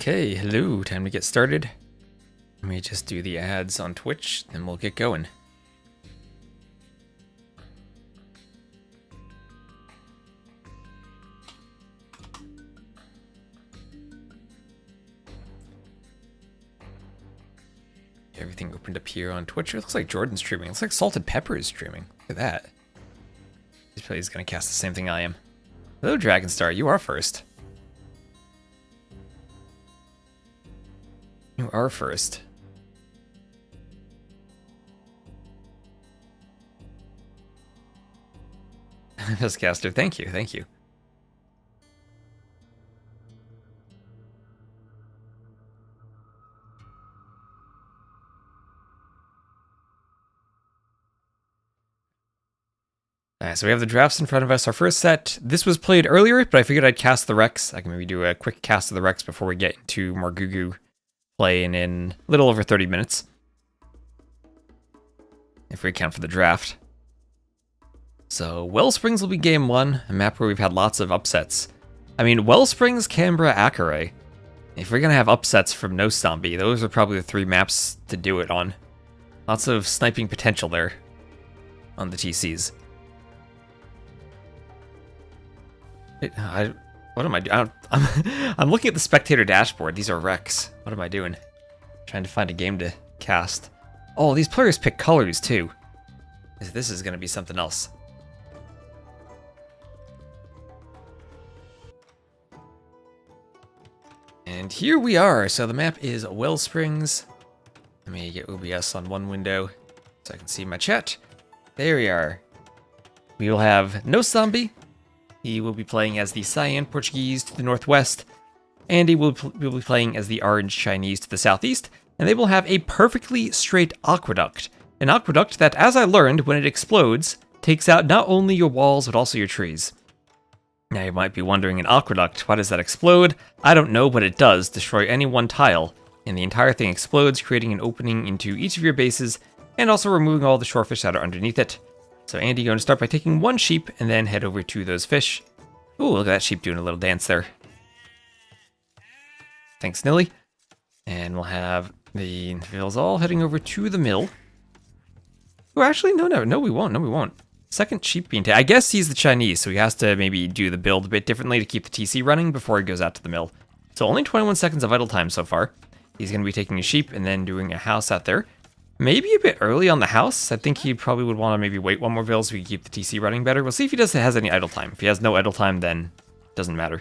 Okay, hello, time to get started. Let me just do the ads on Twitch, then we'll get going. Everything opened up here on Twitch. It looks like Jordan's streaming. It looks like Salted Pepper is streaming. Look at that. He's probably going to cast the same thing I am. Hello, Dragonstar. You are first. You are first. Caster, thank you, thank you. Alright, so we have the drafts in front of us. Our first set, this was played earlier, but I figured I'd cast the Rex. I can maybe do a quick cast of the Rex before we get into Margougou playing in a little over 30 minutes. If we account for the draft. So, Wellsprings will be game one, a map where we've had lots of upsets. I mean, Wellsprings, Canberra, Akare. If we're going to have upsets from Noszombie, those are probably the three maps to do it on. Lots of sniping potential there on the TCs. What am I doing? I'm looking at the spectator dashboard. These are Rex. What am I doing? Trying to find a game to cast. Oh, these players pick colors too. This is going to be something else. And here we are. So the map is Wellsprings. Let me get OBS on one window so I can see my chat. There we are. We will have Noszombie. He will be playing as the Cyan Portuguese to the northwest. Andy will be playing as the Orange Chinese to the southeast. And they will have a perfectly straight aqueduct. An aqueduct that, as I learned, when it explodes, takes out not only your walls, but also your trees. Now you might be wondering, an aqueduct, why does that explode? I don't know, but it does destroy any one tile. And the entire thing explodes, creating an opening into each of your bases, and also removing all the shorefish that are underneath it. So Andy going to start by taking one sheep, and then head over to those fish. Ooh, look at that sheep doing a little dance there. Thanks, Nilly. And we'll have the Vills all heading over to the mill. Oh, actually, no, we won't. Second sheep being taken. I guess he's the Chinese, so he has to maybe do the build a bit differently to keep the TC running before he goes out to the mill. So only 21 seconds of idle time so far. He's going to be taking a sheep and then doing a house out there. Maybe a bit early on the house. I think he probably would want to maybe wait one more Vill so we can keep the TC running better. We'll see if he has any idle time. If he has no idle time, then it doesn't matter.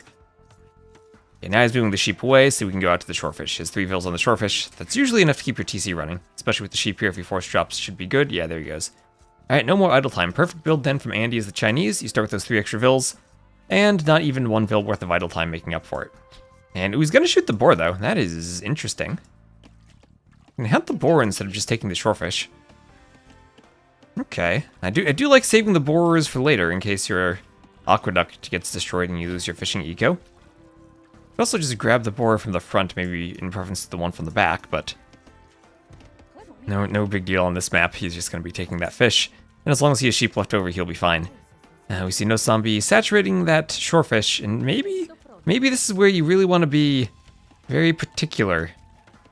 Okay, now he's moving the sheep away so we can go out to the shorefish. His 3 Vills on the shorefish. That's usually enough to keep your TC running. Especially with the sheep here, if he force drops, should be good. Yeah, there he goes. Alright, no more idle time. Perfect build then from Andy as the Chinese. You start with those 3 extra Vills. And not even 1 Vill worth of idle time making up for it. And he's going to shoot the boar, though. That is interesting. I'm going to hunt the boar instead of just taking the shorefish. Okay. I do like saving the boars for later in case your aqueduct gets destroyed and you lose your fishing eco. Could also just grab the boar from the front, maybe in preference to the one from the back, but no big deal on this map. He's just going to be taking that fish, and as long as he has sheep left over, he'll be fine. We see Noszombie saturating that shorefish, and maybe this is where you really want to be very particular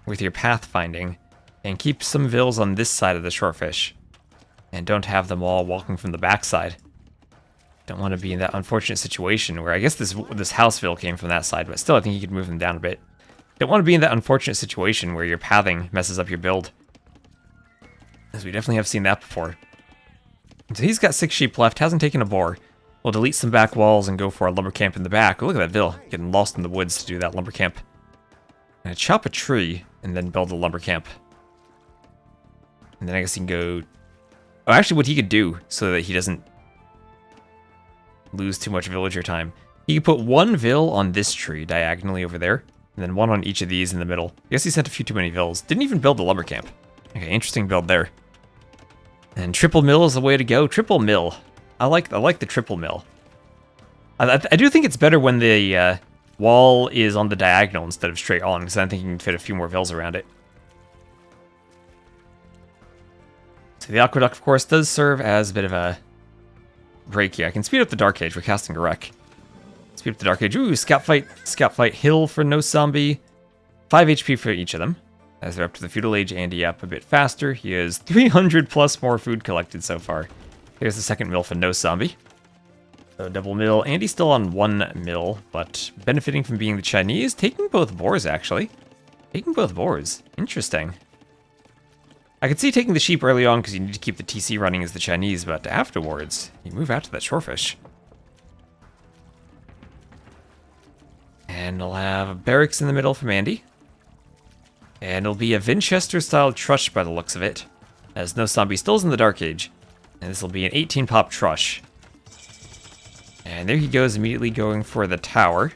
with your pathfinding, and keep some Vills on this side of the shorefish, and don't have them all walking from the backside. Don't want to be in that unfortunate situation where I guess this house Vill came from that side, but still I think you could move them down a bit. Don't want to be in that unfortunate situation where your pathing messes up your build. As we definitely have seen that before. So he's got 6 sheep left, hasn't taken a boar. We'll delete some back walls and go for a lumber camp in the back. Oh, look at that Vill, getting lost in the woods to do that lumber camp. And chop a tree and then build a lumber camp. And then I guess he can go... Oh, actually what he could do so that he doesn't lose too much villager time. He could put 1 Vill on this tree diagonally over there, and then 1 on each of these in the middle. I guess he sent a few too many Vills. Didn't even build the lumber camp. Okay, interesting build there. And triple mill is the way to go. Triple mill. I like the triple mill. I do think it's better when the wall is on the diagonal instead of straight on, because I think you can fit a few more Vills around it. So the aqueduct, of course, does serve as a bit of a break here. I can speed up the Dark Age. We're casting a wreck. Speed up the Dark Age. Ooh, scout fight hill for Noszombie. 5 HP for each of them. As they're up to the feudal age, Andy up a bit faster. He has 300 plus more food collected so far. Here's the second mill for Noszombie. So double mill. Andy's still on 1 mill, but benefiting from being the Chinese, taking both boars actually. Taking both boars. Interesting. I could see taking the sheep early on because you need to keep the TC running as the Chinese, but afterwards, you move out to that shorefish. And we'll have a barracks in the middle from Andy. And it'll be a Winchester-style trush by the looks of it, as Noszombie still's in the Dark Age. And this will be an 18-pop trush. And there he goes, immediately going for the tower.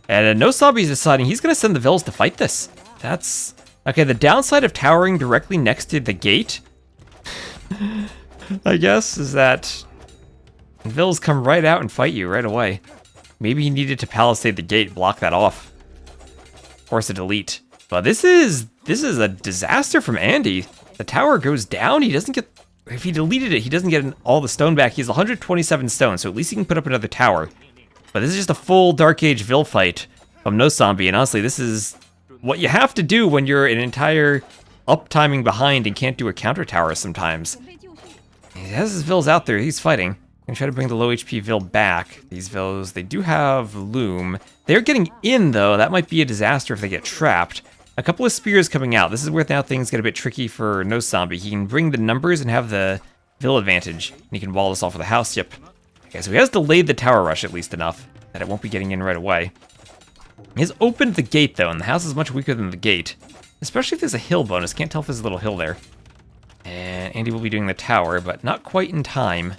And Noszombie's deciding he's going to send the Vills to fight this. That's... Okay, the downside of towering directly next to the gate, I guess, is that Vills come right out and fight you right away. Maybe he needed to palisade the gate, block that off. Force a delete. But this is a disaster from Andy. The tower goes down, he doesn't get... If he deleted it, he doesn't get all the stone back. He has 127 stone, so at least he can put up another tower. But this is just a full Dark Age Vil fight from Noszombie, and honestly, this is what you have to do when you're an entire uptiming behind and can't do a counter tower sometimes. He has his Vils out there, he's fighting. Gonna try to bring the low HP Vil back. These Vils, they do have Loom. They're getting in, though. That might be a disaster if they get trapped. A couple of spears coming out. This is where now things get a bit tricky for Noszombie. He can bring the numbers and have the Vil advantage. And he can wall this off with a house. Yep. Okay, so he has delayed the tower rush at least enough that it won't be getting in right away. He has opened the gate, though, and the house is much weaker than the gate. Especially if there's a hill bonus. Can't tell if there's a little hill there. And Andy will be doing the tower, but not quite in time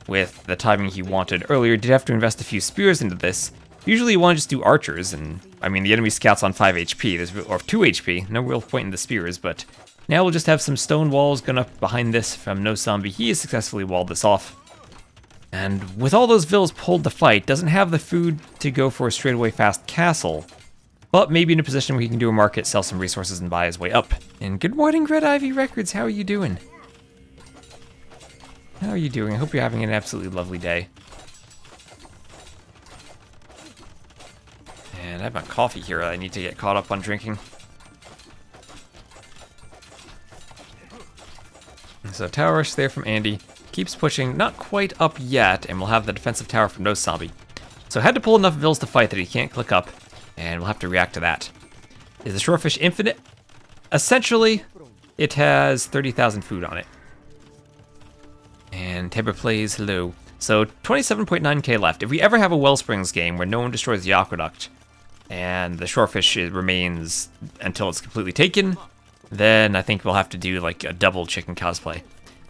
with the timing he wanted earlier. Did have to invest a few spears into this. Usually you want to just do archers, and I mean the enemy scout's on 5 HP, or 2 HP, no real point in the spears, but now we'll just have some stone walls going up behind this from Noszombie. He has successfully walled this off. And with all those Vils pulled to fight, doesn't have the food to go for a straightaway fast castle, but maybe in a position where he can do a market, sell some resources, and buy his way up. And good morning, Red Ivy Records, how are you doing? How are you doing? I hope you're having an absolutely lovely day. And I have my coffee here I need to get caught up on drinking. So tower rush there from Andy. Keeps pushing, not quite up yet, and we'll have the defensive tower from Noszombie. So had to pull enough Vils to fight that he can't click up, and we'll have to react to that. Is the shorefish infinite? Essentially, it has 30,000 food on it. And Tabor plays hello. So 27.9k left. If we ever have a Wellsprings game where no one destroys the aqueduct, and the shorefish remains until it's completely taken, then I think we'll have to do like a double chicken cosplay.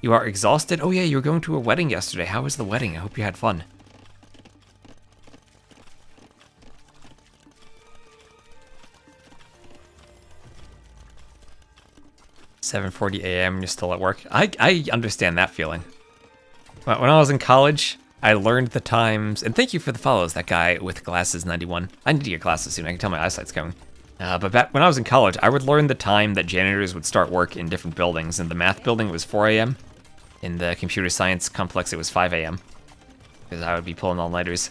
You are exhausted? Oh yeah, you were going to a wedding yesterday. How was the wedding? I hope you had fun. $7:40 a.m. You're still at work. I understand that feeling. When I was in college, I learned the times, and thank you for the follows, that guy with glasses 91. I need to get glasses soon, I can tell my eyesight's going. But back when I was in college, I would learn the time that janitors would start work in different buildings. In the math building, it was 4 a.m. In the computer science complex, it was 5 a.m. Because I would be pulling all-nighters.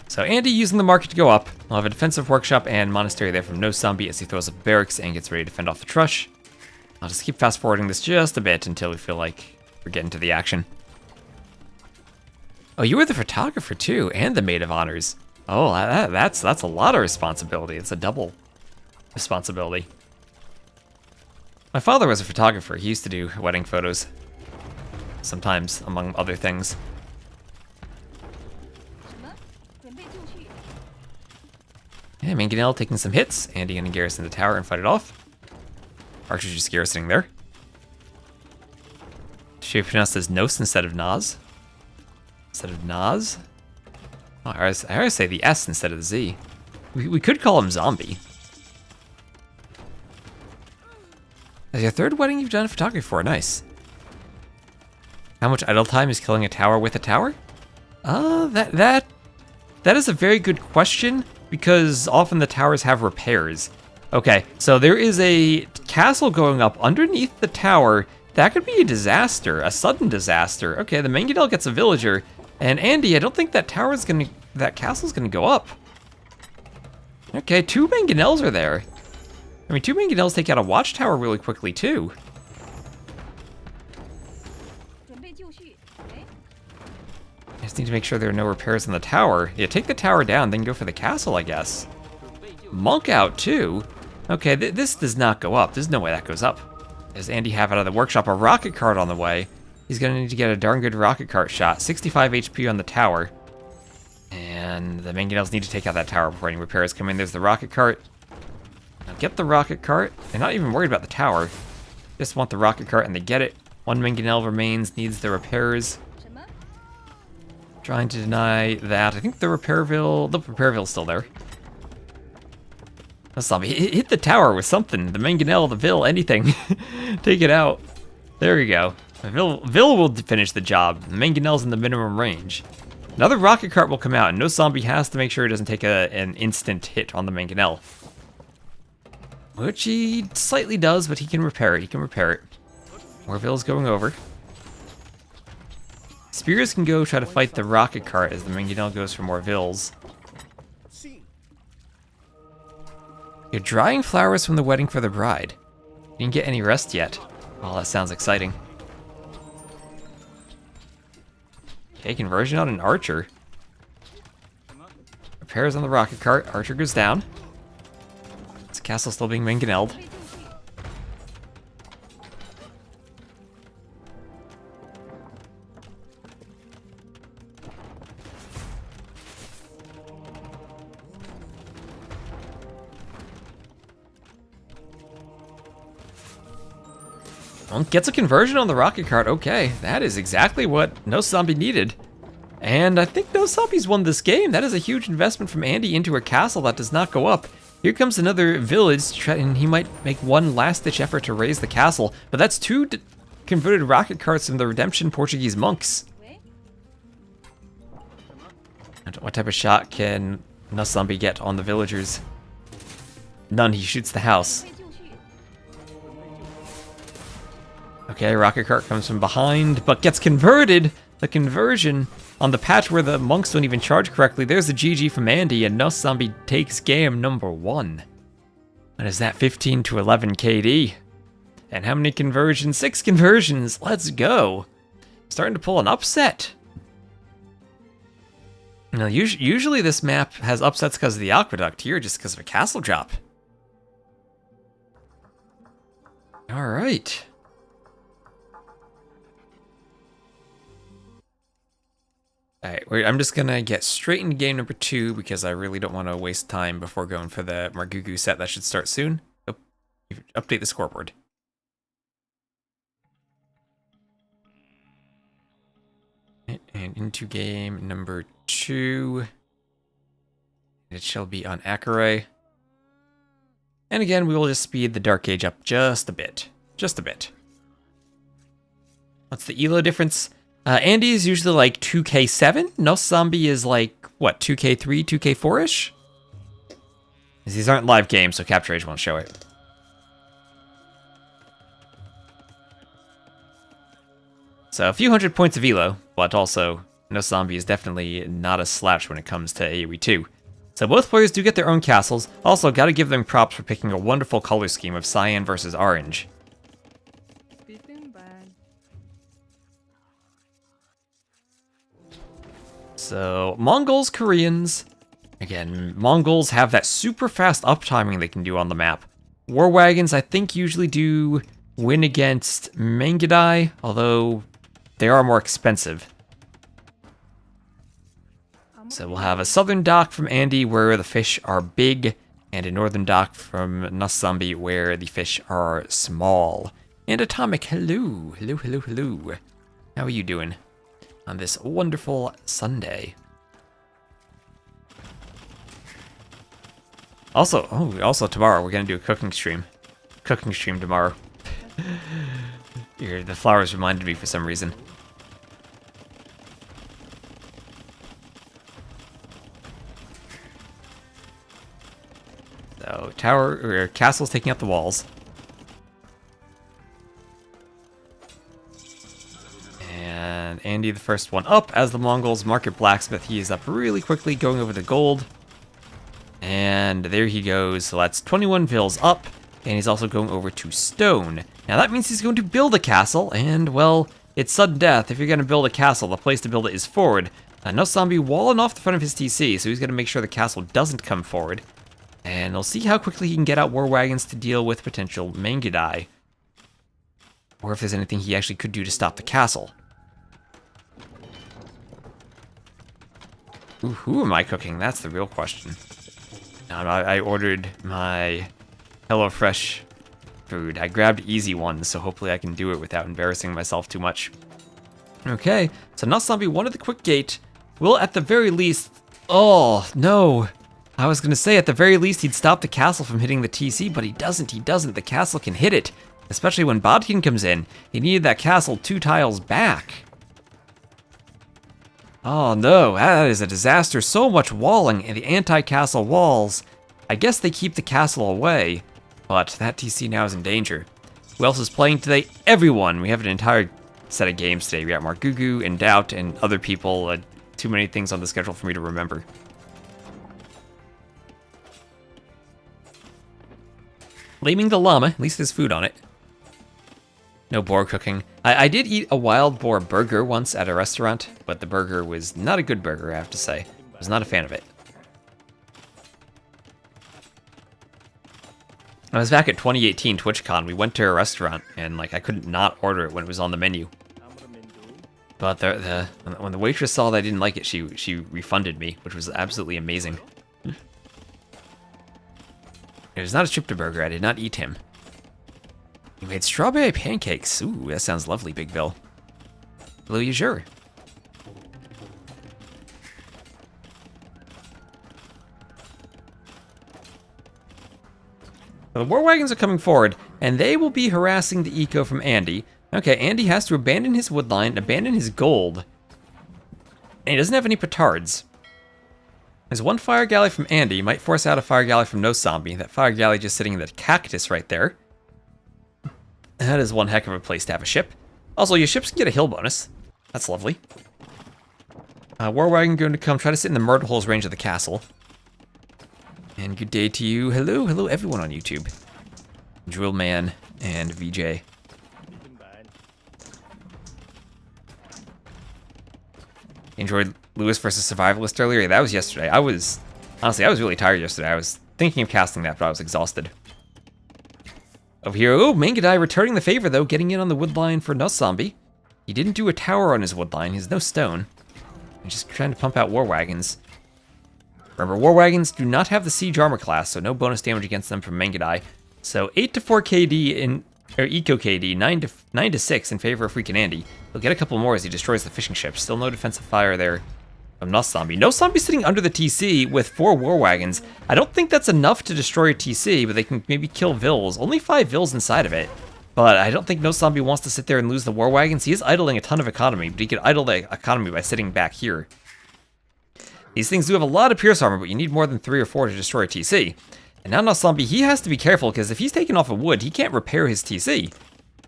So Andy using the market to go up. We'll have a defensive workshop and monastery there from Noszombie as he throws up barracks and gets ready to fend off the trush. I'll just keep fast forwarding this just a bit until we feel like we're getting to the action. Oh, you were the photographer too, and the maid of honors. Oh, that's a lot of responsibility. It's a double responsibility. My father was a photographer. He used to do wedding photos. Sometimes, among other things. Yeah, Mangonel taking some hits. Andy gonna garrison the tower and fight it off. Archer's just garrisoning there. Should we pronounce this Nos instead of Nas? Instead of Nas? Oh, I always say the S instead of the Z. We could call him Zombie. That's your third wedding you've done photography for. Nice. How much idle time is killing a tower with a tower? That is a very good question, because often the towers have repairs. Okay, so there is a castle going up underneath the tower. That could be a disaster, a sudden disaster. Okay, the Mangonel gets a villager, and Andy, I don't think that castle's gonna go up. Okay, 2 mangonels are there. I mean, 2 mangonels take out a watchtower really quickly, too. I just need to make sure there are no repairs on the tower. Yeah, take the tower down, then go for the castle, I guess. Monk out, too. Okay, this does not go up. There's no way that goes up. Does Andy have out of the workshop a rocket cart on the way? He's gonna need to get a darn good rocket cart shot. 65 HP on the tower. And the mangonels need to take out that tower before any repairs come in. There's the rocket cart. Now get the rocket cart. They're not even worried about the tower. Just want the rocket cart and they get it. 1 mangonel remains, needs the repairs. Trying to deny that. I think the repairville's still there. Noszombie, hit the tower with something. The mangonel, the Ville, anything. Take it out. There we go. Ville will finish the job. The mangonel's in the minimum range. Another rocket cart will come out, and Noszombie has to make sure he doesn't take an instant hit on the mangonel. Which he slightly does, but he can repair it. More Ville's going over. Spears can go try to fight the rocket cart as the mangonel goes for more Villes. You're drying flowers from the wedding for the bride. You didn't get any rest yet. Oh, that sounds exciting. Okay, conversion on an archer. Repairs on the rocket cart. Archer goes down. This castle's still being mangonelled. Well, gets a conversion on the rocket cart. Okay, that is exactly what Noszombie needed. And I think Noszombie's won this game. That is a huge investment from Andy into a castle that does not go up. Here comes another village, and he might make one last-ditch effort to raise the castle. But that's 2 converted rocket carts from the Redemption Portuguese monks. What type of shot can Noszombie get on the villagers? None, he shoots the house. Okay, rocket cart comes from behind, but gets converted. The conversion on the patch where the monks don't even charge correctly. There's the GG from Andy, and Noszombie takes game number 1. And is that 15 to 11 KD? And how many conversions? 6 conversions. Let's go. Starting to pull an upset. Now, usually this map has upsets because of the aqueduct. Here, just because of a castle drop. All right. Alright, I'm just gonna get straight into game number 2 because I really don't want to waste time before going for the Margougou set that should start soon. Oh, update the scoreboard. And into game number 2. It shall be on Akare. And again, we will just speed the Dark Age up just a bit. Just a bit. What's the ELO difference? Andy is usually like 2K7. Noszombie is like, what, 2K3, 2K4-ish? These aren't live games, so Capture Age won't show it. So a few hundred points of Elo, but also Noszombie is definitely not a slouch when it comes to AoE 2. So both players do get their own castles. Also, gotta give them props for picking a wonderful color scheme of cyan versus orange. So, Mongols, Koreans. Again, Mongols have that super fast uptiming they can do on the map. War Wagons, I think, usually do win against Mangudai, although they are more expensive. So we'll have a southern dock from Andy where the fish are big, and a northern dock from Noszombie where the fish are small. And Atomic, hello, hello, hello, hello. How are you doing on this wonderful Sunday? Also, also tomorrow we're gonna do a cooking stream. Cooking stream tomorrow. The flowers reminded me for some reason. So castle's taking out the walls. And Andy the first one up as the Mongols market blacksmith. He is up really quickly, going over the gold. And there he goes. So that's 21 vills up. And he's also going over to stone. Now that means he's going to build a castle. And, well, it's sudden death. If you're going to build a castle, the place to build it is forward. Noszombie walling off the front of his TC, so he's going to make sure the castle doesn't come forward. And we'll see how quickly he can get out war wagons to deal with potential Mangudai. Or if there's anything he actually could do to stop the castle. Ooh, who am I cooking? That's the real question. I ordered my HelloFresh food. I grabbed easy ones, so hopefully I can do it without embarrassing myself too much. Okay, so Noszombie wanted the quick gate. Will at the very least... Oh, no. I was going to say at the very least he'd stop the castle from hitting the TC, but he doesn't. The castle can hit it. Especially when Bodkin comes in. He needed that castle 2 tiles back. Oh no, that is a disaster. So much walling and the anti-castle walls. I guess they keep the castle away, but that TC now is in danger. Who else is playing today? Everyone. We have an entire set of games today. We got Margougou and DauT and other people. Too many things on the schedule for me to remember. Laming the llama. At least there's food on it. No boar cooking. I did eat a wild boar burger once at a restaurant, but the burger was not a good burger, I have to say. I was not a fan of it. I was back at 2018 TwitchCon. We went to a restaurant, and I couldn't not order it when it was on the menu. But when the waitress saw that I didn't like it, she refunded me, which was absolutely amazing. It was not a Chipta burger. I did not eat him. You made strawberry pancakes. Ooh, that sounds lovely, Big Bill. Hello, you sure? The war wagons are coming forward, and they will be harassing the eco from Andy. Okay, Andy has to abandon his wood line, abandon his gold. And he doesn't have any petards. There's one fire galley from Andy. Might force out a fire galley from Noszombie. That fire galley just sitting in the cactus right there. That is one heck of a place to have a ship. Also, your ships can get a hill bonus. That's lovely. War wagon going to come try to sit in the murder holes range of the castle. And good day to you. Hello everyone on YouTube. Drill Man and VJ. Enjoyed Lewis versus Survivalist earlier? Yeah, that was yesterday. Honestly, I was really tired yesterday. I was thinking of casting that, but I was exhausted. Over here, oh, Mangudai returning the favor, though, getting in on the wood line for Noszombie. He didn't do a tower on his wood line. He has no stone. He's just trying to pump out war wagons. Remember, war wagons do not have the siege armor class, so no bonus damage against them from Mangudai. So 8 to 4 KD or Eco KD, 9 to 6 in favor of FreakinAndy. He'll get a couple more as he destroys the fishing ship. Still no defensive fire there from Noszombie. Noszombie sitting under the TC with 4 war wagons. I don't think that's enough to destroy a TC, but they can maybe kill Vills. Only 5 Vills inside of it. But I don't think Noszombie wants to sit there and lose the war wagons. He is idling a ton of economy, but he could idle the economy by sitting back here. These things do have a lot of pierce armor, but you need more than 3 or 4 to destroy a TC. And now Noszombie, he has to be careful, because if he's taken off a wood, he can't repair his TC.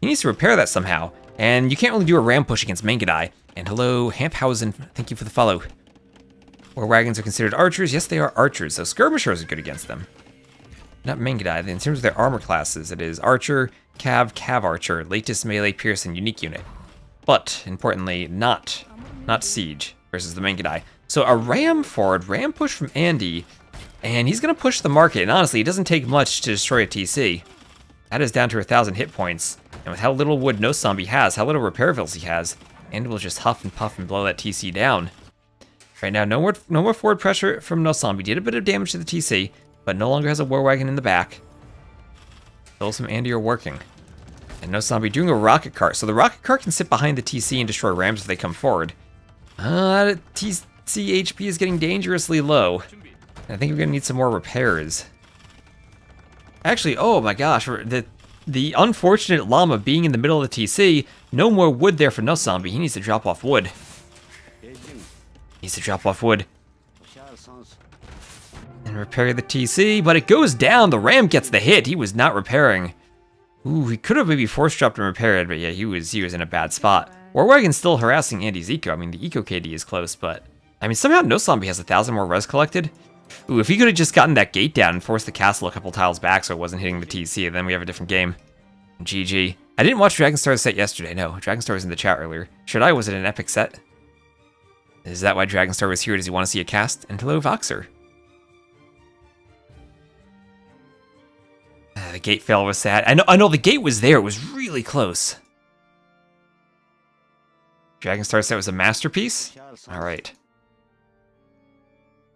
He needs to repair that somehow. And you can't really do a ram push against Mangudai. And hello, Hamphausen, thank you for the follow. War wagons are considered archers. Yes, they are archers, so skirmishers are good against them. Not Mangudai. In terms of their armor classes, it is archer, cav archer, latest melee, pierce, and unique unit. But, importantly, not siege versus the Mangudai. So a ram forward, ram push from Andy, and he's going to push the market. And honestly, it doesn't take much to destroy a TC. That is down to 1,000 hit points. And with how little wood Noszombie has, how little repair vills he has, Andy will just huff and puff and blow that TC down. Right now, no more forward pressure from Noszombie. Did a bit of damage to the TC, but no longer has a war wagon in the back. Vills from Andy are working. And Noszombie doing a rocket cart. So the rocket cart can sit behind the TC and destroy rams if they come forward. TC HP is getting dangerously low. I think we're going to need some more repairs. Actually, oh my gosh, the unfortunate llama being in the middle of the TC, no more wood there for Noszombie. He needs to drop off wood. And repair the TC, but it goes down. The ram gets the hit. He was not repairing. Ooh, he could have maybe force dropped and repaired, but yeah, he was in a bad spot. War wagon's still harassing Andy's eco. I mean, the eco KD is close, but I mean, somehow Noszombie has 1,000 more res collected. Ooh, if he could have just gotten that gate down and forced the castle a couple tiles back so it wasn't hitting the TC, then we have a different game. GG. I didn't watch Dragonstar's set yesterday, no. Dragonstar was in the chat earlier. Should I? Was it an epic set? Is that why Dragonstar was here? Does he want to see a cast? And hello, Voxer. The gate fail was sad. I know the gate was there. It was really close. Dragonstar set was a masterpiece? Alright.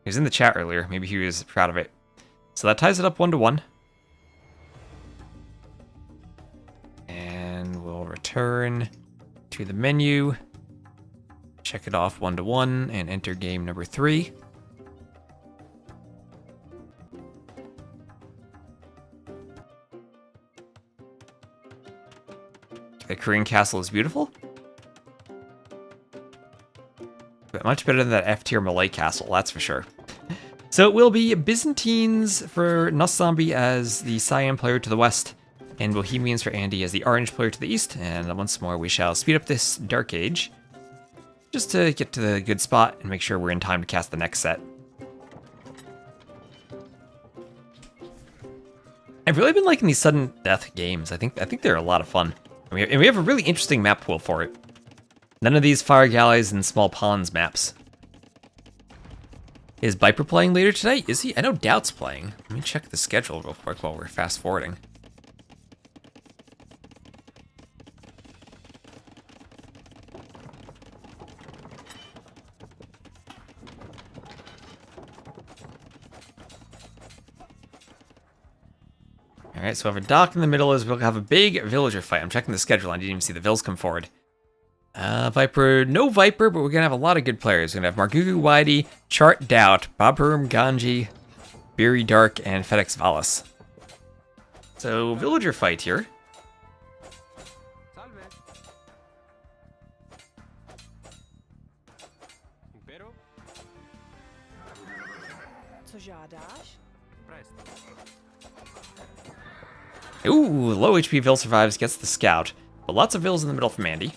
He was in the chat earlier. Maybe he was proud of it. So that ties it up 1-1. And we'll return to the menu. Check it off 1-1 and enter game number 3. The Korean castle is beautiful. But much better than that F-tier Malay castle, that's for sure. So it will be Byzantines for Noszombie as the cyan player to the west, and Bohemians for Andy as the orange player to the east. And once more, we shall speed up this Dark Age, just to get to the good spot and make sure we're in time to cast the next set. I've really been liking these sudden death games. I think they're a lot of fun. And we have a really interesting map pool for it. None of these fire galleys and small ponds maps. Is Viper playing later today? Is he? I know DauT's playing. Let me check the schedule real quick while we're fast forwarding. Alright, so we have a dock in the middle as we'll have a big villager fight. I'm checking the schedule. I didn't even see the Vills come forward. Viper, no Viper, but we're going to have a lot of good players. We're going to have Margougou, Whitey, Chart, DauT, Babaorum, Ganji, Beery Dark, and FedEx Valis. So, villager fight here. Ooh, low HP Vill survives, gets the scout. But lots of Vills in the middle from Andy.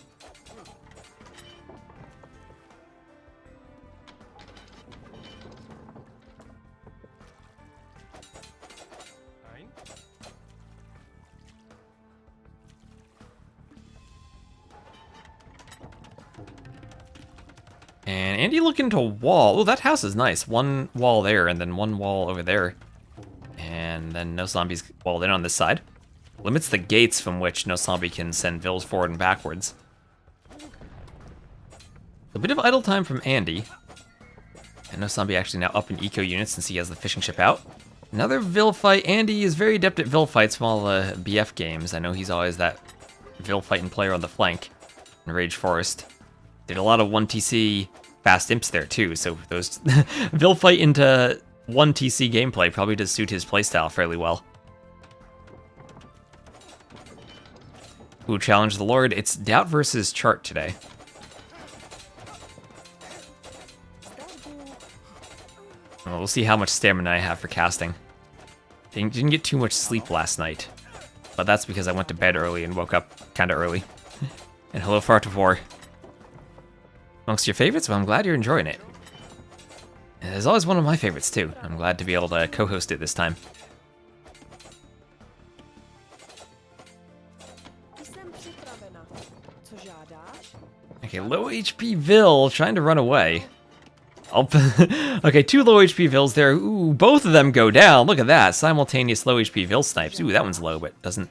And Andy looking to wall. Oh, that house is nice. One wall there, and then one wall over there. And then Noszombie's walled in on this side. Limits the gates from which Noszombie can send Vills forward and backwards. A bit of idle time from Andy. And Noszombie actually now up in eco units since he has the fishing ship out. Another Vill fight. Andy is very adept at Vill fights from all the BF games. I know he's always that Vill fighting player on the flank in Rage Forest. Did a lot of 1TC fast imps there too, so those Vill fight into 1TC gameplay probably does suit his playstyle fairly well. Who challenged the Lord? It's DauT versus Chart today. Well, we'll see how much stamina I have for casting. Didn't get too much sleep last night, but that's because I went to bed early and woke up kind of early. And hello, Fartivore. Amongst your favorites? Well, I'm glad you're enjoying it. And it's always one of my favorites, too. I'm glad to be able to co-host it this time. Okay, low HP Vill trying to run away. Okay, 2 low HP Vills there. Ooh, both of them go down. Look at that. Simultaneous low HP Vill snipes. Ooh, that one's low, but doesn't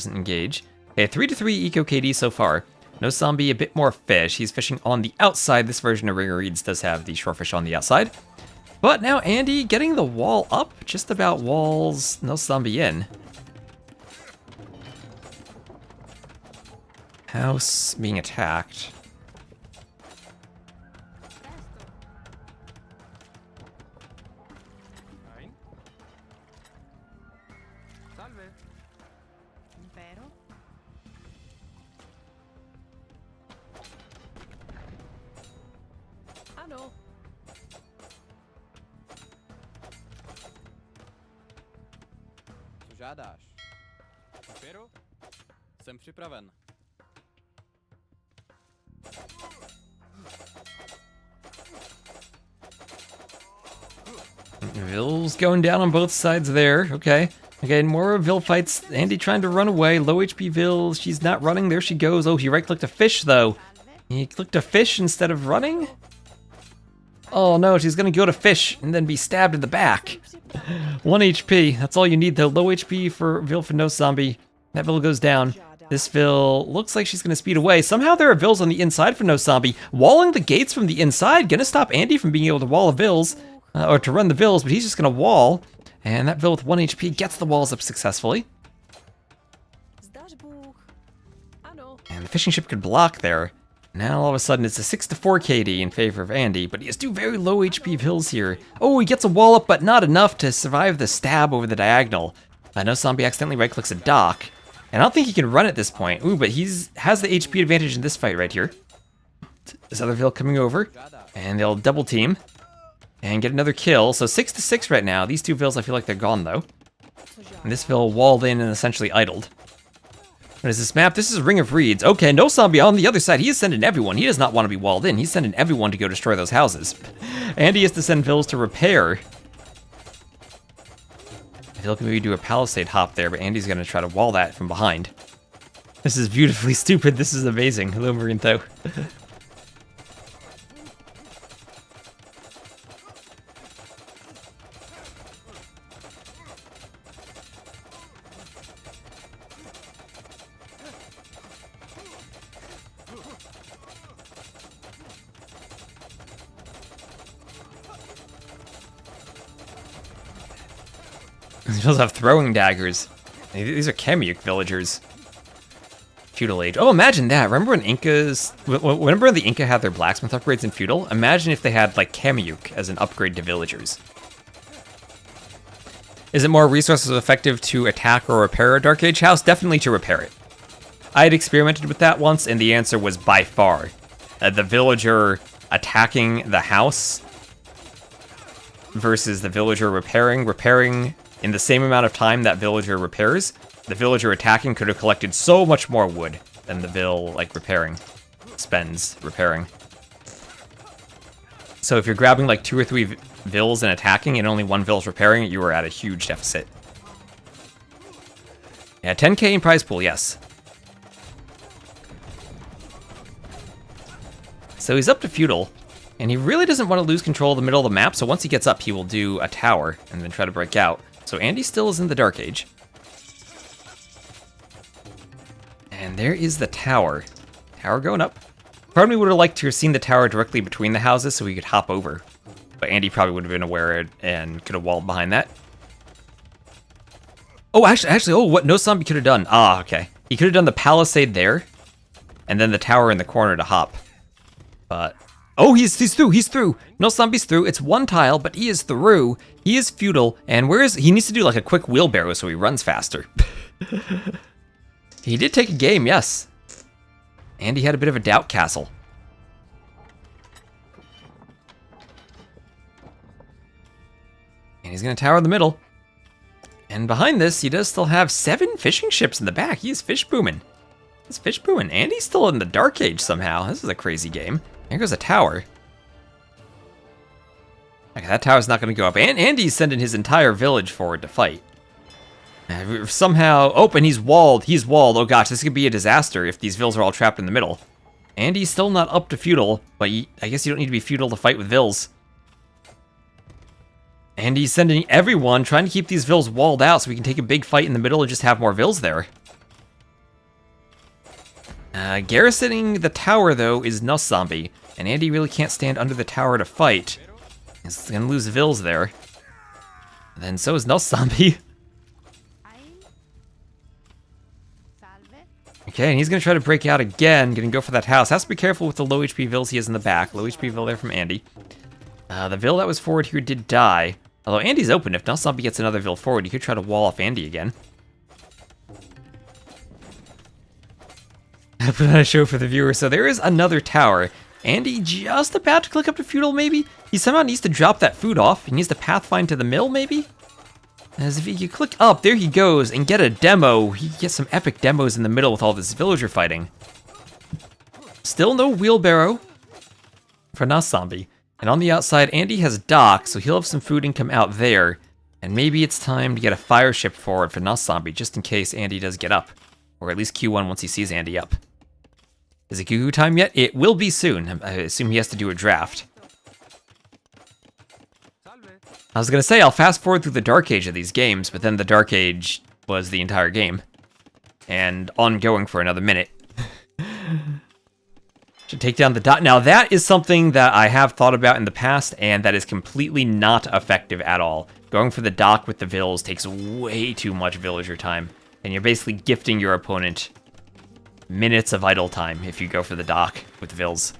engage. Okay, 3-3 Eco KD so far. Noszombie a bit more fish. He's fishing on the outside. This version of Ringer Reeds does have the shorefish on the outside. But now Andy getting the wall up. Just about walls Noszombie in. House being attacked. Žádáš. Impero? Jsem připraven. Vill's going down on both sides there. Okay. Okay, more Vil fights. Andy trying to run away. Low HP Vil. She's not running. There she goes. Oh, he right-clicked a fish, though. He clicked a fish instead of running? Oh, no, she's going to go to fish and then be stabbed in the back. 1 HP. That's all you need, though. Low HP for Vil for Noszombie. That Vil goes down. This Vil looks like she's going to speed away. Somehow there are Vils on the inside for Noszombie. Walling the gates from the inside. Going to stop Andy from being able to wall the Vils. Or to run the Vils, but he's just going to wall. And that Vil with 1 HP gets the walls up successfully. And the fishing ship could block there. Now all of a sudden it's a 6-4 KD in favor of Andy, but he has 2 very low HP Vils here. Oh, he gets a wall up, but not enough to survive the stab over the diagonal. Noszombie accidentally right-clicks a dock. And I don't think he can run at this point. Ooh, but has the HP advantage in this fight right here. This other Vil coming over, and they'll double team. And get another kill, so 6-6 right now. These 2 Vils, I feel like they're gone, though. And this Vil walled in and essentially idled. What is this map? This is Ring of Reeds. Okay, Noszombie on the other side. He is sending everyone. He does not want to be walled in. He's sending everyone to go destroy those houses. Andy has to send Vils to repair. I feel like maybe do a palisade hop there, but Andy's going to try to wall that from behind. This is beautifully stupid. This is amazing. Hello, Marinto. These Vils have throwing daggers. These are Kamyuk villagers. Feudal Age. Oh, imagine that. Remember when Incas... Remember the Inca had their blacksmith upgrades in Feudal? Imagine if they had, like, Kamyuk as an upgrade to villagers. Is it more resources effective to attack or repair a Dark Age house? Definitely to repair it. I had experimented with that once, and the answer was by far. The villager attacking the house versus the villager repairing. Repairing in the same amount of time that villager repairs, the villager attacking could have collected so much more wood than the Vil, like, repairing, spends repairing. So if you're grabbing, like, 2 or 3 Vils and attacking and only 1 Vil's repairing, you are at a huge deficit. Yeah, 10k in prize pool, yes. So he's up to Feudal, and he really doesn't want to lose control of the middle of the map, so once he gets up, he will do a tower and then try to break out. So Andy still is in the Dark Age. And there is the tower. Tower going up. Part of me would have liked to have seen the tower directly between the houses so he could hop over. But Andy probably would have been aware and could have walled behind that. Oh, actually, oh, what Noszombie could have done. Ah, okay. He could have done the palisade there, and then the tower in the corner to hop. But... oh, he's through. Noszombie's through. It's 1 tile, but he is through. He is Feudal, and he needs to do like a quick wheelbarrow so he runs faster. He did take a game, yes. And he had a bit of a DauT castle. And he's gonna tower in the middle. And behind this, he does still have 7 fishing ships in the back. He is fish booming. He's fish booming. And he's still in the Dark Age somehow. This is a crazy game. There goes a tower. Okay, that tower's not going to go up. And Andy's sending his entire village forward to fight. Somehow... oh, and he's walled. He's walled. Oh gosh, this could be a disaster if these Vils are all trapped in the middle. Andy's still not up to Feudal, but I guess you don't need to be Feudal to fight with Vils. And he's sending everyone, trying to keep these Vils walled out so we can take a big fight in the middle and just have more Vils there. Garrisoning the tower, though, is Noszombie. And Andy really can't stand under the tower to fight. He's gonna lose Vils there. And then so is Noszombie. Okay, and he's gonna try to break out again, gonna go for that house. Has to be careful with the low HP Vils he has in the back. Low HP Vil there from Andy. The Vil that was forward here did die. Although Andy's open, if Noszombie gets another Vil forward, he could try to wall off Andy again. I put on a show for the viewer. So there is another tower. Andy just about to click up to Feudal, maybe? He somehow needs to drop that food off. He needs to pathfind to the mill, maybe? As if you click up, there he goes, and get a demo. He gets some epic demos in the middle with all this villager fighting. Still no wheelbarrow for Noszombie. And on the outside, Andy has DauT, so he'll have some food income out there. And maybe it's time to get a fire ship forward for Noszombie, just in case Andy does get up. Or at least Q1 once he sees Andy up. Is it Gugu time yet? It will be soon. I assume he has to do a draft. I was gonna say, I'll fast forward through the Dark Age of these games, but then the Dark Age was the entire game. And ongoing for another minute. Should take down the DauT. Now that is something that I have thought about in the past, and that is completely not effective at all. Going for the DauT with the Vills takes way too much villager time, and you're basically gifting your opponent minutes of idle time if you go for the DauT with the Vills.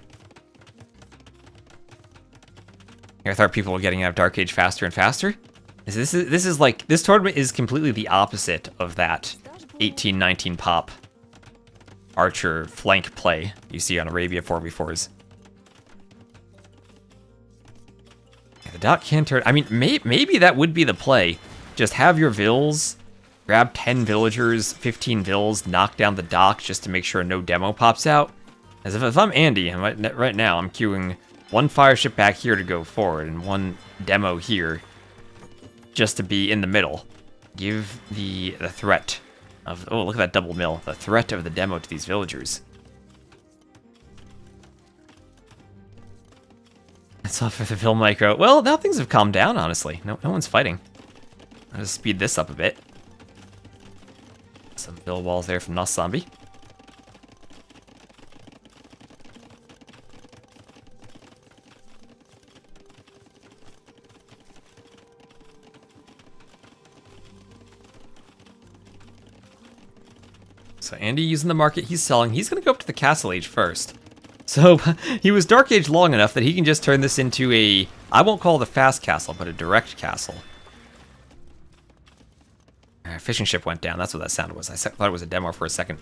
I thought people were getting out of Dark Age faster and faster. This tournament is completely the opposite of that 18-19 pop archer flank play you see on Arabia 4v4s. Yeah, the DauT can turn. I mean, maybe that would be the play. Just have your Vills, grab 10 villagers, 15 Vills, knock down the DauT just to make sure no demo pops out. As if I'm Andy, and right now I'm queuing one fire ship back here to go forward and one demo here just to be in the middle. Give the threat of, oh, look at that double mill, the threat of the demo to these villagers. That's all for the Vill micro. Well, now things have calmed down, honestly. No one's fighting. I'll just speed this up a bit. Some Vill walls there from Noszombie. So Andy using the market he's selling. He's going to go up to the Castle Age first. So he was Dark Age long enough that he can just turn this into a, I won't call it a fast castle, but a direct castle. Fishing ship went down. That's what that sound was. I thought it was a demo for a second.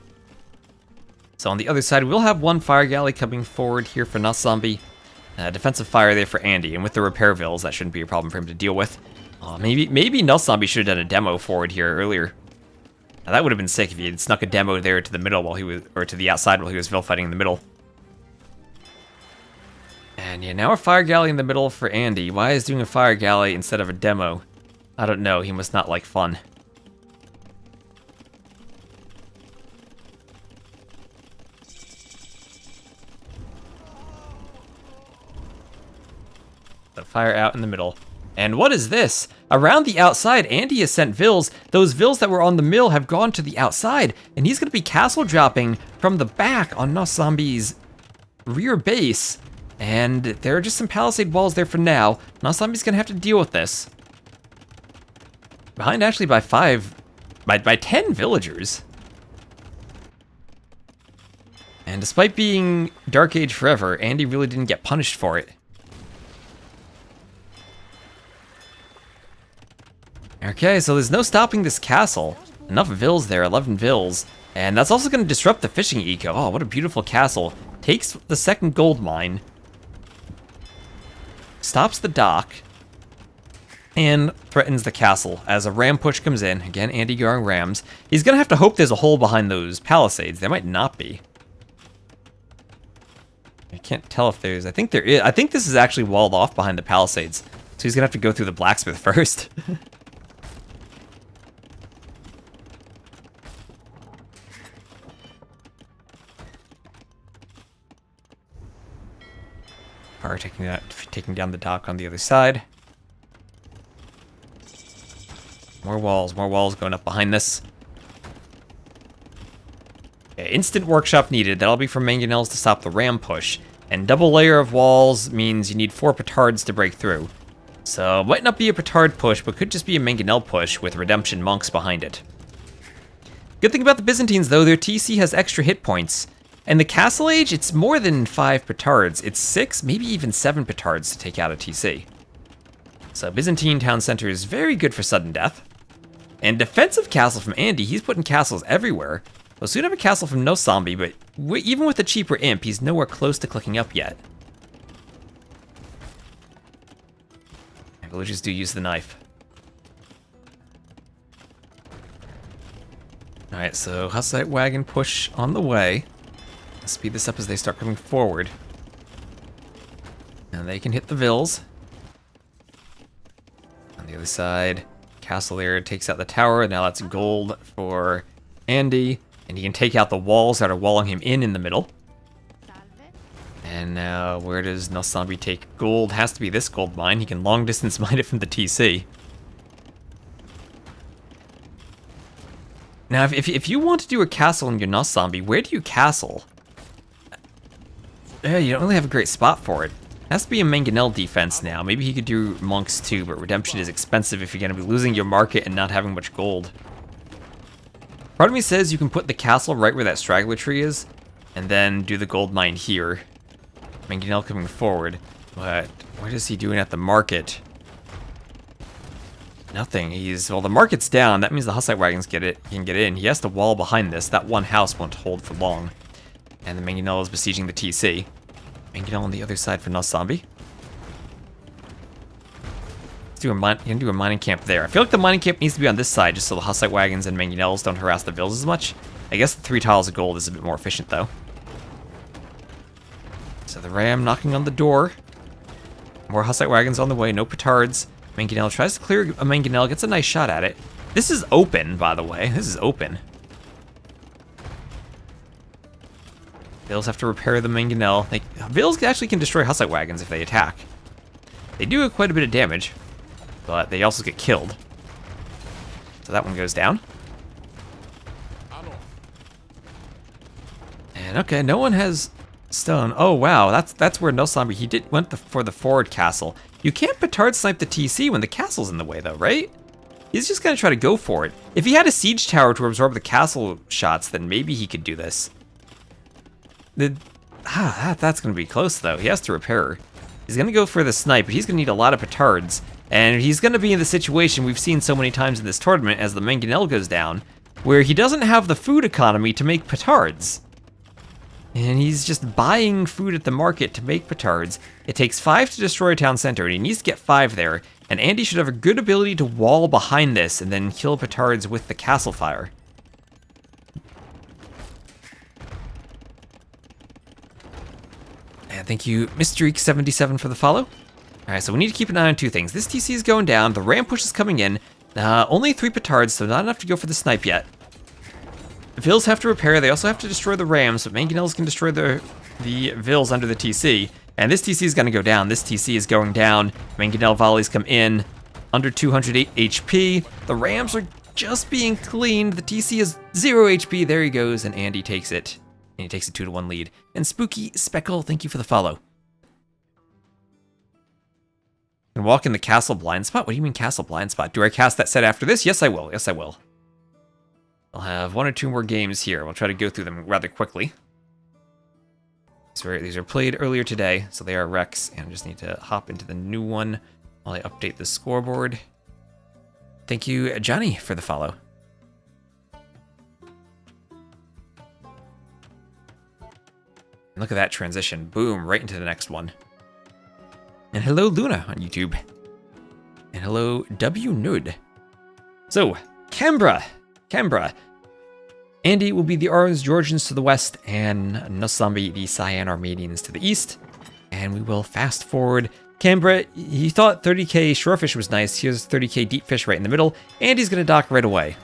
So on the other side, we'll have one fire galley coming forward here for Noszombie. Defensive fire there for Andy. And with the repair vills, that shouldn't be a problem for him to deal with. Maybe Noszombie should have done a demo forward here earlier. Now, that would have been sick if he had snuck a demo there to the middle while he was, or to the outside while he was Vill fighting in the middle. And yeah, now a fire galley in the middle for Andy. Why is doing a fire galley instead of a demo? I don't know. He must not like fun. The fire out in the middle. And what is this? Around the outside, Andy has sent Vills. Those Vills that were on the mill have gone to the outside, and he's going to be castle dropping from the back on Noszombie's rear base. And there are just some palisade walls there for now. Noszombie's going to have to deal with this. Behind actually by 10 villagers. And despite being Dark Age forever, Andy really didn't get punished for it. Okay, so there's no stopping this castle. Enough Vills there, 11 Vills. And that's also going to disrupt the fishing eco. Oh, what a beautiful castle. Takes the second gold mine. Stops the dock. And threatens the castle as a ram push comes in. Again, Andy going rams. He's going to have to hope there's a hole behind those palisades. There might not be. I can't tell if there's... I think there is. I think this is actually walled off behind the palisades. So he's going to have to go through the blacksmith first. Fire taking down the dock on the other side. More walls going up behind this. Okay, instant workshop needed. That'll be for mangonels to stop the ram push. And double layer of walls means you need 4 petards to break through. So, might not be a petard push, but could just be a mangonel push with redemption monks behind it. Good thing about the Byzantines, though, their TC has extra hit points. And the Castle Age, it's more than 5 petards. It's 6, maybe even 7 petards to take out a TC. So Byzantine Town Center is very good for sudden death. And defensive castle from Andy, he's putting castles everywhere. We'll soon have a castle from Noszombie, but even with the cheaper imp, he's nowhere close to clicking up yet. Villagers do use the knife. Alright, so Hussite wagon push on the way. Speed this up as they start coming forward. And they can hit the vills. On the other side, castle there takes out the tower. Now that's gold for Andy. And he can take out the walls that are walling him in the middle. And now, where does Noszombie take gold? Has to be this gold mine. He can long distance mine it from the TC. Now, if you want to do a castle in your Noszombie, where do you castle? You don't really have a great spot for it. Has to be a Mangonel defense now. Maybe he could do monks too, but redemption is expensive if you're going to be losing your market and not having much gold. Part of me says you can put the castle right where that straggler tree is, and then do the gold mine here. Mangonel coming forward, but what is he doing at the market? Nothing. Well, the market's down. That means the Hussite wagons can get in. He has to wall behind this. That one house won't hold for long. And the Mangonel is besieging the TC. Mangonel on the other side for Noszombie. You can do a mining camp there. I feel like the mining camp needs to be on this side just so the Hussite wagons and Mangonels don't harass the vills as much. I guess the 3 tiles of gold is a bit more efficient though. So the ram knocking on the door. More Hussite wagons on the way, no petards. Mangonel tries to clear a Mangonel, gets a nice shot at it. This is open, by the way. This is open. Vills have to repair the Mangonel. Vills actually can destroy Hussite wagons if they attack. They do quite a bit of damage, but they also get killed. So that one goes down. And okay, no one has stone. Oh wow, that's where Noszombie, he went for the forward castle. You can't petard snipe the TC when the castle's in the way though, right? He's just gonna try to go for it. If he had a siege tower to absorb the castle shots, then maybe he could do this. That's gonna be close though. He has to repair her. He's gonna go for the snipe, but he's gonna need a lot of petards. And he's gonna be in the situation we've seen so many times in this tournament as the Mangonel goes down, where he doesn't have the food economy to make petards. And he's just buying food at the market to make petards. It takes 5 to destroy a town center, and he needs to get 5 there. And Andy should have a good ability to wall behind this and then kill petards with the castle fire. And thank you, Mystreak77 for the follow. Alright, so we need to keep an eye on 2 things. This TC is going down, the ram push is coming in. Only 3 petards, so not enough to go for the snipe yet. The vills have to repair, they also have to destroy the rams, but Mangonels can destroy the vills under the TC. And this TC is going to go down. This TC is going down. Mangonel volleys come in. Under 208 HP. The rams are just being cleaned. The TC is 0 HP. There he goes, and Andy takes it. And he takes a 2-1 lead. And Spooky Speckle, thank you for the follow. And walk in the castle blind spot? What do you mean castle blind spot? Do I cast that set after this? Yes, I will. Yes, I will. I'll have 1 or 2 more games here. We'll try to go through them rather quickly. So these are played earlier today, so they are Rex, and I just need to hop into the new one while I update the scoreboard. Thank you, Johnny, for the follow. And look at that transition. Boom, right into the next one. And hello, Luna on YouTube. And hello, W Nud. So, Canberra. Andy will be the Orange Georgians to the west, and Noszombie the Cyan Armenians to the east. And we will fast forward. Canberra, he thought 30k shorefish was nice. Here's 30k deep fish right in the middle. Andy's gonna dock right away.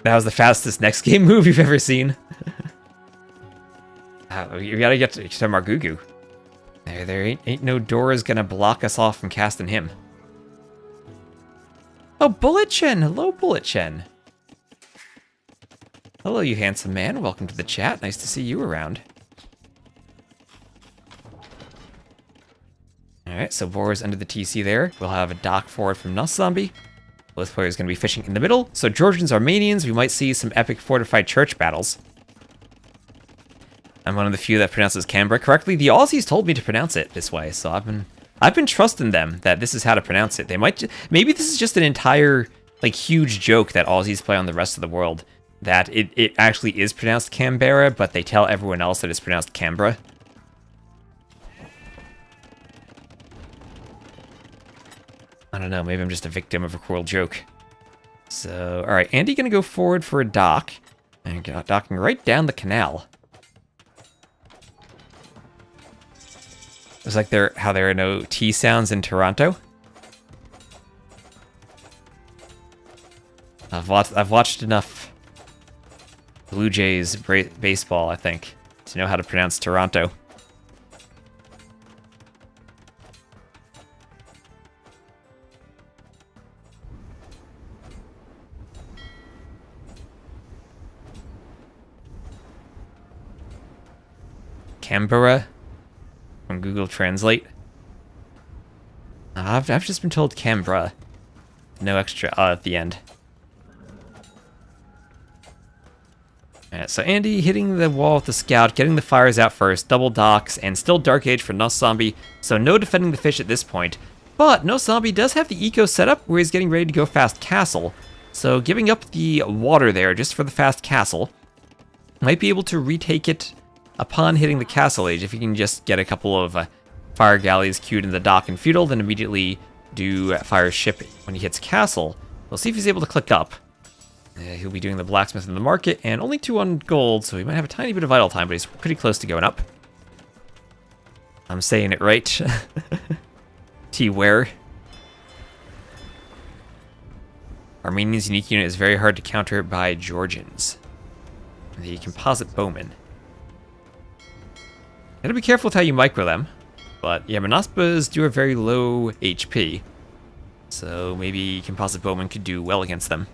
That was the fastest next game move you've ever seen. You gotta get to Margougou. There ain't no doors gonna block us off from casting him. Oh, Bullet Chen! Hello, Bullet Chen. Hello, you handsome man. Welcome to the chat. Nice to see you around. Alright, so Boar's under the TC there. We'll have a dock forward from Noszombie. Both players going to be fishing in the middle. So Georgians, Armenians, we might see some epic fortified church battles. I'm one of the few that pronounces Canberra correctly. The Aussies told me to pronounce it this way, so I've been trusting them that this is how to pronounce it. They might maybe this is just an entire like huge joke that Aussies play on the rest of the world, that it actually is pronounced Canberra, but they tell everyone else that it's pronounced Canberra. I don't know, maybe I'm just a victim of a cruel joke. So, alright, Andy gonna go forward for a dock, and docking right down the canal. It's like how there are no T sounds in Toronto. I've watched enough Blue Jays baseball, I think, to know how to pronounce Toronto. Canberra from Google Translate. I've just been told Canberra. No extra at the end. Alright, so Andy hitting the wall with the scout, getting the fires out first, double docks, and still Dark Age for Noszombie, so no defending the fish at this point. But Noszombie does have the eco set up where he's getting ready to go fast castle, so giving up the water there just for the fast castle. Might be able to retake it upon hitting the castle age if he can just get a couple of fire galleys queued in the dock and feudal, then immediately do fire ship when he hits castle. We'll see if he's able to click up. He'll be doing the blacksmith in the market, and only 2 on gold, so he might have a tiny bit of idle time, but he's pretty close to going up. I'm saying it right. T-Ware. Armenian's unique unit is very hard to counter by Georgians. The composite bowmen. Gotta be careful with how you micro them. But yeah, Monospas do a very low HP. So maybe composite bowmen could do well against them.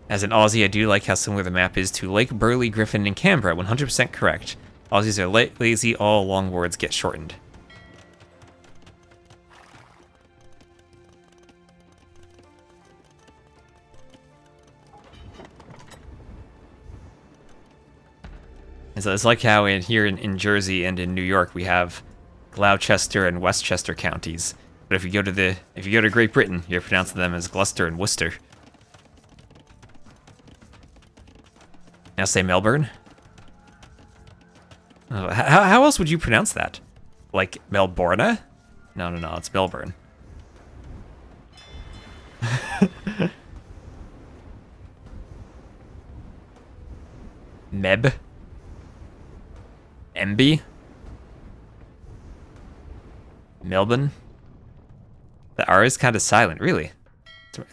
As an Aussie, I do like how similar the map is to Lake Burley, Griffin, and Canberra. 100% correct. Aussies are lazy, all long words get shortened. So it's like how here in Jersey and in New York we have Gloucester and Westchester counties. But if you go to Great Britain, you're pronouncing them as Gloucester and Worcester. Now say Melbourne. Oh, how else would you pronounce that? Like Melbourne? No, it's Melbourne. Meb. MB. Melbourne. The R is kind of silent, really.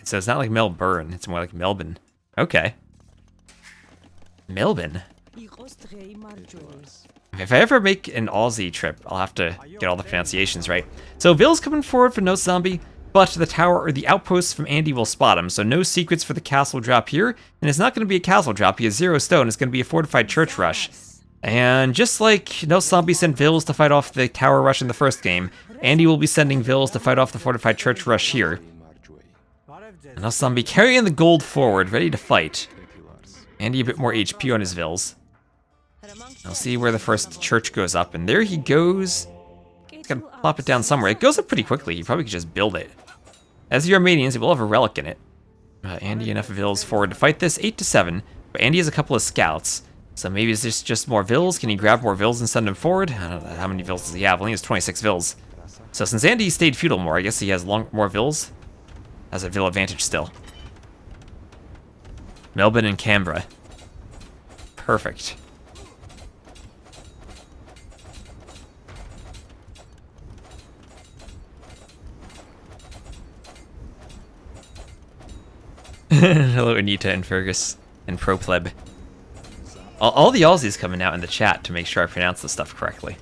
So it's not like Melbourne, it's more like Melbourne. Okay. Melbourne. If I ever make an Aussie trip, I'll have to get all the pronunciations right. So Ville's coming forward for Noszombie, but the tower or the outposts from Andy will spot him. So no secrets for the castle drop here, and it's not going to be a castle drop. He has 0 stone. It's going to be a fortified church rush. And just like Noszombie sent Vills to fight off the tower rush in the first game, Andy will be sending Vills to fight off the fortified church rush here. And Noszombie carrying the gold forward, ready to fight. Andy a bit more HP on his Vills. I'll see where the first church goes up, and there he goes. He's gonna plop it down somewhere. It goes up pretty quickly. He probably could just build it. As the Armenians, it will have a relic in it. Andy enough Vills forward to fight this, 8-7. But Andy has a couple of scouts. So maybe is this just more Vills? Can he grab more Vills and send them forward? I don't know. How many Vills does he have? Well, he has 26 Vills. So since Andy stayed feudal more, I guess he has more Vills. Has a Vill advantage still. Melbourne and Canberra. Perfect. Hello, Anita and Fergus and ProPleb. All the Aussies coming out in the chat to make sure I pronounce the stuff correctly.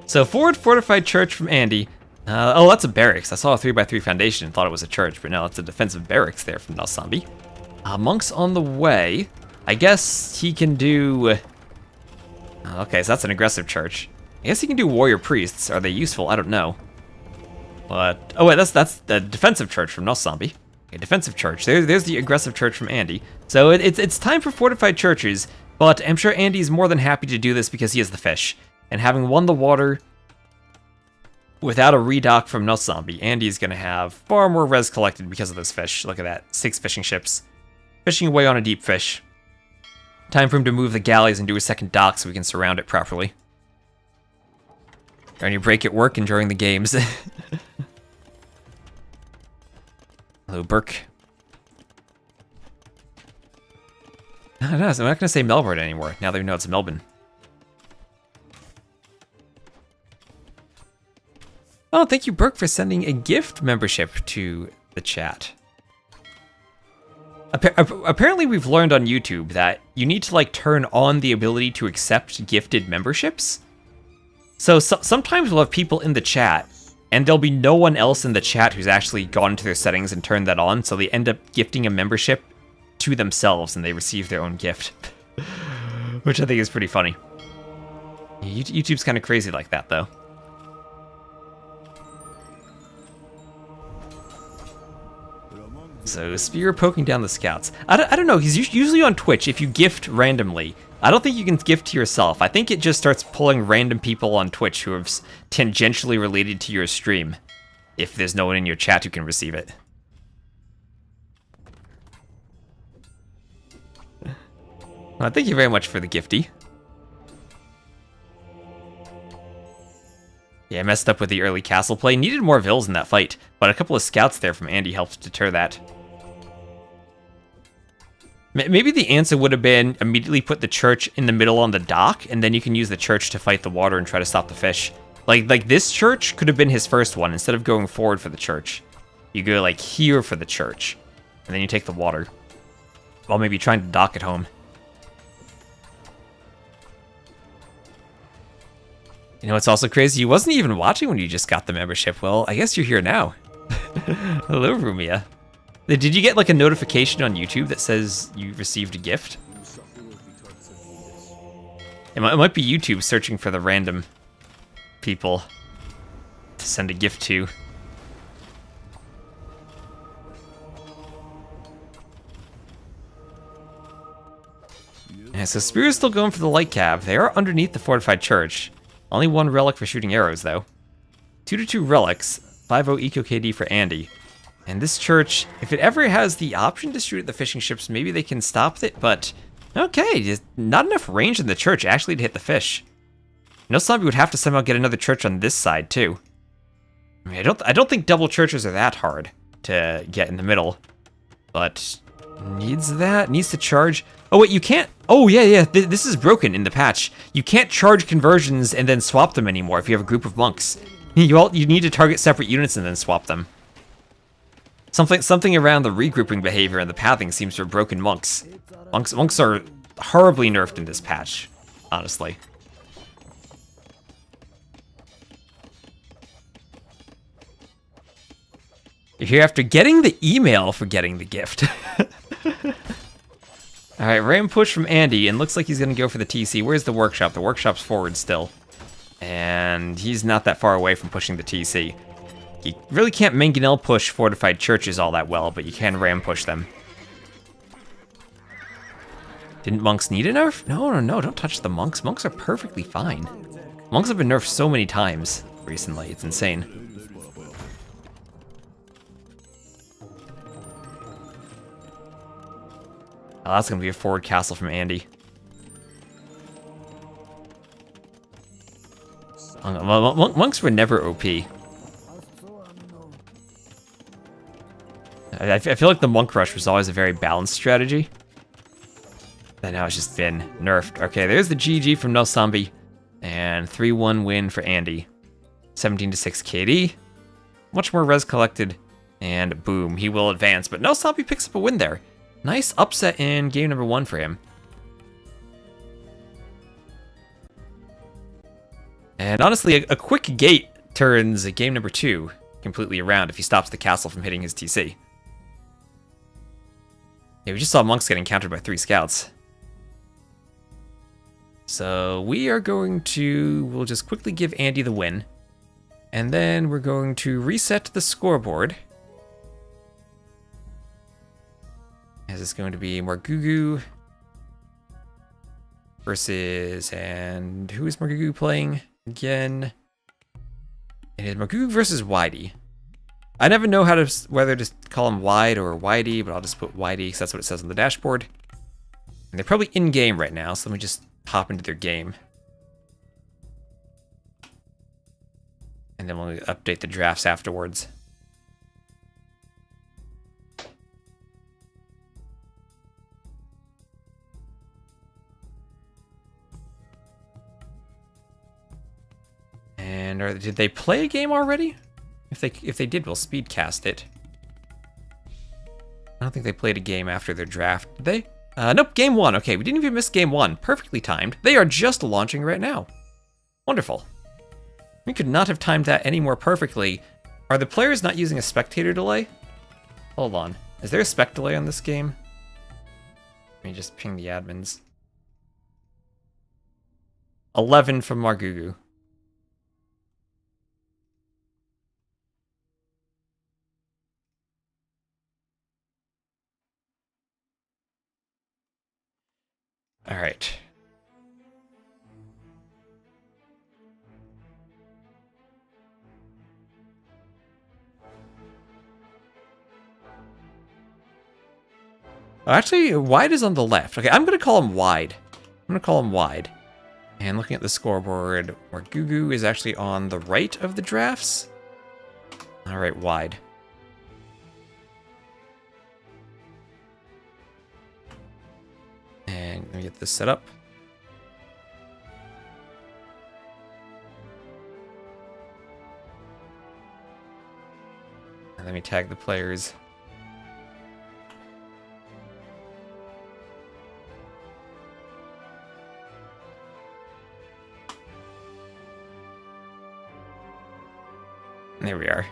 So forward fortified church from Andy. Oh, that's a barracks. I saw a 3x3 foundation and thought it was a church, but no, it's a defensive barracks there from Noszombie. Monks on the way. I guess he can do... Okay, so that's an aggressive church. I guess he can do warrior priests. Are they useful? I don't know. But... Oh wait, that's the defensive church from Noszombie. Okay, defensive church. There's the aggressive church from Andy. So it's time for fortified churches, but I'm sure Andy's more than happy to do this because he is the fish. And having won the water without a redock from Noszombie, Andy's going to have far more res collected because of this fish. Look at that, 6 fishing ships. Fishing away on a deep fish. Time for him to move the galleys and do a second dock so we can surround it properly. Or any break at work and during the games. Hello, Burke. I don't know, so I'm not going to say Melbourne anymore, now that we know it's Melbourne. Oh, thank you, Burke, for sending a gift membership to the chat. Apparently, we've learned on YouTube that you need to, like, turn on the ability to accept gifted memberships. So sometimes we'll have people in the chat, and there'll be no one else in the chat who's actually gone into their settings and turned that on, so they end up gifting a membership to themselves, and they receive their own gift. Which I think is pretty funny. YouTube's kind of crazy like that, though. So, Spear poking down the scouts. I don't know, he's usually on Twitch if you gift randomly. I don't think you can gift to yourself. I think it just starts pulling random people on Twitch who are tangentially related to your stream, if there's no one in your chat who can receive it. Well, thank you very much for the gifty. Yeah, I messed up with the early castle play. Needed more vills in that fight, but a couple of scouts there from Andy helped deter that. Maybe the answer would have been immediately put the church in the middle on the dock, and then you can use the church to fight the water and try to stop the fish. Like this church could have been his first one. Instead of going forward for the church, you go like here for the church, and then you take the water. While maybe trying to dock at home. You know what's also crazy? You wasn't even watching when you just got the membership. Well, I guess you're here now. Hello, Rumia. Did you get like a notification on YouTube that says you received a gift? It might be YouTube searching for the random people to send a gift to. Yeah, so Spear's still going for the light cab. They are underneath the fortified church. Only one relic for shooting arrows, though. 2-2 relics, 5-0 eco KD for Andy. And this church, if it ever has the option to shoot at the fishing ships, maybe they can stop it, but okay, just not enough range in the church actually to hit the fish. Noszombie would have to somehow get another church on this side, too. I mean, I don't think double churches are that hard to get in the middle, but needs to charge. Oh wait, you can't. Oh yeah, this is broken in the patch. You can't charge conversions and then swap them anymore if you have a group of monks. You need to target separate units and then swap them. Something around the regrouping behavior and the pathing seems to have broken monks. Monks are horribly nerfed in this patch, honestly. You're here after getting the email for getting the gift. Alright, ram push from Andy, and looks like he's going to go for the TC. Where's the workshop? The workshop's forward still. And he's not that far away from pushing the TC. You really can't mangonel push fortified churches all that well, but you can ram push them. Didn't monks need a nerf? No, don't touch the monks. Monks are perfectly fine. Monks have been nerfed so many times recently, it's insane. Oh, that's gonna be a forward castle from Andy. Monks were never OP. I feel like the monk rush was always a very balanced strategy. And now it's just been nerfed. Okay, there's the GG from Noszombie. And 3-1 win for Andy. 17-6 KD. Much more res collected. And boom, he will advance. But Noszombie picks up a win there. Nice upset in game number 1 for him. And honestly, a quick gate turns game number 2 completely around if he stops the castle from hitting his TC. Yeah, we just saw monks getting countered by 3 scouts. So we are going to, we'll just quickly give Andy the win. And then we're going to reset the scoreboard. As it's going to be Margougou versus, and who is Margougou playing again? It is Margougou versus Whitey. I never know how to, whether to call him Wide or Whitey, but I'll just put Whitey because that's what it says on the dashboard. And they're probably in game right now, so let me just hop into their game. And then we'll update the drafts afterwards. And did they play a game already? If they did, we'll speedcast it. I don't think they played a game after their draft, did they? Nope, game 1. Okay, we didn't even miss game 1. Perfectly timed. They are just launching right now. Wonderful. We could not have timed that any more perfectly. Are the players not using a spectator delay? Hold on. Is there a spec delay on this game? Let me just ping the admins. 11 from Margougou. All right. Oh, actually, wide is on the left. Okay, I'm going to call him wide. I'm going to call him wide. And looking at the scoreboard, Margougou is actually on the right of the drafts. All right, wide. And let me get this set up. And let me tag the players. There we are.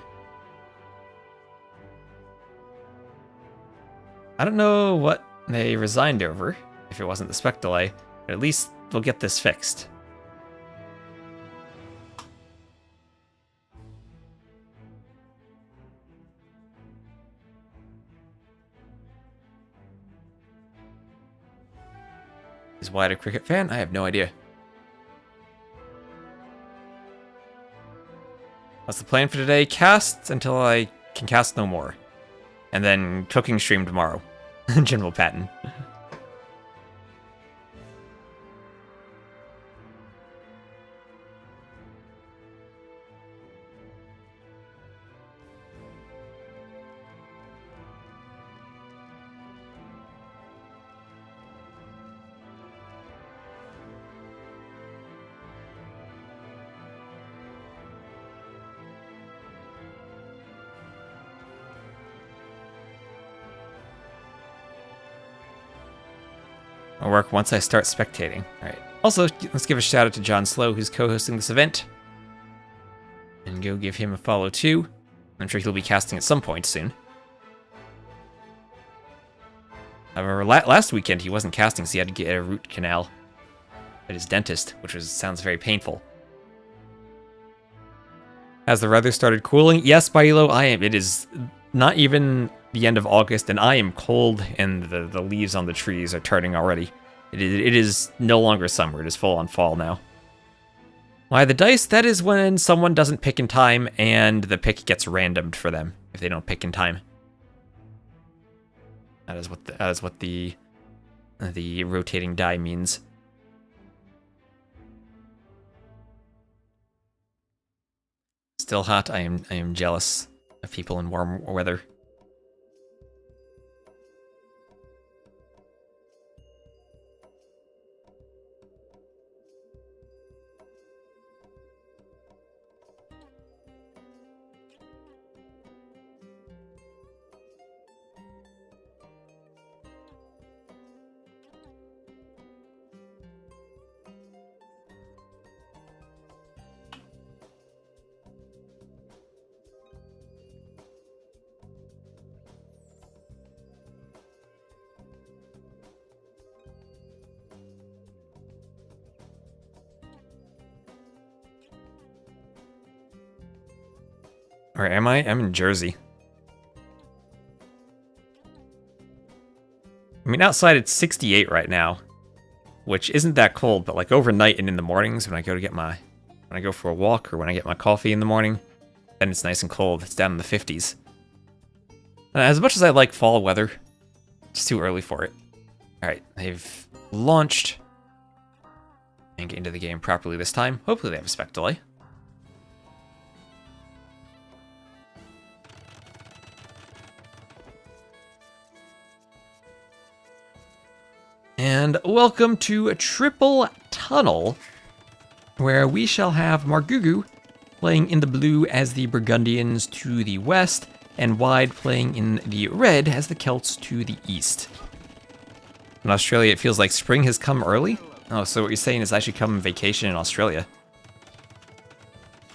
I don't know what they resigned over, if it wasn't the spec delay, but at least we'll get this fixed. Is Wyatt a cricket fan? I have no idea. What's the plan for today? Cast until I can cast no more. And then cooking stream tomorrow. General Patton. I'll work once I start spectating. All right. Also, let's give a shout out to John Slow, who's co-hosting this event. And go give him a follow too. I'm sure he'll be casting at some point soon. However, last weekend he wasn't casting, so he had to get a root canal at his dentist, which sounds very painful. Has the weather started cooling? Yes, Bailo, I am. It is not even the end of August, and I am cold, and the leaves on the trees are turning already. It is no longer summer. It is full on fall now. Why the dice? That is when someone doesn't pick in time, and the pick gets randomed for them if they don't pick in time. That is what the rotating die means. Still hot. I am jealous of people in warm weather. Or am I? I'm in Jersey. I mean, outside it's 68 right now, which isn't that cold, but like overnight and in the mornings when I go for a walk or when I get my coffee in the morning, then it's nice and cold. It's down in the 50s. As much as I like fall weather, it's too early for it. All right, they've launched and get into the game properly this time. Hopefully they have a spec delay. And welcome to a triple tunnel, where we shall have Margougou playing in the blue as the Burgundians to the west, and Wide playing in the red as the Celts to the east. In Australia, it feels like spring has come early. Oh, so what you're saying is I should come vacation in Australia.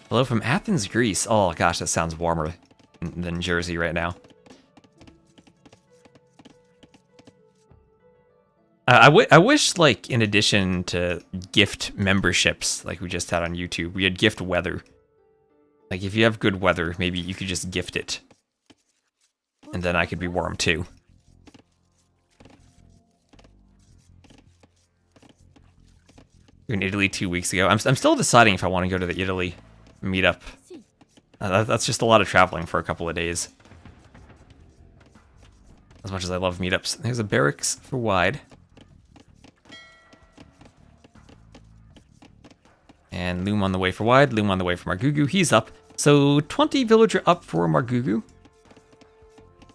Hello from Athens, Greece. Oh gosh, that sounds warmer than Jersey right now. I wish, like, in addition to gift memberships like we just had on YouTube, we had gift weather. Like, if you have good weather, maybe you could just gift it. And then I could be warm too. In Italy 2 weeks ago. I'm still deciding if I want to go to the Italy meetup. That's just a lot of traveling for a couple of days. As much as I love meetups. There's a barracks for Wide. And Loom on the way for Wide, Loom on the way for Margougou. He's up. So 20 villager up for Margougou.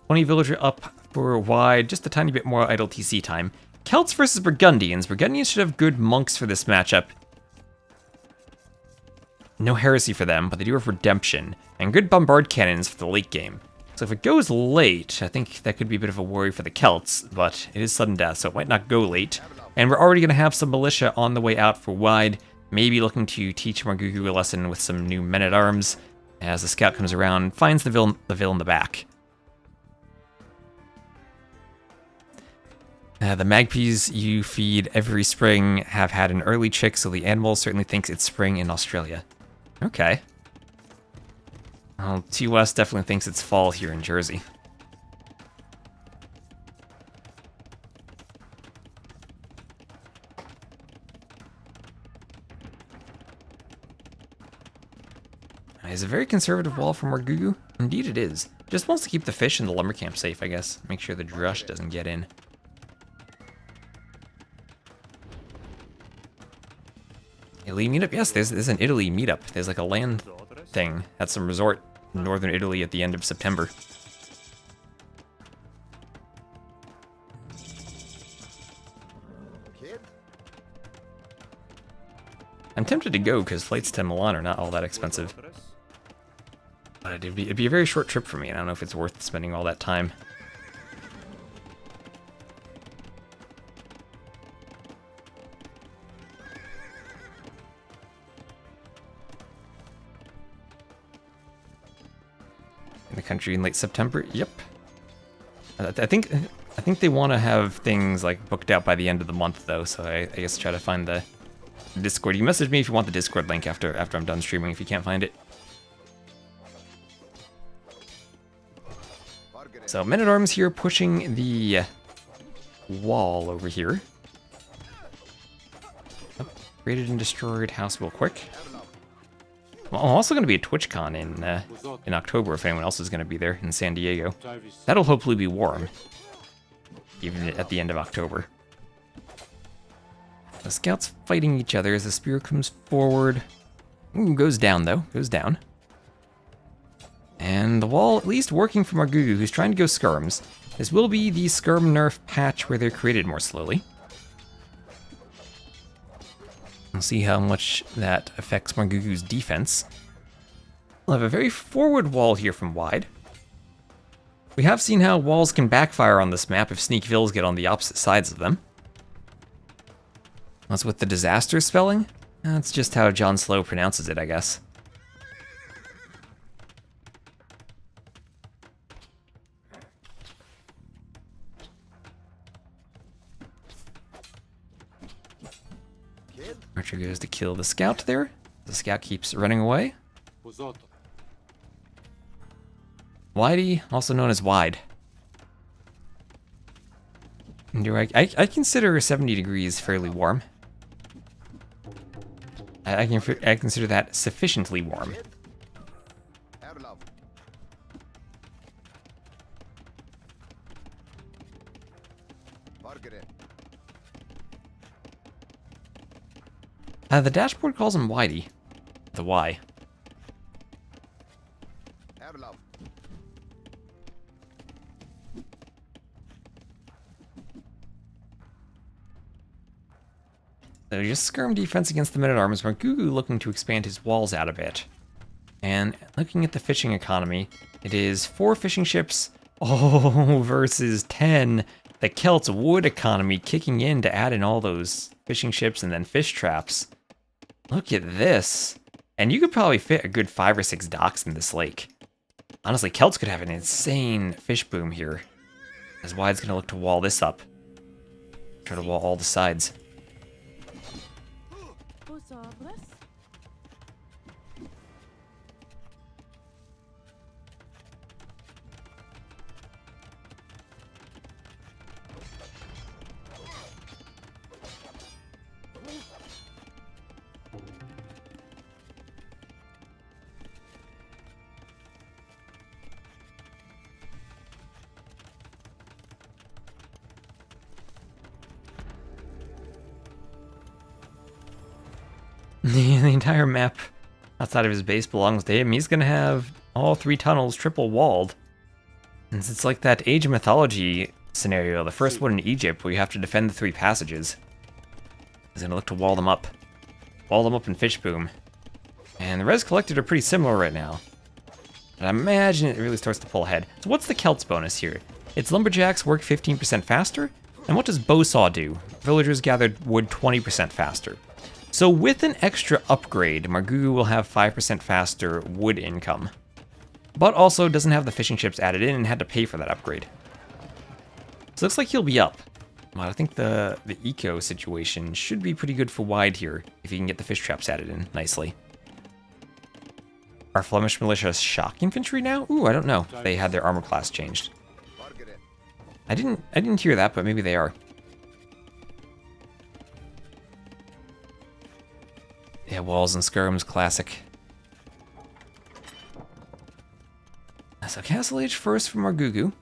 20 villager up for Wide. Just a tiny bit more idle TC time. Celts versus Burgundians. Burgundians should have good monks for this matchup. No heresy for them, but they do have redemption. And good bombard cannons for the late game. So if it goes late, I think that could be a bit of a worry for the Celts, but it is sudden death, so it might not go late. And we're already going to have some militia on the way out for Wide. Maybe looking to teach Margougou a lesson with some new men-at-arms as the scout comes around, finds the villain in the back. The magpies you feed every spring have had an early chick, so the animal certainly thinks it's spring in Australia. Okay. Well, TOS definitely thinks it's fall here in Jersey. It's a very conservative wall from Margougou. Indeed it is. Just wants to keep the fish and the lumber camp safe, I guess. Make sure the drush doesn't get in. Italy meetup? Yes, there's an Italy meetup. There's like a land thing at some resort in northern Italy at the end of September. I'm tempted to go because flights to Milan are not all that expensive. But it'd be a very short trip for me, and I don't know if it's worth spending all that time. In the country in late September? Yep. I think they want to have things like booked out by the end of the month though, so I guess try to find the Discord. You message me if you want the Discord link after I'm done streaming if you can't find it. So men-at-arms here pushing the wall over here. Raided and destroyed house real quick. Well, I'm also going to be at TwitchCon in October if anyone else is going to be there in San Diego. That'll hopefully be warm, even at the end of October. The scouts fighting each other as the spear comes forward. Ooh, goes down though, goes down. And the wall at least working for Margougou, who's trying to go skirms. This will be the skirm nerf patch where they're created more slowly. We'll see how much that affects Margougou's defense. We'll have a very forward wall here from Wide. We have seen how walls can backfire on this map if sneak vills get on the opposite sides of them. That's with the Dessaster spelling? That's just how John Slow pronounces it, I guess. Archer goes to kill the scout there. The scout keeps running away. Widey, also known as Wide. I consider 70 degrees fairly warm. I consider that sufficiently warm. The dashboard calls him Widey. The Y. So just skirm defense against the men-at-arms. Margougou looking to expand his walls out a bit. And looking at the fishing economy, it is 4 fishing ships, oh, versus 10. The Celts' wood economy kicking in to add in all those fishing ships and then fish traps. Look at this. And you could probably fit a good 5 or 6 docks in this lake. Honestly, Celts could have an insane fish boom here. As Wide's going to look to wall this up. Try to wall all the sides. The entire map outside of his base belongs to him. He's going to have all 3 tunnels triple walled. And it's like that Age of Mythology scenario, the first one in Egypt, where you have to defend the 3 passages. He's going to look to wall them up. Wall them up in Fish Boom. And the res collected are pretty similar right now. But I imagine it really starts to pull ahead. So what's the Celts bonus here? It's Lumberjacks work 15% faster. And what does Bowsaw do? Villagers gathered wood 20% faster. So with an extra upgrade, Margougou will have 5% faster wood income. But also doesn't have the fishing ships added in and had to pay for that upgrade. So it looks like he'll be up. Well, I think the eco situation should be pretty good for Wide here, if he can get the fish traps added in nicely. Are Flemish militia shock infantry now? Ooh, I don't know. They had their armor class changed. I didn't hear that, but maybe they are. Yeah, walls and skirms, classic. So Castle Age first for Margougou.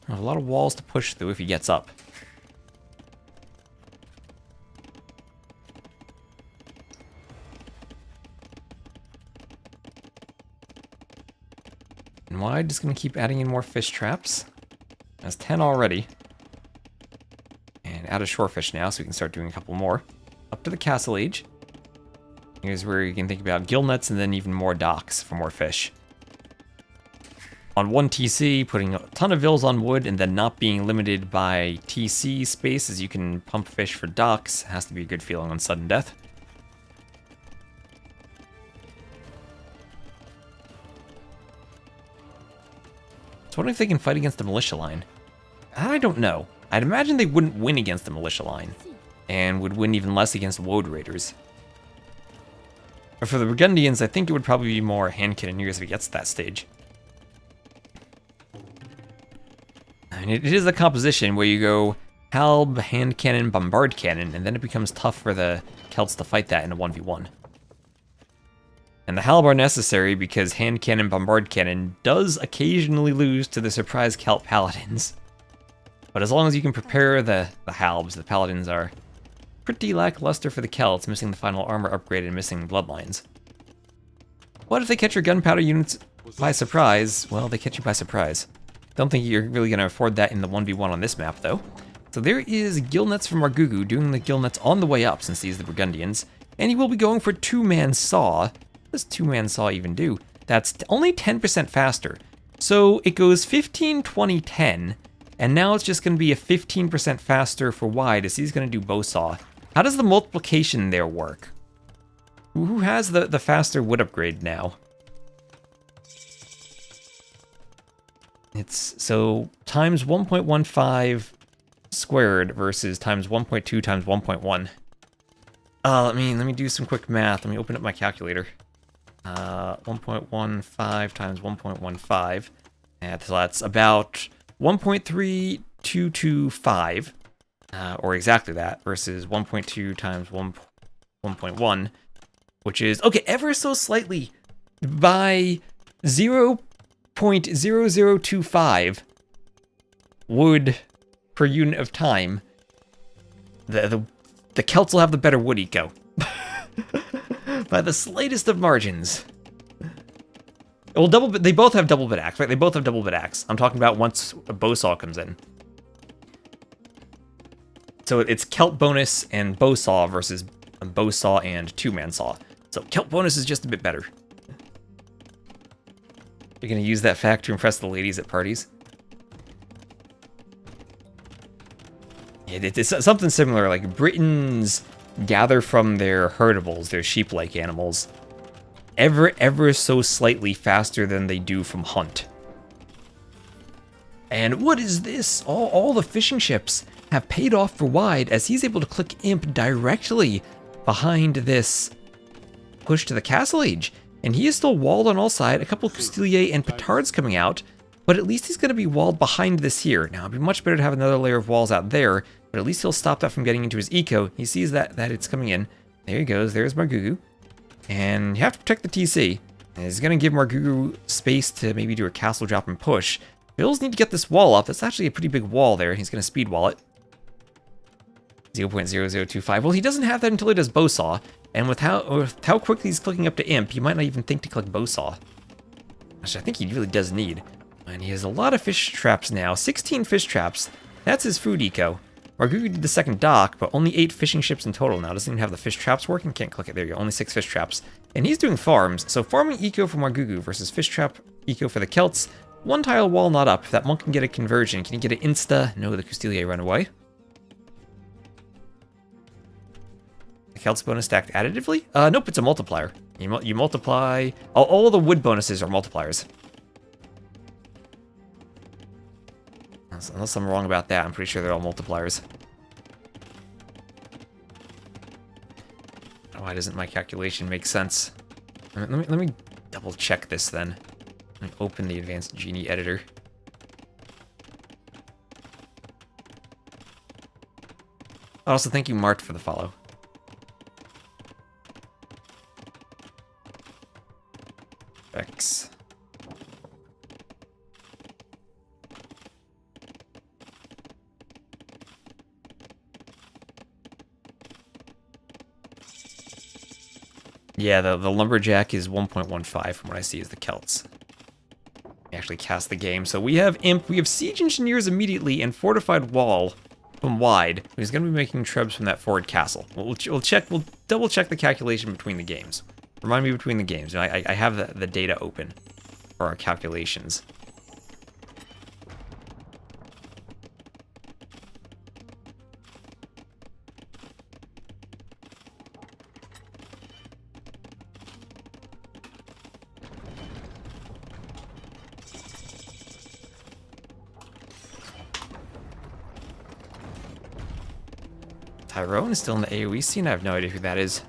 A lot of walls to push through if he gets up. And Wide just going to keep adding in more fish traps. That's 10 already. And add a shorefish now so we can start doing a couple more. Up to the Castle Age. Here's where you can think about gill nets and then even more docks for more fish. On 1 TC, putting a ton of vills on wood and then not being limited by TC space as you can pump fish for docks has to be a good feeling on sudden death. So what if they can fight against the militia line? I don't know. I'd imagine they wouldn't win against the militia line and would win even less against woad raiders. But for the Burgundians, I think it would probably be more hand cannoneers if it gets to that stage. I mean, it is a composition where you go halb, hand cannon, bombard cannon, and then it becomes tough for the Celts to fight that in a 1v1. And the halb are necessary because hand cannon, bombard cannon does occasionally lose to the surprise Celt paladins. But as long as you can prepare the halbs, the paladins are pretty lackluster for the Celts, missing the final armor upgrade and missing bloodlines. What if they catch your gunpowder units by surprise? Well, they catch you by surprise. Don't think you're really going to afford that in the 1v1 on this map, though. So there is gill nets from Margougou doing the gill nets on the way up since these are the Burgundians. And he will be going for 2-man saw. What does 2-man saw even do? That's only 10% faster. So it goes 15, 20, 10. And now it's just going to be a 15% faster for Wide as he's going to do bow saw. How does the multiplication there work? Who has the faster wood upgrade now? It's so times 1.15 squared versus times 1.2 times 1.1. Let me do some quick math. Let me open up my calculator. 1.15 times 1.15. And so that's about 1.3225. Or exactly that, versus 1.2 times 1.1, which is, okay, ever so slightly by 0.0025 wood per unit of time. The Celts will have the better wood eco. By the slightest of margins. Well, they both have double bit axe, right? They both have double bit axe. I'm talking about once a bow saw comes in. So it's Celt bonus and bow saw versus bow saw and 2-man saw. So Celt bonus is just a bit better. You're gonna use that fact to impress the ladies at parties. It's something similar, like Britons gather from their herdables, their sheep-like animals, ever so slightly faster than they do from hunt. And what is this? All the fishing ships have paid off for Wide as he's able to click Imp directly behind this push to the Castle Age. And he is still walled on all sides, a couple Castilier and Petards coming out, but at least he's going to be walled behind this here. Now, it'd be much better to have another layer of walls out there, but at least he'll stop that from getting into his eco. He sees that it's coming in. There he goes. There's Margougou. And you have to protect the TC. And he's going to give Margougou space to maybe do a castle drop and push. Bills need to get this wall up. That's actually a pretty big wall there. He's going to speed wall it. 0.0025. Well, he doesn't have that until he does Bowsaw. And with how quickly he's clicking up to Imp, you might not even think to click Bowsaw. Which I think he really does need. And he has a lot of fish traps now. 16 fish traps. That's his food eco. Margougou did the second dock, but only 8 fishing ships in total now. Doesn't even have the fish traps working. Can't click it. There you go. Only 6 fish traps. And he's doing farms. So farming eco for Margougou versus fish trap eco for the Celts. One tile wall not up. If that monk can get a conversion, can he get an insta? No, the Castilier run away. The Celts bonus stacked additively? Nope, it's a multiplier. You multiply... all the wood bonuses are multipliers. Unless I'm wrong about that, I'm pretty sure they're all multipliers. Why doesn't my calculation make sense? Let me double check this then. Let me open the Advanced Genie editor. Also, thank you, Mart, for the follow. X. Yeah, the Lumberjack is 1.15 from what I see as the Celts. We actually cast the game. So we have Imp, we have Siege Engineers immediately, and Fortified Wall from Wide. He's going to be making trebs from that forward castle. We'll double check the calculation between the games. Remind me between the games. I have the data open for our calculations. Tyrone is still in the AoE scene. I have no idea who that is.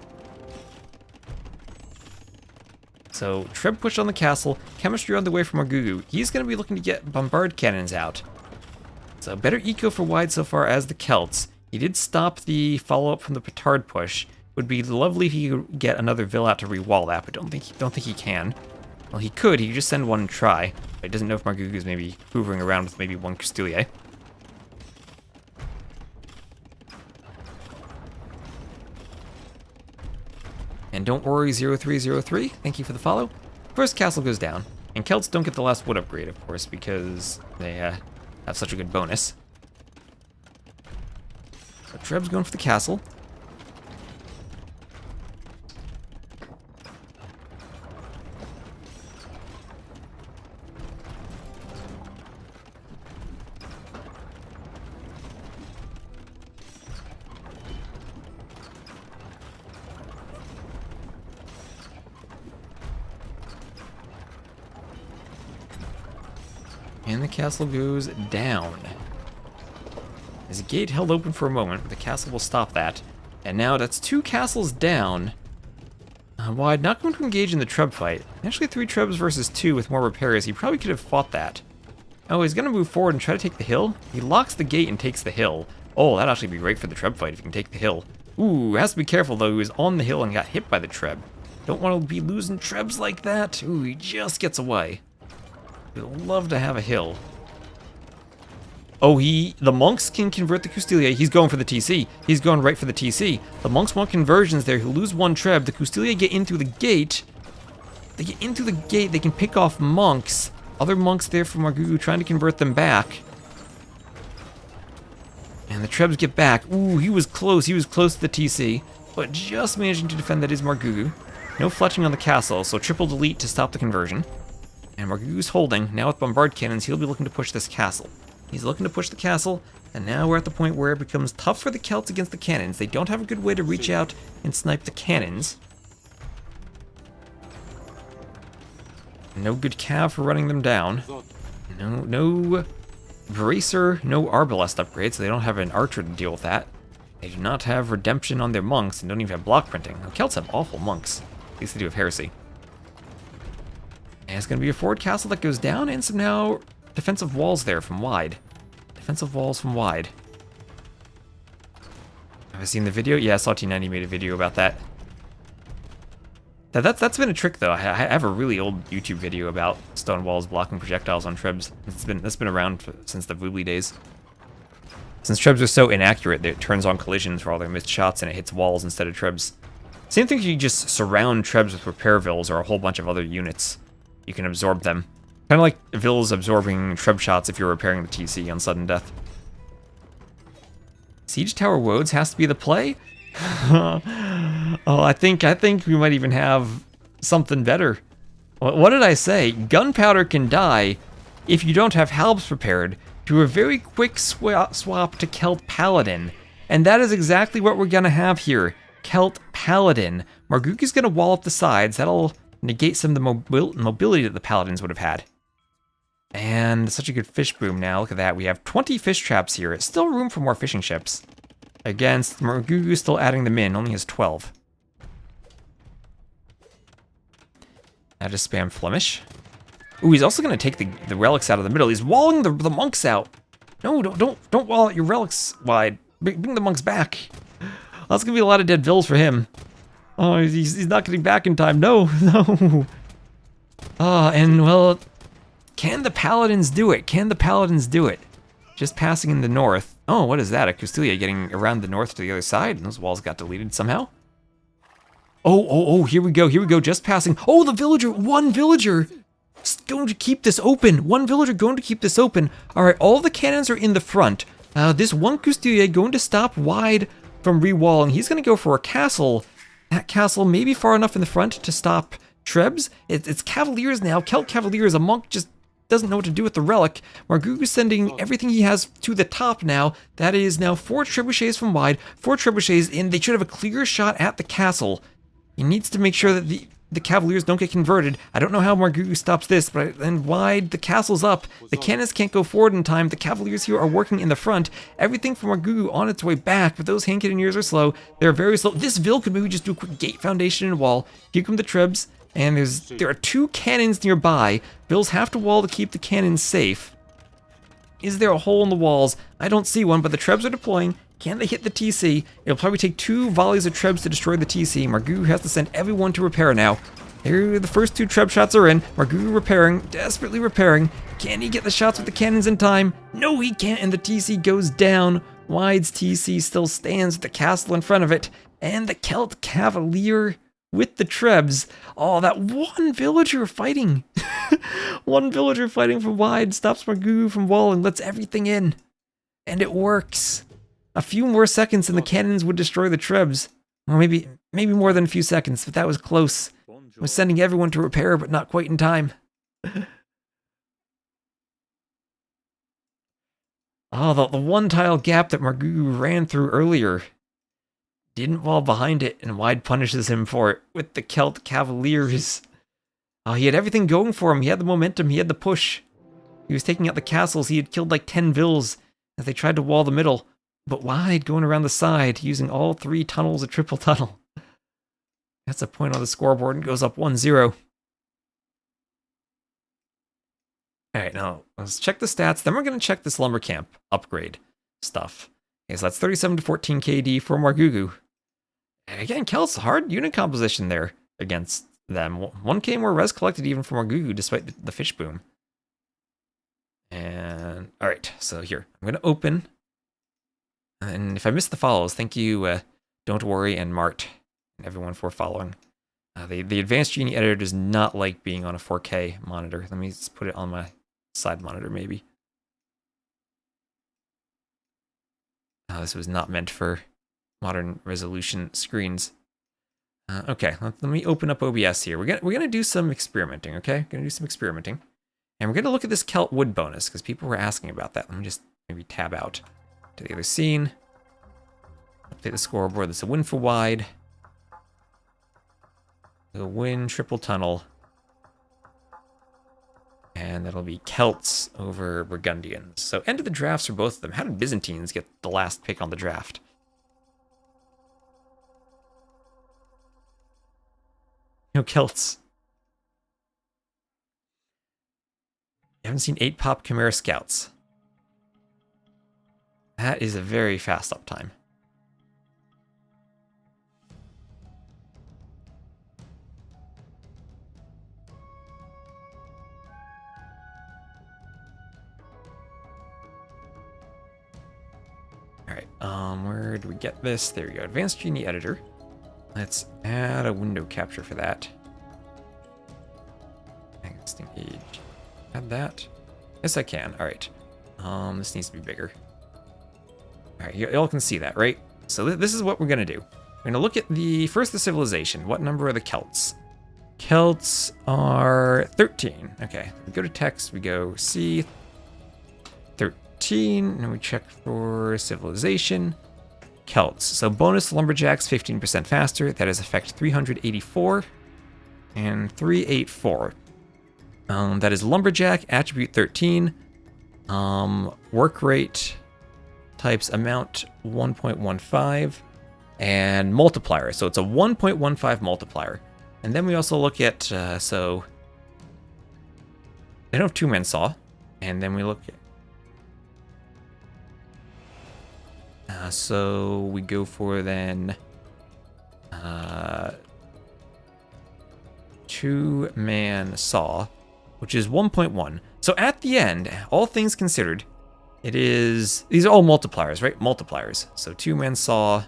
So, Treb pushed on the castle. Chemistry on the way from Margougou. He's going to be looking to get bombard cannons out. So, better eco for Wide so far as the Celts. He did stop the follow-up from the Petard push. Would be lovely if he could get another Vill out to re-wall that, but don't think he can. Well, he could. He could just send one and try. But he doesn't know if Margougou's maybe hoovering around with maybe one Castilier. And don't worry, 0303, thank you for the follow. First castle goes down, and Celts don't get the last wood upgrade, of course, because they have such a good bonus. So Treb's going for the castle. And the castle goes down. As a gate held open for a moment, the castle will stop that. And now that's 2 castles down. Wide not going to engage in the Treb fight. Actually 3 Trebs versus 2 with more repairs. He probably could have fought that. Oh, he's going to move forward and try to take the hill. He locks the gate and takes the hill. Oh, that'd actually be great for the Treb fight if he can take the hill. Ooh, has to be careful though. He was on the hill and got hit by the Treb. Don't want to be losing Trebs like that. Ooh, he just gets away. We'd love to have a hill. Oh, the monks can convert the Castilier. He's going for the TC. He's going right for the TC. The monks want conversions there. He'll lose 1 Treb. The Castilier get in through the gate. They get in through the gate. They can pick off monks. Other monks there from Margougou trying to convert them back. And the Trebs get back. Ooh, he was close. He was close to the TC. But just managing to defend that is Margougou. No fletching on the castle, so triple delete to stop the conversion. And Margougou's holding. Now with bombard cannons, he'll be looking to push this castle. He's looking to push the castle, and now we're at the point where it becomes tough for the Celts against the cannons. They don't have a good way to reach out and snipe the cannons. No good cav for running them down. No bracer, no arbalest upgrade, so they don't have an archer to deal with that. They do not have redemption on their monks and don't even have block printing. The Celts have awful monks. At least they do have heresy. And it's going to be a forward castle that goes down and some now defensive walls there from wide. Defensive walls from wide. Have I seen the video? Yeah, I saw T90 made a video about that. That's been a trick though. I have a really old YouTube video about stone walls blocking projectiles on trebs. That's been around since the Voobly days. Since trebs are so inaccurate that it turns on collisions for all their missed shots and it hits walls instead of trebs. Same thing if you just surround trebs with repair vills or a whole bunch of other units. You can absorb them. Kind of like vills absorbing treb shots if you're repairing the TC on sudden death. Siege Tower Woads has to be the play? Oh, I think we might even have something better. What did I say? Gunpowder can die if you don't have halbs prepared. Do a very quick swap to Celt Paladin. And that is exactly what we're gonna have here. Celt Paladin. Margougou's gonna wall up the sides. That'll negate some of the mobility that the Paladins would have had. And such a good fish boom now. Look at that. We have 20 fish traps here. It's still room for more fishing ships. Against Margougou still adding them in. Only has 12. Now just spam Flemish. Ooh, he's also going to take the relics out of the middle. He's walling the monks out. No, don't wall out your relics wide. Bring the monks back. That's going to be a lot of dead vills for him. Oh, he's not getting back in time. No. And well, can the Paladins do it? Can the Paladins do it? Just passing in the north. Oh, what is that? A Custilia getting around the north to the other side, and those walls got deleted somehow. Oh, here we go, just passing. Oh, the villager, one villager going to keep this open. One villager going to keep this open. All right, all the cannons are in the front. This one Custilia going to stop wide from rewalling. He's going to go for a castle. That castle may be far enough in the front to stop trebs. It's Cavaliers now. Celt Cavaliers, a monk just doesn't know what to do with the relic. Margougou's sending everything he has to the top now. That is now 4 trebuchets from wide, 4 trebuchets in. They should have a clear shot at the castle. He needs to make sure that the Cavaliers don't get converted. I don't know how Margougou stops this, but then wide, the castle's up. The cannons can't go forward in time. The Cavaliers here are working in the front. Everything from Margougou on its way back, but those hand cannoneers are slow. They're very slow. This Vil could maybe just do a quick gate foundation and wall. Here come the trebs. And there are 2 cannons nearby. Vills have to wall to keep the cannons safe. Is there a hole in the walls? I don't see one, but the trebs are deploying. Can they hit the TC? It'll probably take 2 volleys of trebs to destroy the TC. Margougou has to send everyone to repair now. Here, the first 2 treb shots are in. Margougou repairing, desperately repairing. Can he get the shots with the cannons in time? No, he can't, and the TC goes down. Wide's TC still stands with the castle in front of it. And the Celt Cavalier with the trebs. Oh, that one villager fighting. One villager fighting from wide stops Margougou from walling, lets everything in. And it works. A few more seconds and the cannons would destroy the trebs. Or maybe more than a few seconds, but that was close. I was sending everyone to repair, but not quite in time. Oh, the one tile gap that Margougou ran through earlier. Didn't wall behind it, and wide punishes him for it with the Celt Cavaliers. Oh, he had everything going for him. He had the momentum. He had the push. He was taking out the castles. He had killed like 10 vills as they tried to wall the middle. But wide going around the side, using all 3 tunnels of triple tunnel. That's a point on the scoreboard and goes up 1-0. Alright, now let's check the stats. Then we're going to check this lumber camp upgrade stuff. Okay, so that's 37 to 14 KD for Margougou. Again, Celt's hard unit composition there against them. 1K more res collected even for Margougou despite the fish boom. And alright, so here. I'm going to open. And if I missed the follows, thank you, Don't Worry and Mart and everyone for following. The Advanced Genie Editor does not like being on a 4K monitor. Let me just put it on my side monitor, maybe. This was not meant for modern resolution screens. Okay, let me open up OBS here. We're gonna do some experimenting, okay? Gonna do some experimenting. And we're going to look at this Celt wood bonus, because people were asking about that. Let me just maybe tab out to the other scene. Update the scoreboard. That's a win for wide. A win, triple tunnel. And that'll be Celts over Burgundians. So end of the drafts for both of them. How did Byzantines get the last pick on the draft? No Celts. You haven't seen 8-pop Chimera Scouts. That is a very fast uptime. Alright, where do we get this? There we go. Advanced Genie Editor. Let's add a window capture for that. Next engage. Add that. Yes, I can. Alright. This needs to be bigger. Alright, y'all can see that, right? So this is what we're going to do. We're going to look at the civilization. What number are the Celts? Celts are 13. Okay, we go to text, we go C, 13, and we check for civilization. Celts. So bonus lumberjacks 15% faster. That is effect 384 and 384. That is lumberjack, attribute 13. Work rate, types amount 1.15, and multiplier. So it's a 1.15 multiplier. And then we also look at, so they don't have two-man saw. And then we look at, so we go for then two-man saw, which is 1.1. So at the end, all things considered, it is, these are all multipliers, right? Multipliers. So two-man saw,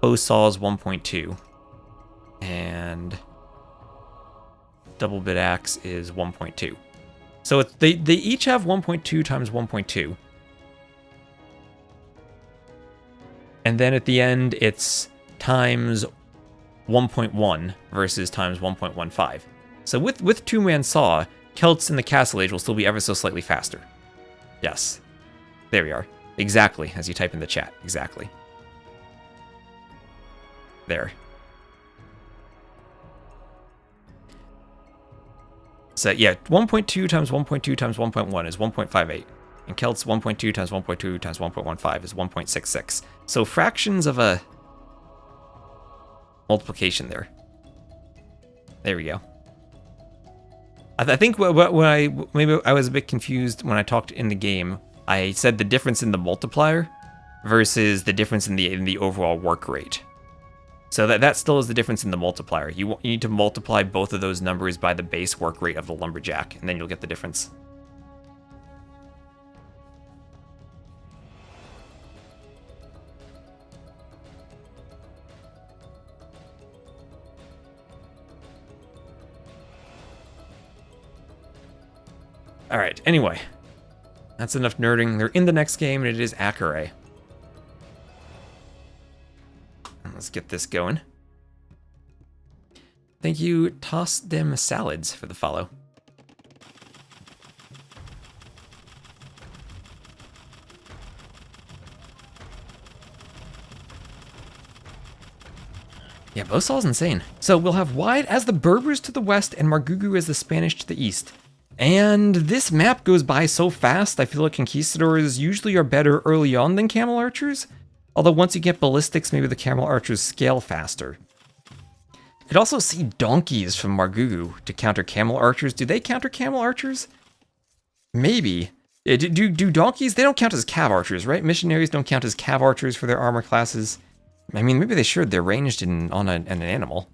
bow saw is 1.2, and double bit axe is 1.2. So it's, they each have 1.2 times 1.2. And then at the end, it's times 1.1 versus times 1.15. So with two-man saw, Celts in the Castle Age will still be ever so slightly faster. Yes. There we are. Exactly, as you type in the chat. Exactly. There. So yeah, 1.2 times 1.2 times 1.1 is 1.58. And Celts 1.2 times 1.2 times 1.15 is 1.66. So fractions of a multiplication there. There we go. I think maybe I was a bit confused when I talked in the game. I said the difference in the multiplier versus the difference in the overall work rate. So that still is the difference in the multiplier. You need to multiply both of those numbers by the base work rate of the lumberjack, and then you'll get the difference. Alright, anyway. That's enough nerding. They're in the next game, and it is Akare. Let's get this going. Thank you, Toss Dem Salads, for the follow. Yeah, Bossal's insane. So we'll have wide as the Berbers to the west and Margougou as the Spanish to the east. And this map goes by so fast, I feel like conquistadors usually are better early on than camel archers. Although once you get ballistics, maybe the camel archers scale faster. You could also see donkeys from Margougou to counter camel archers. Do they counter camel archers? Maybe. Do donkeys? They don't count as cav archers, right? Missionaries don't count as cav archers for their armor classes. I mean, maybe they should. They're ranged on an animal.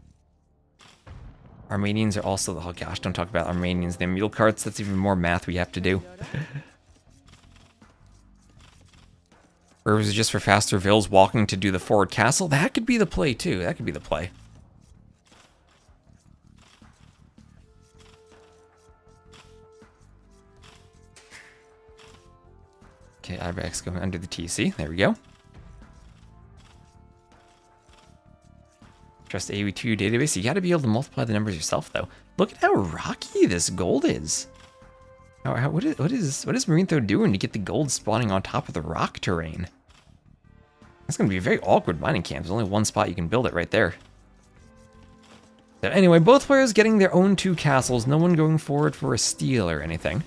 Armenians are also, oh gosh, don't talk about Armenians. They're mule carts. That's even more math we have to do. Or was it just for faster vills walking to do the forward castle? That could be the play too. That could be the play. Okay, Ibex going under the TC. There we go. Trust AOE2 database. You got to be able to multiply the numbers yourself, though. Look at how rocky this gold is. What is Marintho doing to get the gold spawning on top of the rock terrain? That's going to be a very awkward mining camp. There's only one spot you can build it right there. So anyway, both players getting their own 2 castles. No one going forward for a steal or anything.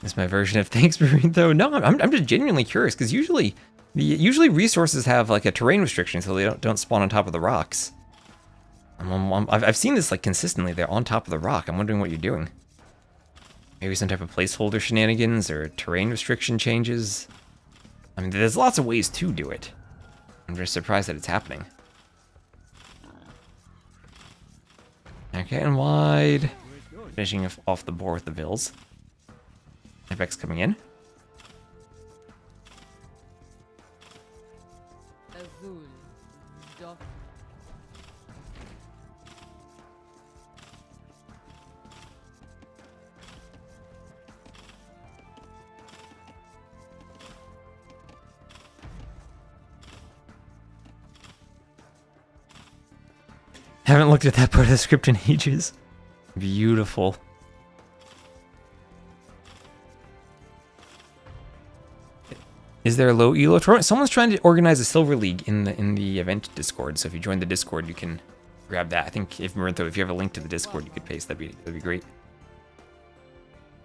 That's my version of thanks, Marintho. No, I'm just genuinely curious because usually resources have like a terrain restriction so they don't spawn on top of the rocks. I've seen this like consistently. They're on top of the rock. I'm wondering what you're doing. Maybe some type of placeholder shenanigans or terrain restriction changes. I mean, there's lots of ways to do it. I'm just surprised that it's happening. Okay, and wide. Finishing off the board with the Vills. FX coming in. Haven't looked at that part of the script in ages. Beautiful. Is there a low elo tournament? Someone's trying to organize a silver league in the event Discord. So if you join the Discord, you can grab that. I think if Marintho, if you have a link to the Discord, you could paste. That'd be great.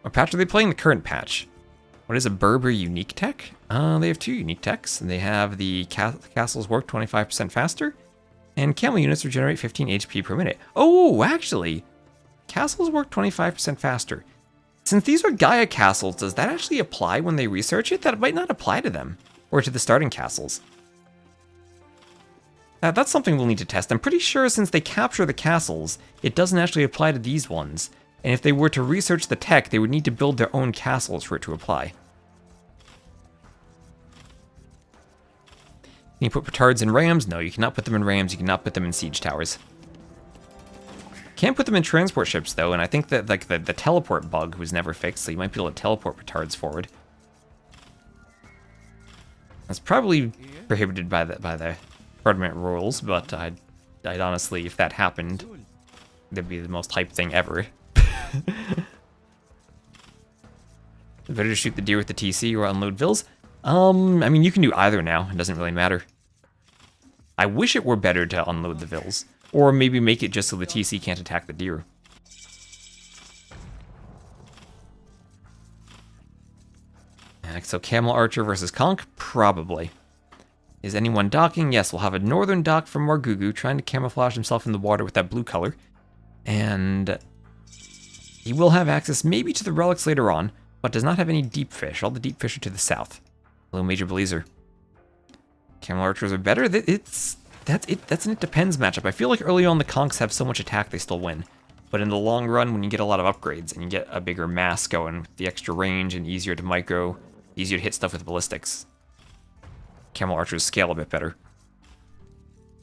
What patch are they playing? The current patch. What is a Berber unique tech? They have 2 unique techs. They have the castles work 25% faster, and camel units regenerate 15 HP per minute. Oh, actually, castles work 25% faster. Since these are Gaia castles, does that actually apply when they research it? That might not apply to them, or to the starting castles. That's something we'll need to test. I'm pretty sure since they capture the castles, it doesn't actually apply to these ones. And if they were to research the tech, they would need to build their own castles for it to apply. Can you put petards in rams? No, you cannot put them in rams. You cannot put them in siege towers. Can't put them in transport ships though, and I think that like the teleport bug was never fixed, so you might be able to teleport petards forward. That's probably prohibited by the tournament rules, but I'd honestly, if that happened, that'd be the most hype thing ever. Better to shoot the deer with the TC or unload Vills. I mean, you can do either now. It doesn't really matter. I wish it were better to unload the Vills. Or maybe make it just so the TC can't attack the deer. So Camel Archer versus Conch? Probably. Is anyone docking? Yes, we'll have a northern dock from Margougou trying to camouflage himself in the water with that blue color. And he will have access maybe to the relics later on, but does not have any deep fish. All the deep fish are to the south. Hello, Major Blazer. Camel Archers are better. That's an it depends matchup. I feel like early on the Conchs have so much attack they still win. But in the long run, when you get a lot of upgrades and you get a bigger mass going with the extra range and easier to micro, easier to hit stuff with ballistics, Camel Archers scale a bit better.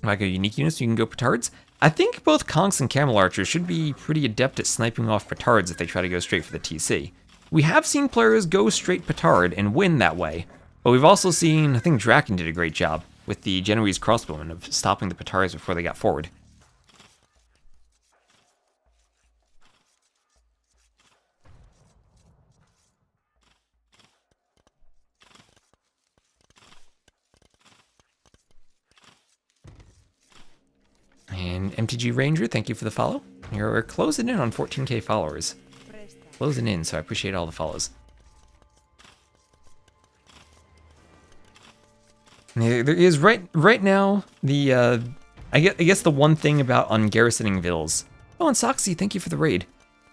If I go unique units, you can go petards. I think both Conchs and Camel Archers should be pretty adept at sniping off petards if they try to go straight for the TC. We have seen players go straight petard and win that way. But we've also seen, I think Draken did a great job with the Genoese crossbowmen of stopping the petards before they got forward. And MTG Ranger, thank you for the follow. You're closing in on 14k followers. Closing in, so I appreciate all the follows. There is right now the I guess the one thing about ungarrisoning Vills. Oh, and Soxy, thank you for the raid.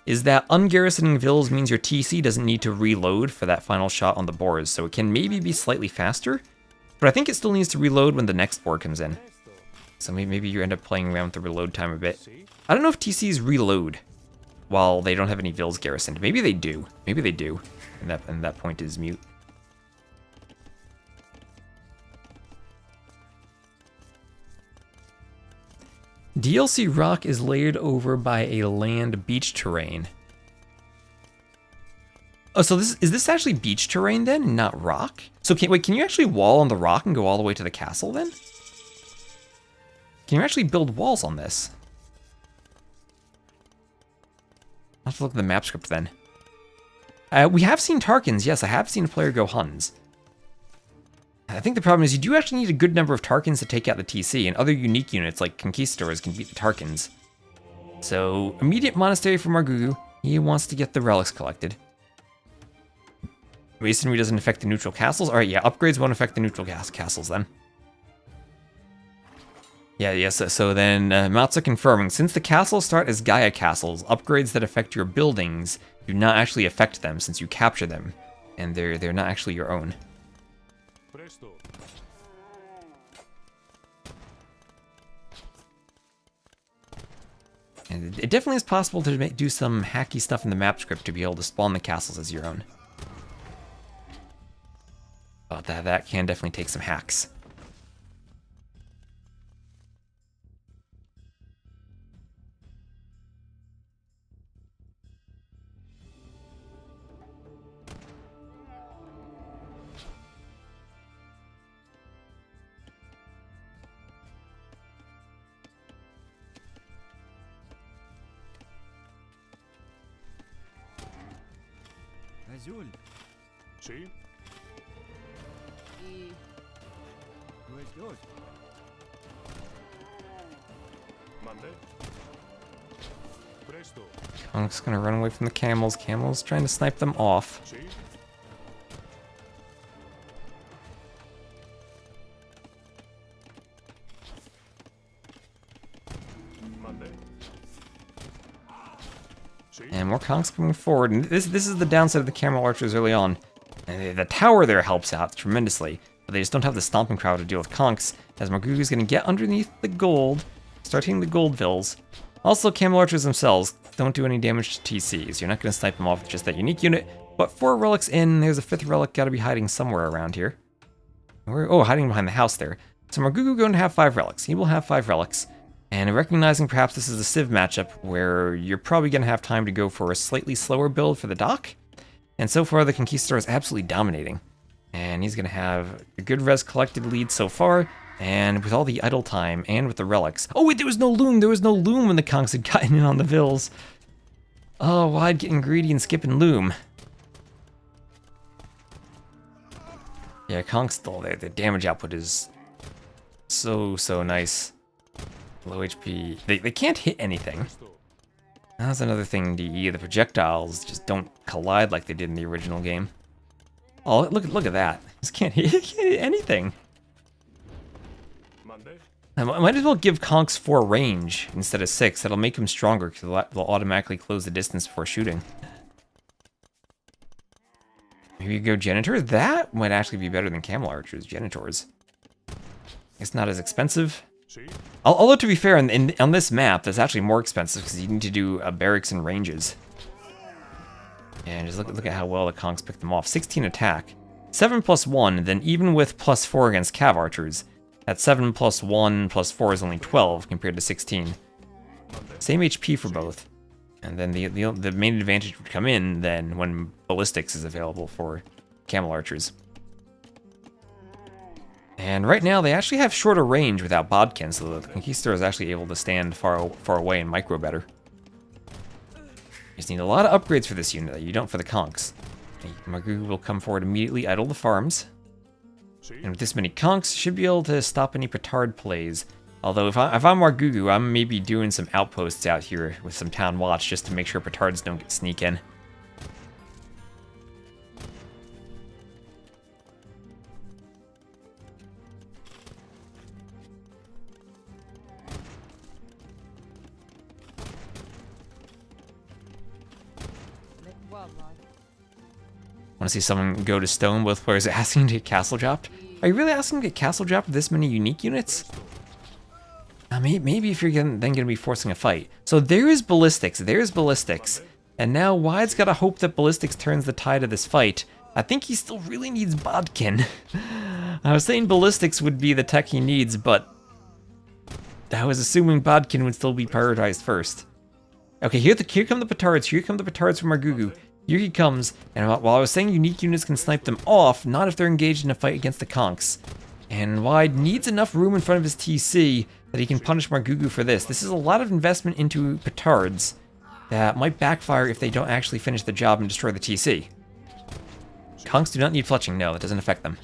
Is that ungarrisoning Vills means your TC doesn't need to reload for that final shot on the boars, so it can maybe be slightly faster, but I think it still needs to reload when the next board comes in. So maybe you end up playing around with the reload time a bit. I don't know if TCs reload while they don't have any Vills garrisoned. Maybe they do. Maybe they do. And that point is mute. DLC rock is layered over by a land beach terrain. Oh, so is this actually beach terrain then, not rock? So can you actually wall on the rock and go all the way to the castle then? Can you actually build walls on this? I'll have to look at the map script then. We have seen Tarkans, yes, I have seen a player go Huns. I think the problem is you do actually need a good number of Tarkans to take out the TC, and other unique units like Conquistadors can beat the Tarkans. So, immediate monastery for Margougou. He wants to get the relics collected. Masonry doesn't affect the neutral castles. Alright, yeah, upgrades won't affect the neutral castles then. Yeah, yes, so then Matza confirming, since the castles start as Gaia castles, upgrades that affect your buildings do not actually affect them since you capture them, and they're not actually your own. Presto. And it definitely is possible to do some hacky stuff in the map script to be able to spawn the castles as your own. But that can definitely take some hacks. Azul. Sí. Y... Dos. Mande. Presto. Konk's gonna run away from the camels. Camels trying to snipe them off. Sí. Mande. Sí. And more Konks coming forward. And this is the downside of the camel archers early on. And the tower there helps out tremendously. But they just don't have the stomping crowd to deal with Konks, as Margougou is going to get underneath the gold, start hitting the gold vills. Also, camel archers themselves don't do any damage to TCs. You're not going to snipe them off with just that unique unit. But 4 relics in, there's a 5th relic got to be hiding somewhere around here. Oh, hiding behind the house there. So Margougou going to have 5 relics. He will have 5 relics. And recognizing perhaps this is a Civ matchup where you're probably going to have time to go for a slightly slower build for the dock. And so far, the Conquistador is absolutely dominating. And he's going to have a good res collected lead so far. And with all the idle time and with the relics. Oh, wait, there was no loom. There was no loom when the Konks had gotten in on the vills. Oh, why'd getting greedy and skipping loom? Yeah, Konks still there. The damage output is so nice. Low HP. They can't hit anything. Presto. That's another thing, DE. The projectiles just don't collide like they did in the original game. Oh, look at that. Just can't hit anything. Mande. I might as well give Konks 4 range instead of 6. That'll make him stronger because they'll automatically close the distance before shooting. Maybe go Janitor? That might actually be better than Camel Archers. Janitors. It's not as expensive. Sí. Although, to be fair, on this map, that's actually more expensive because you need to do barracks and ranges. And just look at how well the Konks pick them off. 16 attack. 7 plus 1, then even with plus 4 against Cav Archers, that 7 plus 1 plus 4 is only 12 compared to 16. Same HP for both. And then the main advantage would come in then when Ballistics is available for Camel Archers. And right now, they actually have shorter range without Bodkin, so the Conquistador is actually able to stand far away and micro better. You just need a lot of upgrades for this unit that you don't for the Konks. Margougou will come forward immediately, idle the farms. Sí. And with this many Konks, should be able to stop any petard plays. Although if I'm Margougou, I'm maybe doing some outposts out here with some town watch just to make sure petards don't sneak in. Want to see someone go to stone, both players asking to get castle dropped? Are you really asking to get castle dropped with this many unique units? Maybe if you're then going to be forcing a fight. So there is Ballistics, and now Wide's got to hope that Ballistics turns the tide of this fight. I think he still really needs Bodkin. I was saying Ballistics would be the tech he needs, but I was assuming Bodkin would still be prioritized first. Okay, here come the petards from Margougou. Here he comes, and while I was saying unique units can snipe them off, not if they're engaged in a fight against the conks. And Wide needs enough room in front of his TC that he can punish Margougou for this. This is a lot of investment into petards that might backfire if they don't actually finish the job and destroy the TC. Conks do not need fletching. No, that doesn't affect them.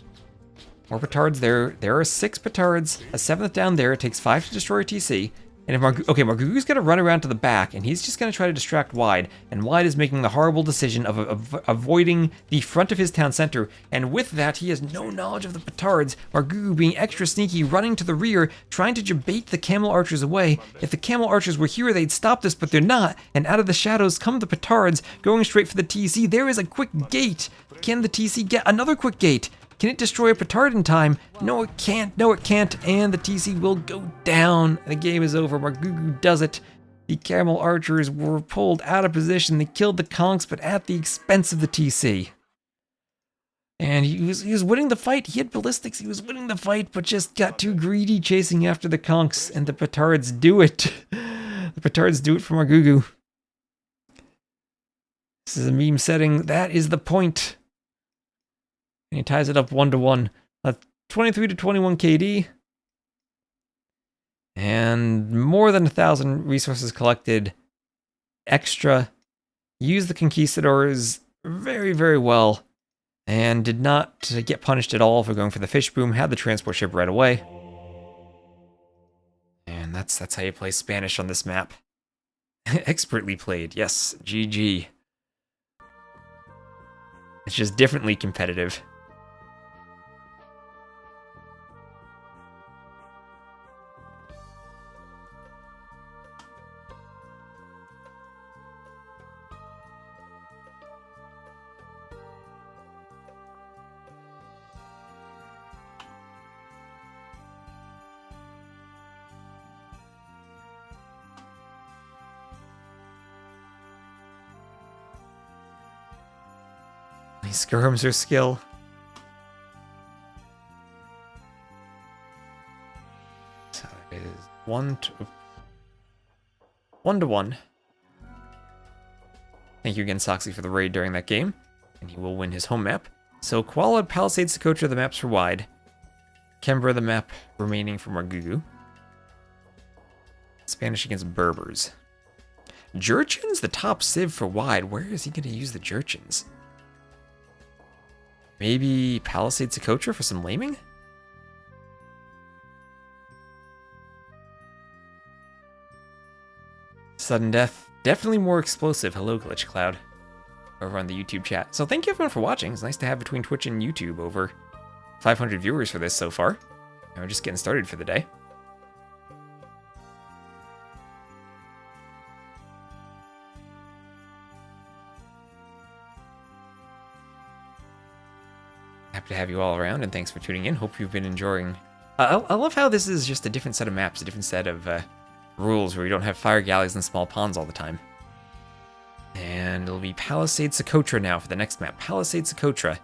More petards there. There are 6 petards. A 7th down there. It takes 5 to destroy a TC. And if Margougou's going to run around to the back, and he's just going to try to distract Wide. And Wide is making the horrible decision of avoiding the front of his town center. And with that, he has no knowledge of the petards. Margougou being extra sneaky, running to the rear, trying to bait the camel archers away. If the camel archers were here, they'd stop this, but they're not. And out of the shadows come the petards, going straight for the TC. There is a quick gate. Can the TC get another quick gate? Can it destroy a petard in time? No, it can't. No, it can't. And the TC will go down. The game is over. Margougou does it. The camel archers were pulled out of position. They killed the conks, but at the expense of the TC. And he was winning the fight. He had ballistics. He was winning the fight, but just got too greedy chasing after the conks. And the petards do it. The petards do it for Margougou. This is a meme setting. That is the point. And he ties it up 1-1. 23 to 21 KD. And more than 1,000 resources collected. Extra. Used the conquistadors very, very well. And did not get punished at all for going for the fish boom. Had the transport ship right away. And that's how you play Spanish on this map. Expertly played. Yes. GG. It's just differently competitive. Skirms her skill. So it is 1 to 1. Thank you again, Soxy, for the raid during that game. And he will win his home map. So Kuala, Palisades, Socotra, the maps for Wide. Kembra, the map remaining for Margougou. Spanish against Berbers. Jerchins, the top civ for Wide. Where is he going to use the Jerchins? Maybe Palisades Socotra for some laming? Sudden death. Definitely more explosive. Hello, Glitch Cloud. Over on the YouTube chat. So thank you everyone for watching. It's nice to have between Twitch and YouTube over 500 viewers for this so far. And we're just getting started for the day. Happy to have you all around, and thanks for tuning in. Hope you've been enjoying. I love how this is just a different set of maps, a different set of rules where you don't have fire galleys and small ponds all the time. And it'll be Palisades Socotra now for the next map. Palisades Socotra.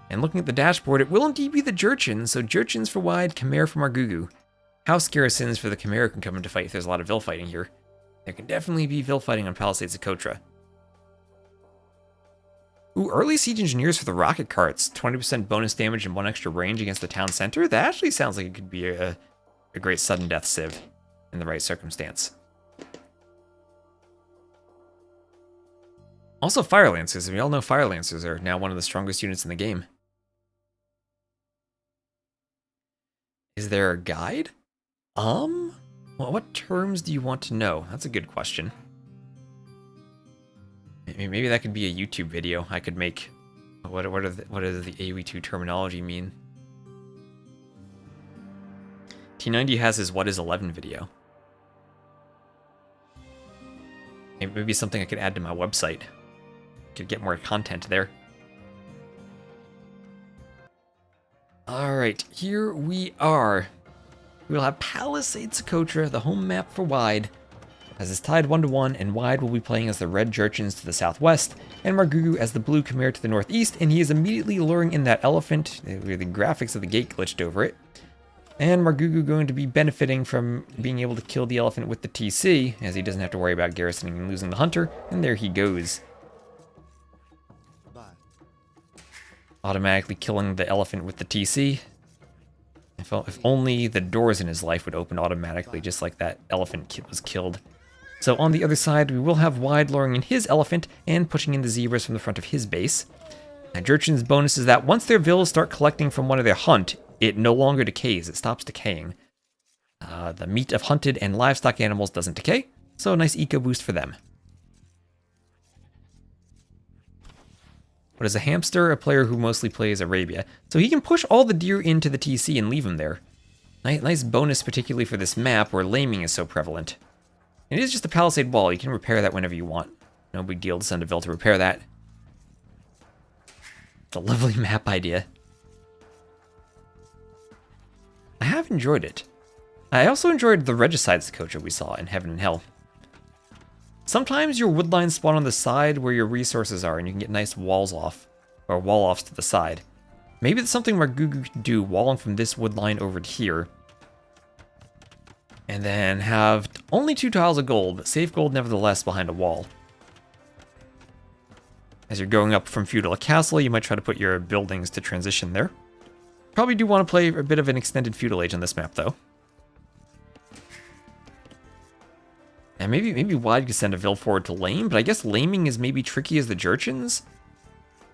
And looking at the dashboard, it will indeed be the Jerchins. So Jerchins for Wide, Khmer for Margougou. House Garrisons for the Khmer can come into fight if there's a lot of Vil fighting here. There can definitely be Vil fighting on Palisades Socotra. Ooh, early siege engineers for the rocket carts. 20% bonus damage and 1 extra range against the town center. That actually sounds like it could be a great sudden death civ in the right circumstance. Also Fire Lancers. We all know Fire Lancers are now one of the strongest units in the game. Is there a guide? Well, what terms do you want to know? That's a good question. Maybe that could be a YouTube video I could make. What does the AoE2 terminology mean? T90 has his What is 11 video. Maybe something I could add to my website. Could get more content there. Alright, here we are. We'll have Palisades Socotra, the home map for Wide. As it's tied 1-1, and Wide will be playing as the red Jerchins to the southwest, and Margougou as the blue Khmer to the northeast, and he is immediately luring in that elephant. The graphics of the gate glitched over it. And Margougou going to be benefiting from being able to kill the elephant with the TC, as he doesn't have to worry about garrisoning and losing the hunter, and there he goes. automatically killing the elephant with the TC. If only the doors in his life would open automatically, just like that elephant was killed. So on the other side, we will have Wide luring in his elephant and pushing in the zebras from the front of his base. And Jurchin's bonus is that once their villas start collecting from one of their hunt, it no longer decays, it stops decaying. The meat of hunted and livestock animals doesn't decay, so a nice eco boost for them. What is a hamster? A player who mostly plays Arabia. So he can push all the deer into the TC and leave them there. Nice bonus, particularly for this map where laming is so prevalent. It is just a palisade wall. You can repair that whenever you want. No big deal to send a Vil to repair that. It's a lovely map idea. I have enjoyed it. I also enjoyed the regicides Kocha we saw in Heaven and Hell. Sometimes your wood lines spawn on the side where your resources are and you can get nice walls off, or wall offs to the side. Maybe that's something Margougou could do, walling from this wood line over to here. And then have only 2 tiles of gold, but save gold nevertheless behind a wall. As you're going up from feudal to castle, you might try to put your buildings to transition there. Probably do want to play a bit of an extended feudal age on this map though. And maybe Wide could send a Vil forward to lame, but I guess laming is maybe tricky as the Jurchins.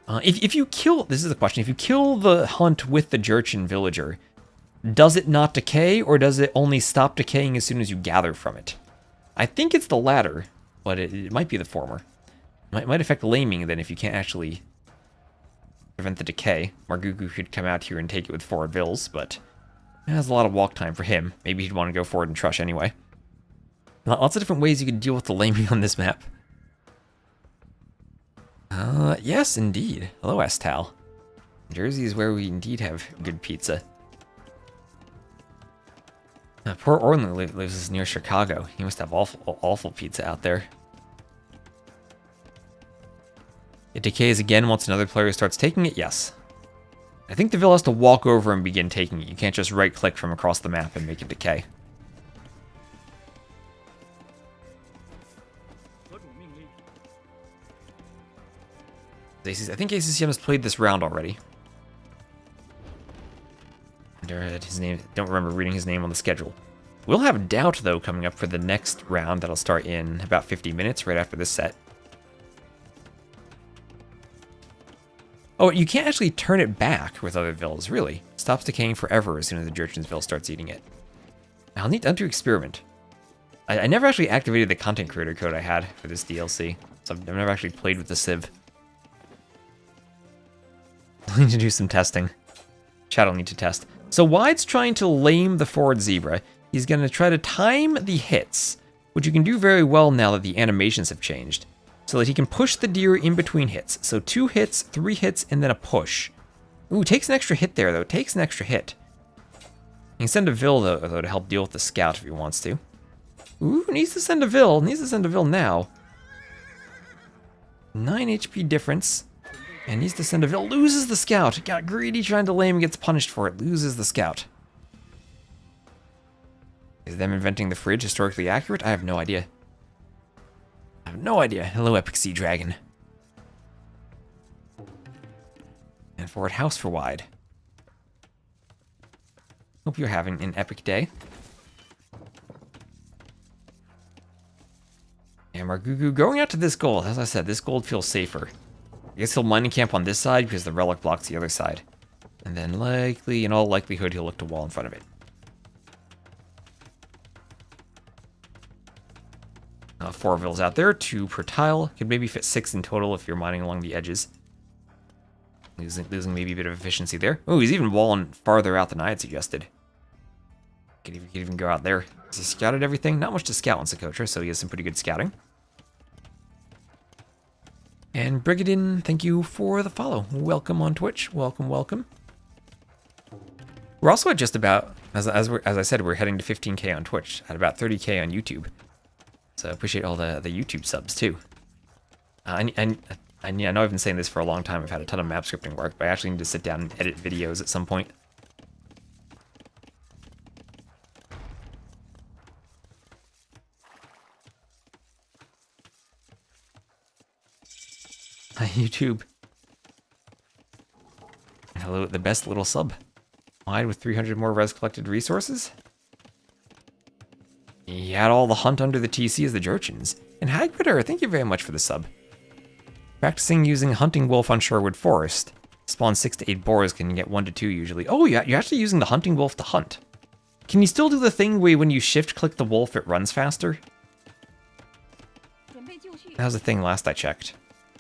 If you kill, this is the question, if you kill the hunt with the Jurchin villager, does it not decay, or does it only stop decaying as soon as you gather from it? I think it's the latter, but it might be the former. It might affect laming then if you can't actually prevent the decay. Margougou could come out here and take it with forward Vils, but it has a lot of walk time for him. Maybe he'd want to go forward and trush anyway. Lots of different ways you could deal with the laming on this map. Yes, indeed. Hello, Estal. Jersey is where we indeed have good pizza. Poor Orlin lives near Chicago. He must have awful pizza out there. It decays again once another player starts taking it? Yes. I think the Vil has to walk over and begin taking it. You can't just right-click from across the map and make it decay. I think ACCM has played this round already. His name, don't remember reading his name on the schedule. We'll have DauT though coming up for the next round that'll start in about 50 minutes right after this set. Oh, you can't actually turn it back with other Vils, really. It stops decaying forever as soon as the Jurchin's Vil starts eating it. I'll need to experiment. I never actually activated the content creator code I had for this DLC, so I've never actually played with the Civ. I'll need to do some testing. Chat will need to test. So Wide's trying to lame the forward zebra. He's going to try to time the hits, which you can do very well now that the animations have changed, so that he can push the deer in between hits. So 2 hits, 3 hits, and then a push. Ooh, takes an extra hit there, though. Takes an extra hit. He can send a Vil, though, to help deal with the scout if he wants to. Ooh, needs to send a Vil. Needs to send a Vil now. 9 HP difference. And needs to send a Vil. Loses the scout. Got greedy trying to lame, gets punished for it. Loses the scout. Is them inventing the fridge historically accurate? I have no idea. I have no idea. Hello, Epic Sea Dragon. And forward house for Wide. Hope you're having an epic day. And Margougou going out to this gold. As I said, this gold feels safer. I guess he'll mining camp on this side because the relic blocks the other side. And then likely, in all likelihood, he'll look to wall in front of it. 4 Vils out there, 2 per tile. Could maybe fit 6 in total if you're mining along the edges. Losing maybe a bit of efficiency there. Oh, he's even walling farther out than I had suggested. Could even go out there. Has he scouted everything? Not much to scout on Socotra, so he has some pretty good scouting. And Brigadin, thank you for the follow. Welcome on Twitch. Welcome, welcome. We're also at just about, as I said, we're heading to 15K on Twitch, at about 30K on YouTube. So I appreciate all the YouTube subs too. I know I've been saying this for a long time. I've had a ton of map scripting work, but I actually need to sit down and edit videos at some point. Hi, YouTube. Hello, the best little sub. Wide with 300 more res collected resources. He had all the hunt under the TC as the Jurchins. And Hagrider, thank you very much for the sub. Practicing using Hunting Wolf on Shorewood Forest. Spawn 6 to 8 boars, can get 1 to 2 usually. Oh yeah, you're actually using the Hunting Wolf to hunt. Can you still do the thing where when you shift click the wolf it runs faster? That was the thing last I checked.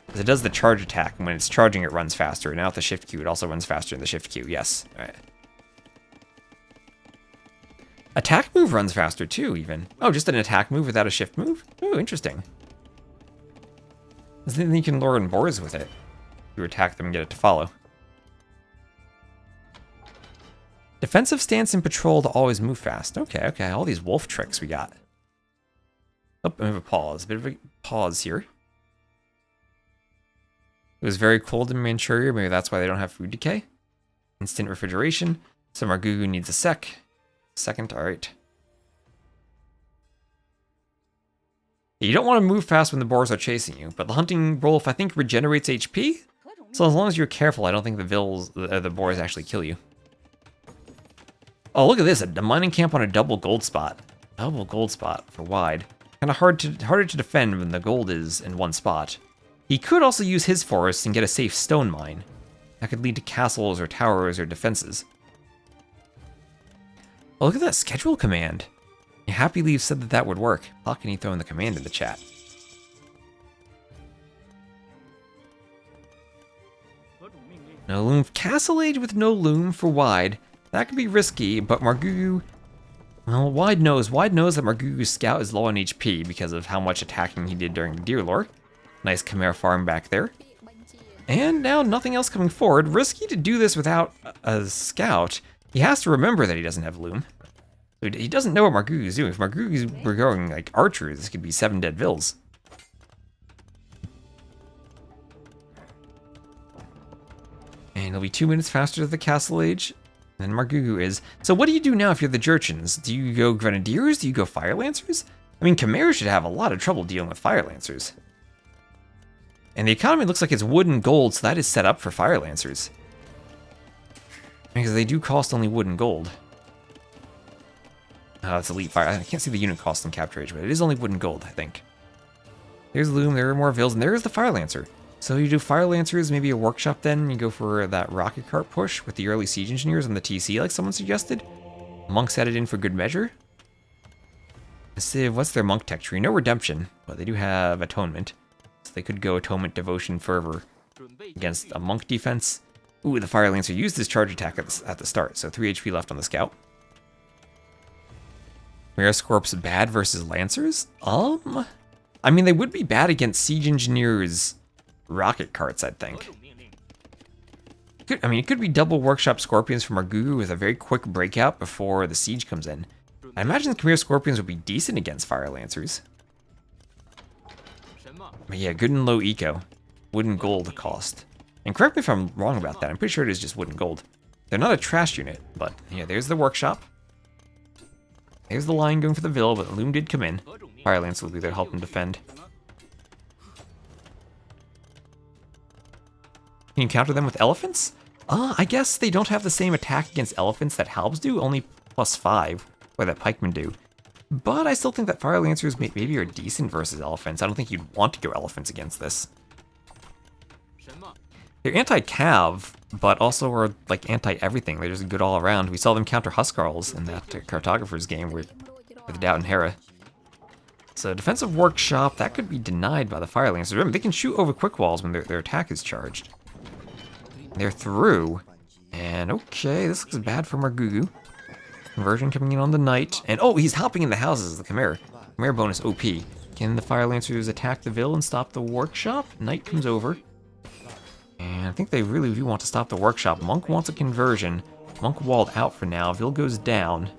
Because it does the charge attack, and when it's charging it runs faster. Now with the shift queue it also runs faster in the shift queue, yes. Alright. Attack move runs faster too, even. Oh, just an attack move without a shift move? Oh, interesting. Then you can lure in boars with it. You attack them and get it to follow. Defensive stance and patrol to always move fast. Okay, okay, all these wolf tricks we got. Oh, I have a pause. A bit of a pause here. It was very cold in Manchuria. Maybe that's why they don't have food decay. Instant refrigeration. So Margougou needs a second, alright. You don't want to move fast when the boars are chasing you, but the hunting wolf, I think, regenerates HP. So as long as you're careful, I don't think the boars actually kill you. Oh, look at this, a mining camp on a double gold spot. Double gold spot for wide. Kind of harder to defend when the gold is in one spot. He could also use his forest and get a safe stone mine. That could lead to castles or towers or defenses. Oh, look at that schedule command. Happy Leaf said that would work. How can he throw in the command in the chat? No loom. Castle Age with no loom for wide. That could be risky, but Margougou... Well, Wide knows that Margougou's scout is low on HP because of how much attacking he did during the Deer Lore. Nice Chimera farm back there. And now nothing else coming forward. Risky to do this without a scout. He has to remember that he doesn't have loom. So he doesn't know what Margougou's doing. If Margougou's were going like archers, this could be 7 dead vills. And it'll be 2 minutes faster to the Castle Age than Margougou is. So what do you do now if you're the Jurchins? Do you go Grenadiers? Do you go Fire Lancers? I mean, Chimera should have a lot of trouble dealing with Fire Lancers. And the economy looks like it's wood and gold, so that is set up for Fire Lancers. Because they do cost only wood and gold. Oh, it's Elite Fire. I can't see the unit cost on Capture Age, but it is only wood and gold, I think. There's Loom, there are more Vills, and there is the Fire Lancer. So you do Fire Lancers, maybe a workshop then, you go for that rocket cart push with the early Siege Engineers on the TC like someone suggested. Monks added in for good measure. Civ, what's their monk tech tree? No Redemption, but they do have Atonement. So they could go Atonement, Devotion, Fervor against a monk defense. Ooh, the Fire Lancer used his charge attack at the start, so 3 HP left on the scout. Mirascorp's bad versus Lancers? I mean, they would be bad against Siege Engineers' rocket carts, I'd think. It could be double Workshop Scorpions from Margougou with a very quick breakout before the Siege comes in. I imagine the Chimera Scorpions would be decent against Fire Lancers. But yeah, good and low eco. Wood and gold cost. And correct me if I'm wrong about that, I'm pretty sure it is just wood and gold. They're not a trash unit, but yeah, there's the workshop. There's the line going for the Vill, but the Loom did come in. Fire Lance will be there to help him defend. Can you counter them with elephants? I guess they don't have the same attack against elephants that Halbs do, only +5, or that pikemen do. But I still think that Fire Lancers maybe are decent versus elephants. I don't think you'd want to go elephants against this. They're anti-cav, but also are like anti-everything. They're just good all around. We saw them counter Huskarls in that Cartographer's game with DauT and Hera. So defensive workshop, that could be denied by the Fire Lancers. Remember, they can shoot over quick walls when their attack is charged. They're through. And okay, this looks bad for Margougou. Conversion coming in on the knight. And oh, he's hopping in the houses, the Chimera. Chimera bonus OP. Can the Fire Lancers attack the Vill and stop the workshop? Knight comes over. And I think they really do want to stop the workshop. Monk wants a conversion. Monk walled out for now. Vill goes down.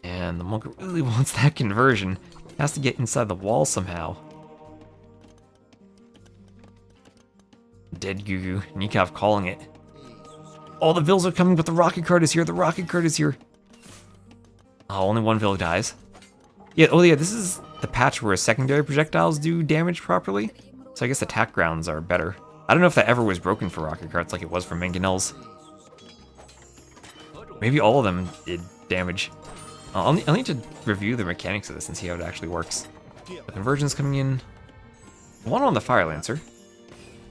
And the monk really wants that conversion. Has to get inside the wall somehow. Dead Gugu. Nikov calling it. Oh, the Vills are coming, but the rocket cart is here. The rocket cart is here. Oh, only one Vill dies. Yeah, oh yeah, this is the patch where secondary projectiles do damage properly. So I guess attack grounds are better. I don't know if that ever was broken for rocket carts like it was for mangonels. Maybe all of them did damage. I'll need to review the mechanics of this and see how it actually works. The conversion's coming in. One on the Fire Lancer.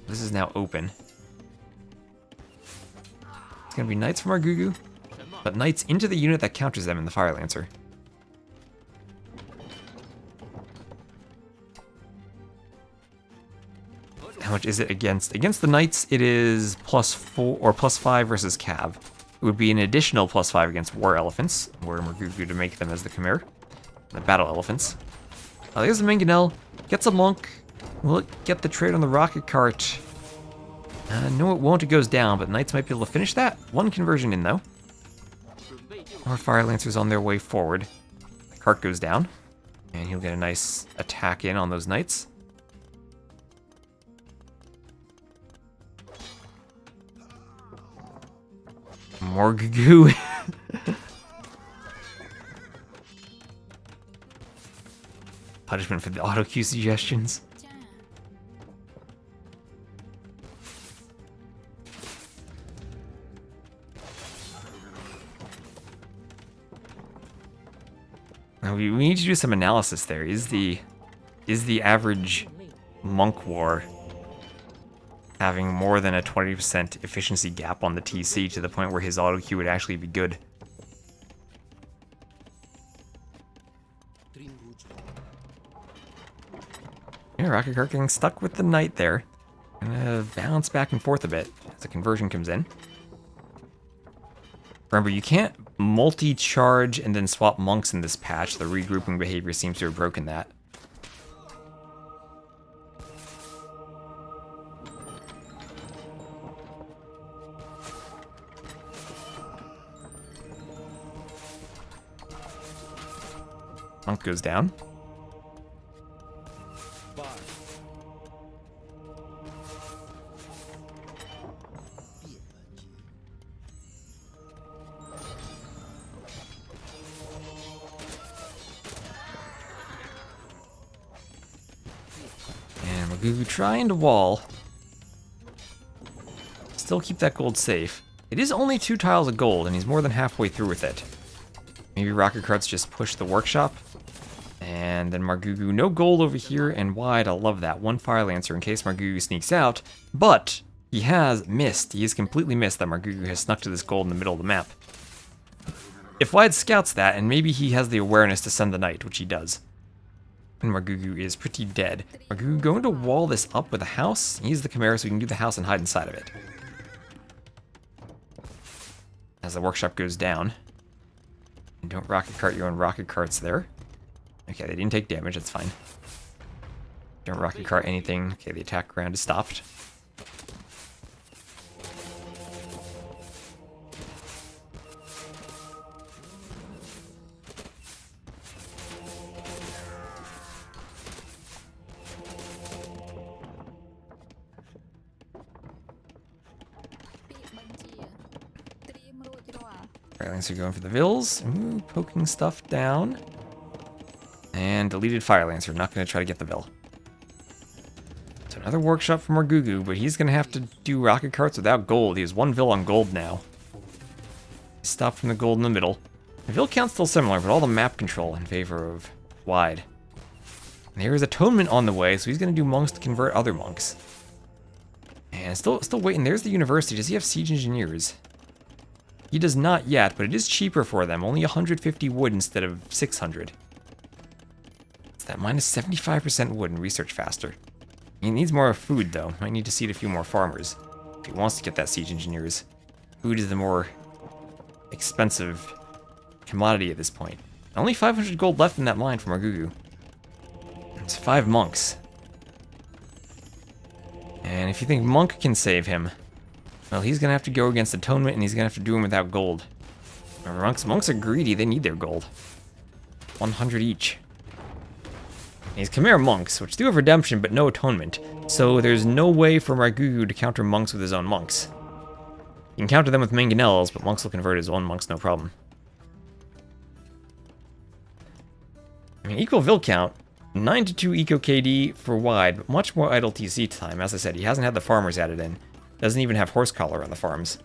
This is now open. It's going to be Knights from Margougou, but Knights into the unit that counters them in the Fire Lancer. How much is it against? Against the Knights, it is +4 or +5 versus Cav. It would be an additional +5 against War Elephants, were Margougou to make them as the Khmer. The Battle Elephants. There's the Mangonel. Gets a monk. Will it get the trade on the rocket cart? No, it won't. It goes down, but Knights might be able to finish that. One conversion in, though. More Fire Lancers on their way forward. The cart goes down, and he'll get a nice attack in on those Knights. Margougou. Punishment for the auto cue suggestions. Now we need to do some analysis there. Is the average monk war having more than a 20% efficiency gap on the TC to the point where his auto queue would actually be good? Yeah, rocket cart getting stuck with the knight there. Gonna bounce back and forth a bit as the conversion comes in. Remember, you can't multi-charge and then swap monks in this patch. The regrouping behavior seems to have broken that. Monk goes down. And Margougou trying to wall. Still keep that gold safe. It is only 2 tiles of gold, and he's more than halfway through with it. Maybe rocket carts just push the workshop. And then Margougou, no gold over here and wide. I love that. 1 Fire Lancer in case Margougou sneaks out. But he has missed. He has completely missed that Margougou has snuck to this gold in the middle of the map. If wide scouts that, and maybe he has the awareness to send the knight, which he does. And Margougou is pretty dead. Margougou going to wall this up with a house. He's the Chimera, so he can do the house and hide inside of it. As the workshop goes down. And don't rocket cart your own rocket carts there. Okay, they didn't take damage, that's fine. Don't rocket cart anything. Okay, the attack round is stopped. Fire Lancer going for the Vills. Ooh, poking stuff down. And deleted Fire Lancer. Not going to try to get the Vill. So another workshop for Margougou, but he's going to have to do rocket carts without gold. He has 1 Vill on gold now. Stop from the gold in the middle. The Vill count's still similar, but all the map control in favor of wide. And there is Atonement on the way, so he's going to do monks to convert other monks. And still waiting. There's the university. Does he have siege engineers? He does not yet, but it is cheaper for them. Only 150 wood instead of 600. It's that minus 75% wood and research faster. He needs more food, though. Might need to seed a few more farmers if he wants to get that siege engineers. Food is the more expensive commodity at this point. Only 500 gold left in that line for Margougou. It's 5 monks. And if you think monk can save him, well, he's going to have to go against Atonement, and he's going to have to do him without gold. Remember, monks are greedy. They need their gold. 100 each. And he's Khmer monks, which do have redemption, but no Atonement. So there's no way for Margougou to counter monks with his own monks. You can counter them with mangonels, but monks will convert his own monks, no problem. I mean, equal Vill count. 9 to 2 eco KD for wide, but much more idle TC time. As I said, he hasn't had the farmers added in. Doesn't even have horse collar on the farms.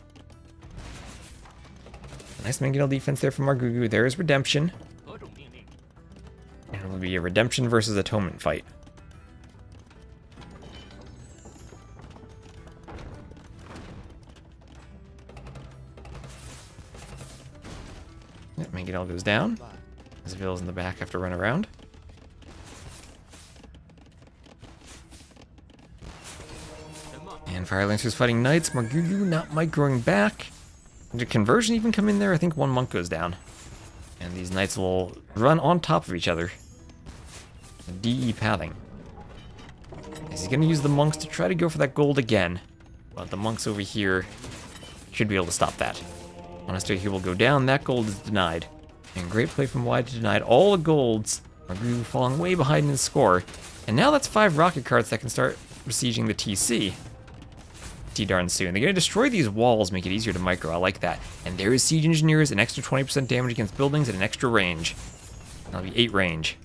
Nice mangonel defense there from Margougou. There is redemption. And it will be a redemption versus atonement fight. Yep, mangonel goes down. Zville's in the back have to run around. And Fire Lancer's fighting Knights. Margougou not microing back. Did conversion even come in there? I think one monk goes down. And these Knights will run on top of each other. DE pathing. He's going to use the monks to try to go for that gold again. But the monks over here should be able to stop that. Monastery here will go down. That gold is denied. And great play from wide to denied all the golds. Margougou falling way behind in his score. And now that's 5 rocket carts that can start besieging the TC. Darn soon. They're going to destroy these walls, make it easier to micro. I like that. And there is Siege Engineers, an extra 20% damage against buildings and an extra range. That'll be 8 range.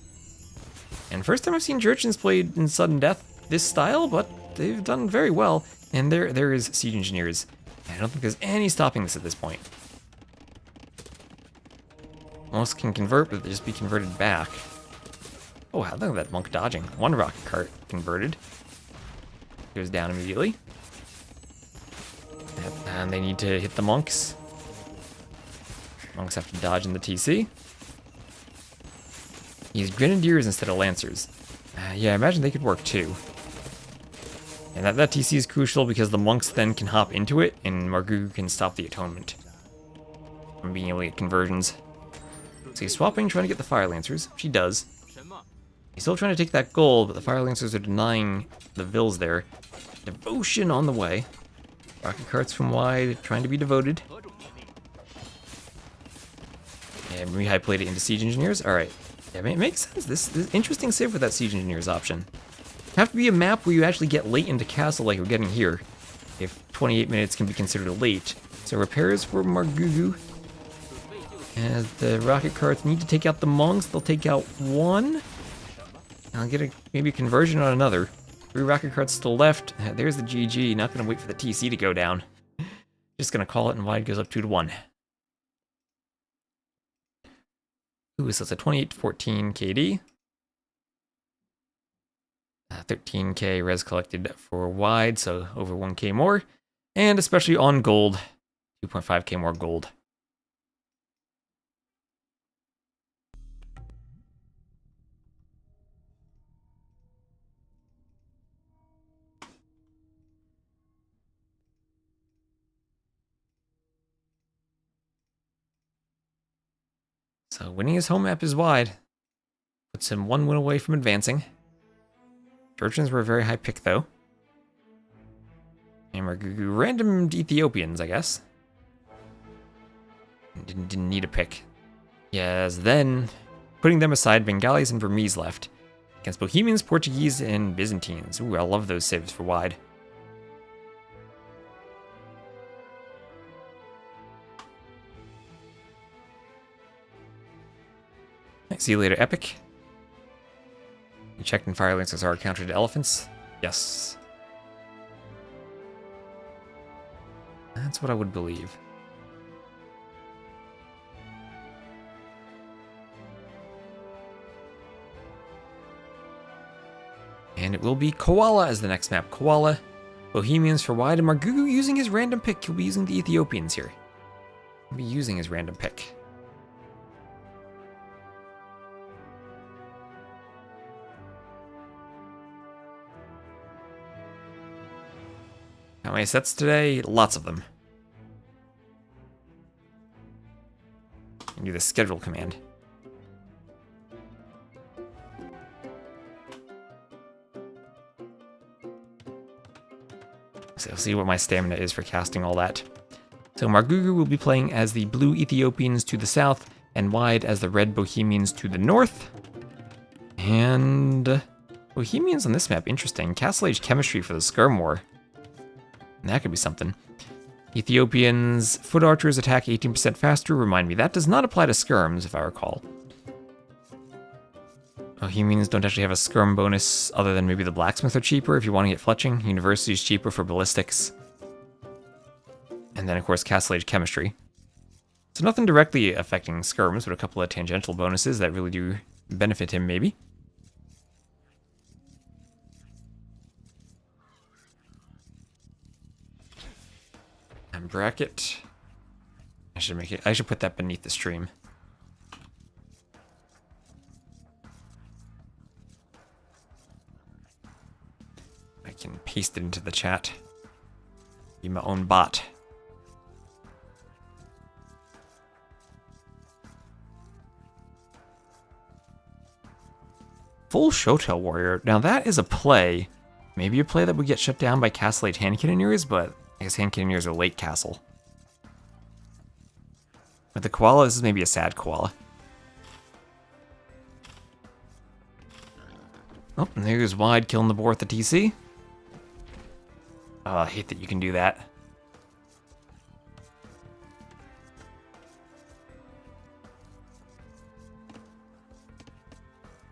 And first time I've seen Jurchens played in Sudden Death this style, but they've done very well. And there is Siege Engineers. I don't think there's any stopping this at this point. Most can convert, but they'll just be converted back. Oh, wow, look at that monk dodging. 1 rocket cart converted. Goes down immediately. And they need to hit the monks. Monks have to dodge in the TC. Use grenadiers instead of lancers. Yeah, I imagine they could work too. And that TC is crucial because the monks then can hop into it, and Margougou can stop the atonement from being able to get conversions. So he's swapping, trying to get the fire lancers. She does. He's still trying to take that gold, but the fire lancers are denying the vills there. Devotion on the way. Rocket carts from wide, trying to be devoted. And re-high played it into Siege Engineers. Alright. Yeah, it makes sense. This is interesting save with that Siege Engineers option. Have to be a map where you actually get late into castle like we're getting here. If 28 minutes can be considered late. So repairs for Margougou. As the rocket carts need to take out the monks, they'll take out 1. I'll get maybe a conversion on another. 3 rocket carts still left. There's the GG. Not going to wait for the TC to go down. Just going to call it, and wide goes up 2 to 1. Ooh, so it's a 28 to 14 KD. 13k res collected for wide, so over 1k more. And especially on gold, 2.5k more gold. So winning his home map is wide. Puts him 1 win away from advancing. Jurchens were a very high pick though. And Margougou random Ethiopians, I guess. Didn't need a pick. Yes, then putting them aside, Bengalis and Burmese left. Against Bohemians, Portuguese, and Byzantines. Ooh, I love those saves for wide. See you later, Epic. You checked in Fire Lancers are countered to elephants? Yes. That's what I would believe. And it will be Koala as the next map. Koala, Bohemians for wide, and Margougou using his random pick. He'll be using the Ethiopians here. He'll be using his random pick. How many sets today? Lots of them. And do the schedule command. So see what my stamina is for casting all that. So Margougou will be playing as the blue Ethiopians to the south, and wide as the red Bohemians to the north. And Bohemians on this map, interesting. Castle Age chemistry for the Skirm War. That could be something. Ethiopians, foot archers attack 18% faster. Remind me, that does not apply to skirms, if I recall. Bohemians don't actually have a skirm bonus other than maybe the blacksmith are cheaper if you want to get fletching. University is cheaper for ballistics. And then, of course, Castle Age chemistry. So nothing directly affecting skirms, but a couple of tangential bonuses that really do benefit him, maybe. And bracket. I should put that beneath the stream. I can paste it into the chat. Be my own bot. Full Shotel Warrior. Now that is a play. Maybe a play that would get shut down by Castle Age Hand Cannoneers, but I guess Hand Cannoneers are late castle. With the koala, this is maybe a sad koala. Oh, and there's Wide killing the boar at the TC. Oh, I hate that you can do that.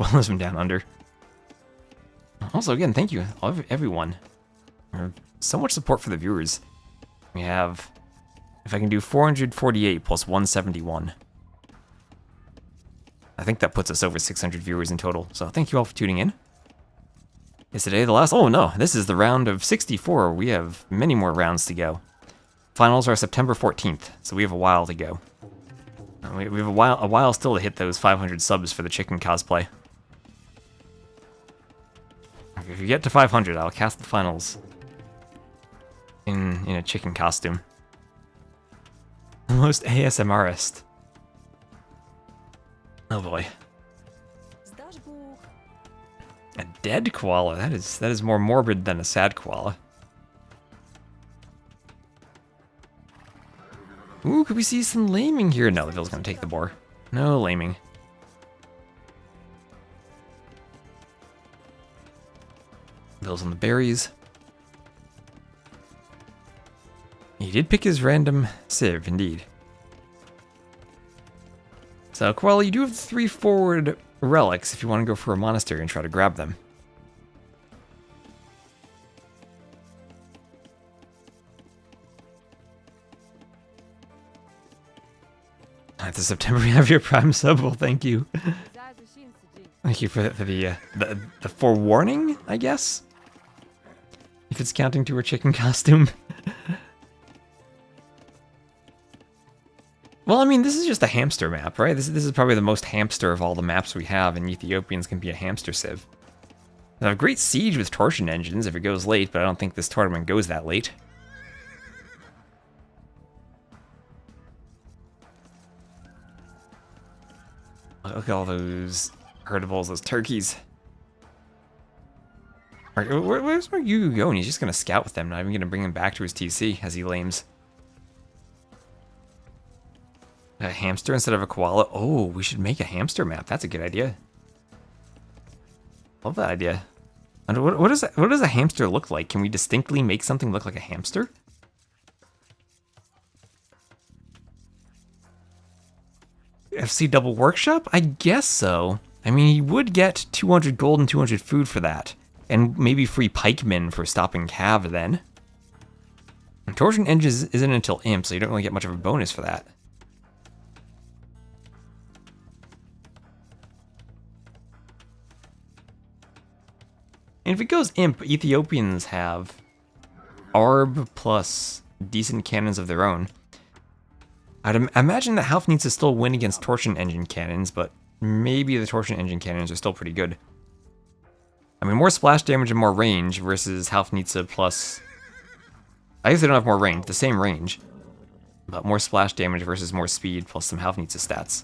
Wellism down under. Also, again, thank you, everyone. So much support for the viewers. We have, if I can do 448 plus 171. I think that puts us over 600 viewers in total. So thank you all for tuning in. Is today the last? Oh no, this is the round of 64. We have many more rounds to go. Finals are September 14th, so we have a while to go. We have a while still to hit those 500 subs for the chicken cosplay. If you get to 500, I'll cast the finals in a chicken costume. The most ASMRist. Oh boy. A dead koala. That is more morbid than a sad koala. Ooh, could we see some laming here? No, the Ville's gonna take the boar. No laming. Ville's on the berries. He did pick his random civ, indeed. So, koala, you do have 3 forward relics if you want to go for a monastery and try to grab them. At the September we have your prime sub. Well, thank you. Thank you for the forewarning, I guess. If it's counting to her chicken costume. Well, I mean, this is just a hamster map, right? This is probably the most hamster of all the maps we have, and Ethiopians can be a hamster civ. They have a great siege with torsion engines if it goes late, but I don't think this tournament goes that late. Look at all those herdables, those turkeys. Alright, where's Margougou going? He's just going to scout with them, not even going to bring him back to his TC as he lames. A hamster instead of a koala? Oh, we should make a hamster map. That's a good idea. Love that idea. And what does a hamster look like? Can we distinctly make something look like a hamster? FC Double Workshop? I guess so. I mean, you would get 200 gold and 200 food for that. And maybe free pikemen for stopping Cav then. And Torsion Engines isn't until Imp, so you don't really get much of a bonus for that. And if it goes Imp, Ethiopians have Arb plus decent cannons of their own. I'd imagine that Half needs to still win against Torsion Engine cannons, but maybe the Torsion Engine cannons are still pretty good. I mean, more splash damage and more range versus Half needs to plus... I guess they don't have more range, the same range. But more splash damage versus more speed plus some Half needs to stats.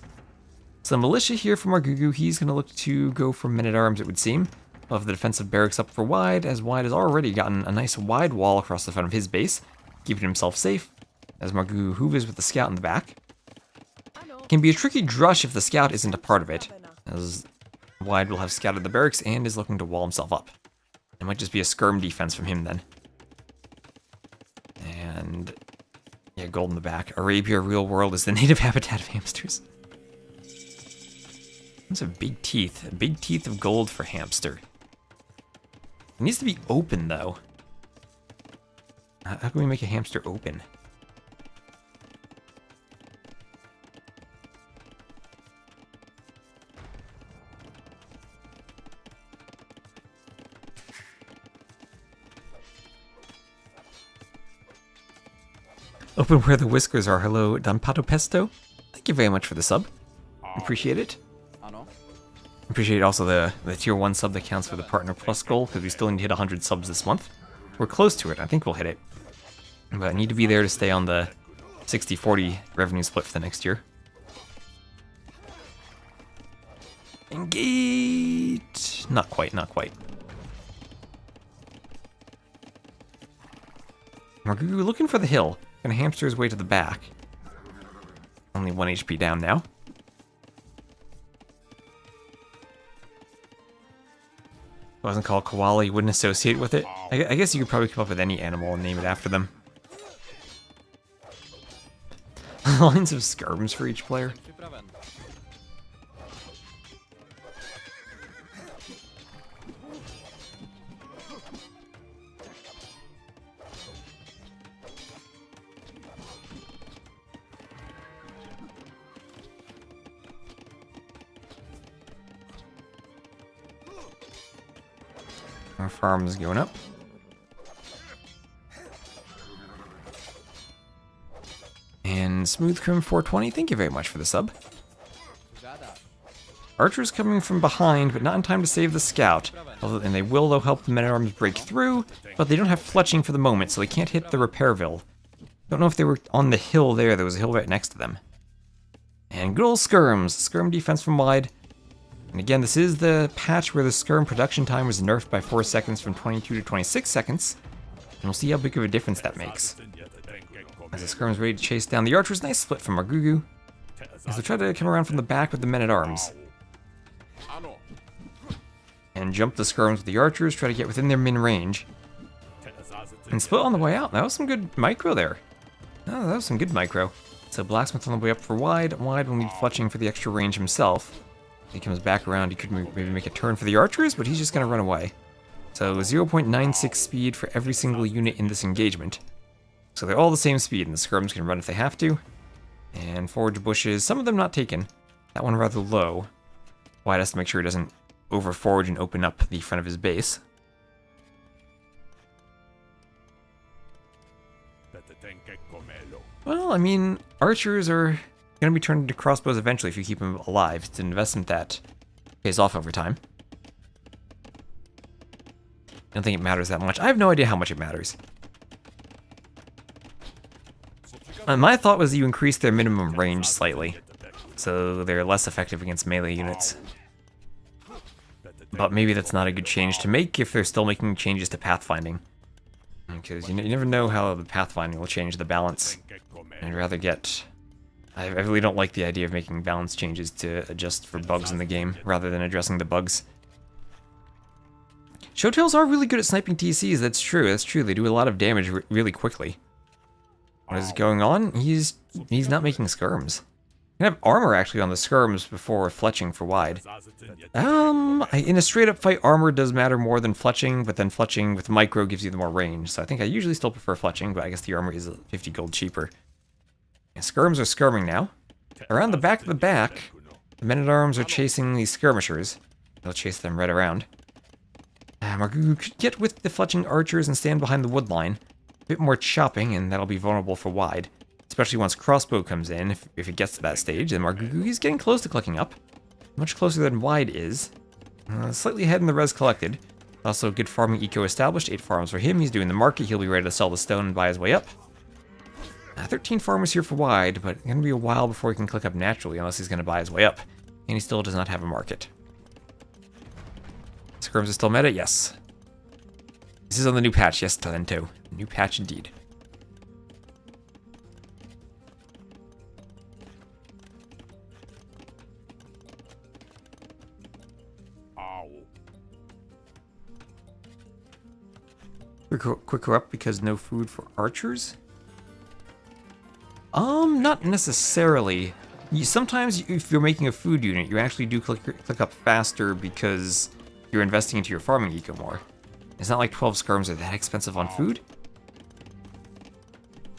So Militia here for Margougou, he's going to look to go for Men-at-Arms, it would seem. We'll have the defensive barracks up for Wide, as Wide has already gotten a nice wide wall across the front of his base, keeping himself safe, as Margougou hoovers with the scout in the back. It can be a tricky drush if the scout isn't a part of it, as Wide will have scouted the barracks and is looking to wall himself up. It might just be a skirm defense from him then. And yeah, gold in the back. Arabia Real World is the native habitat of hamsters. Those have big teeth. Big teeth of gold for hamster. It needs to be open, though. How can we make a hamster open? Open where the whiskers are. Hello, Dampato Pesto. Thank you very much for the sub. Appreciate it. Ano? Appreciate also the tier 1 sub that counts for the Partner Plus goal, because we still need to hit 100 subs this month. We're close to it. I think we'll hit it. But I need to be there to stay on the 60-40 revenue split for the next year. Engage! Not quite, not quite. Margougou looking for the hill. Gonna hamster his way to the back. Only 1 HP down now. It wasn't called koala, you wouldn't associate with it. I guess you could probably come up with any animal and name it after them. Lines of skirms for each player. Připraven. Our farm is going up. And Smooth Crim 420, thank you very much for the sub. Žádá. Archers coming from behind, but not in time to save the scout. And they will, though, help the men-at-arms break through, but they don't have fletching for the moment, so they can't hit the Repairville. Don't know if they were on the hill there. There was a hill right next to them. And good old skirms. Skirm defense from wide. And again, this is the patch where the skirm production time was nerfed by 4 seconds from 22 to 26 seconds. And we'll see how big of a difference that makes. As the skirm's ready to chase down the archers, nice split from Margougou. As they try to come around from the back with the men-at-arms. Ano. And jump the skirms with the archers, try to get within their min range. And split on the way out. That was some good micro there. Oh, that was some good micro. So Blacksmith on the way up for wide. Wide will need fletching for the extra range himself. He comes back around, he could maybe make a turn for the archers, but he's just going to run away. So 0.96 speed for every single unit in this engagement. So they're all the same speed, and the skirms can run if they have to. And forage bushes, some of them not taken. That one rather low. Wide has to make sure he doesn't over-forage and open up the front of his base. Well, I mean, archers are going to be turned into crossbows eventually if you keep them alive. It's an investment that pays off over time. I don't think it matters that much. I have no idea how much it matters. My thought was you increase their minimum range slightly, so they're less effective against melee units. But maybe that's not a good change to make if they're still making changes to pathfinding. Because you never know how the pathfinding will change the balance. I'd rather get... I really don't like the idea of making balance changes to adjust for bugs in the game, rather than addressing the bugs. Showtails are really good at sniping TCs, that's true, that's true. They do a lot of damage really quickly. What is going on? He's not making skirms. You can have armor actually on the skirms before fletching for wide. In a straight up fight, armor does matter more than fletching, but then fletching with micro gives you the more range. So I think I usually still prefer fletching, but I guess the armor is 50 gold cheaper. And skirms are skirming now. Around the back of the back, the men-at-arms are chasing these skirmishers. They'll chase them right around. Margougou could get with the fletching archers and stand behind the wood line. A bit more chopping, and that'll be vulnerable for wide. Especially once crossbow comes in, if it gets to that stage. Then Margougou, he's getting close to clicking up. Much closer than wide is. Slightly ahead in the res collected. Also, good farming eco established. 8 farms for him. He's doing the market. He'll be ready to sell the stone and buy his way up. 13 farmers here for wide, but it's going to be a while before he can click up naturally unless he's going to buy his way up. And he still does not have a market. Skirms are still meta? Yes. This is on the new patch. Yes, Talento. New patch indeed. Quicker up because no food for archers? Not necessarily. Sometimes if you're making a food unit, you actually do click up faster because you're investing into your farming eco more. It's not like 12 skirms are that expensive on food.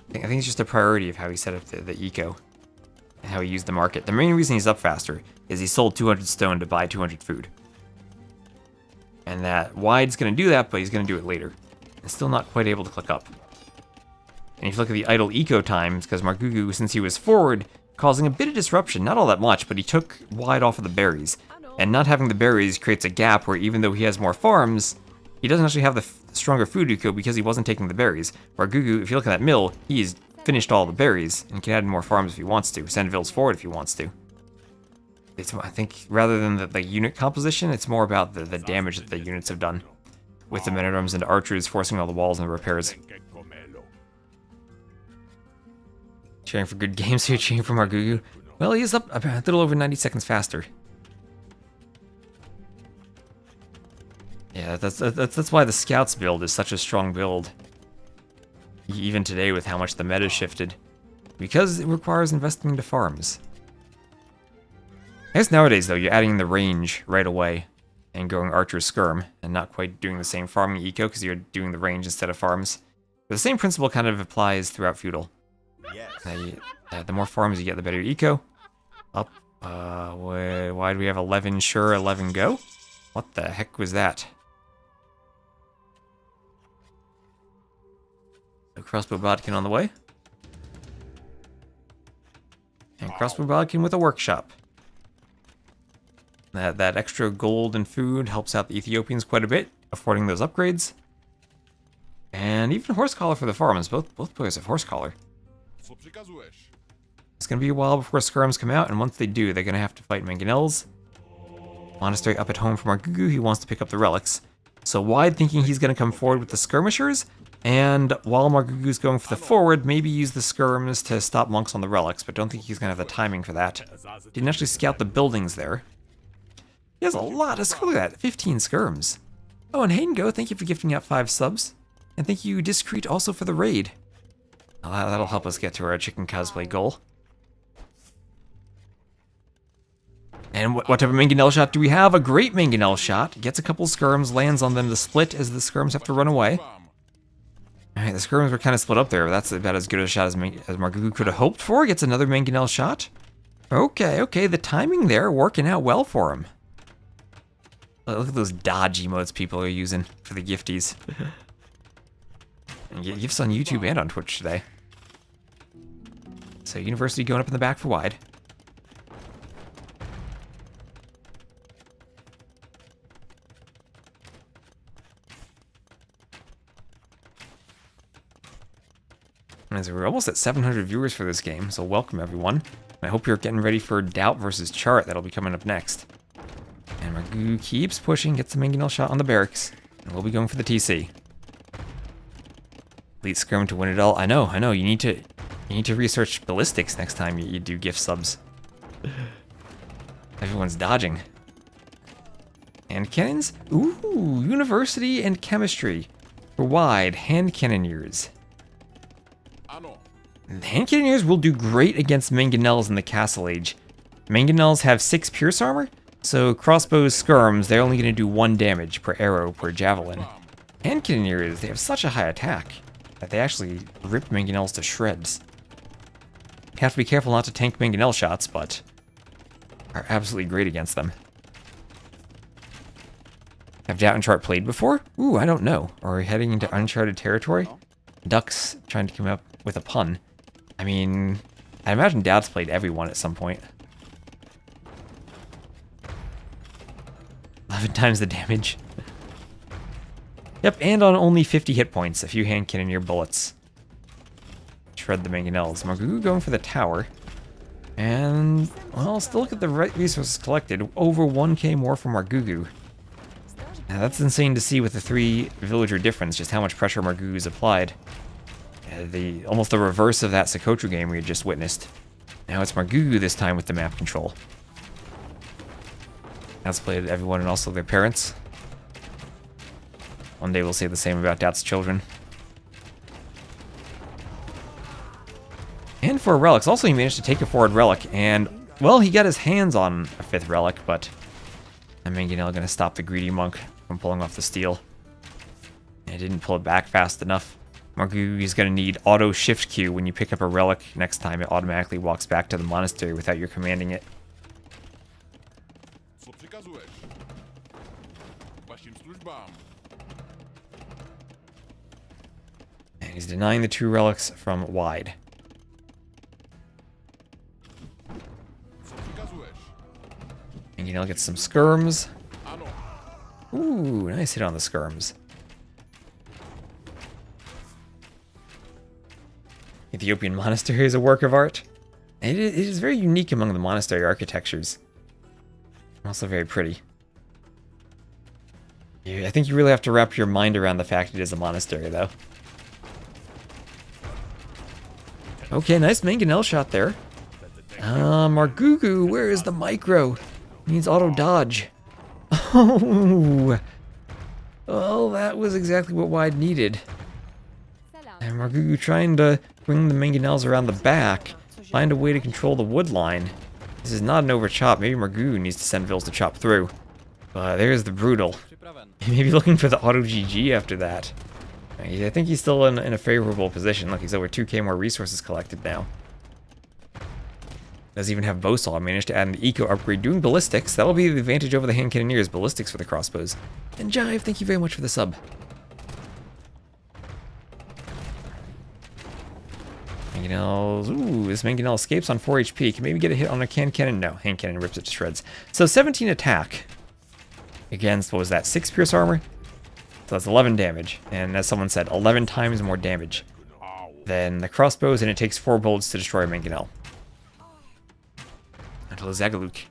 I think it's just a priority of how he set up the eco and how he used the market. The main reason he's up faster is he sold 200 stone to buy 200 food. And that Wide's going to do that, but he's going to do it later. And still not quite able to click up. And if you look at the idle eco times, because Margougou, since he was forward, causing a bit of disruption, not all that much, but he took Wide off of the berries. And not having the berries creates a gap where even though he has more farms, he doesn't actually have the stronger food eco because he wasn't taking the berries. Margougou, if you look at that mill, he's finished all the berries and can add more farms if he wants to. Send vills forward if he wants to. I think rather than the unit composition, it's more about the damage that the units have done. With the men at arms and archers forcing all the walls and the repairs. Cheering for good games here, cheering for Margougou. Well, he is up a little over 90 seconds faster. Yeah, that's why the Scouts build is such a strong build. Even today with how much the meta shifted. Because it requires investing into farms. I guess nowadays, though, you're adding the range right away and going Archer Skirm, and not quite doing the same farming eco because you're doing the range instead of farms. But the same principle kind of applies throughout Feudal. The more farms you get, the better your eco. Up. Why do we have 11 sure, 11 go? What the heck was that? So crossbow bodkin on the way. And crossbow bodkin with a workshop. That extra gold and food helps out the Ethiopians quite a bit, affording those upgrades. And even horse collar for the farms. Both players have horse collar. It's going to be a while before skirms come out, and once they do, they're going to have to fight mangonels. Monastery up at home for Margougou, he wants to pick up the relics. So Wide thinking he's going to come forward with the skirmishers, and while Margougou's going for the forward, maybe use the skirms to stop monks on the relics, but don't think he's going to have the timing for that. Didn't actually scout the buildings there. He has a lot of, look at that, 15 skirms. Oh, and Haydengo, thank you for gifting out 5 subs. And thank you, Discreet, also for the raid. Oh, that'll help us get to our chicken cosplay goal. And what type of mangonel shot do we have? A great mangonel shot. Gets a couple skirms, lands on them to split as the skirms have to run away. Alright, the skirms were kind of split up there, but that's about as good a shot as Margougou could have hoped for. Gets another mangonel shot. Okay, the timing there working out well for him. Look at those dodge emotes people are using for the gifties. And get gifts on YouTube and on Twitch today. So University going up in the back for Wide. And so we're almost at 700 viewers for this game, so welcome everyone. And I hope you're getting ready for DauT versus Chart, that'll be coming up next. And Margougou keeps pushing, gets the mangonel shot on the barracks, and we'll be going for the TC. Elite skirm to win it all. I know. You need to research ballistics next time you do gift subs. Everyone's dodging. Hand cannons? Ooh, university and chemistry. For Wide, hand cannoneers. The hand cannoneers will do great against mangonels in the Castle Age. Mangonels have 6 pierce armor, so crossbows skirms, they're only going to do 1 damage per arrow per javelin. Hand cannoneers, they have such a high attack that they actually rip mangonels to shreds. You have to be careful not to tank mangonel shots, but are absolutely great against them. Have DauT and Chart played before? Ooh, I don't know. Are we heading into uncharted territory? Ducks trying to come up with a pun. I mean, I imagine DauT's played everyone at some point. 11 times the damage. Yep, and on only 50 hit points, a few hand cannoneer bullets. Shred the mangonels. Margougou going for the tower. And, well, still look at the right resources collected. Over 1k more from Margougou. Now that's insane to see with the 3 villager difference, just how much pressure Margougou's applied. Almost the reverse of that Socotra game we had just witnessed. Now it's Margougou this time with the map control. That's played everyone and also their parents. One day we'll say the same about DauT's children. And for relics, also he managed to take a forward relic, and Well, he got his hands on a 5th relic, but Mangonel gonna stop the greedy monk from pulling off the steal. And didn't pull it back fast enough. Margougou is gonna need auto shift Q when you pick up a relic. Next time it automatically walks back to the monastery without your commanding it. Co przykazujesz? Waszym służbom. And he's denying the 2 relics from wide. Co przykazujesz? Mangonel gets some skirms. Ano. Ooh, nice hit on the skirms. Ethiopian monastery is a work of art. It is very unique among the monastery architectures. Also very pretty. I think you really have to wrap your mind around the fact it is a monastery, though. Okay, nice Mangonel shot there. Margougou, where is the micro? Needs auto dodge. Oh, well, that was exactly what Wide needed. And Margougou trying to bring the Mangonels around the back, find a way to control the wood line. This is not an overchop. Maybe Margougou needs to send Vils to chop through. But there's the Brutal. Připraven. Maybe looking for the auto GG after that. I think he's still in a favorable position. Look, he's over 2k more resources collected now. Does even have Bowsaw. Managed to add an eco upgrade doing ballistics. That'll be the advantage over the hand cannoneers. Ballistics for the crossbows. And Jive, thank you very much for the sub. Mangonels. Ooh, this Mangonel escapes on 4 HP. Can maybe get a hit on a hand cannon? No, hand cannon rips it to shreds. So 17 attack against, what was that, 6 pierce armor? So that's 11 damage. And as someone said, 11 times more damage than the crossbows, and it takes 4 bullets to destroy a Mangonel. Until Zagaluk.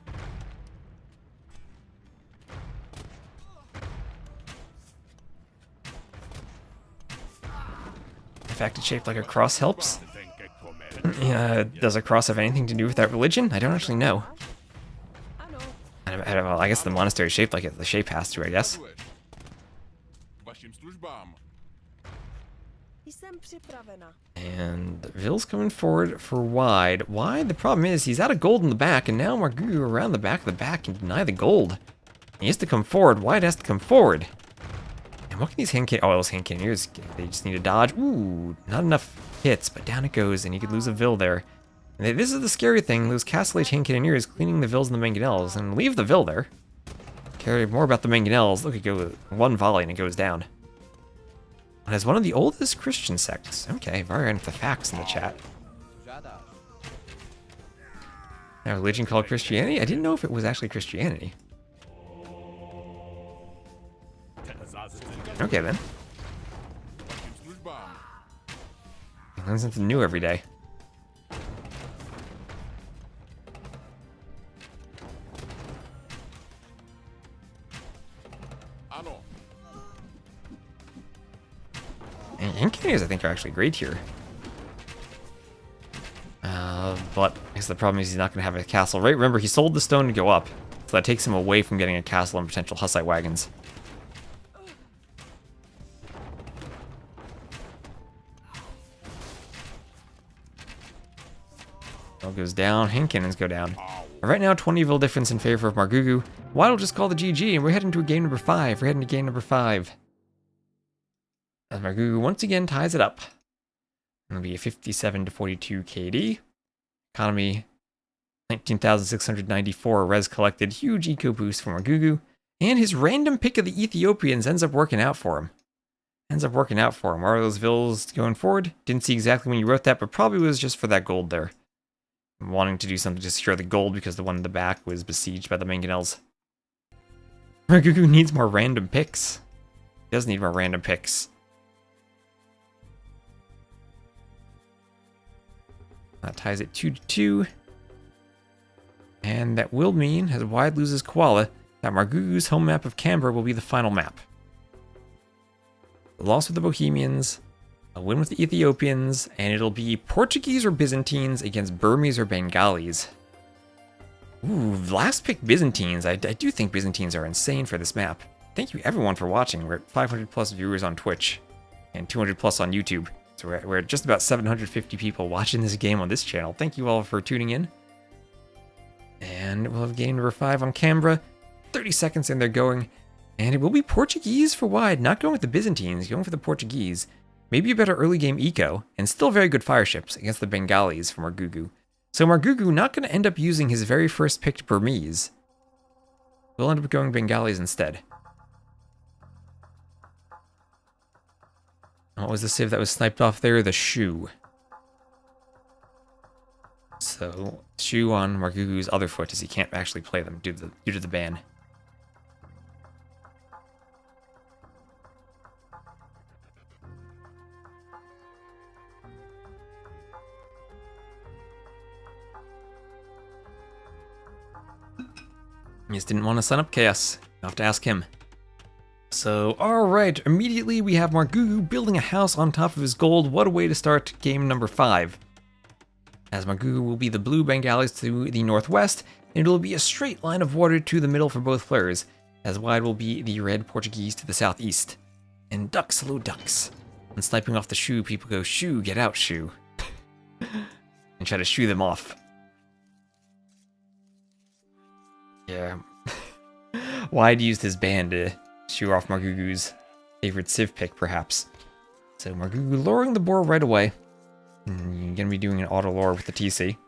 The fact it's shaped like a cross helps. Does a cross have anything to do with that religion? I don't actually know. I don't know. I guess the monastery is shaped like it. The shape has to, I guess. Waszym służbom. Jestem przyprawiona. And Vils coming forward for Wide. Wide, the problem is he's out of gold in the back, and now Margougou around the back can deny the gold. He has to come forward. Wide has to come forward. And what can these hand cannoneers... Oh, those hand cannoneers, they just need to dodge. Ooh, not enough hits, but down it goes, and you could lose a Vil there. And this is the scary thing, those Castle Age hand cannoneers cleaning the Vils and the Mangonels, and leave the Vil there. Care more about the Mangonels. Look, it goes one volley and it goes down. It has one of the oldest Christian sects. Okay, variant with the facts in the chat. Žádáš. A religion called Christianity? I didn't know if it was actually Christianity. Okay then. Waszym służbom. Learn something new every day. Ano. And Incaners, I think, are actually great here. But I guess the problem is he's not going to have a castle, right? Remember, he sold the stone to go up, so that takes him away from getting a castle and potential Hussite wagons. All goes down, hand cannons go down. Right now, 20 Vil difference in favor of Margougou. Wide will just call the GG, and we're heading to a game number 5. We're heading to game number 5. As Margougou once again ties it up. It'll be a 57 to 42 KD. Economy 19,694 res collected. Huge eco boost for Margougou. And his random pick of the Ethiopians ends up working out for him. Are those Vils going forward? Didn't see exactly when you wrote that, but probably was just for that gold there. Wanting to do something to secure the gold because the one in the back was besieged by the Mangonels. Margougou needs more random picks. He does need more random picks. That ties it 2-2. And that will mean, as Wide loses Koala, that Margougou's home map of Canberra will be the final map. A loss with the Bohemians, a win with the Ethiopians, and it'll be Portuguese or Byzantines against Burmese or Bengalis. Ooh, last pick Byzantines. I do think Byzantines are insane for this map. Thank you everyone for watching. We're at 500 plus viewers on Twitch and 200 plus on YouTube. So we're at just about 750 people watching this game on this channel. Thank you all for tuning in. And we'll have game number 5 on Canberra. 30 seconds and they're going. And it will be Portuguese for wide. Not going with the Byzantines, going for the Portuguese. Maybe a better early game eco, and still very good fire ships against the Bengalis from Margougou. So Margougou not going to end up using his very first picked Burmese. We'll end up going Bengalis instead. What was the civ that was sniped off there? The Shu. So, Shu on Margougou's other foot as he can't actually play them due to the ban. He just didn't want to sign up Chaos. You'll have to ask him. So, alright, immediately we have Margougou building a house on top of his gold. What a way to start game number 5. As Margougou will be the blue Bengalis to the northwest, and it will be a straight line of water to the middle for both players, as wide will be the red Portuguese to the southeast. And ducks, hello ducks. When sniping off the Shu, people go, Shu, get out, Shu. And try to shoo them off. Yeah. Wide used his ban to shoo off Margougou's favorite civ pick, perhaps. So Margougou lowering the boar right away. And you're gonna be doing an auto lure with the TC.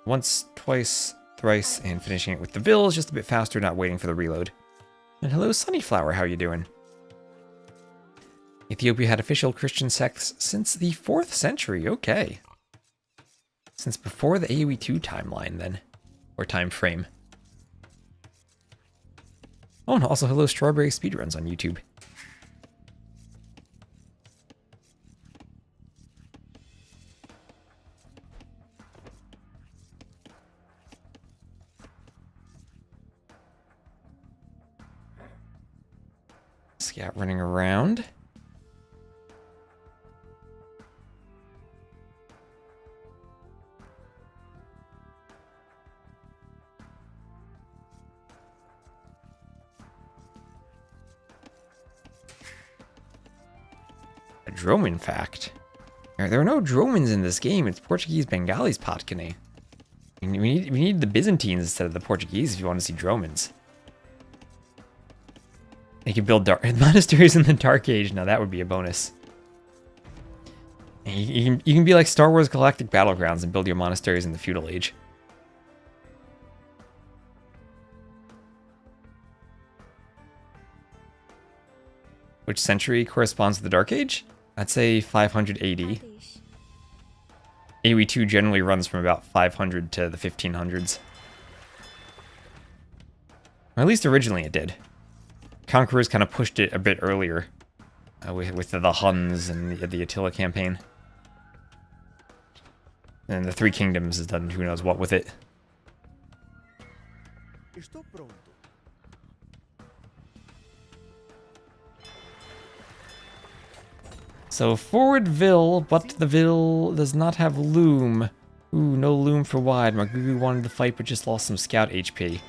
Once, twice, thrice, and finishing it with the Vills, just a bit faster, not waiting for the reload. And hello, Sunnyflower, how you doing? Ethiopia had official Christian sects since the 4th century, okay. Since before the AoE 2 timeline, then. Or time frame. Oh, and also hello, Strawberry Speedruns on YouTube. Scout running around. A Droman fact. There are no Dromans in this game. It's Portuguese Bengalis, Potkane. We need the Byzantines instead of the Portuguese if you want to see Dromans. You can build monasteries in the Dark Age. Now that would be a bonus. And you can be like Star Wars Galactic Battlegrounds and build your monasteries in the Feudal Age. Which century corresponds to the Dark Age? I'd say 580. AoE 2 generally runs from about 500 to the 1500s. Or at least originally it did. Conquerors kind of pushed it a bit earlier with the Huns and the Attila campaign. And the Three Kingdoms has done who knows what with it. Estou pronto. So forward Vil, but the Vil does not have Loom. Ooh, no Loom for wide. Margougou wanted to fight but just lost some scout HP.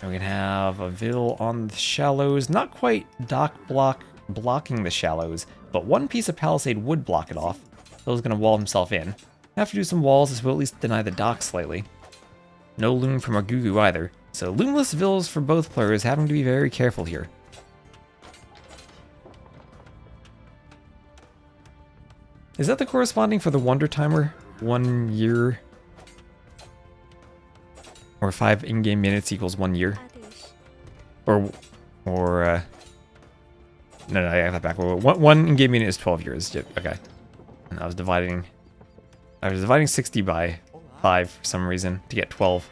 And we can have a Vil on the shallows. Not quite dock blocking the shallows, but one piece of palisade would block it off. Vil's gonna wall himself in. Have to do some walls, this will at least deny the dock slightly. No Loom for Margougou either. So Loomless Vils for both players, having to be very careful here. Is that the corresponding for the Wonder Timer? 1 year? Or 5 in-game minutes equals 1 year? No, I got that back. One in-game minute is 12 years. Yep, okay. And I was dividing 60 by 5 for some reason to get 12.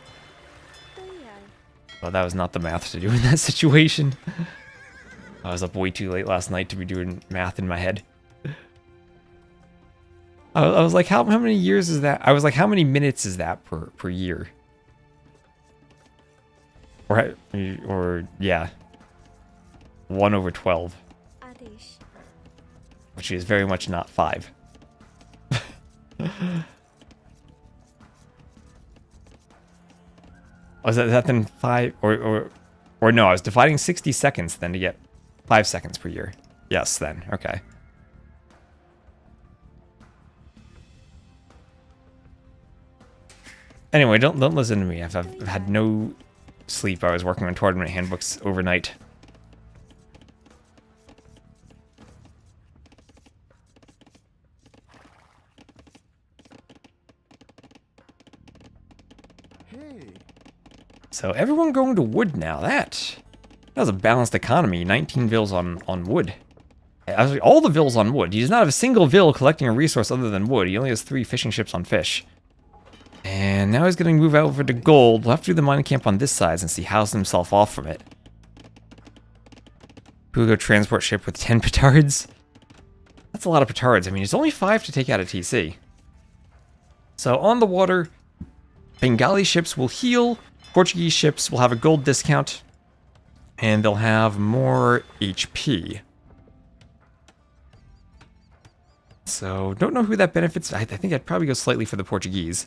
Well, that was not the math to do in that situation. I was up way too late last night to be doing math in my head. I was like, how many years is that? I was like, how many minutes is that per year? Or yeah. 1 over 12. Which is very much not 5. Was that then 5 or no, I was dividing 60 seconds then to get 5 seconds per year. Yes, then. Okay. Anyway, don't listen to me. I've had no sleep. I was working on tournament handbooks overnight. So everyone going to wood now. That was a balanced economy. 19 vills on wood. Actually, all the vills on wood. He does not have a single vill collecting a resource other than wood. He only has 3 fishing ships on fish. And now he's going to move over to gold. We'll have to do the mining camp on this side since he housed himself off from it. We'll go transport ship with 10 petards. That's a lot of petards. I mean, it's only 5 to take out a TC. So on the water, Bengali ships will heal. Portuguese ships will have a gold discount. And they'll have more HP. So, don't know who that benefits. I think I'd probably go slightly for the Portuguese.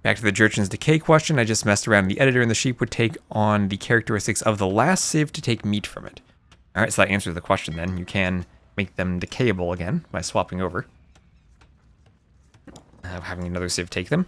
Back to the Jurchen's Decay question. I just messed around. The editor and the sheep would take on the characteristics of the last civ to take meat from it. Alright, so that answers the question then. You can make them decayable again by swapping over. Having another civ take them.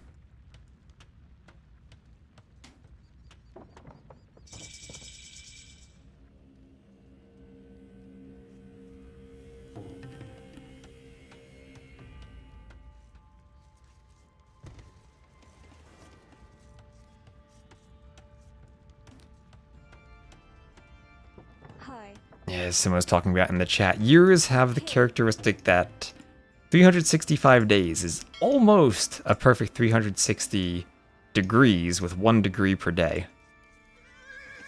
Hi. Yeah, as Sim was talking about in the chat, years have the characteristic that 365 days is almost a perfect 360 degrees with 1 degree per day.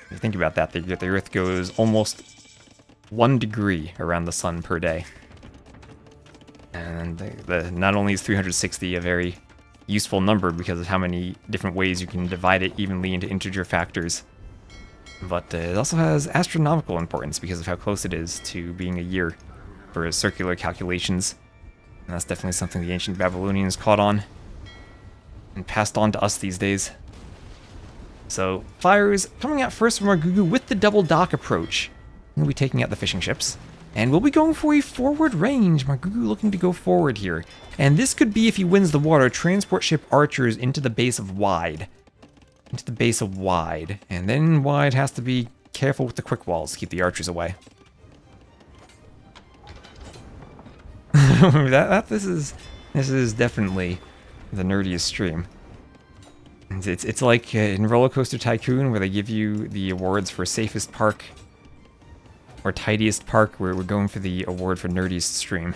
If you think about that, the Earth goes almost 1 degree around the sun per day. And not only is 360 a very useful number because of how many different ways you can divide it evenly into integer factors, but it also has astronomical importance because of how close it is to being a year for circular calculations. And that's definitely something the ancient Babylonians caught on and passed on to us these days. So, fires coming out first from Margougou with the double dock approach. We'll be taking out the fishing ships. And we'll be going for a forward range. Margougou looking to go forward here. And this could be, if he wins the water, transport ship archers into the base of wide. Into the base of wide. And then wide has to be careful with the quick walls to keep the archers away. This is definitely the nerdiest stream. It's like in Roller Coaster Tycoon where they give you the awards for safest park or tidiest park, where we're going for the award for nerdiest stream.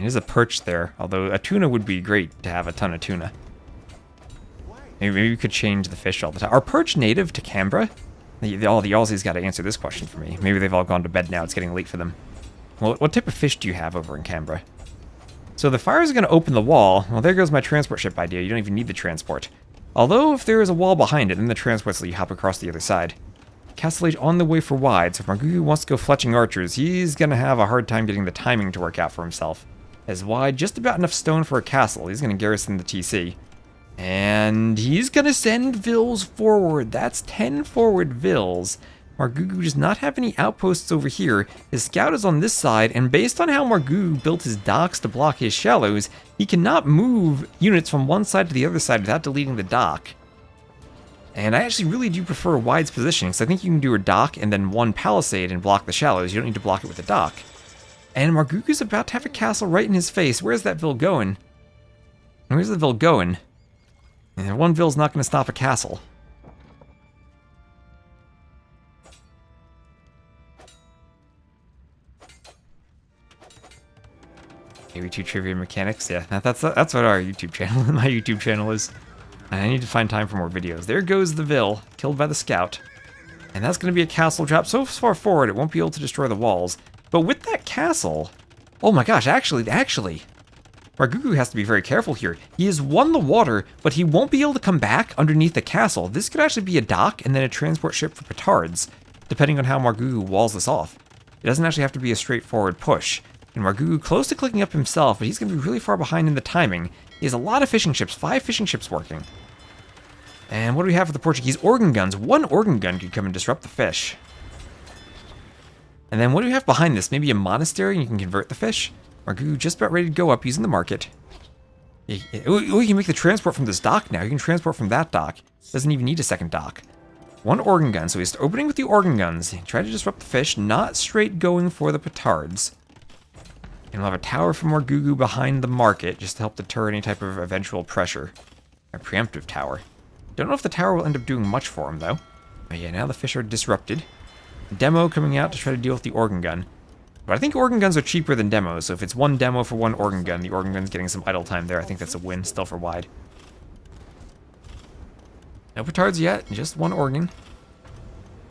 There's a perch there, although a tuna would be great to have a ton of tuna. Maybe we could change the fish all the time. Are perch native to Canberra? All the Aussies got to answer this question for me. Maybe they've all gone to bed now. It's getting late for them. Well, what type of fish do you have over in Canberra? So the fires are going to open the wall. Well, there goes my transport ship idea. You don't even need the transport. Although, if there is a wall behind it, then the transports let you hop across the other side. Castle Age on the way for wide, so if Margougou wants to go fletching archers, he's going to have a hard time getting the timing to work out for himself. As wide, just about enough stone for a castle. He's going to garrison the TC. And he's going to send vills forward. That's 10 forward vills. Margougou does not have any outposts over here. His scout is on this side, and based on how Margougou built his docks to block his shallows, he cannot move units from one side to the other side without deleting the dock. And I actually really do prefer Wide's positioning, because I think you can do a dock and then one palisade and block the shallows. You don't need to block it with a dock. And Margougou's about to have a castle right in his face. Where's that vill going? Where's the vill going? And one vill's not going to stop a castle. AB2 Trivia Mechanics, yeah, that's what our YouTube channel, my YouTube channel is. And I need to find time for more videos. There goes the vill, killed by the scout. And that's going to be a castle drop so far forward, it won't be able to destroy the walls. But with that castle, oh my gosh, actually, Margougou has to be very careful here. He has won the water, but he won't be able to come back underneath the castle. This could actually be a dock and then a transport ship for petards, depending on how Margougou walls this off. It doesn't actually have to be a straightforward push. And Margougou close to clicking up himself, but he's going to be really far behind in the timing. He has a lot of fishing ships, 5 fishing ships working. And what do we have for the Portuguese? Organ guns. One organ gun could come and disrupt the fish. And then what do we have behind this? Maybe a monastery and you can convert the fish? Margougou just about ready to go up using the market. Oh, you can make the transport from this dock now. You can transport from that dock. Doesn't even need a second dock. One organ gun. So he's opening with the organ guns. Try to disrupt the fish, not straight going for the petards. And we'll have a tower for Margougou behind the market just to help deter any type of eventual pressure. A preemptive tower. Don't know if the tower will end up doing much for him, though. But yeah, now the fish are disrupted. Demo coming out to try to deal with the organ gun. But I think organ guns are cheaper than demos, so if it's one demo for one organ gun, the organ gun's getting some idle time there. I think that's a win still for wide. No petards yet, just one organ.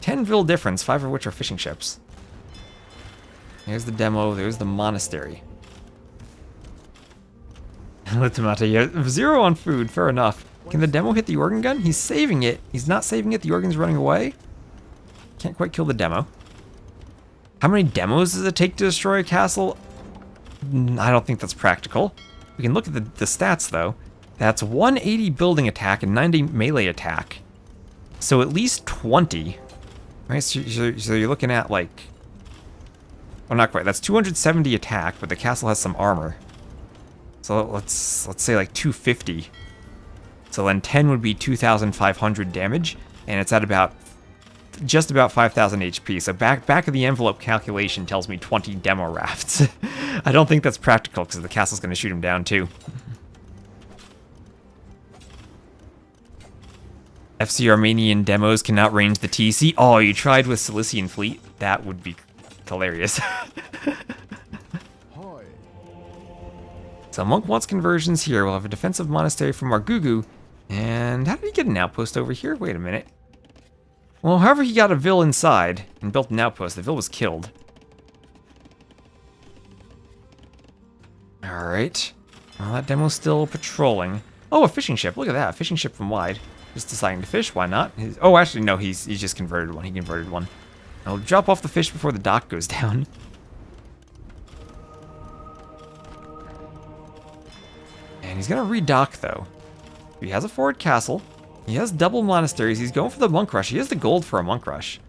10 vil difference, 5 of which are fishing ships. There's the demo, there's the monastery. Litamata, yeah, 0 on food, fair enough. Can the demo hit the organ gun? He's saving it. He's not saving it, the organ's running away. Can't quite kill the demo. How many demos does it take to destroy a castle? I don't think that's practical. We can look at the stats, though. That's 180 building attack and 90 melee attack. So at least 20. Right, so you're looking at, like... Well, not quite. That's 270 attack, but the castle has some armor. So let's say, like, 250. So then 10 would be 2,500 damage, and it's at about... just about 5,000 HP, so back of the envelope calculation tells me 20 demo rafts. I don't think that's practical, because the castle's going to shoot him down, too. FC Armenian demos cannot range the TC. Oh, you tried with Cilician Fleet? That would be hilarious. So Monk wants conversions here. We'll have a defensive monastery from Margougou. And how did he get an outpost over here? Wait a minute. Well, however he got a Vil inside and built an outpost, the Vil was killed. Alright. Well, that demo's still patrolling. Oh, a fishing ship. Look at that. A fishing ship from wide. Just deciding to fish. Why not? Oh, actually, no. He's just converted one. He converted one. I'll drop off the fish before the dock goes down. And he's going to redock, though. He has a forward castle. He has double monasteries. He's going for the monk rush. He has the gold for a monk rush.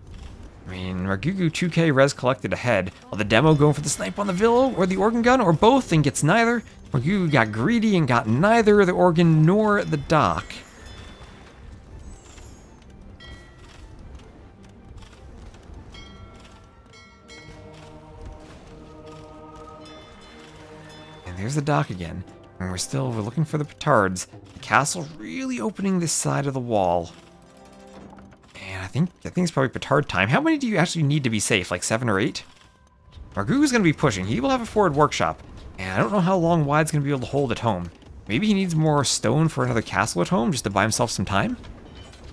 I mean, Margougou 2k res collected ahead. Will the demo going for the snipe on the Vil or the organ gun or both and gets neither? Margougou got greedy and got neither the organ nor the dock. And there's the dock again. And we're looking for the petards. The castle really opening this side of the wall. And I think it's probably petard time. How many do you actually need to be safe? Like 7 or 8? Margougou's going to be pushing. He will have a forward workshop. And I don't know how long Wide's going to be able to hold at home. Maybe he needs more stone for another castle at home just to buy himself some time?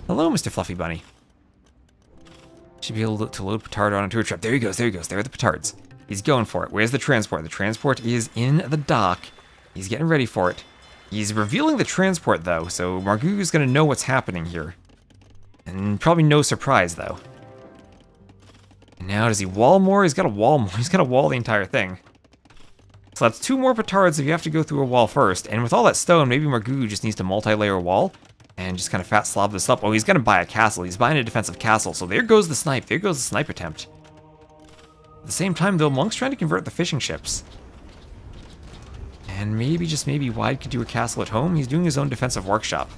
Hello, Mr. Fluffy Bunny. Should be able to load petard onto a trap. There he goes, there he goes. There are the petards. He's going for it. Where's the transport? The transport is in the dock. He's getting ready for it. He's revealing the transport, though, so Margougou's going to know what's happening here. And probably no surprise, though. And now, does he wall more? He's got to wall more. He's got to wall the entire thing. So that's 2 more petards if you have to go through a wall first. And with all that stone, maybe Margougou just needs to multi-layer wall and just kind of fat slob this up. Oh, he's going to buy a castle. He's buying a defensive castle. So there goes the snipe. There goes the snipe attempt. At the same time, though, Monk's trying to convert the fishing ships. And maybe, just maybe, Wide could do a castle at home. He's doing his own defensive workshop.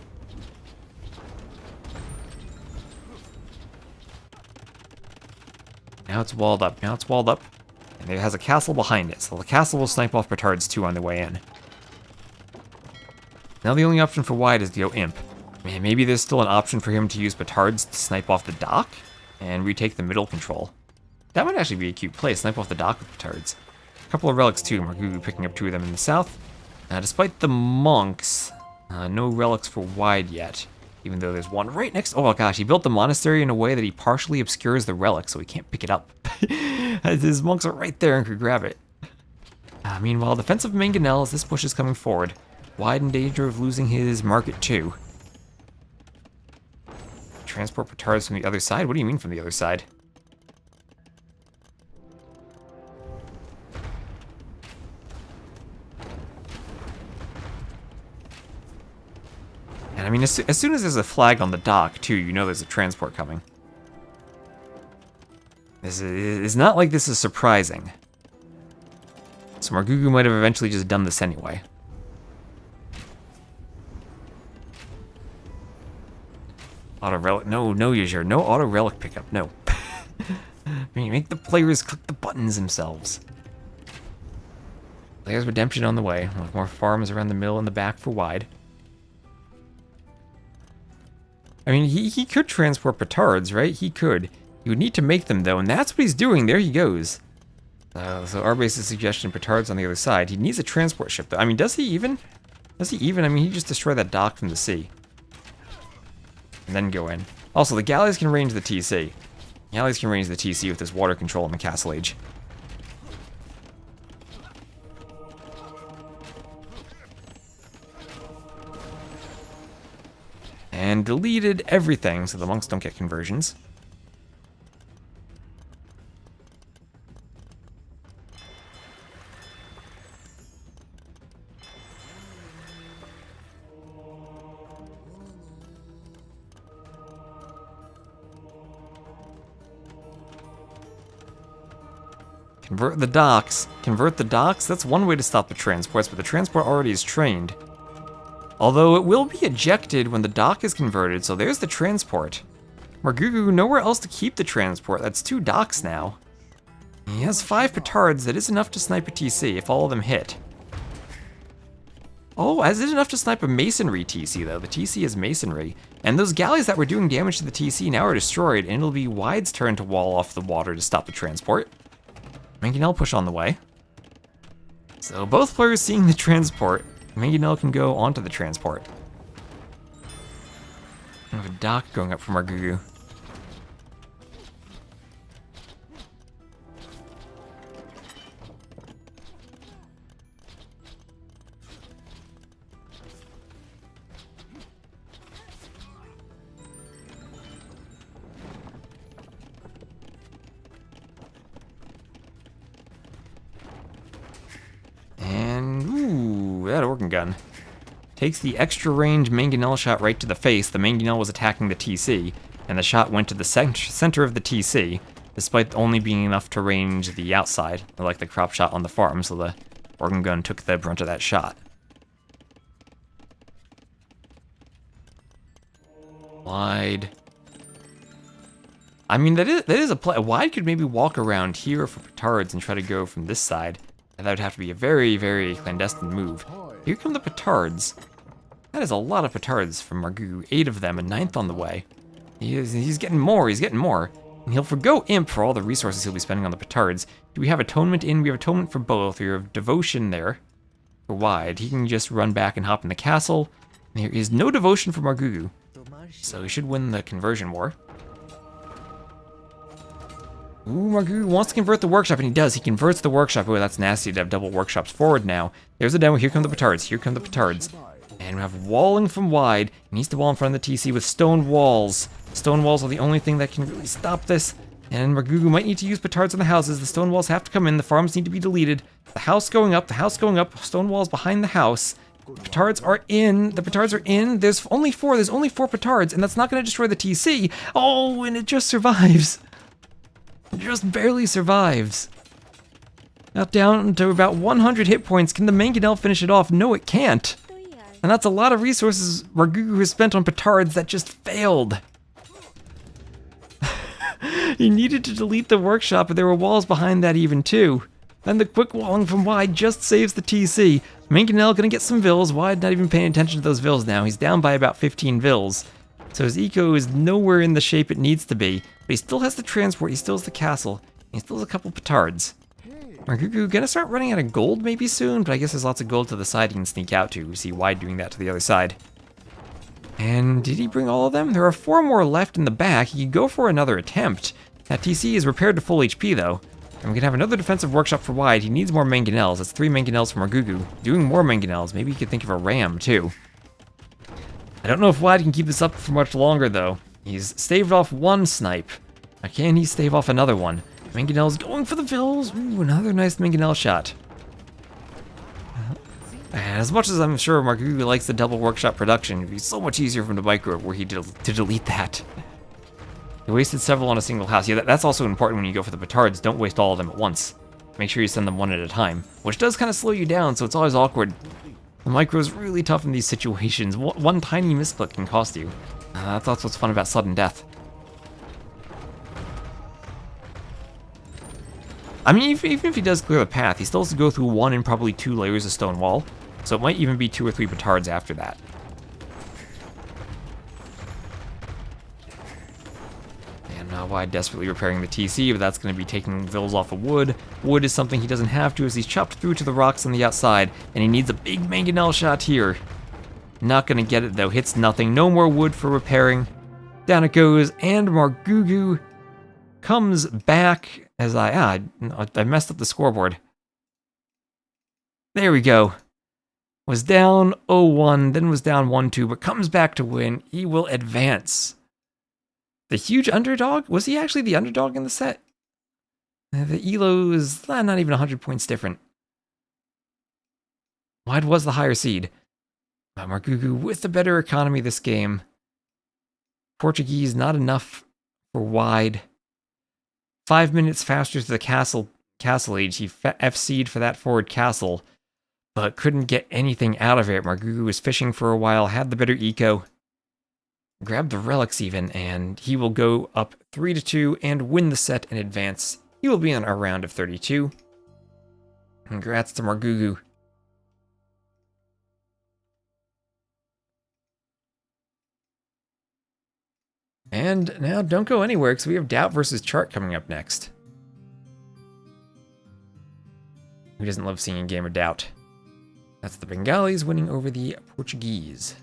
Now it's walled up. Now it's walled up. And it has a castle behind it. So the castle will snipe off petards too on the way in. Now the only option for Wide is to go imp. Man, maybe there's still an option for him to use petards to snipe off the dock and retake the middle control. That might actually be a cute play. Snipe off the dock with petards. A couple of relics too. Margougou picking up 2 of them in the south. Despite the monks, no relics for Wide yet. Even though there's one right next. Oh my gosh, he built the monastery in a way that he partially obscures the relic, so he can't pick it up. His monks are right there and could grab it. Meanwhile, defensive Mangonel as this push is coming forward. Wide in danger of losing his market too. Transport petards from the other side? What do you mean from the other side? And I mean, as soon as there's a flag on the dock, too, you know there's a transport coming. This is not like this is surprising. So Margougou might have eventually just done this anyway. Auto relic, no, Yajir, no auto relic pickup, no. I mean, make the players click the buttons themselves. Players redemption on the way. Like more farms around the mill in the back for wide. I mean, he could transport petards, right? He could. He would need to make them though, and that's what he's doing. There he goes. So our base's suggestion, petards on the other side. He needs a transport ship though. I mean, does he even? Does he even? I mean, he just destroyed that dock from the sea. And then go in. Also, the galleys can range the TC. Galleys can range the TC with this water control in the Castle Age. And deleted everything so the monks don't get conversions. Convert the docks. Convert the docks? That's one way to stop the transports, but the transport already is trained. Although it will be ejected when the dock is converted, so there's the transport. Margougou, nowhere else to keep the transport. That's 2 docks now. He has 5 petards. That is enough to snipe a TC if all of them hit. Oh, is it enough to snipe a masonry TC though? The TC is masonry. And those galleys that were doing damage to the TC now are destroyed, and it'll be Wide's turn to wall off the water to stop the transport. Mangonel push on the way. So both players seeing the transport. Mangonel can go onto the transport. I have a dock going up from Margougou. That organ gun takes the extra range Mangonel shot right to the face. The Mangonel was attacking the TC, and the shot went to the center of the TC, despite only being enough to range the outside, like the crop shot on the farm, so the organ gun took the brunt of that shot. Wide. I mean, that is a play. Wide could maybe walk around here for petards and try to go from this side. And that would have to be a very, very clandestine move. Here come the petards. That is a lot of petards from Margougou. 8 of them, a 9th on the way. He's getting more, And he'll forgo Imp for all the resources he'll be spending on the petards. Do we have Atonement in? We have Atonement for both. We have Devotion there for Wide. He can just run back and hop in the castle. And there is no Devotion for Margougou. So he should win the conversion war. Ooh, Margougou wants to convert the workshop, and he does. He converts the workshop. Oh, that's nasty to have double workshops forward now. There's a demo. Here come the petards. Here come the petards. And we have walling from Wide. He needs to wall in front of the TC with stone walls. Stone walls are the only thing that can really stop this. And Margougou might need to use petards on the houses. The stone walls have to come in. The farms need to be deleted. The house going up. The house going up. Stone walls behind the house. The petards are in. The petards are in. There's only 4. There's only 4 petards, and that's not going to destroy the TC. Oh, and it just survives. Just barely survives. Now down to about 100 hit points. Can the Mangonel finish it off? No, it can't. And that's a lot of resources Margougou has spent on petards that just failed. He needed to delete the workshop, but there were walls behind that even too. Then the quick walling from Wide just saves the TC. Mangonel gonna get some vills. Wide not even paying attention to those vills now. He's down by about 15 vills. So his eco is nowhere in the shape it needs to be. But he still has the transport, he still has the castle, and he still has a couple petards. Margougou gonna start running out of gold maybe soon, but I guess there's lots of gold to the side he can sneak out to. We see Wide doing that to the other side. And did he bring all of them? There are 4 more left in the back. He could go for another attempt. That TC is repaired to full HP though. And we can have another defensive workshop for Wide. He needs more Mangonels. That's 3 Mangonels for Margougou. Doing more Mangonels. Maybe he could think of a ram too. I don't know if Wide can keep this up for much longer though. He's staved off 1 snipe. Now can he stave off another one? Mangonel's going for the vills. Ooh, another nice Mangonel shot. And as much as I'm sure Margougou likes the double workshop production, it'd be so much easier for him to micro were he to delete that. He wasted several on a single house. Yeah, that's also important when you go for the petards. Don't waste all of them at once. Make sure you send them one at a time, which does kind of slow you down, so it's always awkward. The micro is really tough in these situations. One tiny misclick can cost you. That's what's fun about sudden death. I mean, even if he does clear the path, he still has to go through 1 and probably 2 layers of stone wall, so it might even be 2 or 3 petards after that. And now why desperately repairing the TC, but that's going to be taking vills off of wood. Wood is something he doesn't have to as he's chopped through to the rocks on the outside, and he needs a big mangonel shot here. Not going to get it though, hits nothing. No more wood for repairing. Down it goes, and Margougou comes back as I messed up the scoreboard. There we go. Was down 0-1, then was down 1-2, but comes back to win. He will advance. The huge underdog? Was he actually the underdog in the set? The Elo is not even 100 points different. Wide was the higher seed. Margougou with the better economy this game. Portuguese not enough for wide. 5 minutes faster to the castle age. He FC'd for that forward castle, but couldn't get anything out of it. Margougou was fishing for a while, had the better eco. Grabbed the relics even, and he will go up 3-2 and win the set in advance. He will be on a round of 32. Congrats to Margougou. And now don't go anywhere because we have DauT versus Chart coming up next. Who doesn't love seeing a game of DauT? That's the Bengalis winning over the Portuguese.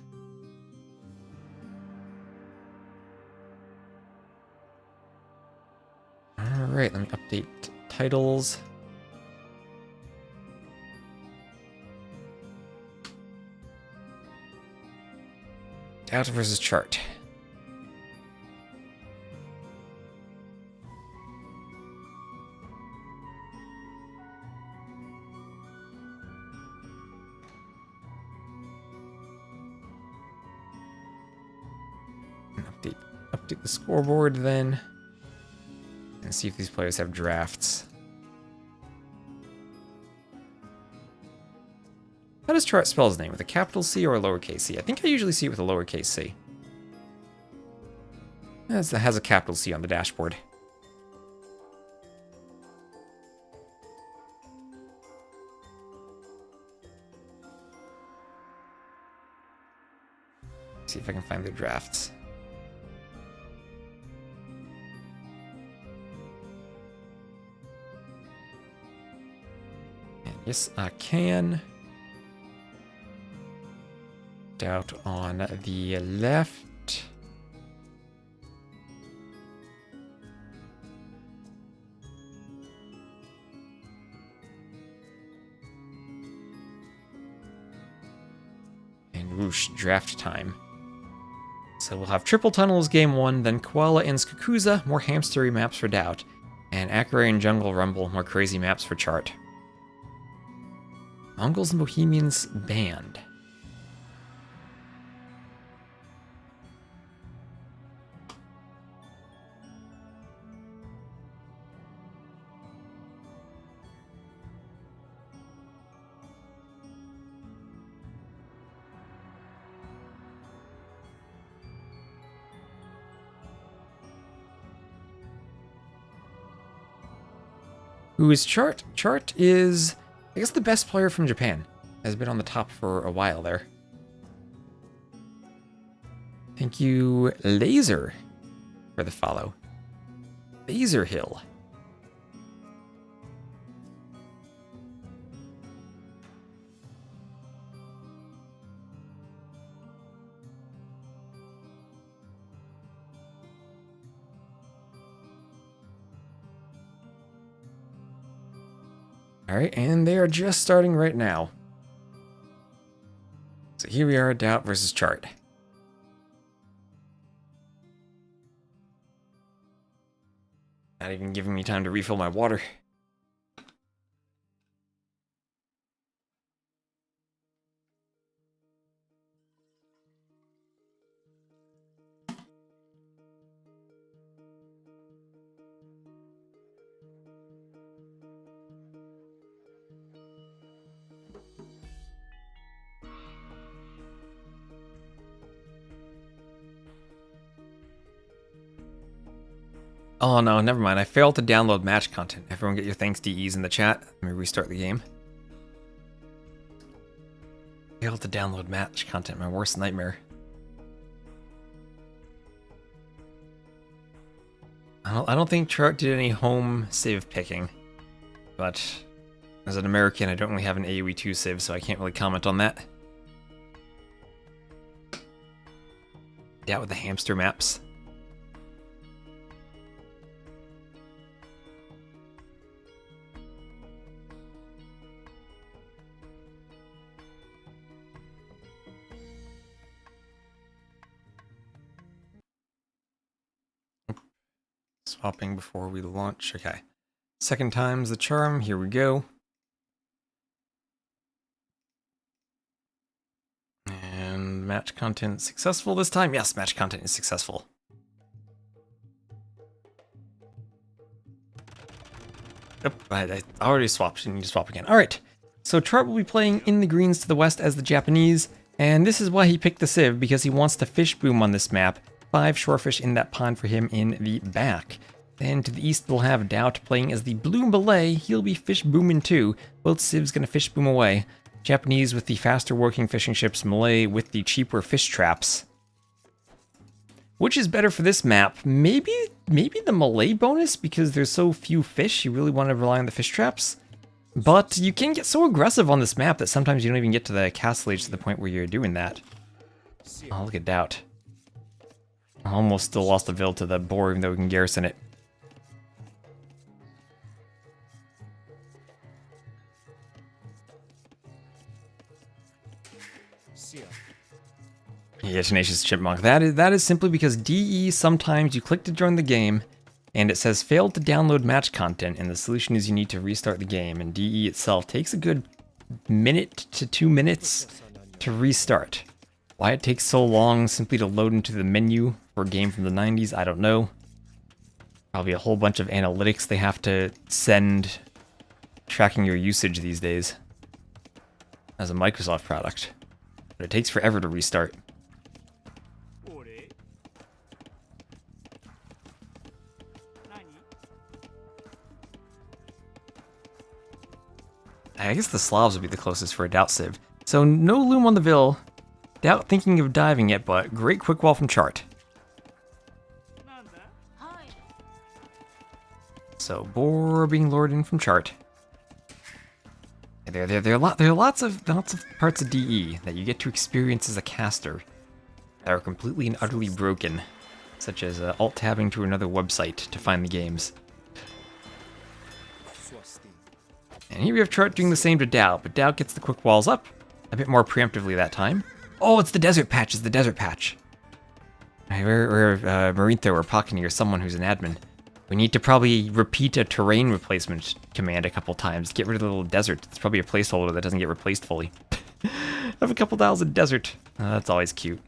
Alright, let me update titles. DauT versus Chart. Update the scoreboard then. And see if these players have drafts. How does Chart spell his name? With a capital C or a lowercase c? I think I usually see it with a lowercase c. It has a capital C on the dashboard. See if I can find their drafts. Yes, I can. DauT on the left. And whoosh, draft time. So we'll have Triple Tunnels game 1, then Koala and Skukuza, more hamstery maps for DauT, and Akare and Jungle Rumble, more crazy maps for Chart. Mongols and Bohemians banned. Who is Chart? Chart is, I guess, the best player from Japan. Has been on the top for a while there. Thank you, Laser, for the follow. Laser Hill. All right, and they are just starting right now. So here we are, DauT versus Chart. Not even giving me time to refill my water. Oh no, never mind. I failed to download match content. Everyone get your thanks DEs in the chat. Let me restart the game. Failed to download match content, my worst nightmare. I don't think Chart did any home civ picking, but as an American, I don't really have an AoE2 civ, so I can't really comment on that. Yeah, with the hamster maps. Swapping before we launch. Okay. Second time's the charm. Here we go. And match content successful this time? Yes, match content is successful. Yep, I already swapped. I need to swap again. Alright, so Chart will be playing in the greens to the west as the Japanese, and this is why he picked the Civ, because he wants to fish boom on this map. 5 shorefish in that pond for him in the back. Then to the east we'll have DauT playing as the blue Malay. He'll be fish booming too. Both Civs gonna fish boom away. Japanese with the faster working fishing ships, Malay with the cheaper fish traps. Which is better for this map? Maybe the Malay bonus, because there's so few fish, you really want to rely on the fish traps. But you can get so aggressive on this map that sometimes you don't even get to the castle age to the point where you're doing that. Oh, look at DauT. I almost still lost the Ville to the boar, even though we can garrison it. Yeah, Tenacious Chipmunk. That is simply because DE, sometimes you click to join the game, and it says failed to download match content, and the solution is you need to restart the game, and DE itself takes a good minute to 2 minutes to restart. Why it takes so long simply to load into the menu for a game from the 90s, I don't know. Probably a whole bunch of analytics they have to send tracking your usage these days as a Microsoft product. But it takes forever to restart. I guess the Slavs would be the closest for a DauT Civ. So no loom on the Ville. DauT thinking of diving it, but great quick wall from Chart. So boar being lured in from Chart. There are lots of parts of DE that you get to experience as a caster that are completely and utterly broken, such as alt-tabbing to another website to find the games. And here we have Chart doing the same to DauT, but DauT gets the quick walls up a bit more preemptively that time. Oh, it's the desert patch, it's the desert patch. We're Marintho or Pockany or someone who's an admin. We need to probably repeat a terrain replacement command a couple times. Get rid of the little desert. It's probably a placeholder that doesn't get replaced fully. Have a couple tiles of desert. That's always cute.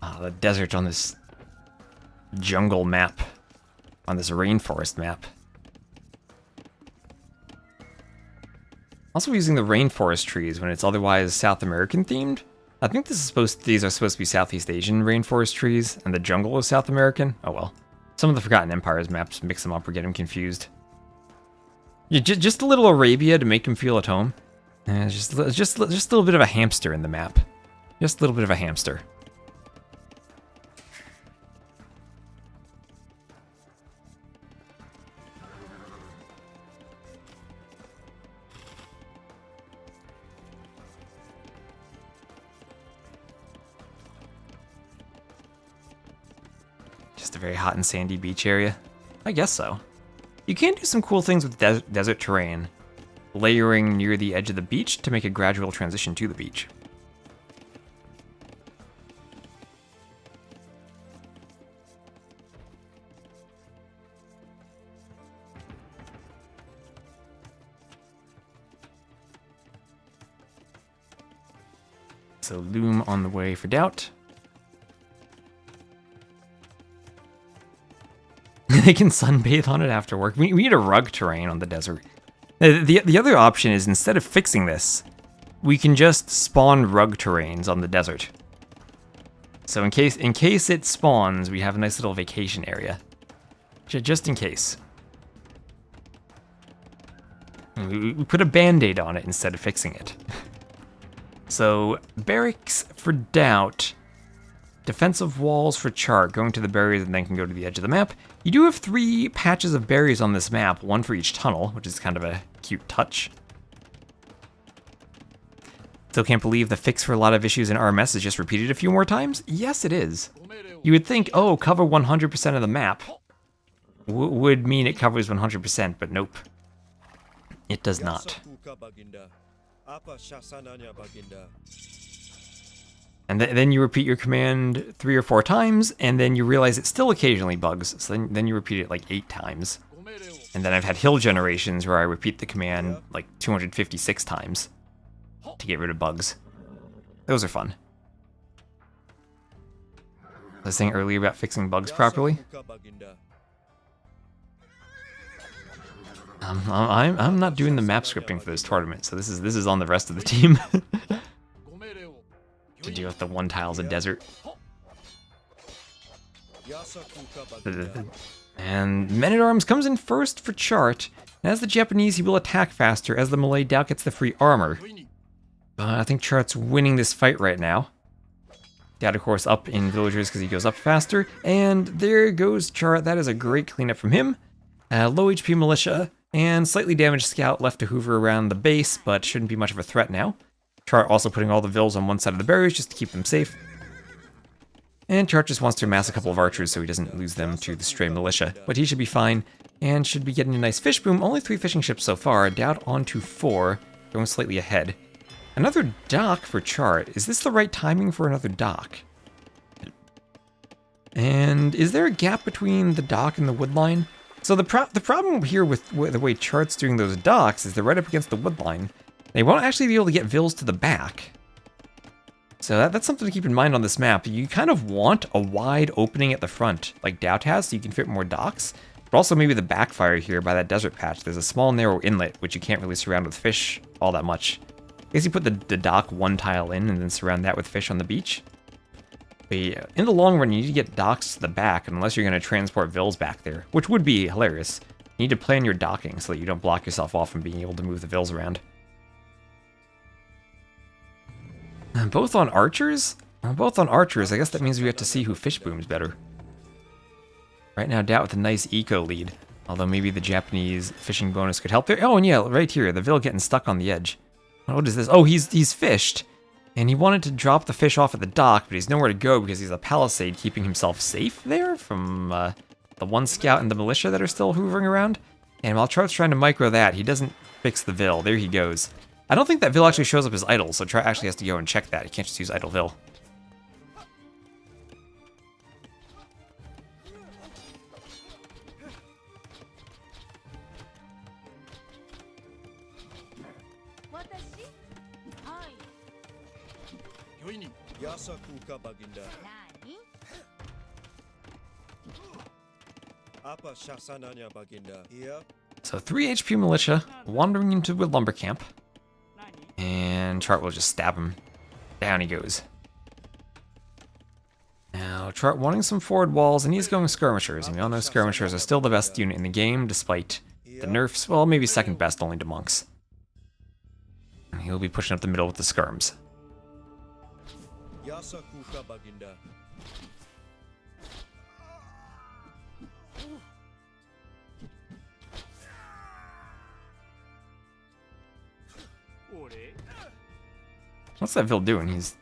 The desert on this jungle map. On this rainforest map. Also using the rainforest trees when it's otherwise South American themed. I think these are supposed to be Southeast Asian rainforest trees, and the jungle is South American. Oh well. Some of the Forgotten Empires maps mix them up or get them confused. Yeah, just a little Arabia to make them feel at home. Just a little bit of a hamster in the map. Just a little bit of a hamster. Just a very hot and sandy beach area? I guess so. You can do some cool things with desert terrain, layering near the edge of the beach to make a gradual transition to the beach. So loom on the way for DauT. They can sunbathe on it after work. We need a rug terrain on the desert. The other option is, instead of fixing this, we can just spawn rug terrains on the desert. So in case it spawns, we have a nice little vacation area. Just in case. We put a band-aid on it instead of fixing it. So, barracks for DauT. Defensive walls for Chart, going to the barriers and then can go to the edge of the map. You do have 3 patches of barriers on this map, 1 for each tunnel, which is kind of a cute touch. Still can't believe the fix for a lot of issues in RMS is just repeated a few more times? Yes, it is. You would think, oh, cover 100% of the map would mean it covers 100%, but nope. It does not. And then you repeat your command 3 or 4 times, and then you realize it still occasionally bugs, so then you repeat it like 8 times. And then I've had hill generations where I repeat the command like 256 times to get rid of bugs. Those are fun. I was saying earlier about fixing bugs properly. I'm not doing the map scripting for this tournament, so this is on the rest of the team. To deal with the 1 tiles of desert. And Men-at-Arms comes in first for Chart. As the Japanese, he will attack faster. As the Malay, DauT gets the free armor. I think Chart's winning this fight right now. DauT, of course, up in villagers because he goes up faster. And there goes Chart. That is a great cleanup from him. Low HP militia and slightly damaged scout left to hoover around the base, but shouldn't be much of a threat now. Chart also putting all the vills on one side of the barriers just to keep them safe. And Chart just wants to amass a couple of archers so he doesn't lose them to the stray militia. But he should be fine and should be getting a nice fish boom. Only 3 fishing ships so far. DauT on to 4, going slightly ahead. Another dock for Chart. Is this the right timing for another dock? And is there a gap between the dock and the wood line? So the problem here with the way Chart's doing those docks is they're right up against the wood line. They won't actually be able to get vills to the back. So that's something to keep in mind on this map. You kind of want a wide opening at the front, like DauT has, so you can fit more docks. But also maybe the backfire here by that desert patch. There's a small narrow inlet, which you can't really surround with fish all that much. I guess you put the dock 1 tile in and then surround that with fish on the beach. But yeah, in the long run, you need to get docks to the back, unless you're going to transport vills back there, which would be hilarious. You need to plan your docking so that you don't block yourself off from being able to move the vills around. Both on archers? Both on archers. I guess that means we have to see who fish booms better. Right now, DauT with a nice eco lead. Although maybe the Japanese fishing bonus could help there. Oh, and yeah, right here. The vill getting stuck on the edge. What is this? Oh, he's fished. And he wanted to drop the fish off at the dock, but he's nowhere to go because he's a palisade keeping himself safe there from the 1 scout and the militia that are still hoovering around. And while Chart's trying to micro that, he doesn't fix the vill. There he goes. I don't think that vill actually shows up as idle, so Chart actually has to go and check that. He can't just use idle vill. So 3 HP militia wandering into a lumber camp. And Chart will just stab him. Down he goes. Now, Chart wanting some forward walls, and he's going skirmishers. And we all know skirmishers are still the best unit in the game, despite the nerfs. Well, maybe second best only to monks. And he'll be pushing up the middle with the skirms. What's that vill doing? He's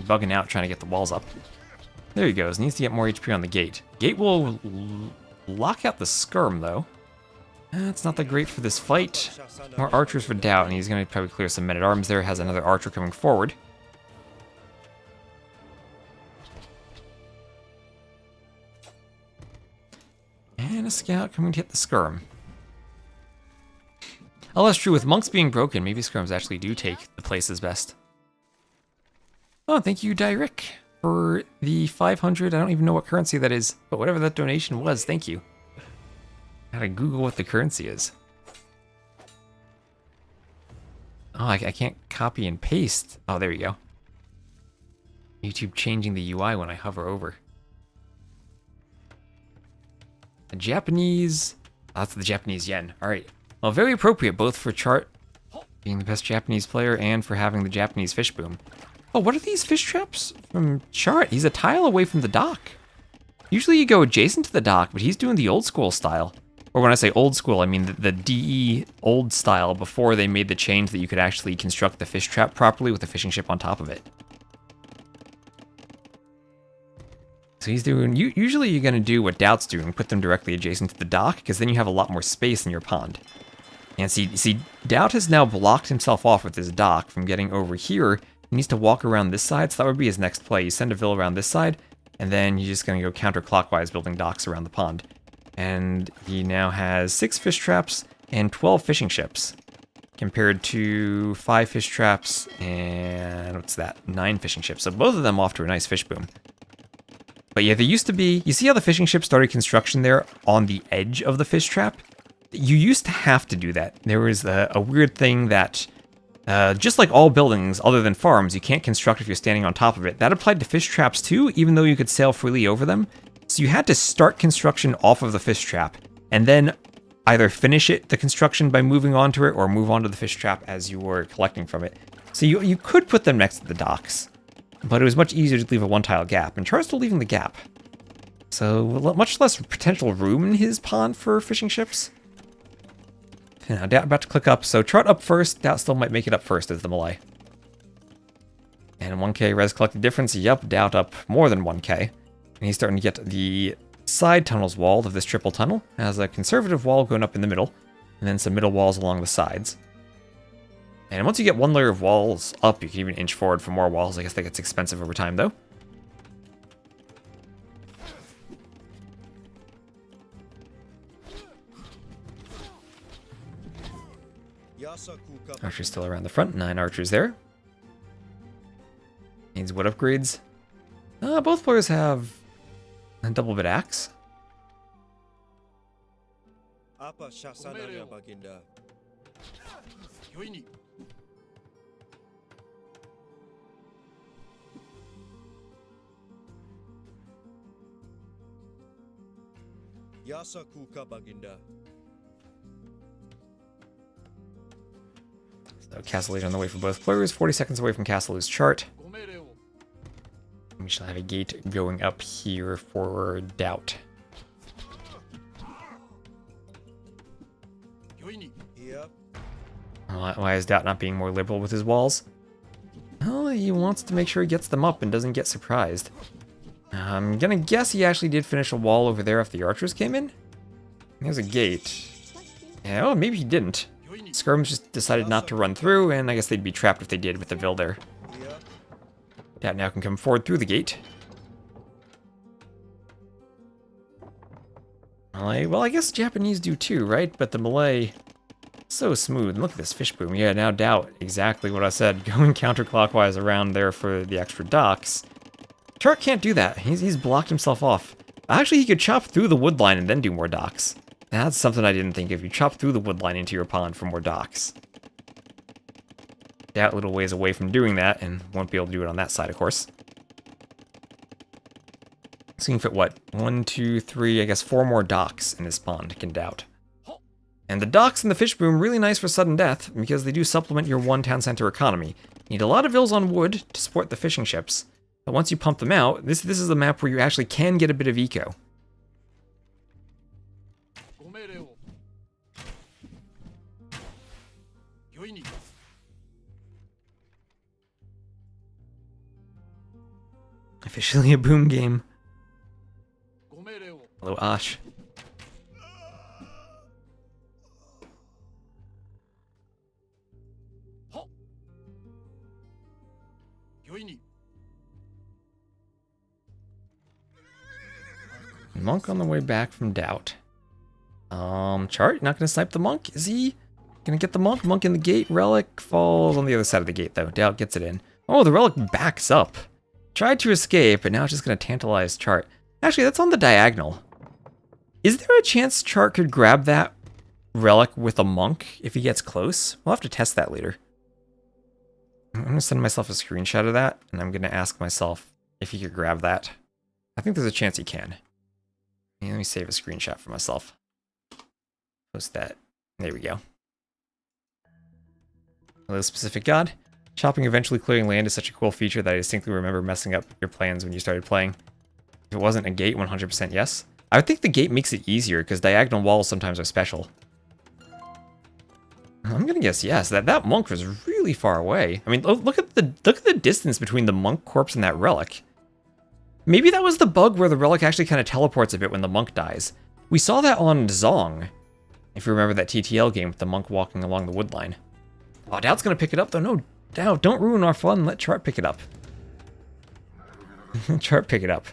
bugging out trying to get the walls up. There he goes. Needs to get more HP on the gate. Gate will lock out the skirm, though. That's not that great for this fight. More archers for DauT, and he's going to probably clear some men-at-arms there. Has another archer coming forward. And a scout coming to hit the skirm. Oh, that's true. With monks being broken, maybe skirms actually do take the place as best. Oh, thank you, Dyrick, for the 500. I don't even know what currency that is, but whatever that donation was, thank you. I gotta Google what the currency is. Oh, I can't copy and paste. Oh, there you go. YouTube changing the UI when I hover over. A Japanese... That's the Japanese yen. Alright. Well, very appropriate, both for Chart being the best Japanese player and for having the Japanese fish boom. Oh, what are these fish traps from Chart? He's a tile away from the dock. Usually you go adjacent to the dock, but he's doing the old school style. Or when I say old school, I mean the DE old style before they made the change that you could actually construct the fish trap properly with a fishing ship on top of it. So he's doing, usually you're going to do what DauT's doing, put them directly adjacent to the dock, because then you have a lot more space in your pond. And see, DauT has now blocked himself off with his dock from getting over here. He needs to walk around this side, so that would be his next play. You send a Vil around this side, and then you're just going to go counterclockwise building docks around the pond. And he now has 6 fish traps and 12 fishing ships, compared to 5 fish traps and, what's that, 9 fishing ships. So both of them off to a nice fish boom. But yeah, there used to be, you see how the fishing ship started construction there on the edge of the fish trap? You used to have to do that. There was a weird thing that, just like all buildings other than farms, you can't construct if you're standing on top of it. That applied to fish traps too, even though you could sail freely over them. So you had to start construction off of the fish trap, and then either finish the construction by moving onto it, or move onto the fish trap as you were collecting from it. So you could put them next to the docks, but it was much easier to leave a one-tile gap, and Char's still leaving the gap. So much less potential room in his pond for fishing ships. Now, DauT about to click up, so Chart up first. DauT still might make it up first as the Malay. And 1k res collected difference, yep, DauT up more than 1k. And he's starting to get the side tunnels walled of this triple tunnel. It has a conservative wall going up in the middle, and then some middle walls along the sides. And once you get one layer of walls up, you can even inch forward for more walls. I guess that gets expensive over time, though. Archers still around the front. 9 archers there. Needs wood upgrades. Both players have a double bit axe. So Castle Leader on the way for both players. 40 seconds away from Castle Leader's Chart. We shall have a gate going up here for DauT. Why is DauT not being more liberal with his walls? Well, he wants to make sure he gets them up and doesn't get surprised. I'm gonna guess he actually did finish a wall over there if the archers came in. There's a gate. Yeah, oh, maybe he didn't. Skirms just decided not to run through, and I guess they'd be trapped if they did with the Vil there. DauT now can come forward through the gate. Malay, well, I guess Japanese do too, right? But the Malay, so smooth. Look at this fish boom. Yeah, now DauT, exactly what I said. Going counterclockwise around there for the extra docks. Chart can't do that. He's blocked himself off. Actually, he could chop through the wood line and then do more docks. That's something I didn't think of. You chop through the wood line into your pond for more docks. DauT a little ways away from doing that, and won't be able to do it on that side, of course. So you can fit, what, 1, 2, 3, I guess 4 more docks in this pond, can DauT. And the docks and the fish boom, really nice for sudden death, because they do supplement your 1 town center economy. You need a lot of Vils on wood to support the fishing ships, but once you pump them out, this is a map where you actually can get a bit of eco. Officially a boom game. Hello, Ash. Monk on the way back from DauT. Chart, not gonna snipe the monk? Is he gonna get the monk? Monk in the gate. Relic falls on the other side of the gate, though. DauT gets it in. Oh, the relic backs up. Tried to escape, but now it's just gonna tantalize Chart. Actually, that's on the diagonal. Is there a chance Chart could grab that relic with a monk if he gets close? We'll have to test that later. I'm gonna send myself a screenshot of that, and I'm gonna ask myself, if he could grab that. I think there's a chance he can. Yeah, let me save a screenshot for myself. Post that. There we go. The specific god. Chopping eventually clearing land is such a cool feature that I distinctly remember messing up your plans when you started playing. If it wasn't a gate, 100% yes. I would think the gate makes it easier because diagonal walls sometimes are special. I'm gonna guess yes. That monk was really far away. I mean, look at the distance between the monk corpse and that relic. Maybe that was the bug where the relic actually kind of teleports a bit when the monk dies. We saw that on Zong, if you remember that TTL game with the monk walking along the wood line. Oh, DauT's gonna pick it up though. No, DauT, don't ruin our fun. Let Chart pick it up. Chart pick it up.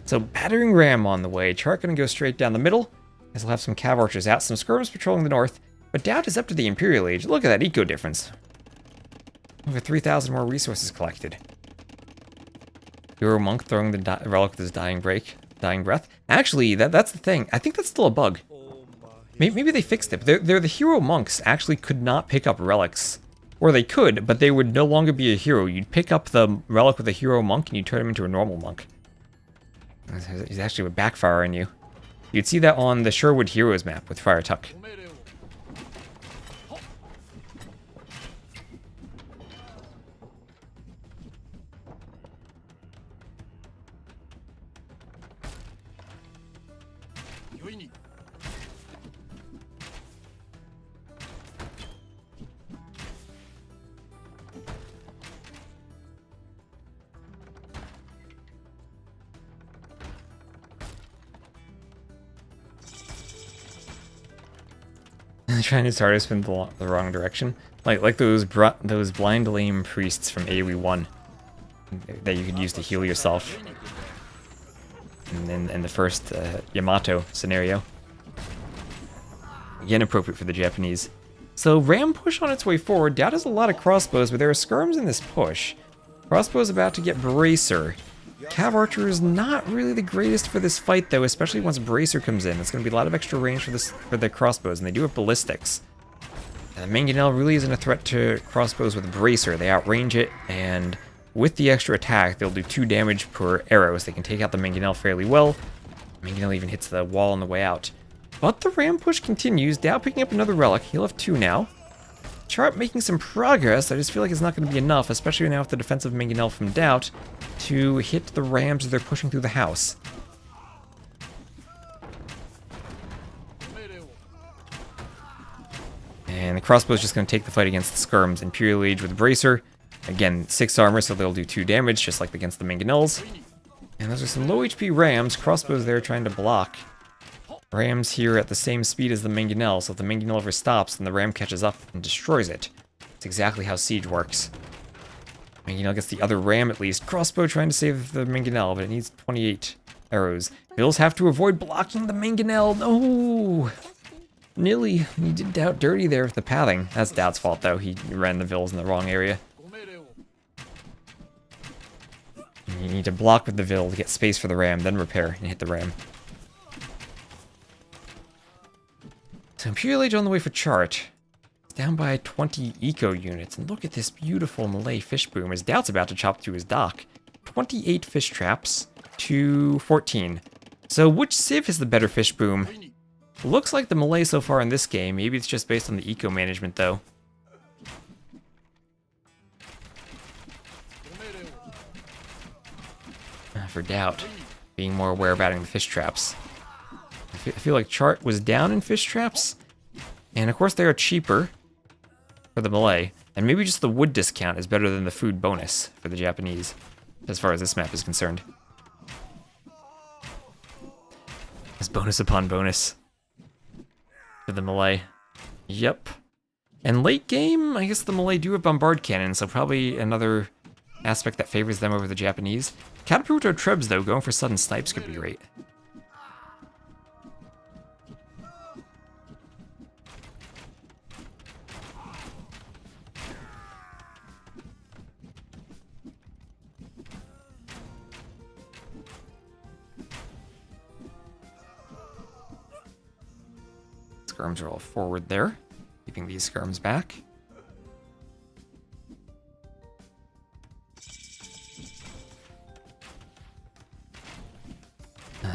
So battering ram on the way. Chart gonna go straight down the middle, as he'll have some cav archers out, some skirms patrolling the north. But DauT is up to the Imperial Age. Look at that eco difference. Over 3,000 more resources collected. Hero monk throwing the relic with his dying breath. Actually, that's the thing. I think that's still a bug. Maybe they fixed it. But they're the hero monks actually could not pick up relics. Or they could, but they would no longer be a hero. You'd pick up the relic with a hero monk and you'd turn him into a normal monk. He's actually would backfire on you. You'd see that on the Sherwood Heroes map with Friar Tuck. Trying to start us in the wrong direction, like those blind lame priests from AoE 1 that you could use to heal yourself in the first Yamato scenario. Again, appropriate for the Japanese. So ram push on its way forward. DauT has a lot of crossbows, but there are skirms in this push. Crossbow's about to get Bracer. Cav Archer is not really the greatest for this fight, though, especially once Bracer comes in. It's going to be a lot of extra range for the crossbows, and they do have ballistics. Mangonel really isn't a threat to crossbows with Bracer. They outrange it, and with the extra attack, they'll do 2 damage per arrow, so they can take out the Mangonel fairly well. Mangonel even hits the wall on the way out. But the ram push continues. DauT picking up another relic. He'll have 2 now. Chart making some progress. I just feel like it's not going to be enough, especially now with the defensive Mangonel from DauT, to hit the rams as they're pushing through the house. And the crossbow is just going to take the fight against the skirms. Imperial Age with Bracer. Again, 6 armor, so they'll do 2 damage, just like against the Mangonels. And those are some low HP rams. Crossbows there trying to block. Rams here at the same speed as the Mangonel, so if the Mangonel ever stops, then the ram catches up and destroys it. That's exactly how siege works. Mangonel gets the other ram at least. Crossbow trying to save the Mangonel, but it needs 28 arrows. Bills have to avoid blocking the Mangonel. No! Nilly, he did DauT dirty there with the pathing. That's DauT's fault, though. He ran the Vills in the wrong area. You need to block with the Vill to get space for the ram, then repair and hit the ram. So Imperial Age on the way for Chart. Down by 20 eco units. And look at this beautiful Malay fish boom as DauT's about to chop through his dock. 28 fish traps to 14. So which civ is the better fish boom? Looks like the Malay so far in this game. Maybe it's just based on the eco management though. For DauT, being more aware of adding the fish traps. I feel like Chart was down in fish traps. And of course they are cheaper for the Malay. And maybe just the wood discount is better than the food bonus for the Japanese, as far as this map is concerned. It's bonus upon bonus for the Malay. Yep. And late game, I guess the Malay do have bombard cannon, so probably another aspect that favors them over the Japanese. Catapult or Trebs, though, going for sudden snipes could be great. Skirms are all forward there, keeping these skirms back.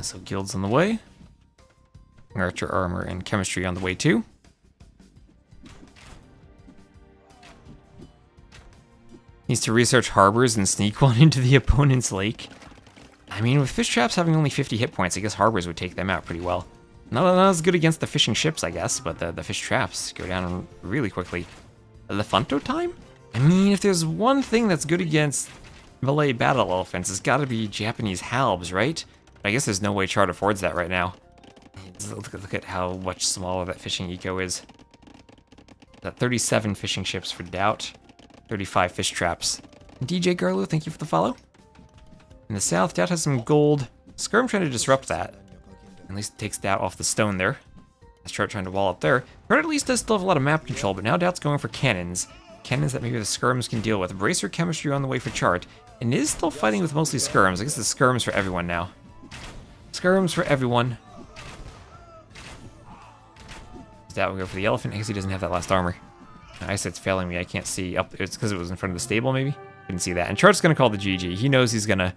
So guilds on the way. Archer armor and chemistry on the way too. Needs to research harbors and sneak one into the opponent's lake. I mean, with fish traps having only 50 hit points, I guess harbors would take them out pretty well. Not as good against the fishing ships, I guess, but the fish traps go down really quickly. Elefanto time? I mean, if there's one thing that's good against Malay battle elephants, it's gotta be Japanese halbs, right? But I guess there's no way Chart affords that right now. Look at how much smaller that fishing eco is. Got 37 fishing ships for DauT, 35 fish traps. DJ Garlo, thank you for the follow. In the south, DauT has some gold. Skirm trying to disrupt that. At least it takes DauT off the stone there. That's Chart trying to wall up there. Chart at least does still have a lot of map control, but now DauT's going for cannons. Cannons that maybe the skirms can deal with. Bracer chemistry on the way for Chart. And is still fighting with mostly skirms. I guess the skirms for everyone now. Skirms for everyone. DauT will go for the elephant. I guess he doesn't have that last armor. Eyesight's failing me. I can't see up. It's because it was in front of the stable, maybe? Couldn't see that. And Chart's going to call the GG. He knows he's going to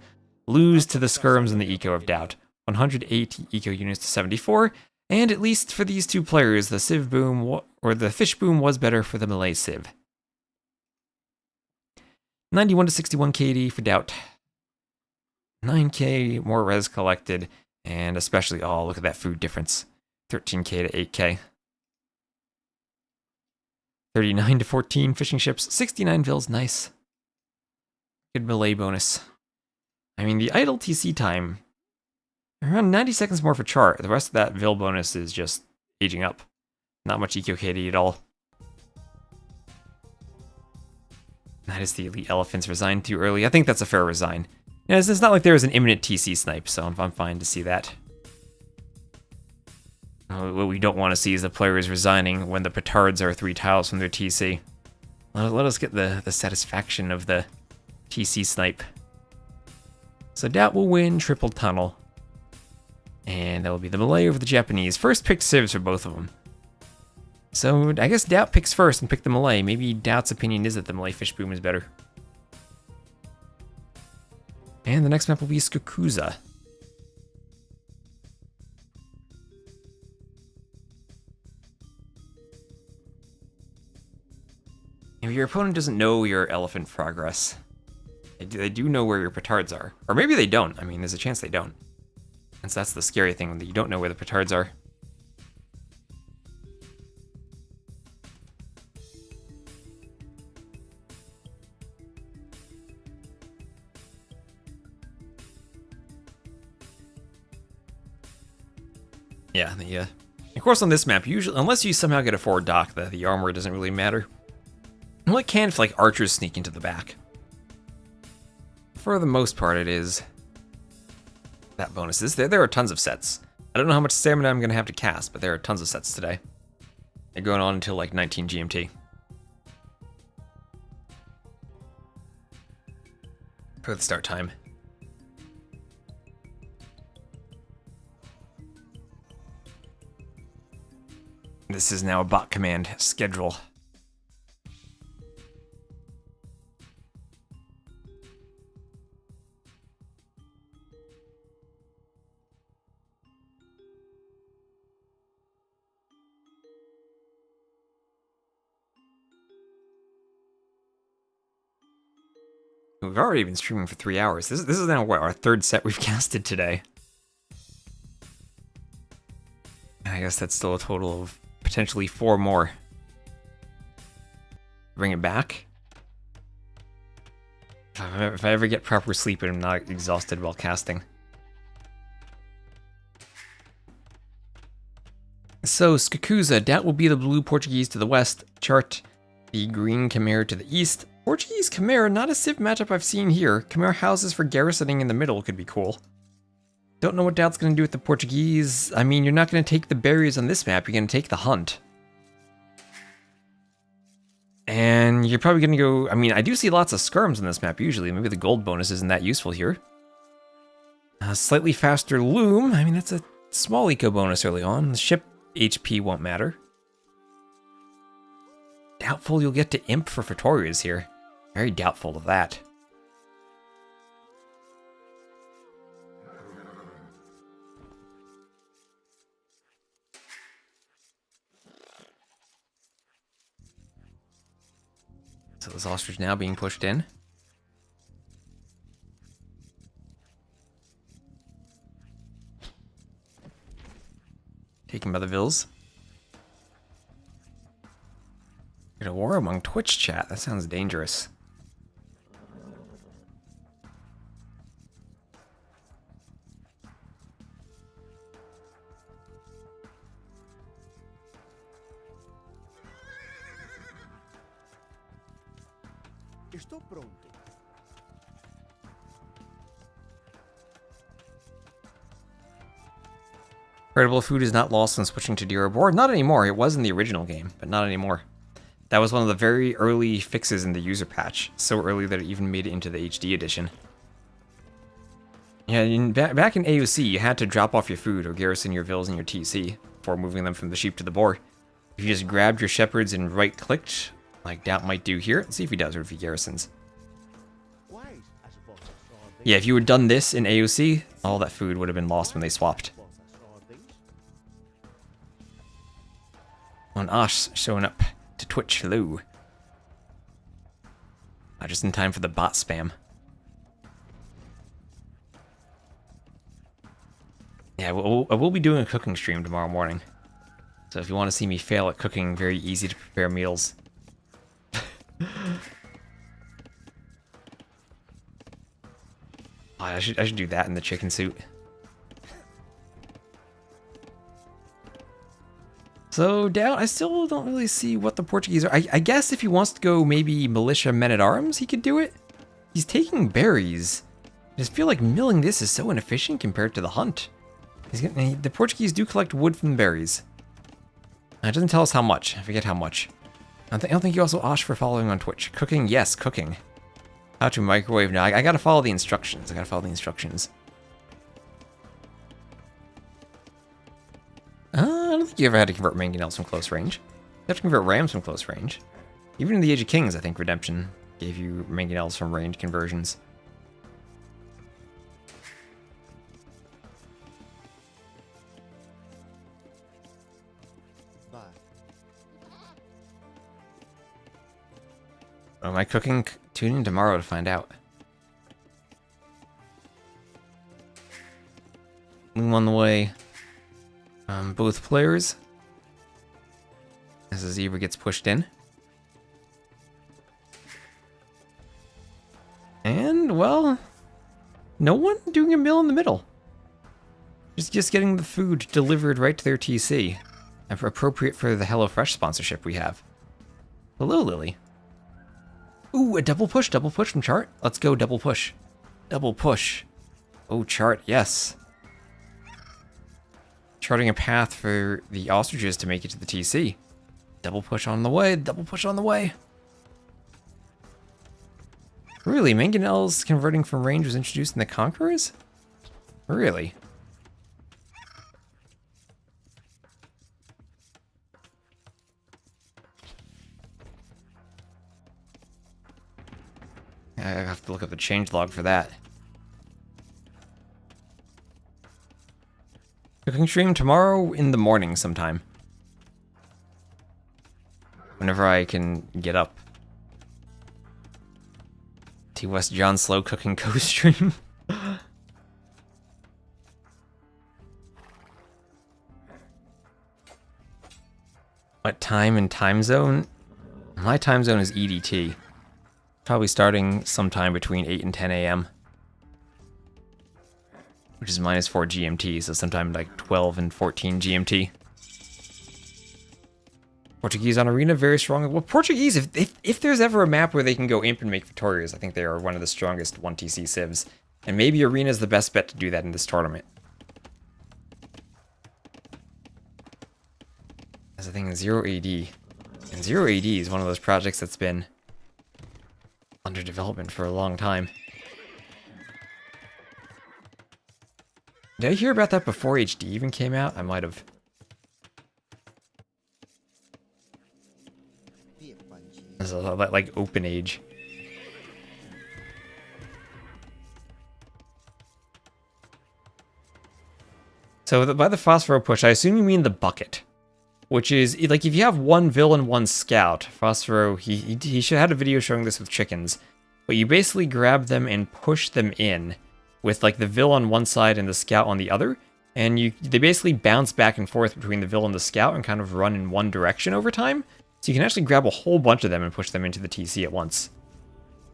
lose to the skirms and the eco of DauT. 108 eco units to 74. And at least for these two players, the Civ boom, or the fish boom was better for the Malay Civ. 91 to 61 KD for DauT. 9k more res collected. And especially, oh, look at that food difference. 13k to 8k. 39 to 14 fishing ships. 69 vills, nice. Good Malay bonus. I mean, the idle TC time, around 90 seconds more for Chart. The rest of that vill bonus is just aging up. Not much eco KD at all. That is the elite elephants resigned too early. I think that's a fair resign. Yeah, it's not like there was an imminent TC snipe, so I'm fine to see that. What we don't want to see is the players resigning when the petards are 3 tiles from their TC. Let us get the satisfaction of the TC snipe. So DauT will win triple tunnel. And that will be the Malay over the Japanese. First picked civs for both of them. So I guess DauT picks first and pick the Malay. Maybe DauT's opinion is that the Malay fish boom is better. And the next map will be Skakuza. If your opponent doesn't know your elephant progress, they do know where your petards are. Or maybe they don't. I mean, there's a chance they don't. And so that's the scary thing, that you don't know where the petards are. Yeah, of course on this map, usually, unless you somehow get a forward dock, the armor doesn't really matter. Well, it can if like archers sneak into the back. For the most part, it is that bonuses. There are tons of sets. I don't know how much stamina I'm going to have to cast, but there are tons of sets today. They're going on until like 19 GMT. For the start time. This is now a bot command schedule. We've already been streaming for 3 hours. This is now what, our third set we've casted today. I guess that's still a total of potentially 4 more. Bring it back. If I ever get proper sleep and I'm not exhausted while casting. So, Skakuza, DauT will be the blue Portuguese to the west. Chart, the green Khmer to the east. Portuguese Khmer, not a Civ matchup I've seen here. Khmer houses for garrisoning in the middle could be cool. Don't know what DauT's going to do with the Portuguese. I mean, you're not going to take the berries on this map, you're going to take the hunt. And you're probably going to go... I mean, I do see lots of skirms on this map usually. Maybe the gold bonus isn't that useful here. Slightly faster loom. I mean, that's a small eco bonus early on. The ship HP won't matter. Doubtful you'll get to imp for Pretorias here. Very doubtful of that. So this ostrich now being pushed in. Taken by the Vills. Get a war among Twitch chat. That sounds dangerous. Estou pronto. Credible food is not lost when switching to Dira board. Not anymore. It was in the original game, but not anymore. That was one of the very early fixes in the user patch. So early that it even made it into the HD edition. Yeah, back in AOC, you had to drop off your food or garrison your vills in your TC before moving them from the sheep to the boar. If you just grabbed your shepherds and right-clicked, like DauT might do here, let's see if he does or if he garrisons. Yeah, if you had done this in AOC, all that food would have been lost when they swapped. On Ash showing up to Twitch, hello. Just in time for the bot spam. Yeah, I will be doing a cooking stream tomorrow morning. So if you want to see me fail at cooking very easy to prepare meals. I should do that in the chicken suit. So, DauT, I still don't really see what the Portuguese are. I guess if he wants to go maybe militia men-at-arms, he could do it. He's taking berries. I just feel like milling this is so inefficient compared to the hunt. The Portuguese do collect wood from the berries. It doesn't tell us how much. I forget how much. I don't think you also asked for following on Twitch. Cooking? Yes, cooking. How to microwave now. I gotta follow the instructions. I don't think you ever had to convert mangonels from close range. You have to convert rams from close range. Even in the Age of Kings, I think Redemption gave you mangonels from range conversions. Am I cooking? Tune in tomorrow to find out. Loom on the way. Both players. As the zebra gets pushed in. And, well, no one doing a mill in the middle. Just getting the food delivered right to their TC. Appropriate for the HelloFresh sponsorship we have. Hello, Lily. Ooh, a double push from Chart. Let's go, double push. Double push. Oh, Chart, yes. Charting a path for the ostriches to make it to the TC. Double push on the way, double push on the way. Really, mangonels converting from range was introduced in the Conquerors? Really? I have to look up the changelog for that. Cooking stream tomorrow in the morning sometime. Whenever I can get up. T West John Slow cooking co-stream. What time and time zone? My time zone is EDT. Probably starting sometime between 8 and 10 a.m. Which is -4 GMT, so sometime like 12 and 14 GMT. Portuguese on Arena, very strong. Well, Portuguese, if there's ever a map where they can go imp and make Victorias, I think they are one of the strongest 1TC civs. And maybe Arena is the best bet to do that in this tournament. That's the thing in 0 AD. And 0 AD is one of those projects that's been under development for a long time. Did I hear about that before HD even came out? I might have. It's like open age. So by the phosphor push, I assume you mean the bucket. which is like if you have one villain, one scout. Phosphoro, he should have had a video showing this with chickens, but you basically grab them and push them in with like the villain on one side and the scout on the other, and they basically bounce back and forth between the villain and the scout and kind of run in one direction over time. So you can actually grab a whole bunch of them and push them into the TC at once.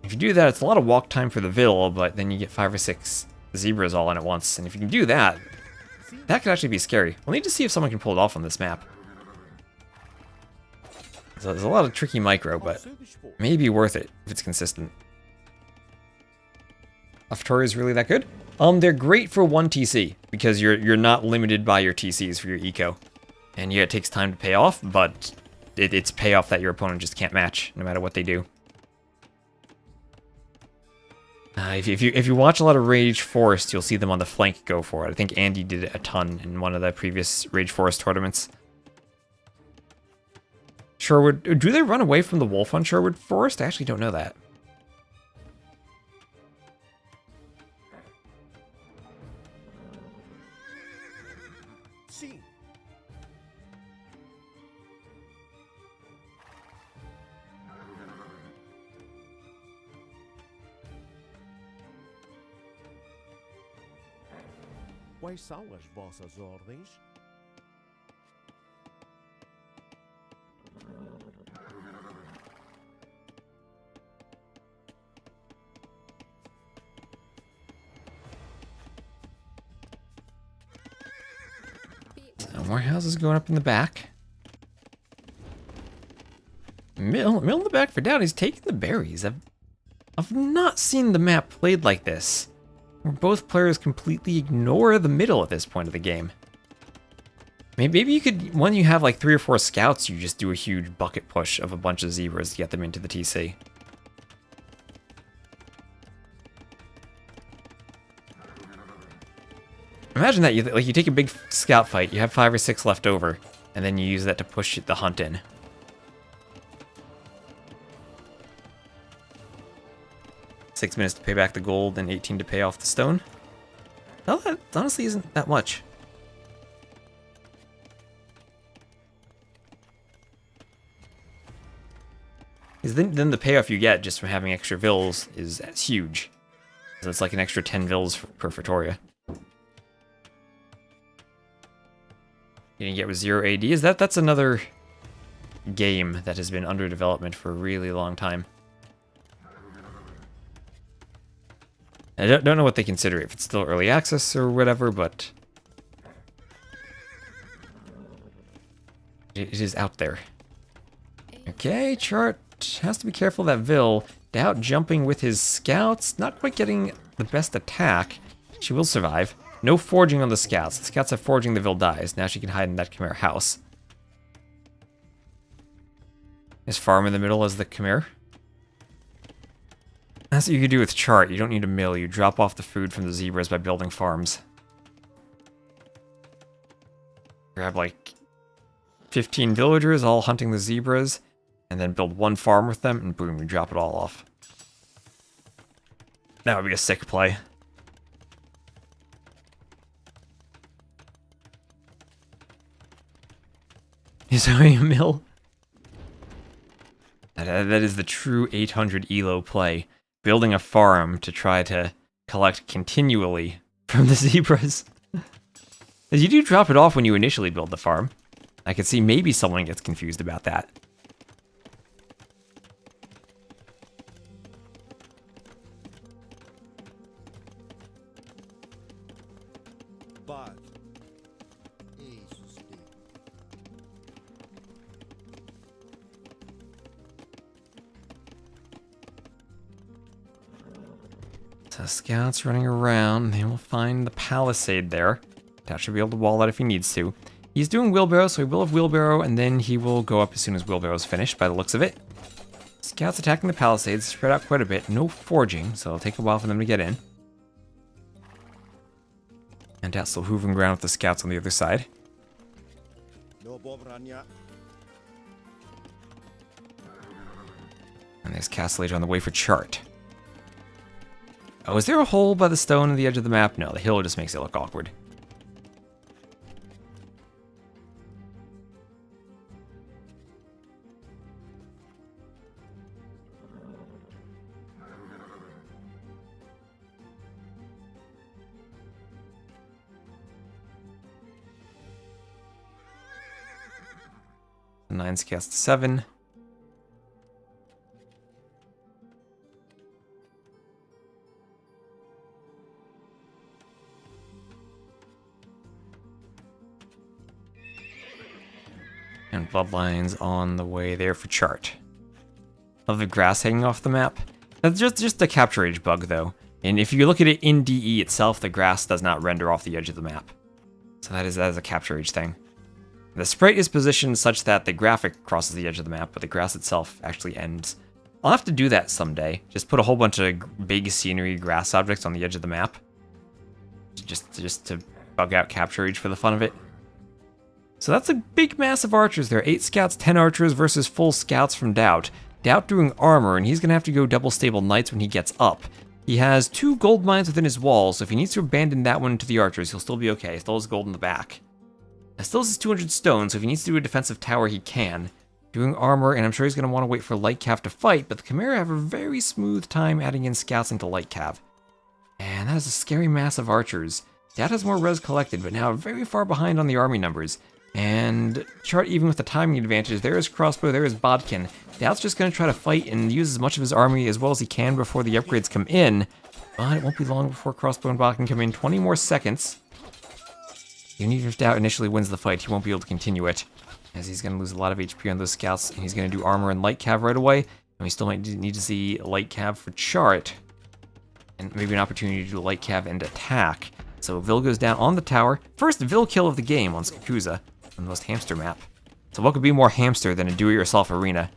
If you do that, it's a lot of walk time for the Vil, but then you get 5 or 6 zebras all in at once. And if you can do that, that could actually be scary. We'll need to see if someone can pull it off on this map. So there's a lot of tricky micro, but maybe worth it if it's consistent. Aftori is really that good? They're great for 1 TC, because you're not limited by your TCs for your eco. And yeah, it takes time to pay off, but it's payoff that your opponent just can't match, no matter what they do. If you watch a lot of Rage Forest, you'll see them on the flank go for it. I think Andy did it a ton in one of the previous Rage Forest tournaments. Sherwood, do they run away from the wolf on Sherwood Forest? I actually don't know that. Sim. Quais são as vossas ordens? More houses going up in the back. Mill in the back for DauT. He's taking the berries. I've not seen the map played like this, where both players completely ignore the middle at this point of the game. Maybe you could, when you have like 3 or 4 scouts, you just do a huge bucket push of a bunch of zebras to get them into the TC. Imagine that, you take a big scout fight, you have 5 or 6 left over, and then you use that to push the hunt in. Six minutes to pay back the gold and 18 to pay off the stone. Well, that honestly isn't that much. Because then the payoff you get just from having extra Vils is huge. So it's like an extra 10 Vils per Pretoria. You can get with 0 AD. That's another game that has been under development for a really long time. I don't know what they consider, if it's still early access or whatever, but it is out there. Okay, chart has to be careful of that Vil. DauT jumping with his scouts, not quite getting the best attack. She will survive. No forging on the scouts. The scouts have forging, the Vil dies. Now she can hide in that Khmer house. Is farm in the middle as the Khmer? That's what you could do with chart. You don't need a mill. You drop off the food from the zebras by building farms. Grab like 15 villagers all hunting the zebras, and then build 1 farm with them, and boom, you drop it all off. That would be a sick play. Is there a mill? That is the true 800 elo play. Building a farm to try to collect continually from the zebras. You do drop it off when you initially build the farm. I could see maybe someone gets confused about that. But isso, So scouts running around. They will find the palisade there. DauT should be able to wall that if he needs to. He's doing wheelbarrow, so he will have wheelbarrow, and then he will go up as soon as wheelbarrow is finished, by the looks of it. Scouts attacking the palisades, spread out quite a bit. No forging, so it'll take a while for them to get in. And DauT still hoovering ground with the scouts on the other side. no bobrania. And there's Castle Age on the way for chart. Oh, is there a hole by the stone on the edge of the map? No, the hill just makes it look awkward. 9 scouts to 7. And bloodlines on the way there for chart. Of the grass hanging off the map. That's just a capture age bug though. And if you look at it in DE itself, the grass does not render off the edge of the map. So that is a capture age thing. The sprite is positioned such that the graphic crosses the edge of the map, but the grass itself actually ends. I'll have to do that someday. Just put a whole bunch of big scenery grass objects on the edge of the map. Just to bug out capture age for the fun of it. So that's a big mass of archers there. 8 scouts, 10 archers versus full scouts from DauT. DauT doing armor, and he's going to have to go double stable knights when he gets up. He has 2 gold mines within his walls, so if he needs to abandon that one to the archers, he'll still be okay. He still has gold in the back. He still has 200 stone, so if he needs to do a defensive tower, he can. Doing armor, and I'm sure he's going to want to wait for light cav to fight, but the Chimera have a very smooth time adding in scouts into light cav. And that is a scary mass of archers. DauT has more res collected, but now very far behind on the army numbers. And chart even with the timing advantage, there is crossbow, there is bodkin. DauT's just going to try to fight and use as much of his army as well as he can before the upgrades come in. But it won't be long before crossbow and bodkin come in. 20 more seconds. Even if DauT initially wins the fight, he won't be able to continue it, as he's going to lose a lot of HP on those scouts, and he's going to do armor and light cav right away. And we still might need to see light cav for chart, and maybe an opportunity to do light cav and attack. So Vil goes down on the tower. First Vil kill of the game on Skakuza, on the most hamster map. So what could be more hamster than a do-it-yourself arena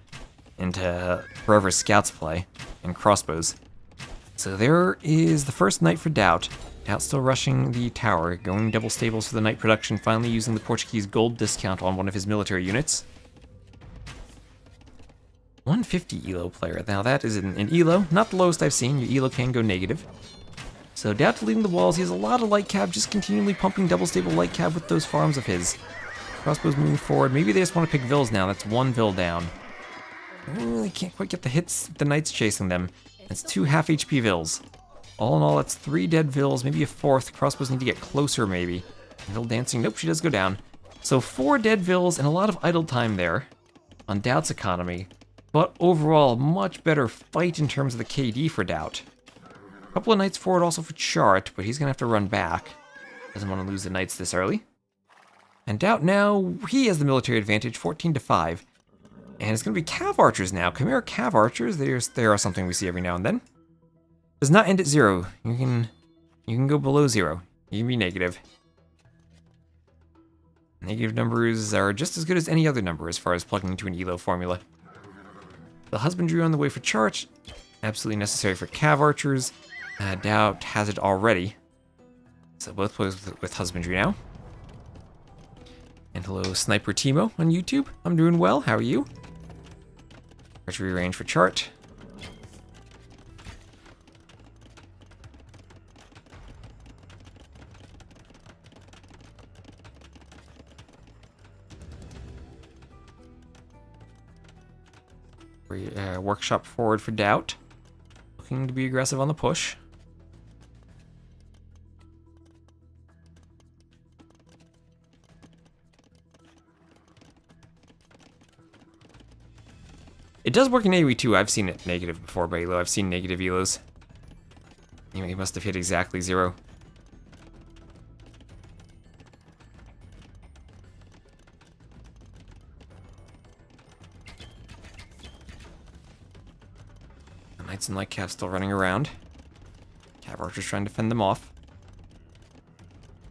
into wherever scouts play and crossbows. So there is the first knight for DauT. DauT still rushing the tower, going double stables for the knight production, finally using the Portuguese gold discount on one of his military units. 150 elo player. Now that is an elo, not the lowest I've seen. Your elo can go negative. So DauT leading the walls. He has a lot of light cav, just continually pumping double stable light cav with those farms of his. Crossbows moving forward. Maybe they just want to pick Vils now. That's 1 Vil down. They can't quite get the hits. The knights chasing them. That's 2 half HP Vils. All in all, that's 3 dead Vils, maybe a 4th. Crossbows need to get closer, maybe. Vil dancing. Nope, she does go down. So 4 dead Vils and a lot of idle time there on DauT's economy. But overall, much better fight in terms of the KD for DauT. A couple of knights forward also for chart, but he's going to have to run back. Doesn't want to lose the knights this early. And DauT now, he has the military advantage, 14 to 5. And it's going to be cav archers now. Chimera cav archers, they are something we see every now and then. Does not end at 0. You can go below 0. You can be negative. Negative numbers are just as good as any other number as far as plugging into an elo formula. The husbandry on the way for chart, absolutely necessary for cav archers. DauT has it already. So both plays with husbandry now. And hello, Sniper Timo on YouTube. I'm doing well. How are you? Archery range for chart. Workshop forward for DauT. Looking to be aggressive on the push. It does work in AoE too. I've seen it negative before by elo. I've seen negative elos. He must have hit exactly 0. The knights and light cav still running around. Cav archers trying to fend them off.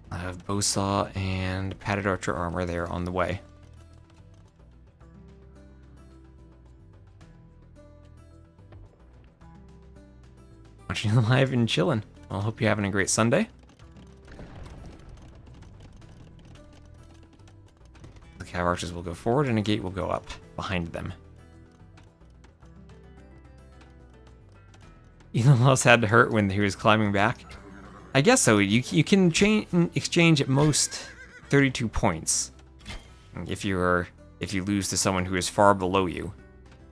I have bowsaw and padded archer armor there on the way. Watching live and chilling. Well, hope you're having a great Sunday. The cav archers will go forward and a gate will go up behind them. Elon Musk had to hurt when he was climbing back. I guess so. You can exchange at most 32 points if you lose to someone who is far below you.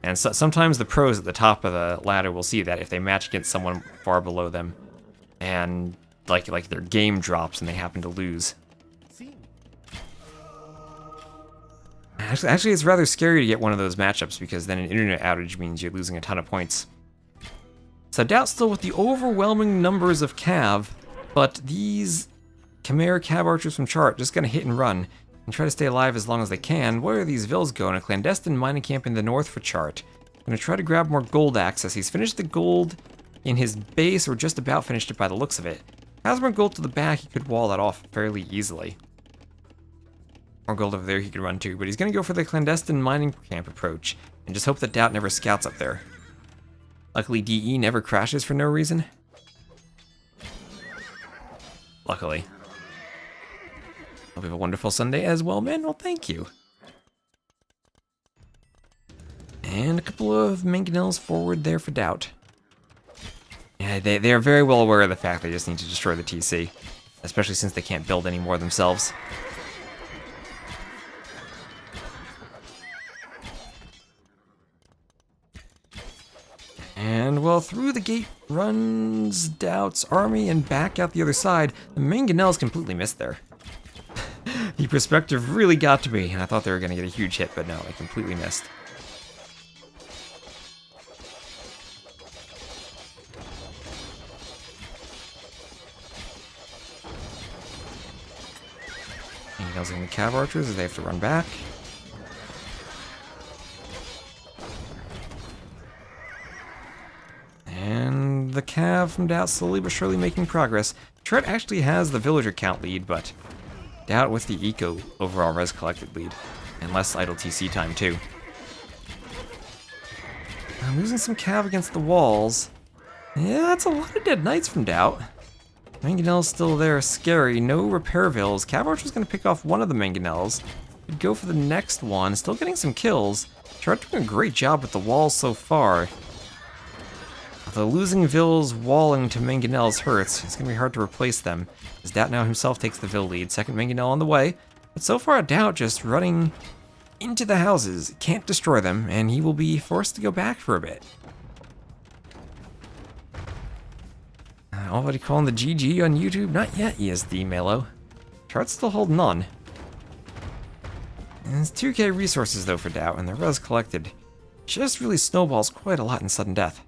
And so, sometimes the pros at the top of the ladder will see that if they match against someone far below them, and like their game drops and they happen to lose. Actually, it's rather scary to get one of those matchups because then an internet outage means you're losing a ton of points. So DauT still with the overwhelming numbers of cav, but these Khmer cav archers from Chart just gonna hit and run and try to stay alive as long as they can. Where are these vills going? A clandestine mining camp in the north for Chart. Gonna try to grab more gold access. He's finished the gold in his base, or just about finished it by the looks of it. Has more gold to the back, he could wall that off fairly easily. More gold over there he could run to, but he's gonna go for the clandestine mining camp approach and just hope that DauT never scouts up there. Luckily, DE never crashes for no reason. Luckily. Hope you have a wonderful Sunday as well, man. Well, thank you. And a couple of mangonels forward there for DauT. Yeah, they are very well aware of the fact they just need to destroy the TC. Especially since they can't build any more themselves. And, well, through the gate runs DauT's army and back out the other side. The mangonels completely missed there. The perspective really got to me, and I thought they were going to get a huge hit, but no, they completely missed. Mangonels in the cav archers as they have to run back. And the cav from DauT slowly but surely making progress. Tret actually has the villager count lead, but DauT with the eco overall res collected lead. And less idle TC time too. I'm losing some cav against the walls. Yeah, that's a lot of dead knights from DauT. Mangonel's still there, scary. No repair vills. Cav Archer's gonna pick off one of the mangonels. Could go for the next one. Still getting some kills. Chart doing a great job with the walls so far. Although losing vills walling to mangonels hurts, it's gonna be hard to replace them. As DauT now himself takes the vill lead. Second mangonel on the way. But so far DauT just running into the houses. Can't destroy them, and he will be forced to go back for a bit. Already calling the GG on YouTube? Not yet, ESD Melo. Chart's still holding on. And it's 2k resources though for DauT, and the res collected just really snowballs quite a lot in sudden death.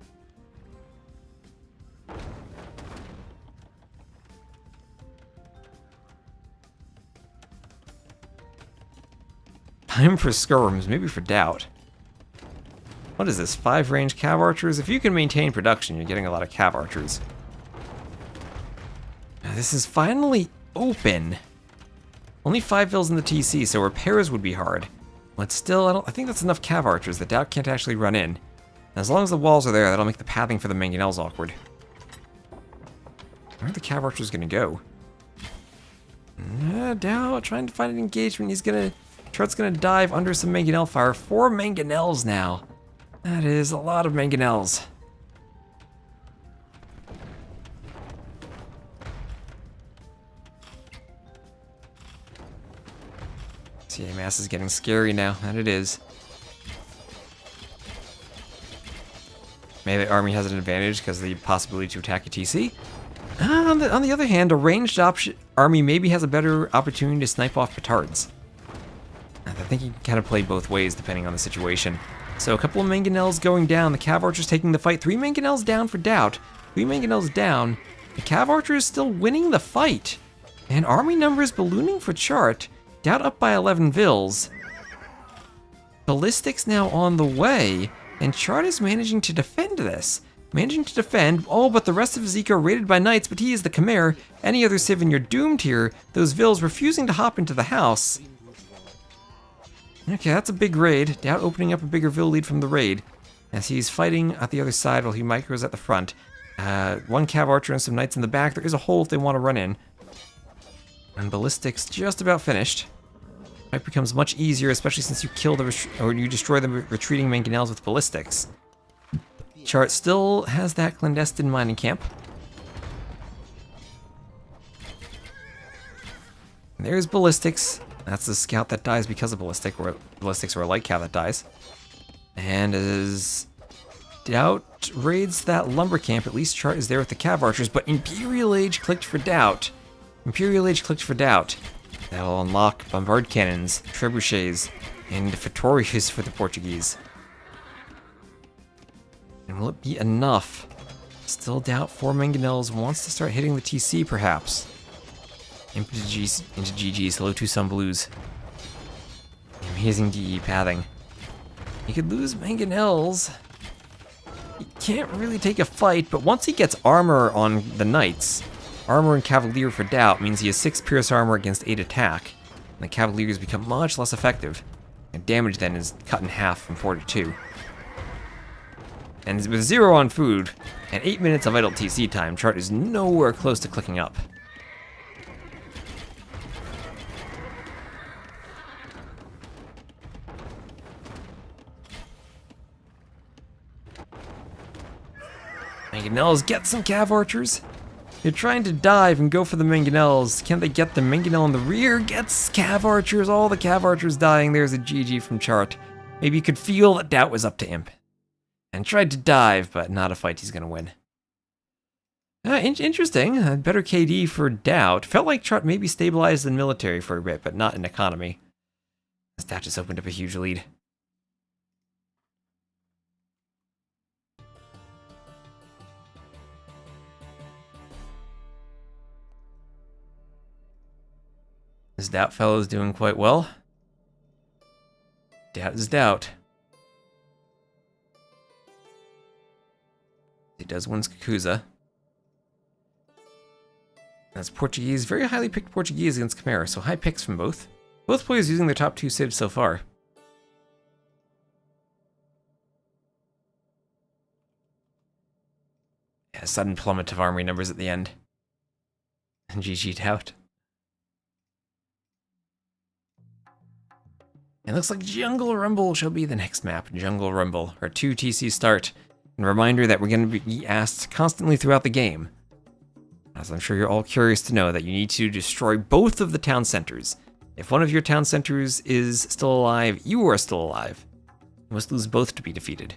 Time for skirms, maybe for DauT. What is this, 5 range cav archers? If you can maintain production, you're getting a lot of cav archers. This is finally open. Only 5 vills in the TC, so repairs would be hard. But still, I think that's enough cav archers that DauT can't actually run in. And as long as the walls are there, that'll make the pathing for the mangonels awkward. Where are the cav archers gonna go? DauT trying to find an engagement. Chart's gonna dive under some mangonel fire. 4 mangonels now. That is a lot of mangonels. CA mass is getting scary now, and it is. Maybe the army has an advantage because of the possibility to attack a TC. On the other hand, a ranged army maybe has a better opportunity to snipe off petards. I think you can kind of play both ways depending on the situation. So a couple of mangonels going down, the cav archers taking the fight. 3 mangonels down for DauT. 3 mangonels down. The cav archer is still winning the fight. And army numbers ballooning for Chart. DauT up by 11 vills. Ballistics now on the way, and Chart is managing to defend this. Managing to defend, but the rest of his eco raided by knights, but he is the Khmer. Any other civ and you're doomed here. Those vills refusing to hop into the house. Okay, that's a big raid. DauT opening up a bigger vill lead from the raid. As he's fighting at the other side while he micros at the front. 1 cav archer and some knights in the back. There is a hole if they want to run in. And ballistics just about finished. It becomes much easier, especially since you kill you destroy the retreating mangonels with ballistics. Chart still has that clandestine mining camp. And there's ballistics. That's the scout that dies because of ballistics, or a light cav that dies. And as DauT raids that lumber camp, at least Chart is there with the cav archers, but Imperial Age clicked for DauT. Imperial Age clicked for DauT. That'll unlock bombard cannons, trebuchets, And victorious for the Portuguese. And will it be enough? Still doubt 4 mangonels wants to start hitting the TC, perhaps. Into GG's. Hello to some blues. Amazing DE pathing. He could lose mangonels. He can't really take a fight, but once he gets armor on the knights, armor and cavalier for DauT means he has 6 pierce armor against 8 attack, and the cavaliers become much less effective. And damage then is cut in half from 4 to 2. And with 0 on food, and 8 minutes of idle TC time, Chart is nowhere close to clicking up. Mangonels, get some cav archers. You're trying to dive and go for the mangonels. Can't they get the mangonel in the rear? Gets cav archers, all the cav archers dying. There's a GG from Chart. Maybe you could feel that DauT was up to Imp. And tried to dive, but not a fight he's going to win. Interesting. Better KD for DauT. Felt like Chart maybe stabilized in military for a bit, but not in economy. As DauT just opened up a huge lead. This DauT fellow is doing quite well. DauT is DauT. He does win Skakuza. That's Portuguese, very highly picked Portuguese against Khmer, so high picks from both. Both players using their top 2 civs so far. Yeah, sudden plummet of army numbers at the end. And GG DauT. It looks like Jungle Rumble shall be the next map. Jungle Rumble, our 2 TC start. And a reminder that we're going to be asked constantly throughout the game, as I'm sure you're all curious to know, that you need to destroy both of the town centers. If one of your town centers is still alive, you are still alive. You must lose both to be defeated.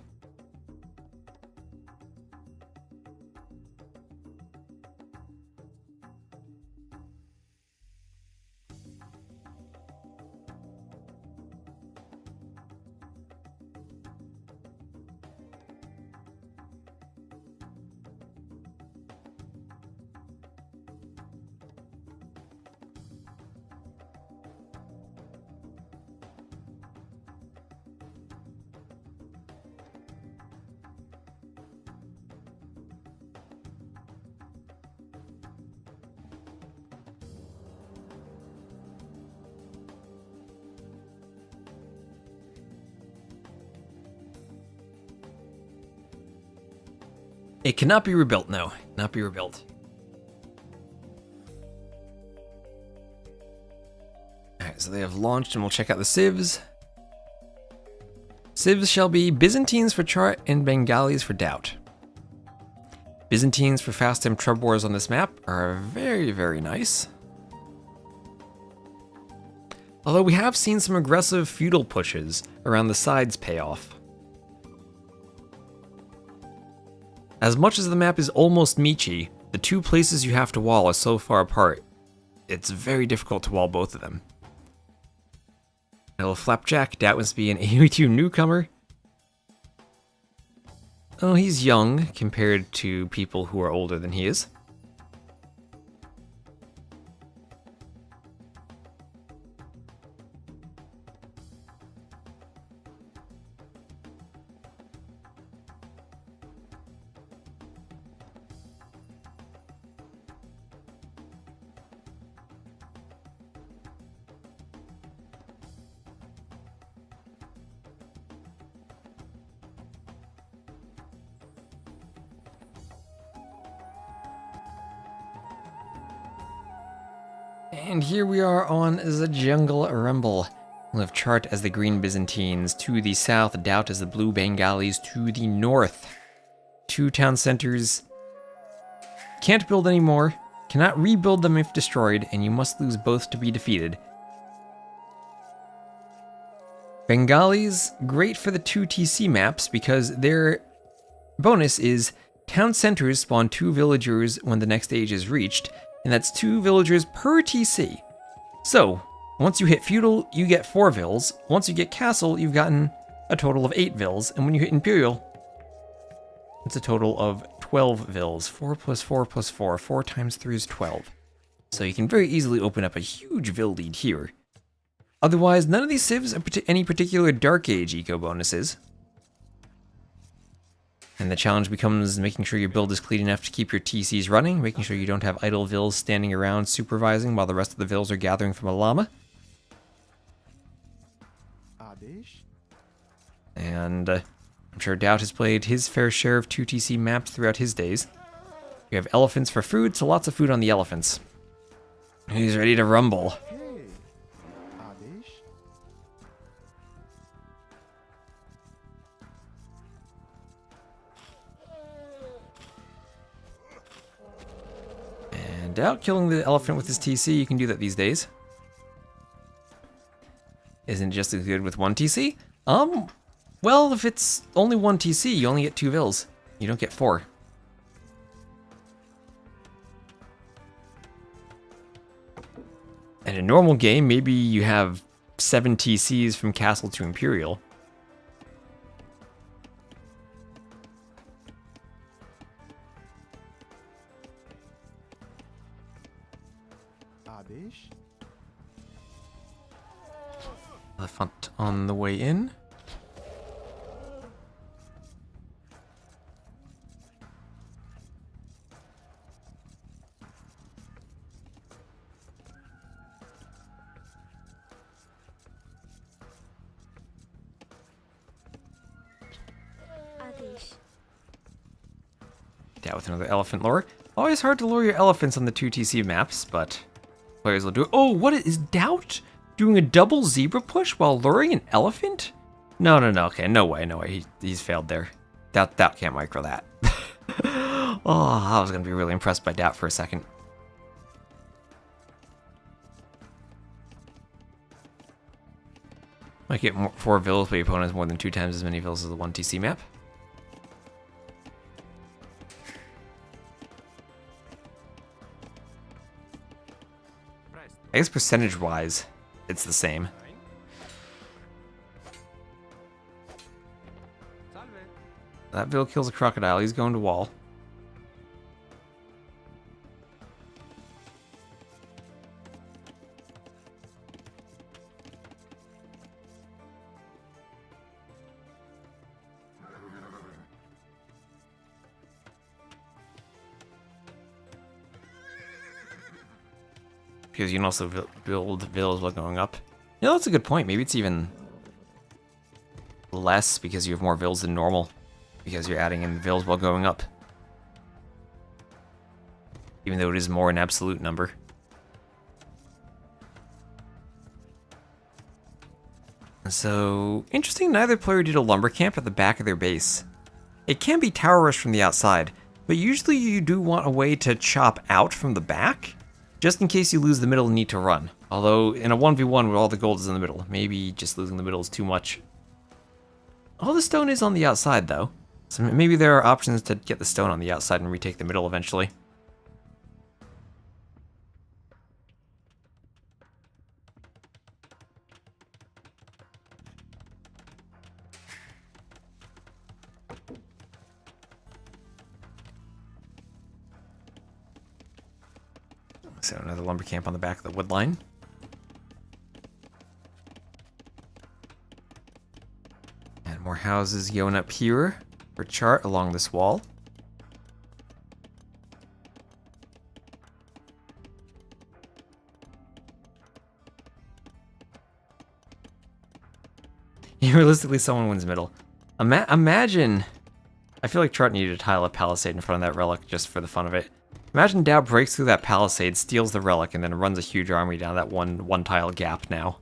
It cannot be rebuilt, no. Not be rebuilt. Alright, so they have launched and we'll check out the civs. Civs shall be Byzantines for Chart and Bengalis for DauT. Byzantines for fast time trub wars on this map are very, very nice. Although we have seen some aggressive feudal pushes around the sides pay off. As much as the map is almost Michi, the 2 places you have to wall are so far apart, it's very difficult to wall both of them. Hello Flapjack, DauT must be an AU2 newcomer. Oh, he's young compared to people who are older than he is. And here we are on the Jungle Rumble. We'll have Chart as the green Byzantines to the south, DauT as the blue Bengalis to the north. 2 town centers. Can't build anymore, cannot rebuild them if destroyed, and you must lose both to be defeated. Bengalis, great for the 2 TC maps because their bonus is town centers spawn 2 villagers when the next stage is reached, and that's 2 villagers per TC. So, Once you hit feudal, you get 4 vills. Once you get castle, you've gotten a total of 8 vills. And when you hit imperial, it's a total of 12 vills. 4 plus 4 plus 4. 4 times 3 is 12. So you can very easily open up a huge vill lead here. Otherwise, none of these civs are any particular Dark Age eco bonuses. And the challenge becomes making sure your build is clean enough to keep your TCs running, making sure you don't have idle vills standing around supervising while the rest of the vills are gathering from a llama. And I'm sure DauT has played his fair share of 2TC maps throughout his days. We have elephants for food, so lots of food on the elephants. He's ready to rumble. And DauT killing the elephant with his TC, you can do that these days. Isn't it just as good with 1 TC? Well, if it's only 1 TC, you only get 2 vills. You don't get 4. In a normal game, maybe you have 7 TCs from Castle to Imperial. Elephant on the way in. DauT with another elephant lure. Always hard to lure your elephants on the 2TC maps, but players will do it. Oh, what is DauT doing a double zebra push while luring an elephant? No. Okay, no way. He's failed there. DauT can't micro that. Oh, I was gonna be really impressed by DauT for a second. Might get 4 vills, but your opponent has more than 2 times as many vills as the 1 TC map. I guess percentage-wise, it's the same. That vill kills a crocodile. He's going to wall. Because you can also build villas while going up. Yeah, that's a good point. Maybe it's even less because you have more vills than normal. Because you're adding in villas while going up. Even though it is more an absolute number. So, interesting, neither player did a lumber camp at the back of their base. It can be tower rush from the outside, but usually you do want a way to chop out from the back, just in case you lose the middle and need to run. Although, in a 1v1 where all the gold is in the middle, maybe just losing the middle is too much. All the stone is on the outside, though. So maybe there are options to get the stone on the outside and retake the middle eventually. So another lumber camp on the back of the wood line. And more houses going up here for chart along this wall. Realistically, someone wins middle. Imagine, I feel like Chart needed to tile a palisade in front of that relic just for the fun of it. Imagine DauT breaks through that palisade, steals the relic, and then runs a huge army down that one tile gap now.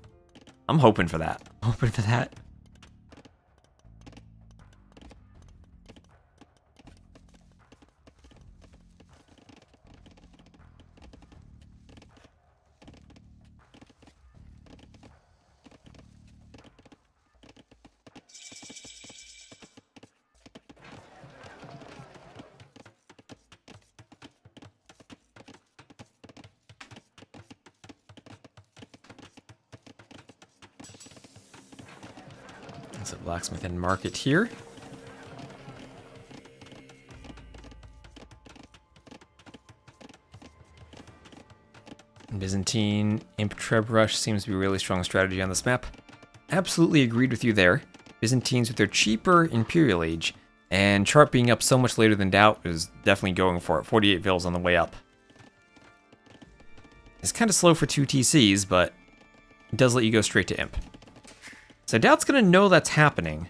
I'm hoping for that. Hoping for that. There's a blacksmith and market here. Byzantine Imp Treb Rush seems to be a really strong strategy on this map. Absolutely agreed with you there. Byzantines with their cheaper Imperial Age, and Chart being up so much later than DauT is definitely going for it. 48 Vils on the way up. It's kind of slow for 2 TCs, but it does let you go straight to Imp. So DauT's going to know that's happening,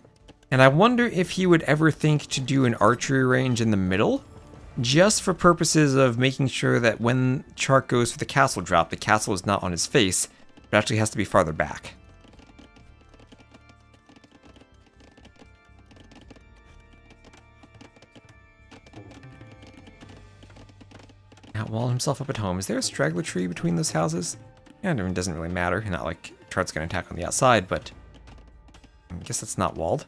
and I wonder if he would ever think to do an archery range in the middle, just for purposes of making sure that when Chart goes for the castle drop, the castle is not on his face, but actually has to be farther back. Outwall himself up at home. Is there a straggler tree between those houses? Yeah, I mean, it doesn't really matter. Not like Chart's going to attack on the outside, but I guess it's not walled.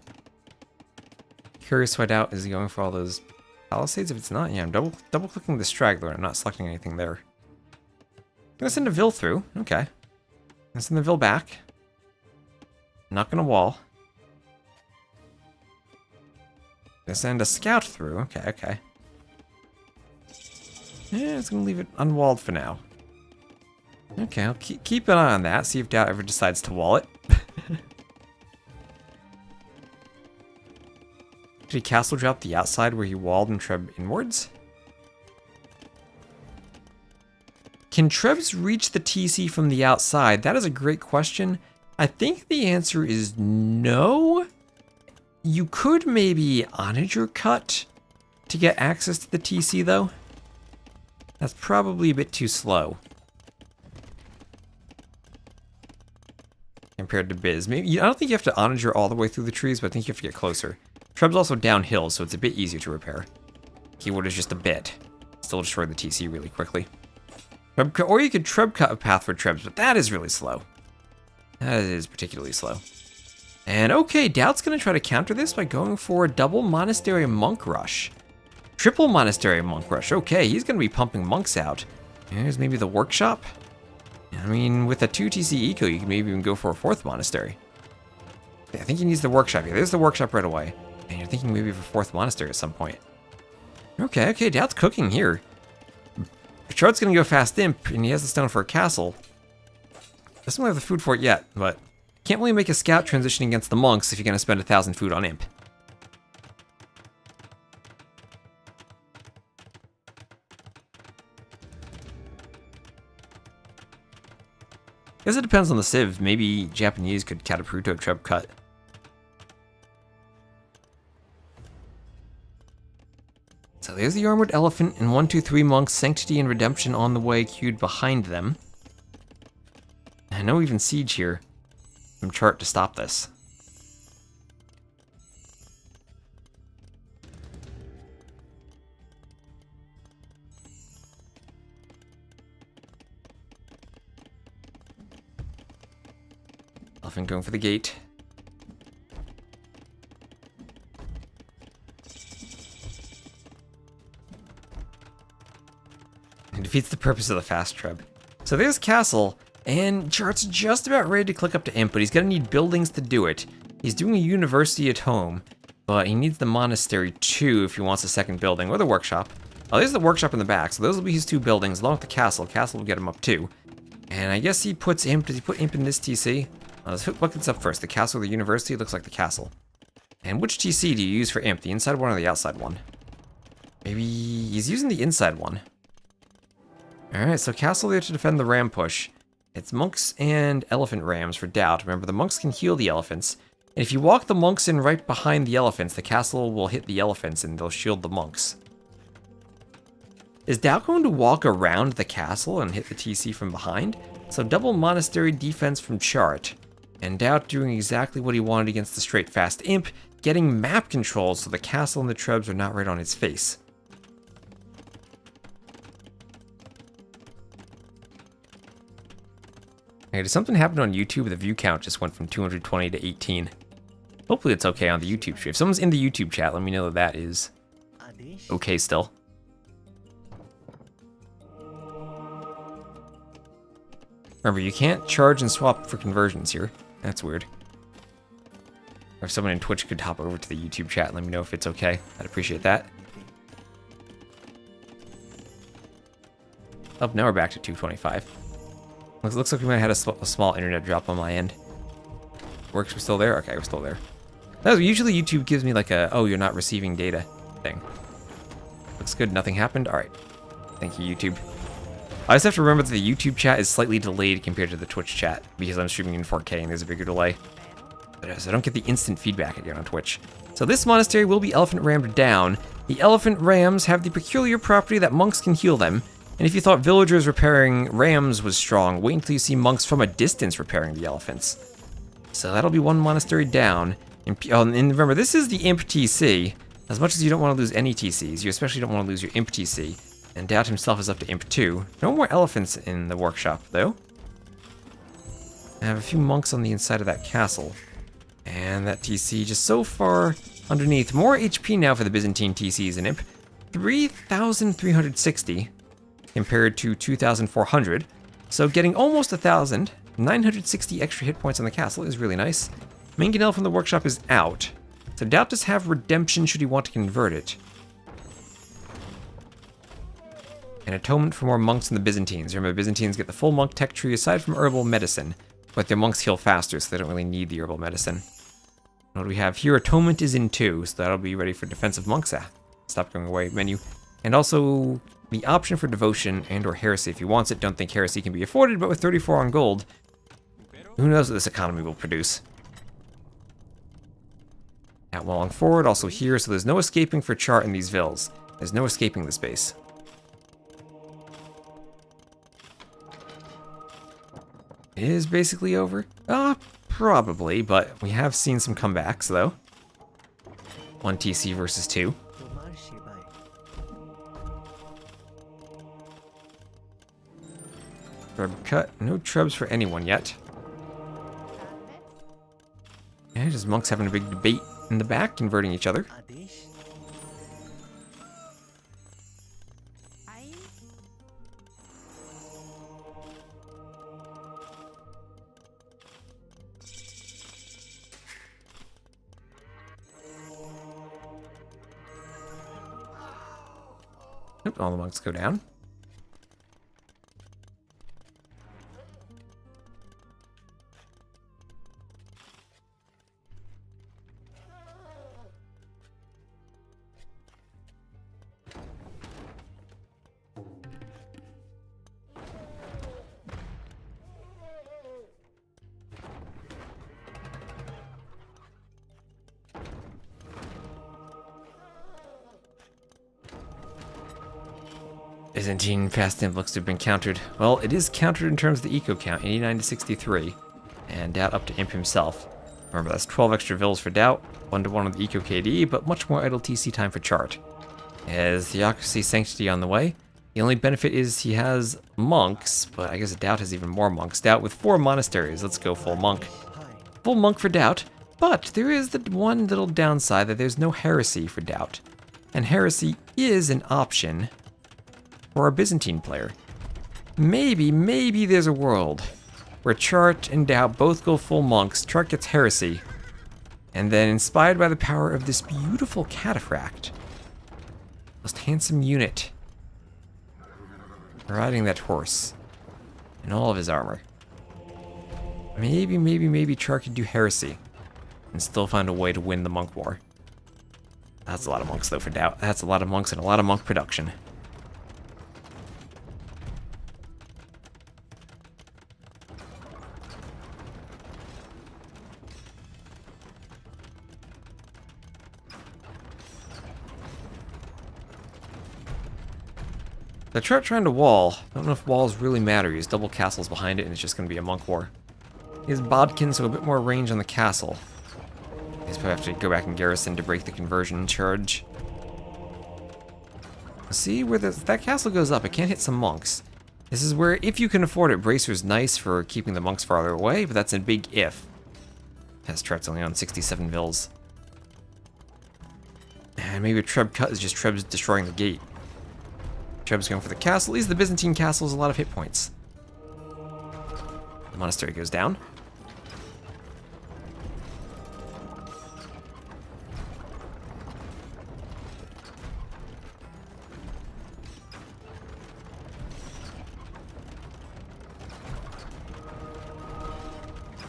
Curious what DauT is he going for all those palisades? If it's not, yeah, I'm double clicking the straggler and I'm not selecting anything there. I'm gonna send a Vil through. Okay. I'm gonna send the Vil back. I'm not gonna wall. I'm gonna send a scout through. Okay. Yeah, it's gonna leave it unwalled for now. Okay, I'll keep an eye on that, see if DauT ever decides to wall it. Did he castle drop the outside where he walled and Treb inwards? Can Trebs reach the TC from the outside? That is a great question. I think the answer is no. You could maybe onager cut to get access to the TC though. That's probably a bit too slow. Compared to Biz. Maybe, I don't think you have to onager all the way through the trees, but I think you have to get closer. Treb's also downhill, so it's a bit easier to repair. Keyword is just a bit. Still destroy the TC really quickly. Or you could Treb cut a path for Trebs, but that is really slow. That is particularly slow. And okay, DauT's going to try to counter this by going for a double Monastery Monk Rush. Triple Monastery Monk Rush. Okay, he's going to be pumping monks out. Here's maybe the workshop. I mean, with a 2 TC eco, you can maybe even go for a 4th monastery. I think he needs the workshop here. There's the workshop right away. And you're thinking maybe of a 4th monastery at some point. Okay, DauT's cooking here. Chart's gonna go fast imp, and he has the stone for a castle. Doesn't really have the food for it yet, but can't really make a scout transition against the monks if you're gonna spend 1,000 food on imp. Guess it depends on the civ. Maybe Japanese could Catapruto Treb cut. So there's the Armored Elephant and 1, 2, 3 monks, Sanctity and Redemption on the way, queued behind them. I know even Siege here from Chart to stop this. Elephant going for the gate. It defeats the purpose of the fast Treb. So there's Castle, and Chart's just about ready to click up to Imp, but he's gonna need buildings to do it. He's doing a university at home, but he needs the monastery too if he wants a second building, or the workshop. Oh, there's the workshop in the back, so those will be his 2 buildings, along with the castle. Castle will get him up too. And I guess he puts Imp, does he put Imp in this TC? Let's look what's up first, the castle or the university? It looks like the castle. And which TC do you use for Imp, the inside one or the outside one? Maybe he's using the inside one. Alright, so castle there to defend the ram push. It's monks and elephant rams for DauT. Remember, the monks can heal the elephants. And if you walk the monks in right behind the elephants, the castle will hit the elephants and they'll shield the monks. Is DauT going to walk around the castle and hit the TC from behind? So double monastery defense from Chart. And DauT doing exactly what he wanted against the straight fast imp, getting map control so the castle and the Trebs are not right on his face. Hey, did something happen on YouTube? The view count just went from 220 to 18. Hopefully it's okay on the YouTube stream. If someone's in the YouTube chat, let me know that is okay still. Remember, you can't charge and swap for conversions here. That's weird. Or if someone in Twitch could hop over to the YouTube chat and let me know if it's okay. I'd appreciate that. Oh, now we're back to 225. Looks like we might have had a small internet drop on my end. Works, we're still there? Okay, we're still there. No, usually YouTube gives me like a, oh, you're not receiving data thing. Looks good, nothing happened? Alright. Thank you, YouTube. I just have to remember that the YouTube chat is slightly delayed compared to the Twitch chat because I'm streaming in 4K and there's a bigger delay. So I don't get the instant feedback again on Twitch. So this monastery will be elephant rammed down. The elephant rams have the peculiar property that monks can heal them. And if you thought villagers repairing rams was strong, wait until you see monks from a distance repairing the elephants. So that'll be one monastery down. And remember, this is the Imp TC. As much as you don't want to lose any TCs, you especially don't want to lose your Imp TC. And DauT himself is up to Imp 2. No more elephants in the workshop, though. I have a few monks on the inside of that castle. And that TC just so far underneath. More HP now for the Byzantine TCs in Imp. 3,360 compared to 2,400. So getting almost 1,000. 960 extra hit points on the castle is really nice. Mangonel from the workshop is out. So DauT does have redemption should he want to convert it. An atonement for more monks than the Byzantines. Remember, the Byzantines get the full monk tech tree aside from herbal medicine. But their monks heal faster, so they don't really need the herbal medicine. What do we have here? Atonement is in 2, so that'll be ready for defensive monks. Stop going away menu. And also the option for devotion and or heresy if he wants it. Don't think heresy can be afforded, but with 34 on gold, who knows what this economy will produce. Out along forward, also here, so there's no escaping for chart in these vills. There's no escaping the space. It is basically over. Probably, but we have seen some comebacks, though. 1 TC versus 2. Trub cut. No trubs for anyone yet. Yeah, just monks having a big debate in the back, converting each other. Nope, all the monks go down. Byzantine fast imp looks to have been countered. Well, it is countered in terms of the eco count, 89 to 63. And DauT up to imp himself. Remember, that's 12 extra vills for DauT, 1-to-1 with the eco KD, but much more idle TC time for chart. As Theocracy Sanctity on the way. The only benefit is he has monks, but I guess DauT has even more monks. DauT with 4 monasteries. Let's go full monk. Full monk for DauT, but there is the one little downside that there's no heresy for DauT. And heresy is an option for a Byzantine player. Maybe there's a world where Chart and DauT both go full monks, Chart gets heresy, and then inspired by the power of this beautiful cataphract, most handsome unit, riding that horse in all of his armor. Maybe Chart could do heresy and still find a way to win the monk war. That's a lot of monks though for DauT. That's a lot of monks and a lot of monk production. The Chart trying to wall. I don't know if walls really matter. He has double castles behind it and it's just going to be a monk war. He has Bodkin, so a bit more range on the castle. He's probably have to go back and garrison to break the conversion charge. See where that castle goes up. It can't hit some monks. This is where, if you can afford it, Bracer's nice for keeping the monks farther away, but that's a big if. Has Treb's only on 67 vills. And maybe a Treb cut is just Treb's destroying the gate. Treb's going for the castle. At least the Byzantine castle has a lot of hit points. The monastery goes down.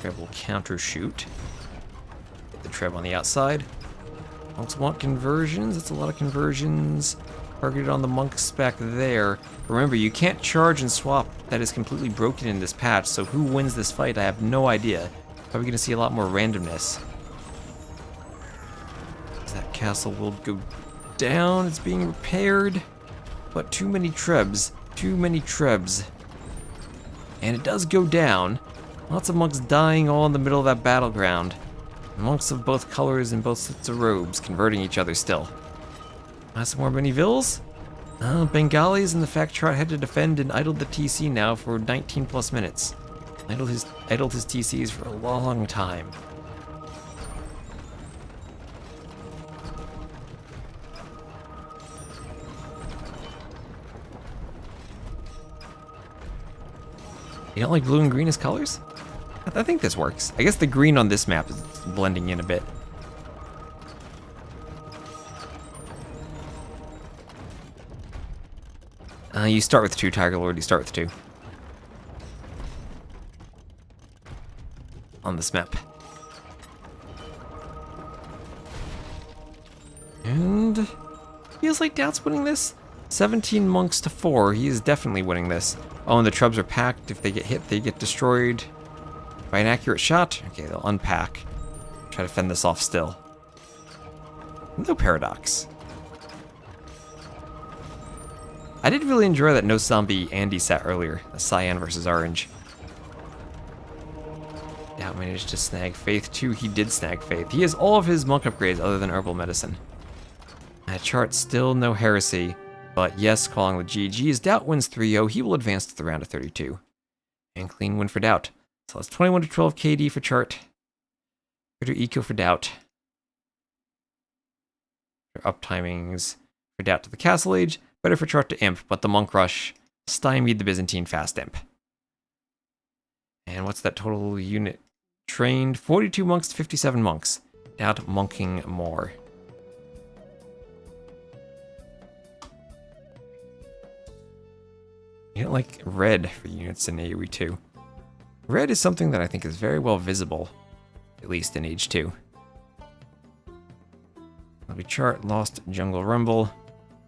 Treb will counter shoot. Get the Treb on the outside. Monks want conversions. That's a lot of conversions. Targeted on the monks back there. Remember, you can't charge and swap. That is completely broken in this patch, so who wins this fight, I have no idea. Probably going to see a lot more randomness. That castle will go down. It's being repaired. But too many Trebs. Too many Trebs. And it does go down. Lots of monks dying all in the middle of that battleground. Monks of both colors and both sets of robes converting each other still. Some more mini vills. Bengalis and the fact chart had to defend and idled the TC now for 19 plus minutes. Idled his TCs for a long time. You don't like blue and green as colors? I think this works. I guess the green on this map is blending in a bit. You start with 2, Tiger Lord. You start with 2. On this map. And feels like DauT's winning this. 17 monks to 4. He is definitely winning this. Oh, and the Trebs are packed. If they get hit, they get destroyed by an accurate shot. Okay, they'll unpack. Try to fend this off still. No paradox. I did really enjoy that Noszombie Andy set earlier. The cyan versus orange. DauT managed to snag Faith too. He did snag Faith. He has all of his monk upgrades other than herbal medicine. That chart still no heresy. But yes, calling the GG's. DauT wins 3-0. He will advance to the round of 32. And clean win for DauT. So that's 21 to 12 KD for chart. Better eco for DauT. Up timings for DauT to the Castle Age. Better for chart to Imp, but the Monk Rush stymied the Byzantine Fast Imp. And what's that total unit trained? 42 monks to 57 monks. DauT monking more. You don't like red for units in AoE 2. Red is something that I think is very well visible, at least in Age 2. I'll be chart, lost Jungle Rumble,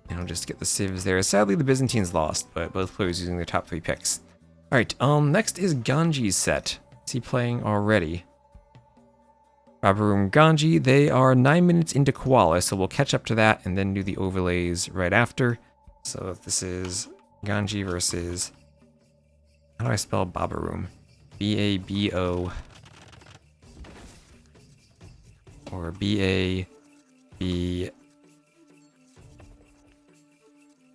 and we'll just get the civs there. Sadly, the Byzantines lost, but both players using their top 3 picks. Alright, next is Ganji's set. Is he playing already? Babaorum Ganji, they are 9 minutes into Koala, so we'll catch up to that and then do the overlays right after. So this is Ganji versus... How do I spell Babaorum? B-A-B-O... Or B-A-B...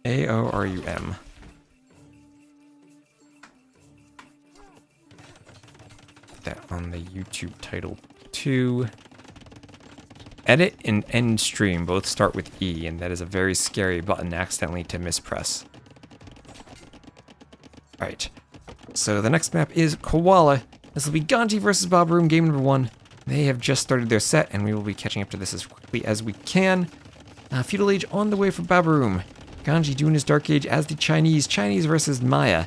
A-O-R-U-M. Put that on the YouTube title too. Edit and end stream both start with E, and that is a very scary button accidentally to mispress. Alright, so the next map is Koala. This will be Ganji versus Babaorum, game number 1. They have just started their set, and we will be catching up to this as quickly as we can. Feudal Age on the way for Babaorum. Ganji doing his Dark Age as the Chinese. Chinese versus Maya.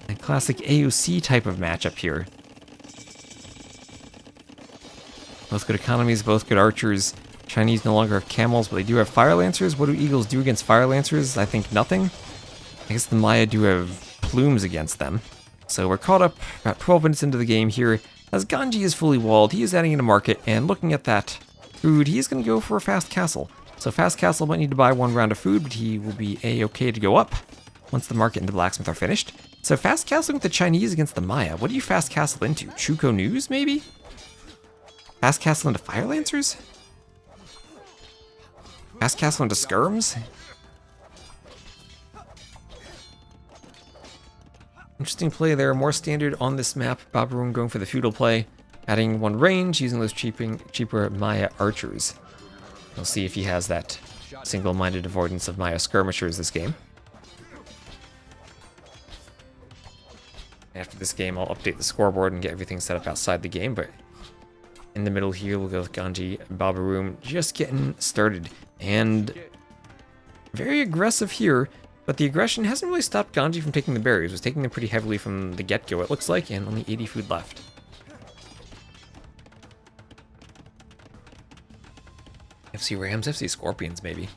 A classic AOC type of matchup here. Both good economies, both good archers. Chinese no longer have camels, but they do have fire lancers. What do eagles do against fire lancers? I think nothing. I guess the Maya do have plumes against them. So we're caught up about 12 minutes into the game here. As Ganji is fully walled, he is adding in a market, and looking at that food, he is going to go for a fast castle. So Fast Castle might need to buy 1 round of food, but he will be A-okay to go up once the market and the blacksmith are finished. So Fast Castle with the Chinese against the Maya. What do you Fast Castle into? Chuko News, maybe? Fast Castle into Fire Lancers? Fast Castle into Skirms? Interesting play there. More standard on this map. Babaorum going for the feudal play. Adding 1 range, using those cheaper Maya archers. We'll see if he has that single-minded avoidance of Maya skirmishers this game. After this game, I'll update the scoreboard and get everything set up outside the game, but in the middle here, we'll go with Ganji and Babaorum just getting started. And very aggressive here, but the aggression hasn't really stopped Ganji from taking the berries. It was taking them pretty heavily from the get-go, it looks like, and only 80 food left. FC Rams, FC Scorpions, maybe.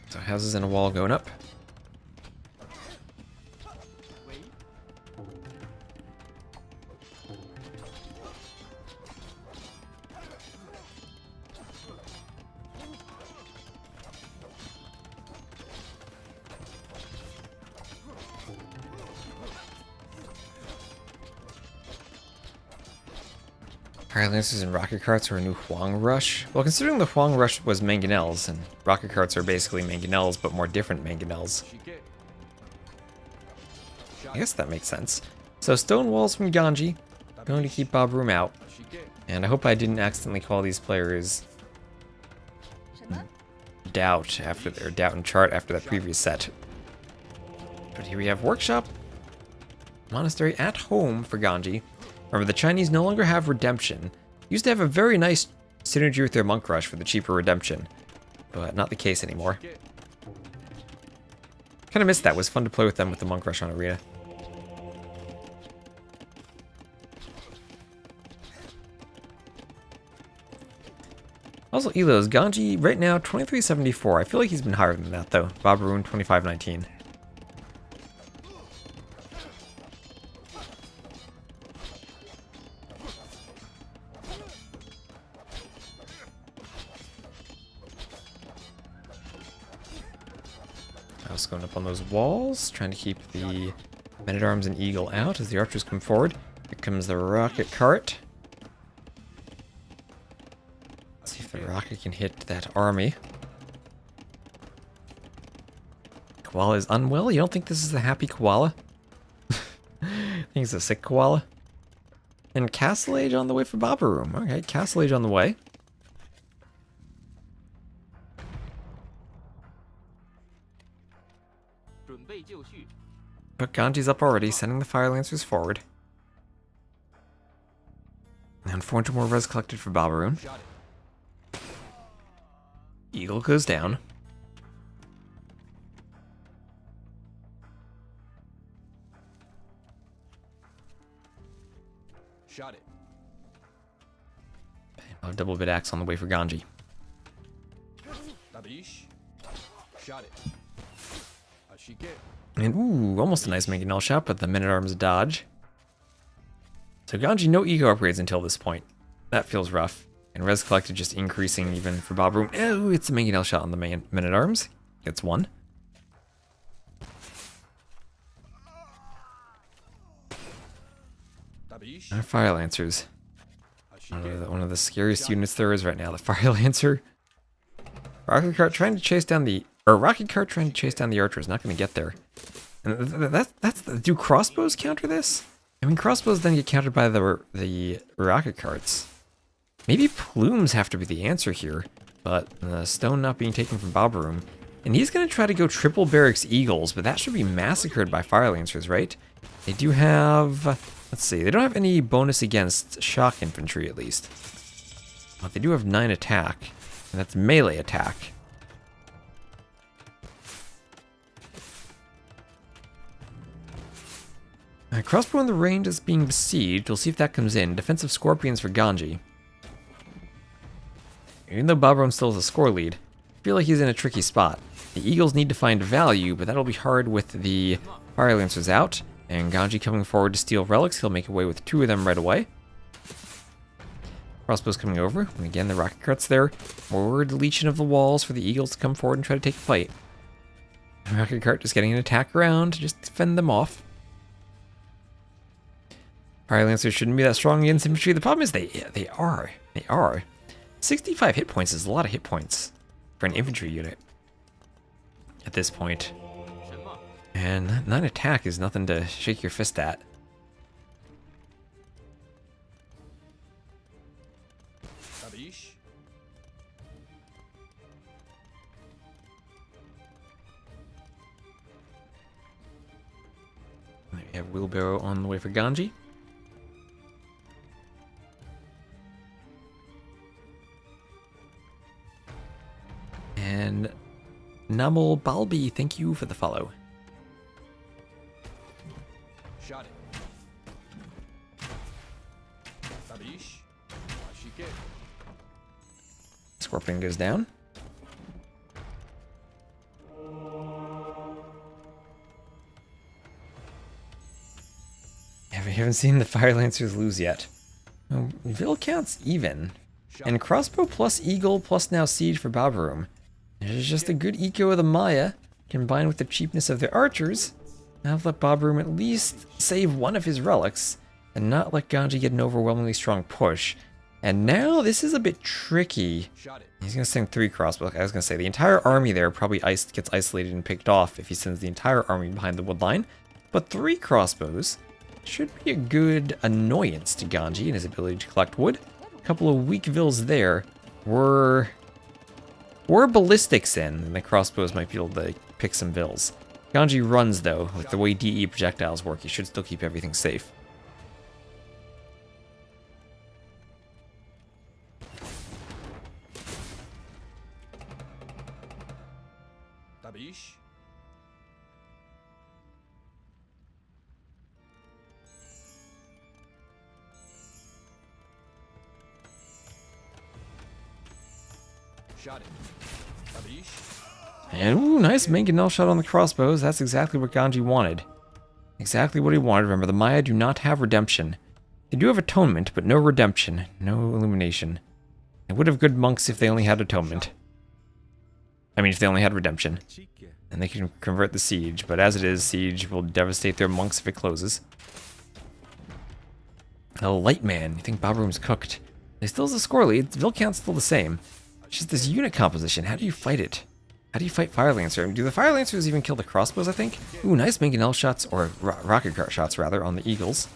So houses and a wall going up. Fire Lancers and Rocket Carts are a new Huang Rush. Well, considering the Huang Rush was Mangonels, and Rocket Carts are basically Mangonels, but more different Mangonels. I guess that makes sense. So Stone Walls from Ganji. Going to keep Babaorum out. And I hope I didn't accidentally call these players DauT after their DauT and Chart after that previous set. But here we have Workshop. Monastery at home for Ganji. Remember, the Chinese no longer have Redemption. Used to have a very nice synergy with their Monk Rush for the cheaper Redemption, but not the case anymore. Kind of missed that. It was fun to play with them with the Monk Rush on Arena. Also, Elos, Ganji right now 2374. I feel like he's been higher than that though. Babaorum 2519. House going up on those walls, trying to keep the Men-at-Arms and Eagle out as the archers come forward. Here comes the rocket cart. Let's see if the rocket can hit that army. Koala is unwell? You don't think this is the happy koala? I think it's a sick koala. And Castle Age on the way for Babaorum. Okay, Castle Age on the way. But Ganji's up already, sending the Fire Lancers forward. And 400 more res collected for Babaorum. Eagle goes down. Shot it. A double bit axe on the way for Ganji. Tabish. Shot it. Ashike. And ooh, almost a nice Mangonel shot, but the Men-at-Arms dodge. So Ganji, no ego upgrades until this point. That feels rough. And res collected just increasing even for Babaorum. Oh, it's a Mangonel shot on the Men-at-Arms. Gets one. Tabish. Our Fire Lancers. Ashike. One of the scariest units there is right now, the Fire Lancer. Rocket Cart trying to chase down the... Or Rocket Cart trying to chase down the archers. Not going to get there. And that's do crossbows counter this? I mean, crossbows then get countered by the rocket carts. Maybe plumes have to be the answer here, but the stone not being taken from Babaorum. And he's going to try to go triple barracks eagles, but that should be massacred by Fire Lancers, right? They do have... Let's see, they don't have any bonus against shock infantry, at least. But they do have 9 attack, and that's melee attack. Crossbow on the range is being besieged. We'll see if that comes in. Defensive Scorpions for Ganji. Even though Babaorum still has a score lead, I feel like he's in a tricky spot. The Eagles need to find value, but that'll be hard with the Fire Lancers out. And Ganji coming forward to steal relics. He'll make away with 2 of them right away. Crossbows coming over. And again, the rocket cart's there. More deletion of the walls for the Eagles to come forward and try to take the fight. Rocket cart just getting an attack around to just fend them off. Fire Lancers shouldn't be that strong against infantry. The problem is they are. 65 hit points is a lot of hit points for an infantry unit at this point. And 9 attack is nothing to shake your fist at. Tabish. We have Wheelbarrow on the way for Ganji. Enamel Balbi, thank you for the follow. Shot it. Tabish. Ashike. Scorpion goes down. We haven't seen the Fire Lancers lose yet. Vil counts even. And crossbow plus eagle plus now siege for Babaorum. There's just a good eco of the Maya, combined with the cheapness of the archers. Now let Babaorum at least save one of his relics, and not let Ganji get an overwhelmingly strong push. And now this is a bit tricky. Shot it. He's gonna send 3 crossbows. I was gonna say the entire army there probably gets isolated and picked off if he sends the entire army behind the wood line. But 3 crossbows should be a good annoyance to Ganji and his ability to collect wood. A couple of weak vills there were ballistics in, and the crossbows might be able to pick some vills. Ganji runs though, with the way DE projectiles work, he should still keep everything safe. Tabish. Shot it. Tabish. And ooh, nice mangonel shot on the crossbows. That's exactly what Ganji wanted. Exactly what he wanted. Remember, the Maya do not have redemption. They do have atonement, but no redemption, no illumination. They would have good monks if they only had atonement. I mean, if they only had redemption. And they can convert the siege, but as it is, siege will devastate their monks if it closes. A light man. You think Babaoorum's cooked. He still has a score lead. Vil count's still the same. It's just this unit composition. How do you fight it? How do you fight Fire Lancer? I mean, do the Fire Lancers even kill the crossbows, I think? Ooh, nice mangonel shots, or rocket cart shots, rather, on the eagles.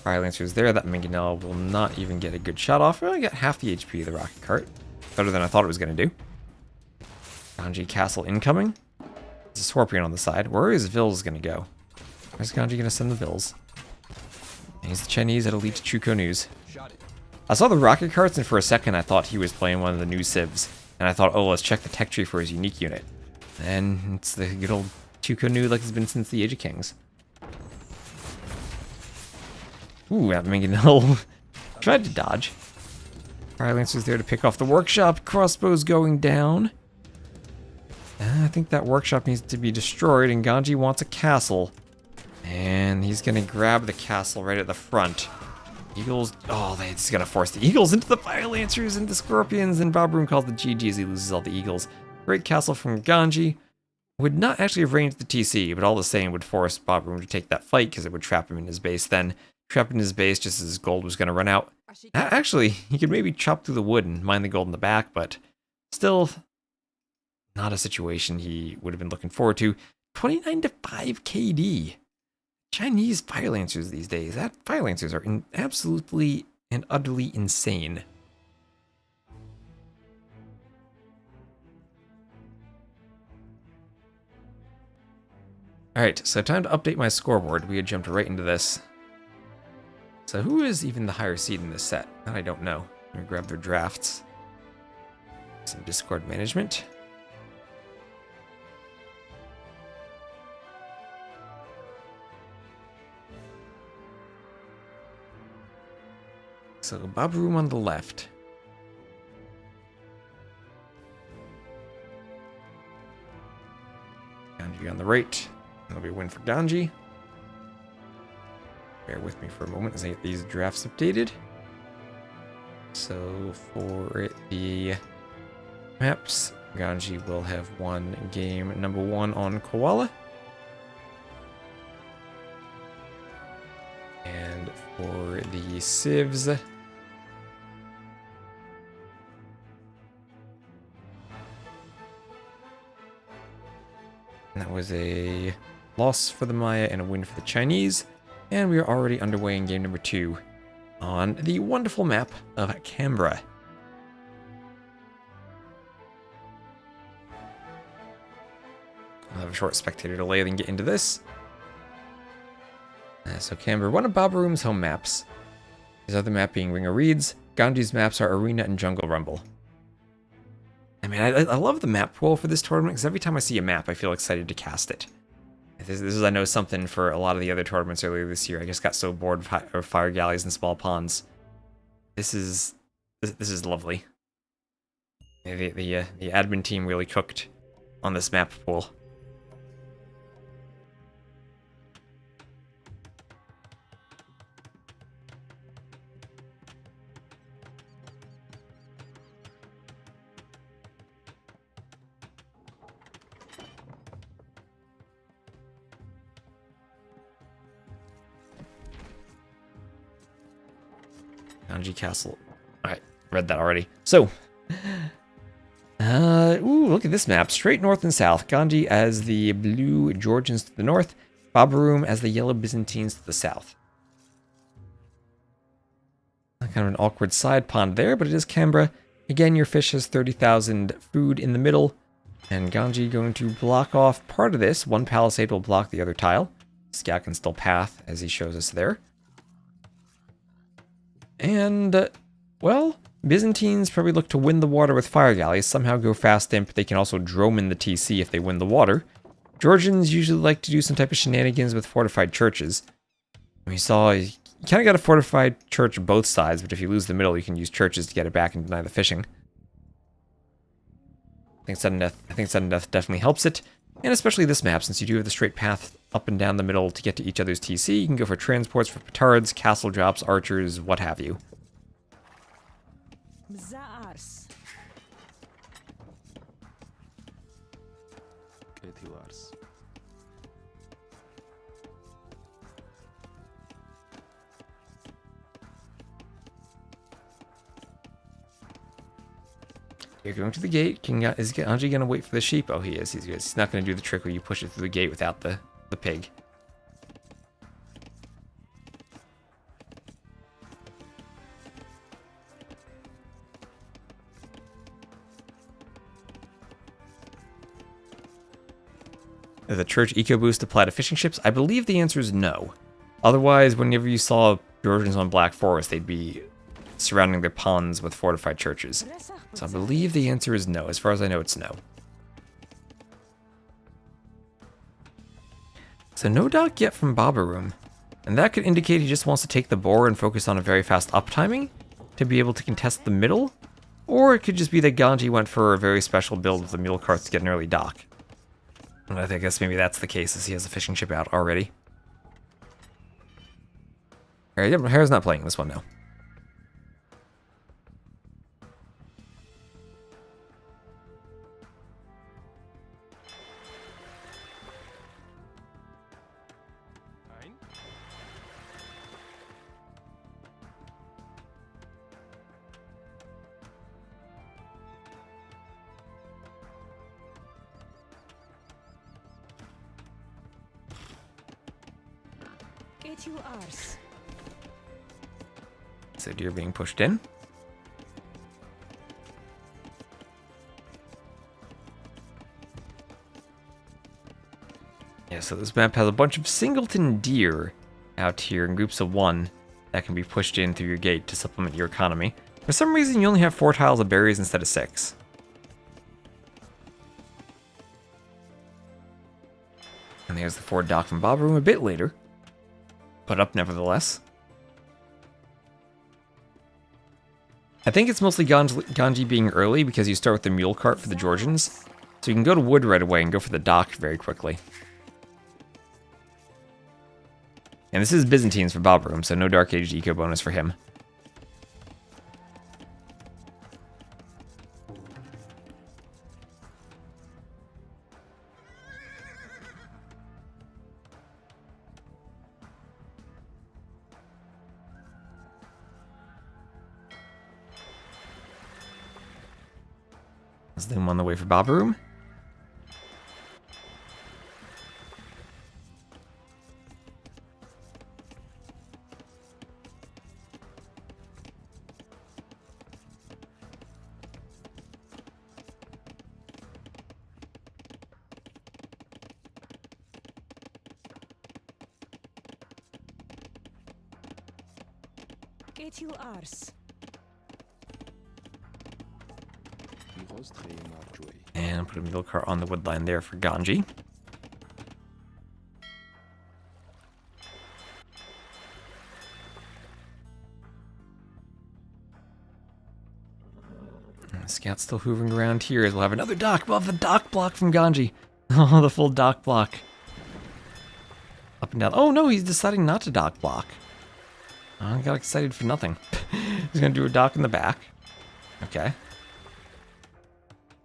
Fire Lancer's there. That mangonel will not even get a good shot off. Well, I got half the HP of the rocket cart. Better than I thought it was going to do. Ganji Castle incoming. There's a Scorpion on the side. Where is Vil's going to go? Where's Ganji going to send the Vils? He's the Chinese at Elite Chuko News. Shot it. I saw the rocket carts, and for a second I thought he was playing one of the new civs. And I thought, oh, let's check the tech tree for his unique unit. And it's the good old Chuko New like it's been since the Age of Kings. Ooh, that mangonel tried to dodge. Fire Lancer's there to pick off the workshop. Crossbows going down. I think that workshop needs to be destroyed, and Ganji wants a castle. And he's going to grab the castle right at the front. Eagles, oh, he's going to force the Eagles into the Fire Lancers and the Scorpions, and Babaorum calls the GG as he loses all the Eagles. Great castle from Ganji. Would not actually have ranged the TC, but all the same would force Babaorum to take that fight because it would trap him in his base then. Trap in his base just as his gold was going to run out. Actually, he could maybe chop through the wood and mine the gold in the back, but still not a situation he would have been looking forward to. 29 to 5 KD. Chinese Fire Lancers these days. That Fire Lancers are absolutely and utterly insane. Alright, so time to update my scoreboard. We had jumped right into this. So who is even the higher seed in this set? That I don't know. I'm gonna grab their drafts. Some Discord management. So Babaorum on the left. Ganji on the right. That'll be a win for Ganji. Bear with me for a moment as I get these drafts updated. So for the maps, Ganji will have won game number 1 on Koala. And for the civs, that was a loss for the Maya and a win for the Chinese. And we are already underway in game number 2 on the wonderful map of Canberra. I'll have a short spectator delay, then get into this. So Canberra, one of Babaoorum's home maps. His other map being Ring of Reeds. Ganji's maps are Arena and Jungle Rumble. mean, I love the map pool for this tournament because every time I see a map, I feel excited to cast it. This is, I know, something for a lot of the other tournaments earlier this year. I just got so bored of fire galleys and small ponds. This is lovely. The admin team really cooked on this map pool. Ganji Castle. Alright, read that already. So, ooh, look at this map. Straight north and south. Ganji as the blue Georgians to the north. Babaorum as the yellow Byzantines to the south. Kind of an awkward side pond there, but it is Canberra. Again, your fish has 30,000 food in the middle. And Ganji going to block off part of this. One palisade will block the other tile. Scout can still path, as he shows us there. And, well, Byzantines probably look to win the water with fire galleys, somehow go fast imp. They can also drome in the TC if they win the water. Georgians usually like to do some type of shenanigans with fortified churches. We saw, you kind of got a fortified church both sides, but if you lose the middle, you can use churches to get it back and deny the fishing. I think sudden death definitely helps it. And especially this map, since you do have the straight path up and down the middle to get to each other's TC, you can go for transports for petards, castle drops, archers, what have you. Mzaars. You're going to the gate. Is Ganji going to wait for the sheep? Oh, he is. He's not going to do the trick where you push it through the gate without the pig. Does the church eco boost apply to fishing ships? I believe the answer is no. Otherwise, whenever you saw Georgians on Black Forest, they'd be surrounding their ponds with fortified churches. So I believe the answer is no. As far as I know, it's no. So no DauT yet from Babaorum. And that could indicate he just wants to take the boar and focus on a very fast uptiming to be able to contest the middle. Or it could just be that Ganji went for a very special build with the mule carts to get an early dock. And I guess maybe that's the case, as he has a fishing ship out already. Alright, yeah, Hare's not playing this one now. So deer being pushed in. Yeah, so this map has a bunch of singleton deer out here in groups of 1 that can be pushed in through your gate to supplement your economy. For some reason, you only have 4 tiles of berries instead of 6. And there's the forward dock from Babaorum a bit later. Put up nevertheless. I think it's mostly Ganji being early because you start with the mule cart for the Georgians. So you can go to wood right away and go for the dock very quickly. And this is Byzantines for Babaorum, so no Dark Age eco bonus for him. Is them on the way for Babaorum? Get you arse. And put a middle cart on the wood line there for Ganji. And the scout's still hoovering around here as we'll have another dock. We'll have the dock block from Ganji. Oh, the full dock block. Up and down. Oh no, he's deciding not to dock block. Oh, I got excited for nothing. He's gonna do a dock in the back. Okay.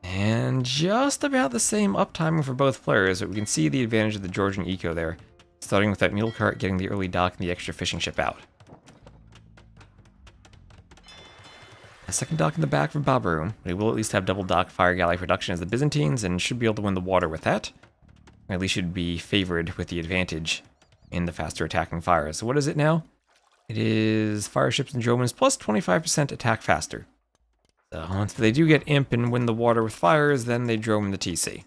And just about the same uptiming for both players, but we can see the advantage of the Georgian eco there. Starting with that mule cart, getting the early dock and the extra fishing ship out. A second dock in the back for Babaorum, but he will at least have double dock fire galley production as the Byzantines and should be able to win the water with that. Or at least should be favored with the advantage in the faster attacking fires. So what is it now? It is fire ships and dromons plus 25% attack faster. So once they do get imp and win the water with fires, then they drone the TC.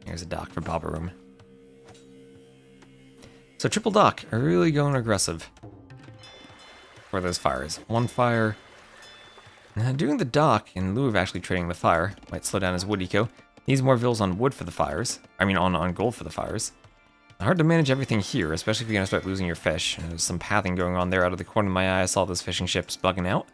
Here's a dock for Babaorum. So triple dock are really going aggressive for those fires. One fire. Doing the dock in lieu of actually trading the fire might slow down his wood eco. Needs more vills on wood for the fires. I mean on gold for the fires. Hard to manage everything here, especially if you're gonna start losing your fish. There's some pathing going on there out of the corner of my eye. I saw those fishing ships bugging out.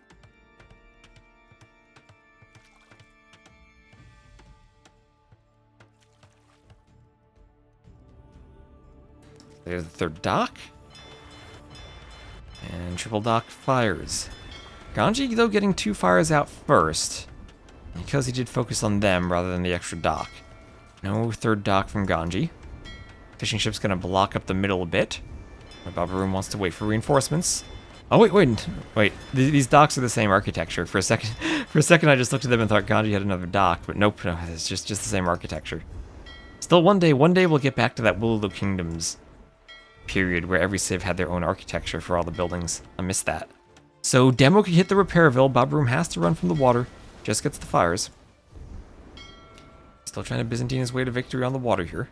There's the third dock. And triple dock fires. Ganji, though, getting 2 fires out first, because he did focus on them rather than the extra dock. No third dock from Ganji. Fishing ship's gonna block up the middle a bit. Babaorum wants to wait for reinforcements. Oh, wait. These docks are the same architecture. For a second, I just looked at them and thought Ganji had another dock, but nope, no, it's just the same architecture. Still, one day we'll get back to that Will of the Kingdoms period where every civ had their own architecture for all the buildings. I missed that. So Demo can hit the Repairville. Babaorum has to run from the water. Just gets the fires. Still trying to Byzantine his way to victory on the water here.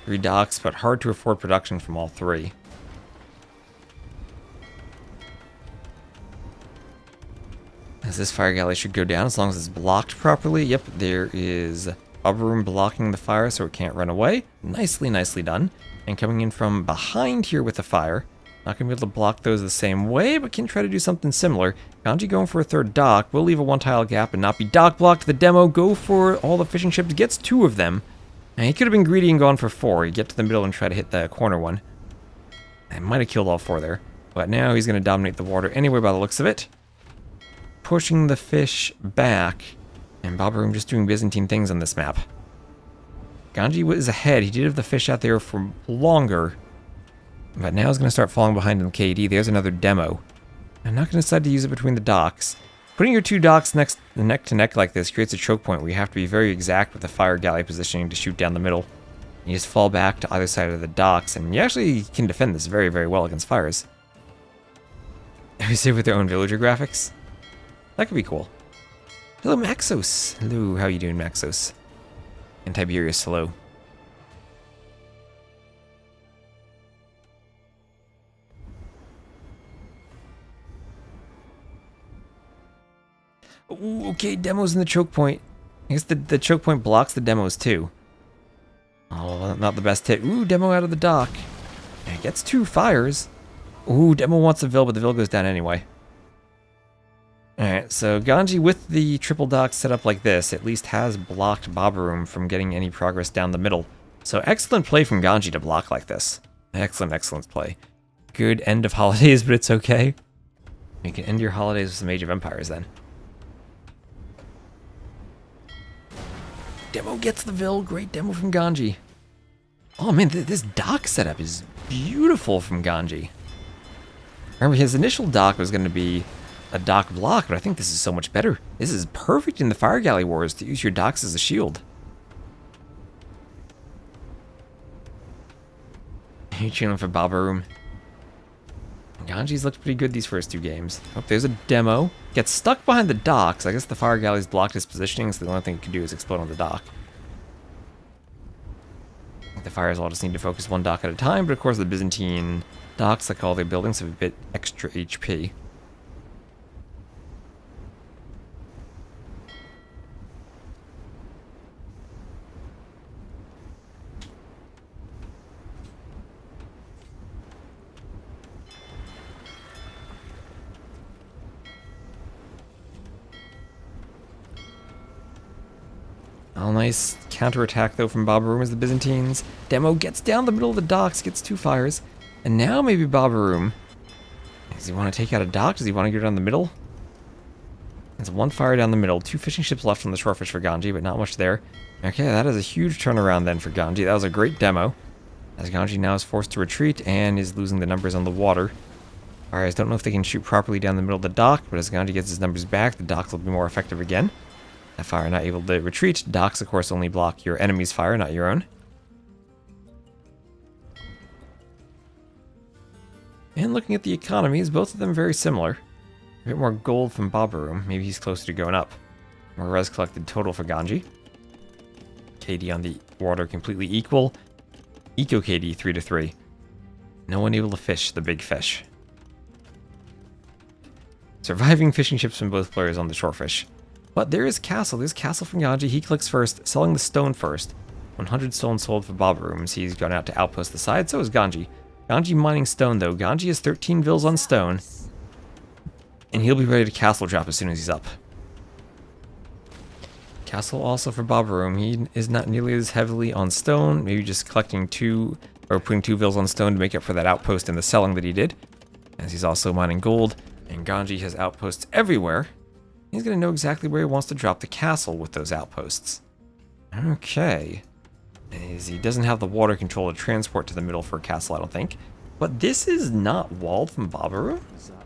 Three docks, but hard to afford production from all three. As this fire galley should go down as long as it's blocked properly. Yep, there is Babaorum blocking the fire so it can't run away. Nicely done. And coming in from behind here with the fire. Not going to be able to block those the same way, but can try to do something similar. Ganji going for a third dock. Will leave a 1-tile gap and not be dock blocked. The Demo go for all the fishing ships. Gets 2 of them. And he could have been greedy and gone for 4. He'd get to the middle and try to hit the corner one. And might have killed all 4 there. But now he's going to dominate the water anyway by the looks of it. Pushing the fish back. And Babaorum just doing Byzantine things on this map. Ganji was ahead. He did have the fish out there for longer. But now he's going to start falling behind in KD. There's another Demo. I'm not going to decide to use it between the docks. Putting your 2 docks neck to neck like this creates a choke point where you have to be very exact with the fire galley positioning to shoot down the middle. You just fall back to either side of the docks, and you actually can defend this very, very well against fires. We say with their own villager graphics. That could be cool. Hello, Maxos. Hello, how you doing, Maxos? And Tiberius, hello. Ooh, okay, Demo's in the choke point. I guess the choke point blocks the Demos too. Oh, not the best hit. Ooh, Demo out of the dock. Yeah, gets 2 fires. Ooh, Demo wants the Vil, but the Vil goes down anyway. Alright, so Ganji with the triple dock set up like this at least has blocked Babaorum from getting any progress down the middle. So excellent play from Ganji to block like this. Excellent play. Good end of holidays, but it's okay. You can end your holidays with some Age of Empires then. Demo gets the Vil. Great demo from Ganji. Oh man, this dock setup is beautiful from Ganji. Remember, his initial dock was going to be a dock block, but I think this is so much better. This is perfect in the Fire Galley Wars to use your docks as a shield. You're chilling for Babaorum. Ganji's looked pretty good these first 2 games. Oh, there's a Demo. Gets stuck behind the docks. I guess the Fire Galley's blocked his positioning, so the only thing it can do is explode on the dock. The fires all just need to focus one dock at a time, but of course the Byzantine docks, like all their buildings, have a bit extra HP. Oh, nice counterattack, though, from Babaorum as the Byzantines. Demo gets down the middle of the docks, gets 2 fires. And now maybe Babaorum. Does he want to take out a dock? Does he want to go down the middle? There's 1 fire down the middle. 2 fishing ships left on the shorefish for Ganji, but not much there. Okay, that is a huge turnaround then for Ganji. That was a great demo. As Ganji now is forced to retreat and is losing the numbers on the water. Alright, I don't know if they can shoot properly down the middle of the dock, but as Ganji gets his numbers back, the docks will be more effective again. That fire not able to retreat. Docks, of course, only block your enemy's fire, not your own. And looking at the economies, both of them very similar. A bit more gold from Babaorum. Maybe he's closer to going up. More res collected total for Ganji. KD on the water completely equal. Eco KD 3-3. No one able to fish the big fish. Surviving fishing ships from both players on the shorefish. But there is Castle. There's Castle from Ganji. He clicks first, selling the stone first. 100 stone sold for Babaorum, so he's gone out to outpost the side. So is Ganji. Ganji mining stone, though. Ganji has 13 vills on stone. And he'll be ready to castle drop as soon as he's up. Castle also for Babaorum. He is not nearly as heavily on stone. Maybe just collecting 2, or putting 2 vills on stone to make up for that outpost and the selling that he did. As he's also mining gold. And Ganji has outposts everywhere. He's going to know exactly where he wants to drop the castle with those outposts. Okay. He doesn't have the water control to transport to the middle for a castle, I don't think. But this is not walled from Babaorum?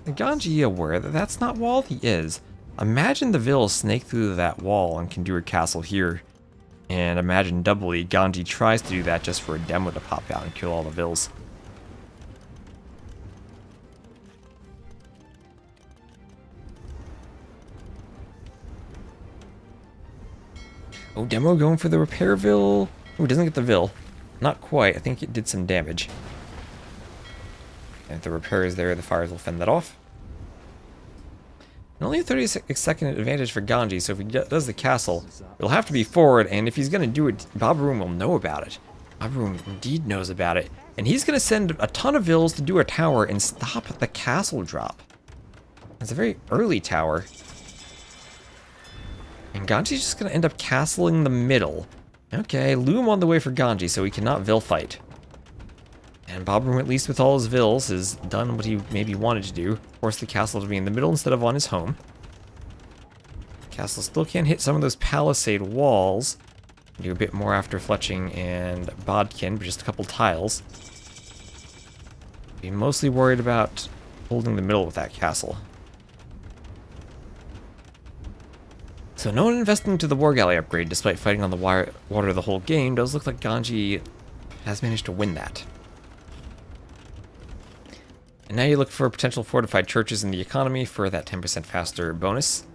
Ganji aware that that's not walled? He is. Imagine the vills snake through that wall and can do a castle here. And imagine doubly, Ganji tries to do that just for a demo to pop out and kill all the vills. Oh, demo going for the repair vill. Oh, doesn't get the vill. Not quite. I think it did some damage. And if the repair is there, the fires will fend that off. And only a 30-second advantage for Ganji, so if he does the castle, it'll have to be forward, and if he's going to do it, Babaorum will know about it. Babaorum indeed knows about it. And he's going to send a ton of vills to do a tower and stop the castle drop. It's a very early tower. And Ganji's just going to end up castling the middle. Okay, loom on the way for Ganji, so he cannot vill fight. And Babaorum, at least with all his vills, has done what he maybe wanted to do. Force the castle to be in the middle instead of on his home. Castle still can't hit some of those palisade walls. Do a bit more after Fletching and Bodkin, but just a couple tiles. Be mostly worried about holding the middle with that castle. So no one investing into the War Galley upgrade, despite fighting on the water the whole game. Does look like Ganji has managed to win that. And now you look for potential fortified churches in the economy for that 10% faster bonus.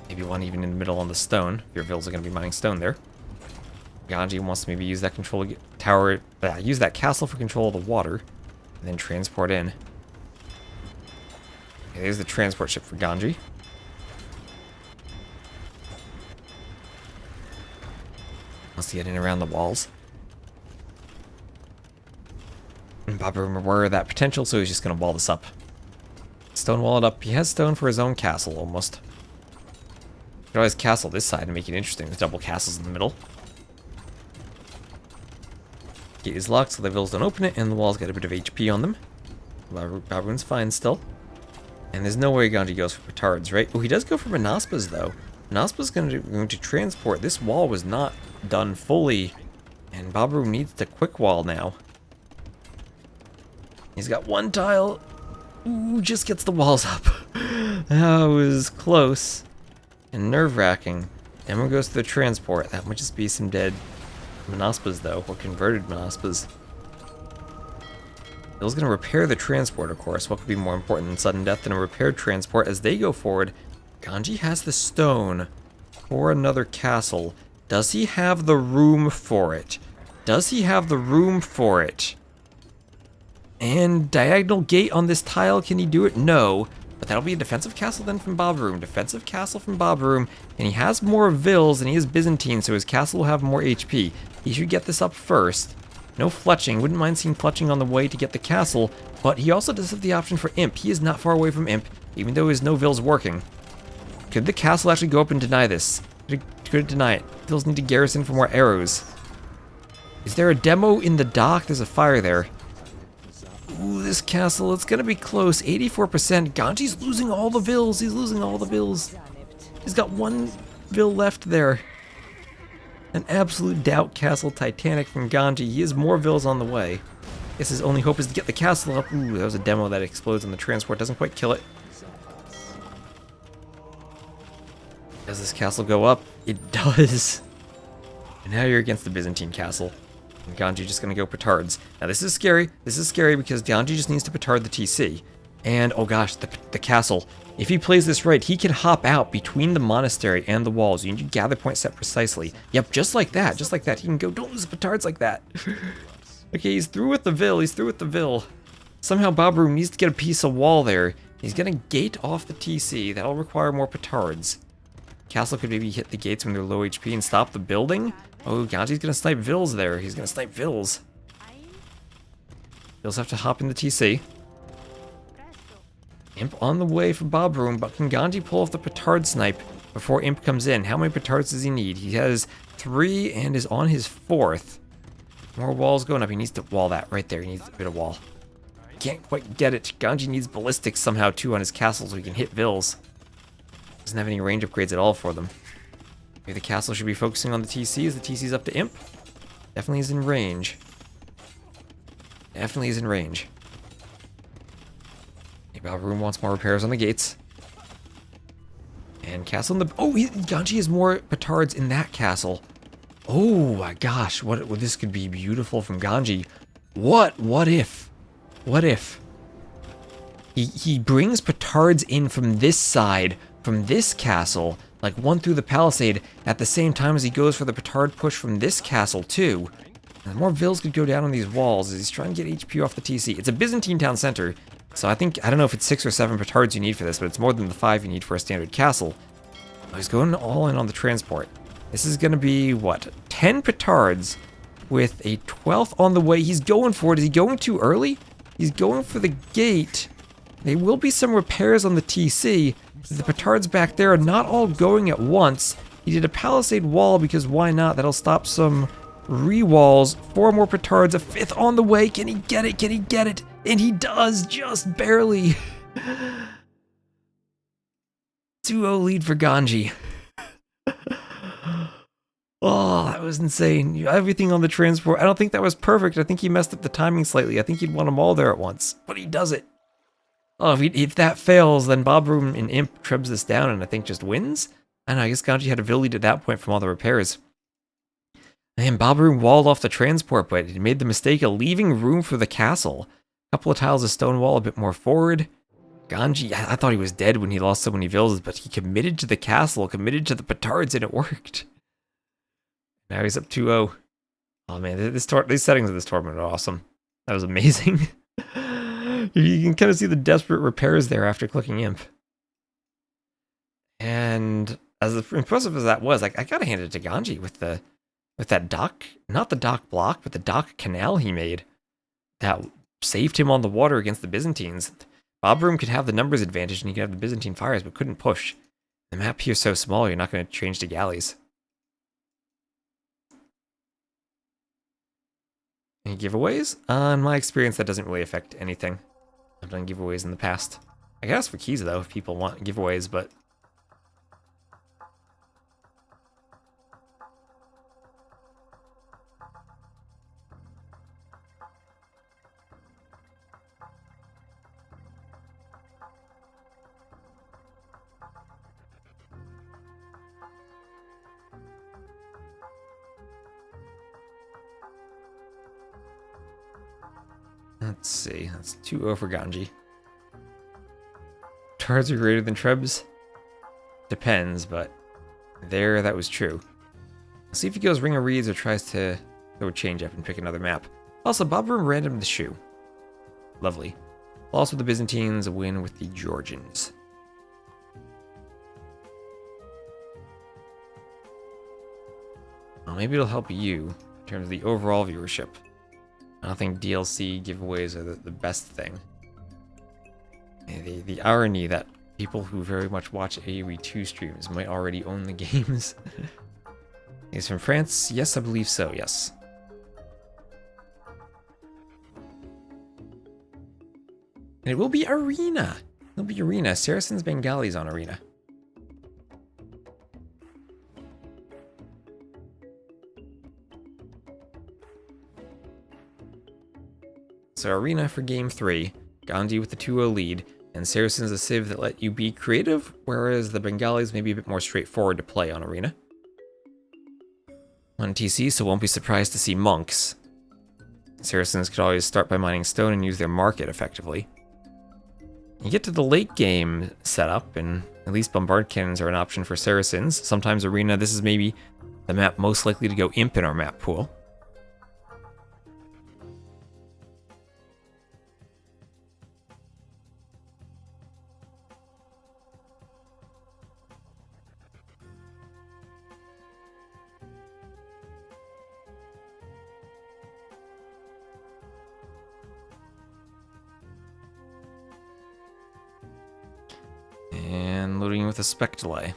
Maybe one even in the middle on the stone. Your vills are going to be mining stone there. Ganji wants to maybe use that control tower, use that castle for control of the water, and then transport in. Okay, there's the transport ship for Ganji. Wants to get in around the walls. And Babaorum aware of that potential, so he's just going to wall this up. Stone wall it up. He has stone for his own castle, almost. Could always castle this side and make it interesting with double castles in the middle. Gate is locked, so the vills don't open it, and the walls got a bit of HP on them. Babaorum's fine still. And there's no way Ganji goes for petards, right? Oh, he does go for Manaspas, though. Manaspa's going to transport. This wall was not done fully, and Babaorum needs to quick wall now. He's got one tile. Ooh, just gets the walls up. That was close and nerve-wracking. Demo goes to the transport. That might just be some dead Manaspas, though, or converted Manaspas. Bill's going to repair the transport, of course. What could be more important than sudden death than a repaired transport? As they go forward, Ganji has the stone for another castle. Does he have the room for it? Does he have the room for it? And diagonal gate on this tile, can he do it? No. But that'll be a defensive castle then from Babaorum. Defensive castle from Babaorum. And he has more Vils and he is Byzantine, so his castle will have more HP. He should get this up first. No fletching. Wouldn't mind seeing fletching on the way to get the castle. But he also does have the option for Imp. He is not far away from Imp, even though his no Vils working. Could the castle actually go up and deny this? Could it deny it? Vils need to garrison for more arrows. Is there a demo in the dock? There's a fire there. Ooh, this castle, it's gonna be close. 84%. Ganji's losing all the Vils. He's losing all the Vils. He's got one Vil left there. An absolute DauT castle Titanic from Ganji. He has more Vils on the way. Guess his only hope is to get the castle up. Ooh, that was a demo that explodes on the transport. Doesn't quite kill it. Does this castle go up? It does. And now you're against the Byzantine castle. And Ganji just gonna go petards. Now this is scary. This is scary because Ganji just needs to petard the TC. And oh gosh, the castle. If he plays this right, he can hop out between the monastery and the walls. You need to gather point set precisely. Yep, just like that. Just like that. He can go, don't lose the petards like that. Okay, he's through with the Vil. He's through with the Vil. Somehow Babaorum needs to get a piece of wall there. He's gonna gate off the TC. That'll require more petards. Castle could maybe hit the gates when they're low HP and stop the building. Oh, Ganji's gonna snipe Vils there. He's gonna snipe Vils. Vils have to hop in the TC. Imp on the way for Babaorum, but can Ganji pull off the petard snipe before Imp comes in? How many petards does he need? He has 3 and is on his 4th. More walls going up. He needs to wall that right there. He needs a bit of wall. Can't quite get it. Ganji needs ballistics somehow too on his castle so he can hit Vils. Doesn't have any range upgrades at all for them. Maybe the castle should be focusing on the TC as the TC's up to Imp. Definitely is in range. Definitely is in range. Maybe Babaorum wants more repairs on the gates. And castle in the... Oh, Ganji has more petards in that castle. Oh my gosh, this could be beautiful from Ganji. What if? What if? He brings petards in from this side, from this castle, like one through the palisade, at the same time as he goes for the petard push from this castle too. And more Vils could go down on these walls as he's trying to get HP off the TC. It's a Byzantine town center, so I don't know if it's 6 or 7 petards you need for this, but it's more than the 5 you need for a standard castle. Oh, he's going all in on the transport. This is gonna be, what, 10 petards with a 12th on the way. He's going for it. Is he going too early? He's going for the gate. There will be some repairs on the TC. The petards back there are not all going at once. He did a palisade wall because why not? That'll stop some re-walls. 4 more petards, a 5th on the way. Can he get it? Can he get it? And he does, just barely. 2-0 lead for Ganji. Oh, that was insane. Everything on the transport. I don't think that was perfect. I think he messed up the timing slightly. I think he'd want them all there at once, but he does it. Oh, if that fails, then Babaorum and Imp trebs this down and I think just wins? I don't know, I guess Ganji had a Vil lead at that point from all the repairs. And Babaorum walled off the transport, but he made the mistake of leaving room for the castle. A couple of tiles of stone wall a bit more forward. Ganji, I thought he was dead when he lost so many Vils, but he committed to the castle, committed to the petards, and it worked. Now he's up 2-0. Oh man, these settings of this tournament are awesome. That was amazing. You can kind of see the desperate repairs there after clicking Imp. And as impressive as that was, I gotta hand it to Ganji with that dock, not the dock block, but the dock canal he made. That saved him on the water against the Byzantines. Babaorum could have the numbers advantage and he could have the Byzantine fires, but couldn't push. The map here is so small, you're not going to change to galleys. Any giveaways? In my experience, that doesn't really affect anything. I've done giveaways in the past. I can ask for keys, though, if people want giveaways, but... Let's see, that's 2-0 for Ganji. Tards are greater than Trebs? Depends, but there, that was true. Let's see if he goes Ring of Reeds or tries to throw a change up and pick another map. Also, Babaorum random the shoe. Lovely. Loss with the Byzantines, a win with the Georgians. Well, maybe it'll help you in terms of the overall viewership. I don't think DLC giveaways are the best thing. The irony that people who very much watch AoE 2 streams might already own the games. He's from France? Yes, I believe so, yes. And it will be Arena. It'll be Arena. Saracens Bengalis on Arena. So Arena for game 3. Ganji with the 2-0 lead. And Saracens a civ that let you be creative, whereas the Bengalis may be a bit more straightforward to play on Arena. 1 TC, so won't be surprised to see monks. Saracens could always start by mining stone and use their market effectively. You get to the late game setup, and at least bombard cannons are an option for Saracens. Sometimes Arena, this is maybe the map most likely to go imp in our map pool. And loading with a spec delay.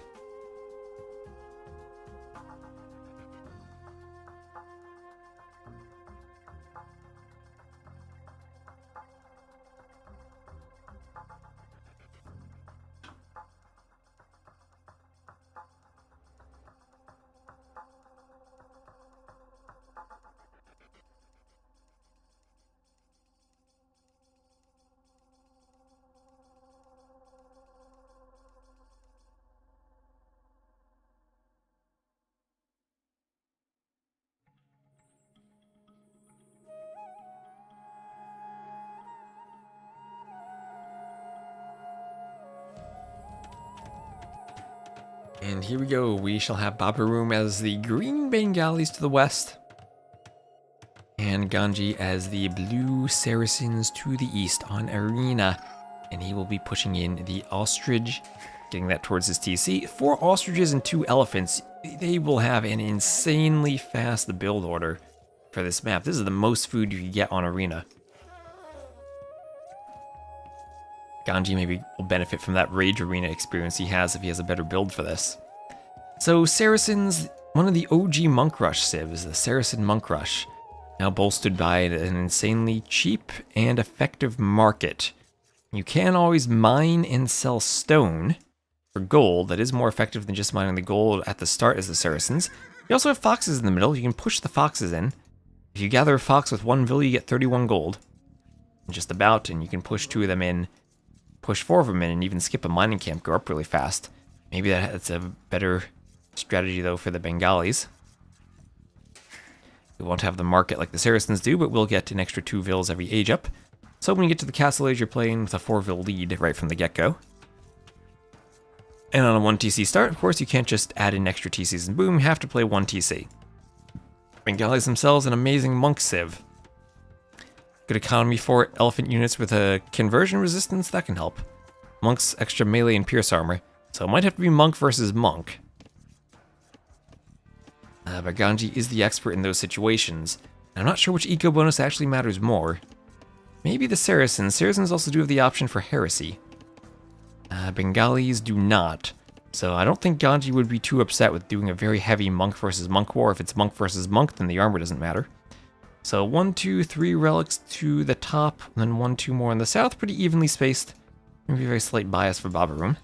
And here we go, we shall have Babaorum as the green Bengalis to the west, and Ganji as the blue Saracens to the east on Arena. And he will be pushing in the ostrich, getting that towards his TC. 4 ostriches and 2 elephants, they will have an insanely fast build order for this map. This is the most food you can get on Arena. Ganji maybe will benefit from that Rage Arena experience he has if he has a better build for this. So Saracens, one of the OG Monk Rush civs, the Saracen Monk Rush, now bolstered by an insanely cheap and effective market. You can always mine and sell stone for gold. That is more effective than just mining the gold at the start as the Saracens. You also have foxes in the middle. You can push the foxes in. If you gather a fox with 1 vill, you get 31 gold. Just about, and you can push 2 of them in. Push 4 of them in and even skip a mining camp, go up really fast. Maybe that's a better strategy though for the Bengalis. We won't have the market like the Saracens do, but we'll get an extra 2 vills every age up. So when you get to the castle age, you're playing with a 4 vill lead right from the get-go. And on a 1 TC start, of course, you can't just add in extra TCs and boom, you have to play 1 TC. Bengalis themselves, an amazing monk civ. Good economy for it. Elephant units with a conversion resistance, that can help. Monks, extra melee and pierce armor. So it might have to be monk versus monk. But Ganji is the expert in those situations. And I'm not sure which eco bonus actually matters more. Maybe the Saracens. Saracens also do have the option for heresy. Bengalis do not. So I don't think Ganji would be too upset with doing a very heavy monk versus monk war. If it's monk versus monk, then the armor doesn't matter. So 1, 2, 3 relics to the top, and then 1, 2 more in the south, pretty evenly spaced. Maybe a very slight bias for Babaorum.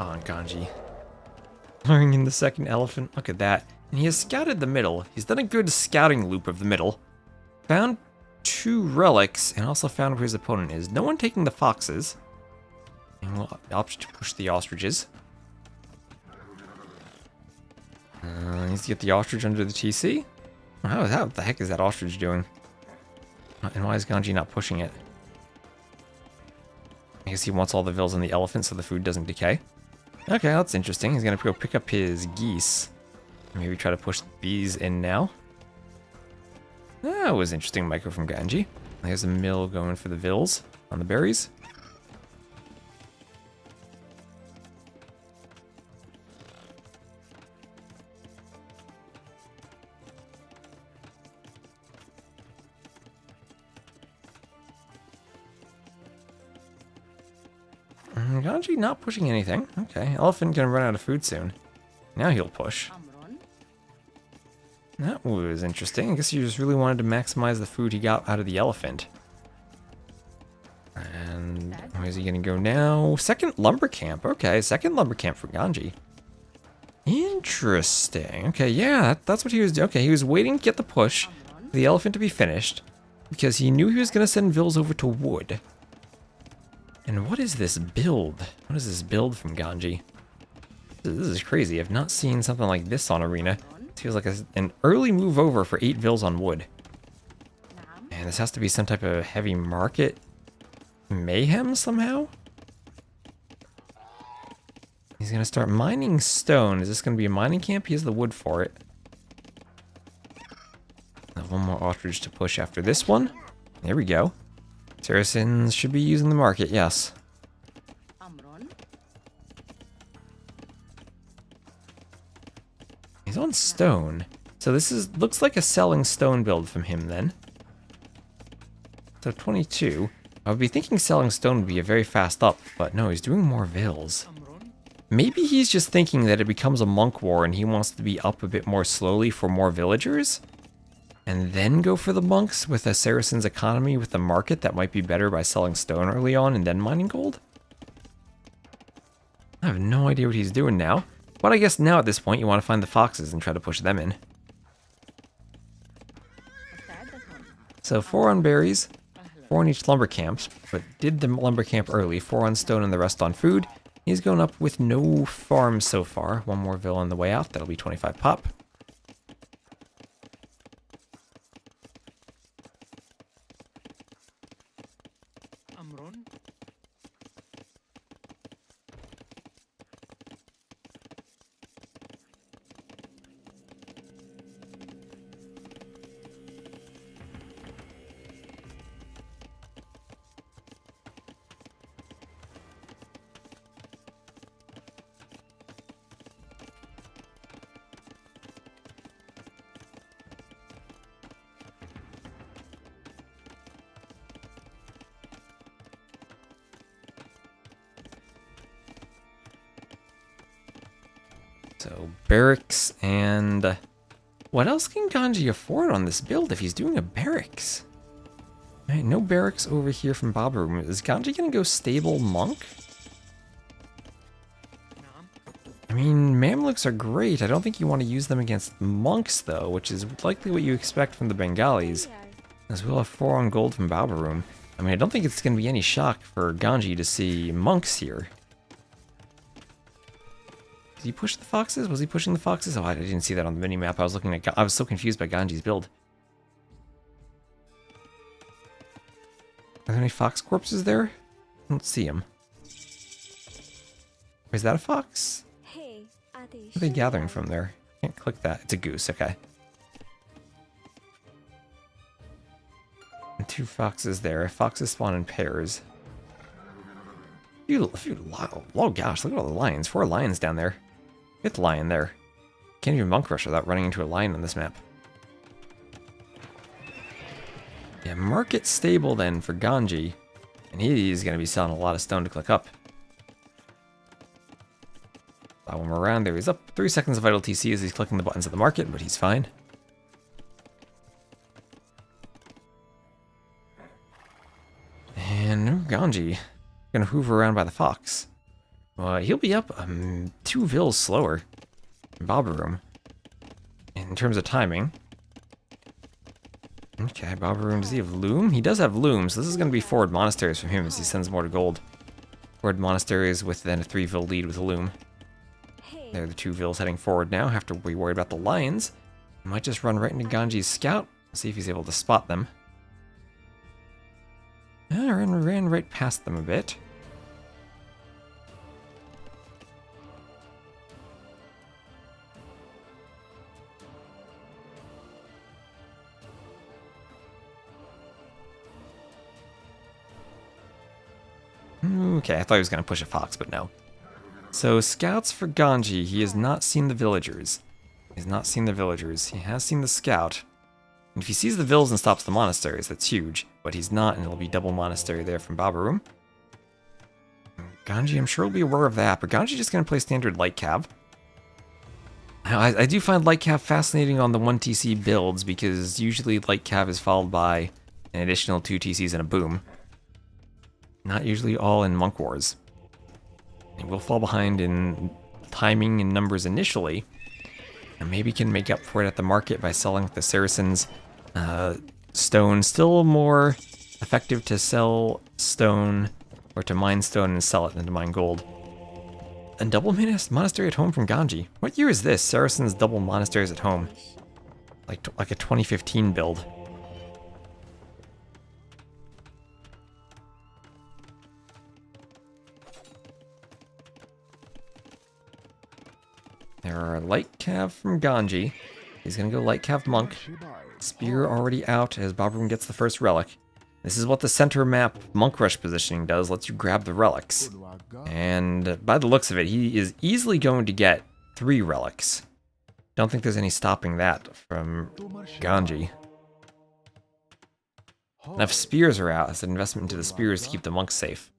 Oh, and Ganji. Luring in the second elephant. Look at that. And he has scouted the middle. He's done a good scouting loop of the middle. Found 2 relics and also found where his opponent is. No one taking the foxes. And we'll opt to push the ostriches. Needs to get the ostrich under the TC. How the heck is that ostrich doing? And why is Ganji not pushing it? I guess he wants all the vills on the elephant so the food doesn't decay. Okay, that's interesting. He's gonna go pick up his geese. Maybe try to push these in now. That was interesting micro from Ganji. There's a mill going for the vills on the berries. Ganji not pushing anything. Okay, elephant gonna run out of food soon. Now he'll push. That was interesting. I guess he just really wanted to maximize the food he got out of the elephant. And where's he gonna go now? Second lumber camp. Okay, second lumber camp for Ganji. Interesting. Okay, yeah, that's what he was doing. Okay, he was waiting to get the push for the elephant to be finished because he knew he was gonna send vills over to wood. And what is this build? What is this build from Ganji? This is crazy. I've not seen something like this on Arena. It feels like an early move over for 8 vills on wood. And this has to be some type of heavy market mayhem somehow? He's going to start mining stone. Is this going to be a mining camp? He has the wood for it. One more ostrich to push after this one. There we go. Saracens should be using the market, yes. He's on stone. So this looks like a selling stone build from him then. So 22. I would be thinking selling stone would be a very fast up, but no, he's doing more vills. Maybe he's just thinking that it becomes a monk war and he wants to be up a bit more slowly for more villagers? And then go for the monks with a Saracen's economy with the market that might be better by selling stone early on and then mining gold? I have no idea what he's doing now. But I guess now at this point you want to find the foxes and try to push them in. So 4 on berries, 4 on each lumber camps, but did the lumber camp early, 4 on stone and the rest on food. He's going up with no farms so far. 1 more vill on the way out, that'll be 25 pop. So barracks and what else can Ganji afford on this build if he's doing a barracks? Right, no barracks over here from Babaorum. Is Ganji gonna go stable monk? I mean, Mamluks are great. I don't think you want to use them against monks though, which is likely what you expect from the Bengalis. As we'll have 4 on gold from Babaorum. I mean, I don't think it's gonna be any shock for Ganji to see monks here. Did he push the foxes? Was he pushing the foxes? Oh, I didn't see that on the minimap. I was so confused by Ganji's build. Are there any fox corpses there? I don't see them. Is that a fox? What are they gathering from there? Can't click that. It's a goose, okay. And 2 foxes there. Foxes spawn in pairs. Oh gosh, look at all the lions. 4 lions down there. Get the lion there. Can't even monk rush without running into a lion on this map. Yeah, market stable then for Ganji. And he's going to be selling a lot of stone to click up. Follow him around. There he's up. 3 seconds of idle TC as he's clicking the buttons of the market, but he's fine. And Ganji gonna hoover around by the fox. He'll be up 2 vills slower than Babaorum in terms of timing. Okay, Babaorum, does he have Loom? He does have Loom, so this is going to be forward monasteries from him as he sends more to gold. Forward monasteries with then a 3-vil lead with Loom. Hey, They're the 2 vils heading forward now. Have to be worried about the lions. Might just run right into Ganji's scout. See if he's able to spot them. Ran right past them a bit. Okay, I thought he was going to push a fox, but no. So, scouts for Ganji. He has not seen the villagers. He has not seen the villagers. He has seen the scout. And if he sees the vills and stops the monasteries, that's huge. But he's not, and it'll be double monastery there from Babaorum. Ganji, I'm sure will be aware of that, but Ganji's just going to play standard light cav. Now, I do find light cav fascinating on the 1TC builds, because usually light cav is followed by an additional 2 TCs and a boom. Not usually all in Monk Wars. It will fall behind in timing and numbers initially, and maybe can make up for it at the market by selling the Saracens stone. Still more effective to sell stone or to mine stone and sell it than to mine gold. A double monastery at home from Ganji. What year is this? Saracens double monasteries at home. Like a 2015 build. There are light cav from Ganji. He's gonna go light cav monk. Spear already out as Babaorum gets the first relic. This is what the center map monk rush positioning does, lets you grab the relics. And by the looks of it, he is easily going to get 3 relics. Don't think there's any stopping that from Ganji. Enough spears are out as an investment into the spears to keep the monks safe.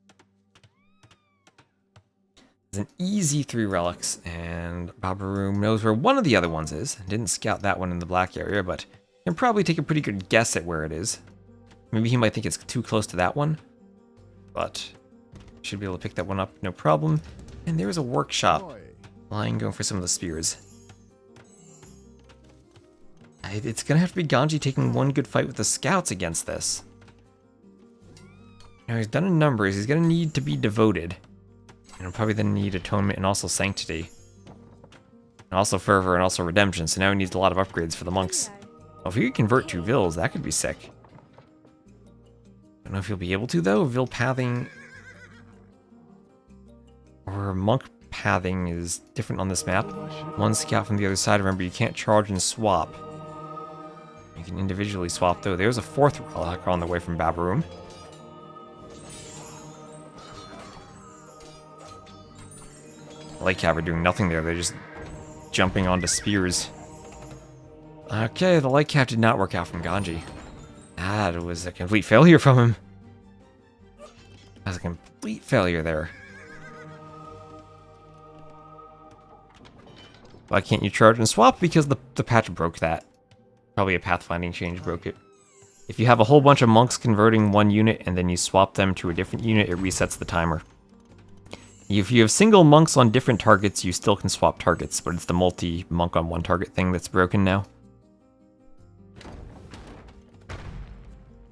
There's an easy 3 relics, and Babaorum knows where one of the other ones is. Didn't scout that one in the black area, but can probably take a pretty good guess at where it is. Maybe he might think it's too close to that one, but should be able to pick that one up, no problem. And there's a workshop lying, going for some of the spears. It's gonna have to be Ganji taking one good fight with the scouts against this. Now he's done in numbers, he's gonna need to be devoted. And he'll probably then need atonement and also sanctity. And also fervor and also redemption, so now he needs a lot of upgrades for the monks. Oh, if he could convert 2 vils, that could be sick. Don't know if he'll be able to though. Vil pathing or monk pathing is different on this map. One scout from the other side. Remember, you can't charge and swap. You can individually swap though. There's a 4th relic on the way from Babaorum. Light cav are doing nothing there. They're just jumping onto spears. Okay, the light cav did not work out from Ganji. That was a complete failure from him. That was a complete failure there. Why can't you charge and swap? Because the patch broke that. Probably a pathfinding change broke it. If you have a whole bunch of monks converting one unit and then you swap them to a different unit, it resets the timer. If you have single monks on different targets, you still can swap targets, but it's the multi-monk on one target thing that's broken now.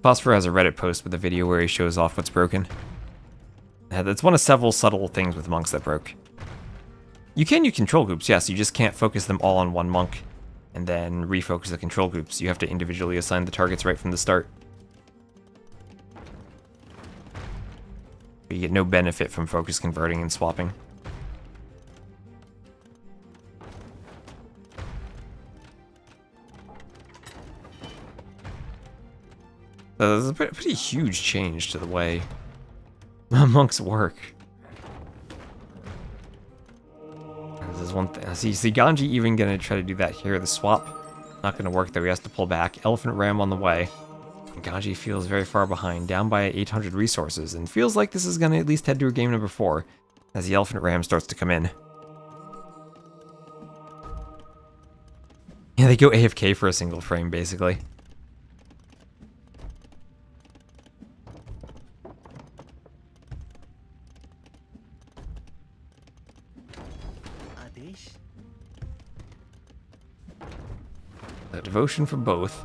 Phosphor has a Reddit post with a video where he shows off what's broken. That's one of several subtle things with monks that broke. You can use control groups, yes, you just can't focus them all on one monk and then refocus the control groups. You have to individually assign the targets right from the start. But you get no benefit from focus converting and swapping. There's a pretty huge change to the way monks work. This is one thing. See Ganji even gonna try to do that here. The swap, not gonna work though. He has to pull back. Elephant Ram on the way. And Ganji feels very far behind, down by 800 resources, and feels like this is gonna at least head to a game number 4 as the Elephant Ram starts to come in. Yeah, they go AFK for a single frame basically. The devotion for both.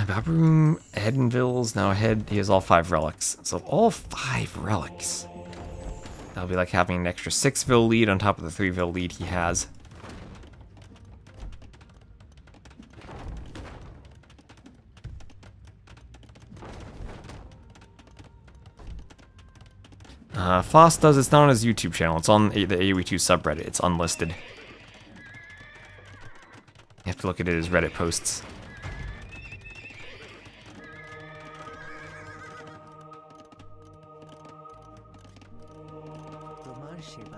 Babaorum, Edenville's now ahead. He has all 5 relics. So all 5 relics. That'll be like having an extra 6 lead on top of the 3 lead he has. Foss does, it's not on his YouTube channel, it's on the AoE2 subreddit, it's unlisted. You have to look at it as Reddit posts.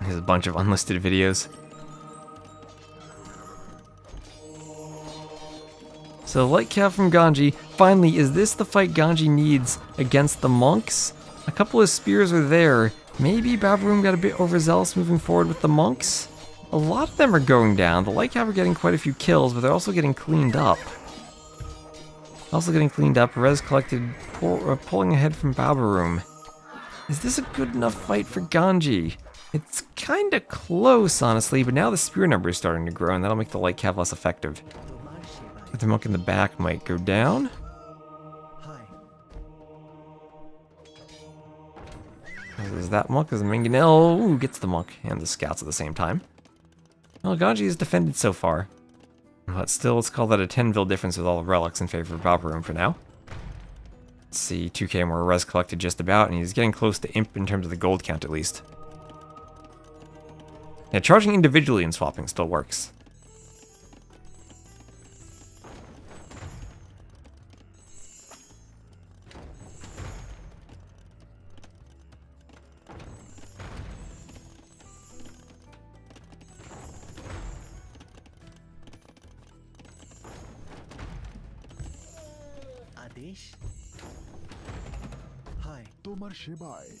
He has a bunch of unlisted videos. So, light cap from Ganji. Finally, is this the fight Ganji needs against the monks? A couple of spears are there. Maybe Babaorum got a bit overzealous moving forward with the monks? A lot of them are going down. The light cap are getting quite a few kills, but they're also getting cleaned up. Res collected, pulling ahead from Babaorum. Is this a good enough fight for Ganji? It's kinda close, honestly, but now the spear number is starting to grow, and that'll make the light cap less effective. The monk in the back might go down. There's that monk, there's a Mangonel, gets the monk and the scouts at the same time. Well, Ganji is defended so far. But still, let's call that a 10 difference with all the relics in favor of Babaorum for now. Let's see, 2k more res collected just about, and he's getting close to Imp in terms of the gold count at least. Yeah, charging individually and swapping still works. তোমার সেবায়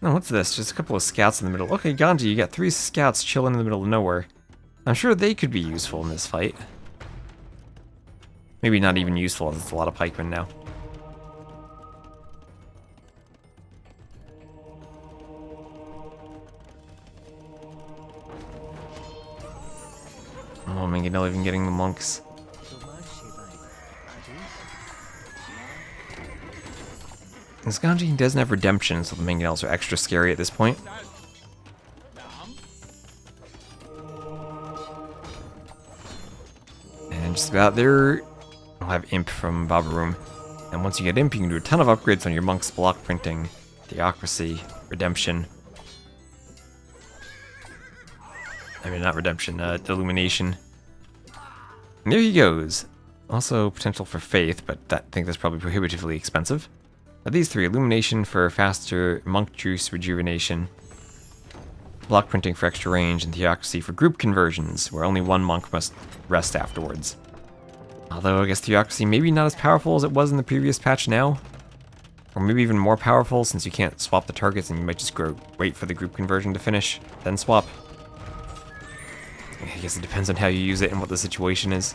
Oh, what's this? Just a couple of scouts in the middle. Okay, Ganji, you got 3 scouts chilling in the middle of nowhere. I'm sure they could be useful in this fight. Maybe not even useful, as it's a lot of pikemen now. Oh, Mangonel even getting the monks. This Ganji doesn't have redemption, so the Mangonels are extra scary at this point. And just about there, I'll have Imp from Babaorum. And once you get Imp, you can do a ton of upgrades on your monks, block printing, Theocracy, Redemption. I mean, not Redemption, Illumination. And there he goes. Also potential for Faith, but I think that's probably prohibitively expensive. But these 3, Illumination for faster Monk Juice Rejuvenation, Block Printing for extra range, and Theocracy for group conversions, where only 1 monk must rest afterwards. Although I guess Theocracy maybe not as powerful as it was in the previous patch now. Or maybe even more powerful, since you can't swap the targets and you might just wait for the group conversion to finish, then swap. I guess it depends on how you use it and what the situation is.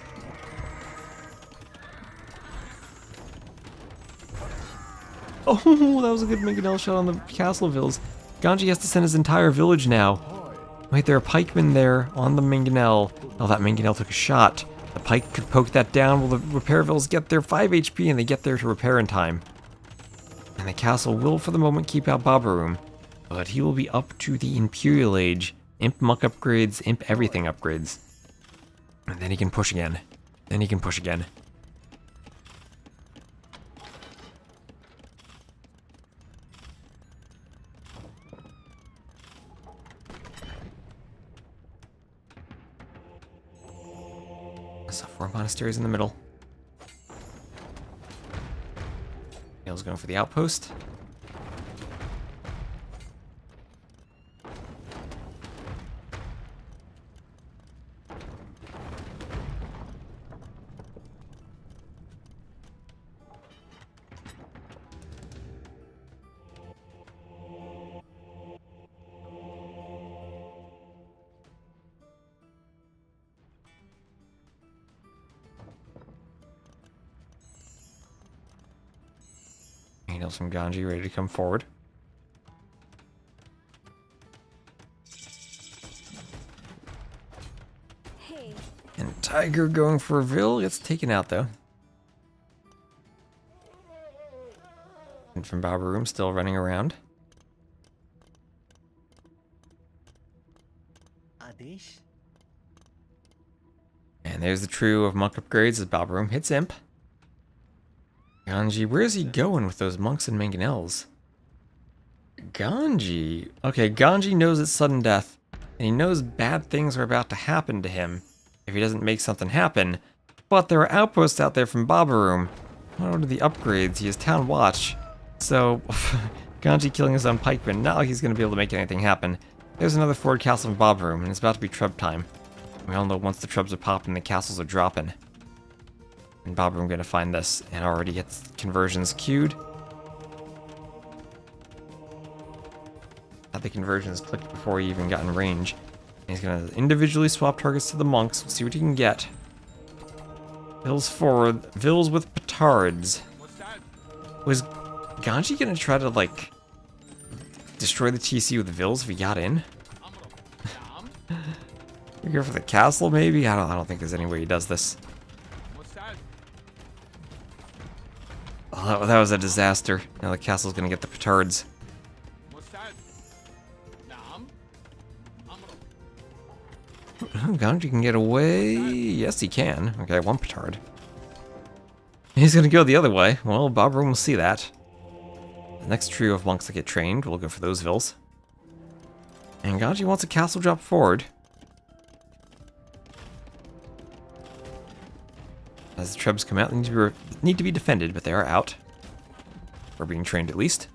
Oh, that was a good Mangonel shot on the castle villas. Ganji has to send his entire village now. Wait, there are pikemen there on the Mangonel. Oh, that Mangonel took a shot. The pike could poke that down. Will the repair villas get their 5 HP and they get there to repair in time? And the castle will, for the moment, keep out Babaorum. But he will be up to the Imperial Age. Imp Muck upgrades, Imp everything upgrades. And then he can push again. So 4 monasteries in the middle. Gale's going for the outpost. Angels from Ganji ready to come forward. Hey, Tiger going for Vil, gets taken out though. And from Babaorum still running around. Adesh? And there's the trio of monk upgrades as Babaorum hits Imp. Ganji, where's he going with those monks and mangonels? Ganji? Okay, Ganji knows it's sudden death, and he knows bad things are about to happen to him if he doesn't make something happen. But there are outposts out there from Babaorum. What are the upgrades? He has Town Watch. So, Ganji killing his own pikeman, not like he's going to be able to make anything happen. There's another forward castle from Babaorum, and it's about to be Trub time. We all know once the Trubs are popping, the castles are dropping. And Babaorum going to find this, and already gets conversions queued. Had the conversions clicked before he even got in range. And he's going to individually swap targets to the monks. We'll see what he can get. Vils forward. Vils with petards. Was Ganji going to try to, like, destroy the TC with Vils if he got in? We go for the castle, maybe? I don't think there's any way he does this. Oh, that was a disaster. Now the castle's going to get the petards. Ganji can get away. Yes, he can. Okay, one petard. He's gonna go the other way. Well, Babaorum will see that. The next trio of monks that get trained, we'll go for those Vils. And Ganji wants a castle drop forward. As the Trebs come out, they need to be defended, but they are out. Or being trained at least.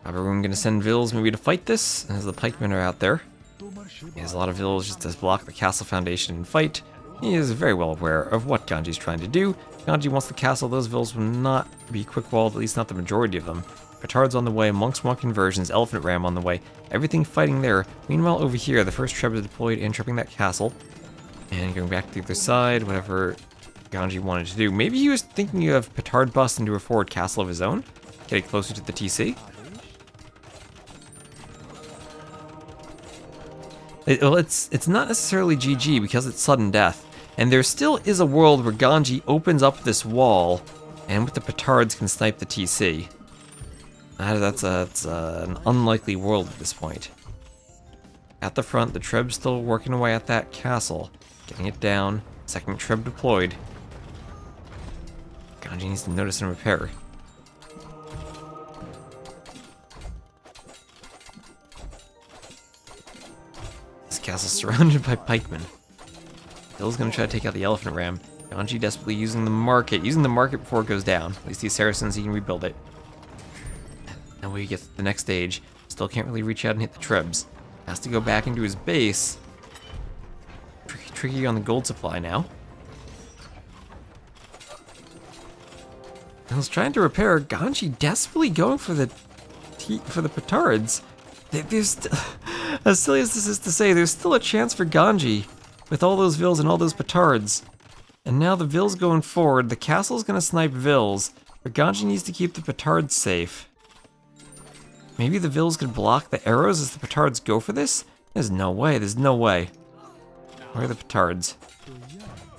Babaorum gonna send Vils maybe to fight this, as the pikemen are out there. He has a lot of Vils just to block the castle foundation and fight. He is very well aware of what Ganji's trying to do. Ganji wants the castle, those Vils will not be quick-walled, at least not the majority of them. Petards on the way, monks want conversions, elephant ram on the way, everything fighting there. Meanwhile over here, the first Treb is deployed and tripping that castle. And going back to the other side, whatever Ganji wanted to do. Maybe he was thinking of petard bust into a forward castle of his own, getting closer to the TC. Well, it's not necessarily GG because it's sudden death. And there still is a world where Ganji opens up this wall and with the petards can snipe the TC. That's an unlikely world at this point. At the front, the Treb's still working away at that castle. Getting it down. Second Treb deployed. Ganji needs to notice and repair. This castle's surrounded by pikemen. Bill's gonna try to take out the elephant ram. Ganji desperately using the market before it goes down. At least these Saracens, he can rebuild it. Now when he gets to the next stage, still can't really reach out and hit the Trebs. Has to go back into his base. Tricky on the gold supply now. I was trying to repair. Ganji desperately going for the petards. There's as silly as this is to say, there's still a chance for Ganji with all those Vils and all those petards. And now the Vils going forward. The castle's gonna snipe Vils, but Ganji needs to keep the petards safe. Maybe the Vils could block the arrows as the petards go for this? There's no way, there's no way. Where are the petards?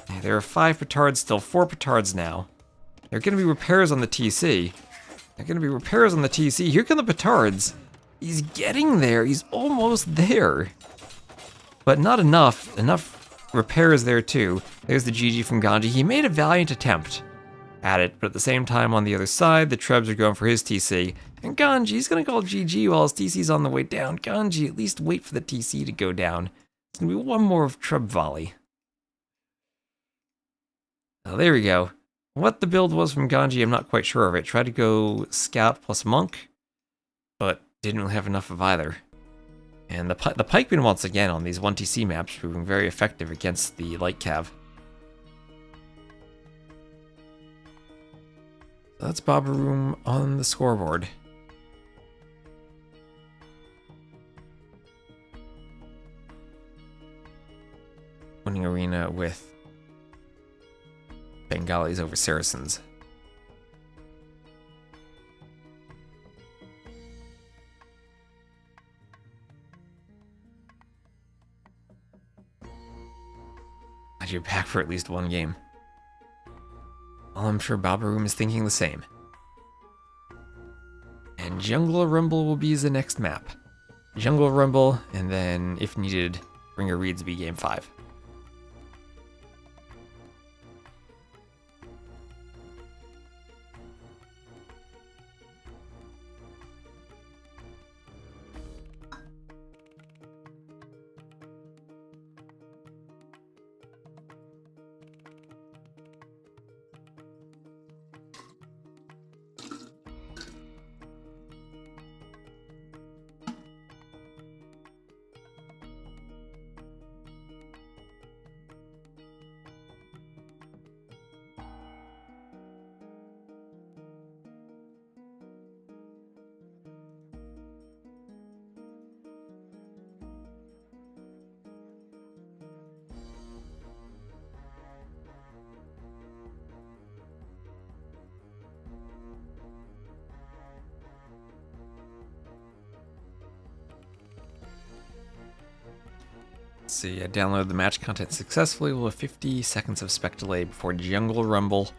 Yeah, there are 5 petards still, 4 petards now. There are gonna be repairs on the TC. There are gonna be repairs on the TC. Here come the petards. He's getting there, he's almost there. But not enough. Enough repairs there too. There's the GG from Ganji. He made a valiant attempt at it, but at the same time on the other side, the Trebs are going for his TC. And Ganji's gonna call GG while his TC's on the way down. Ganji, at least wait for the TC to go down. It's gonna be one more of Treb volley. Oh, there we go. What the build was from Ganji, I'm not quite sure of it. Tried to go Scout plus Monk, but didn't really have enough of either. And the pikemen once again on these 1TC maps proving very effective against the light cav. So that's Babaorum on the scoreboard. Winning arena with Bengalis over Saracens. you're back for at least one game. Well, I'm sure Babaorum is thinking the same. And Jungle Rumble will be the next map. Jungle Rumble, and then, if needed, Ringer Reedsby Game 5. See, I downloaded the match content successfully. We'll have 50 seconds of spec delay before Jungle Rumble.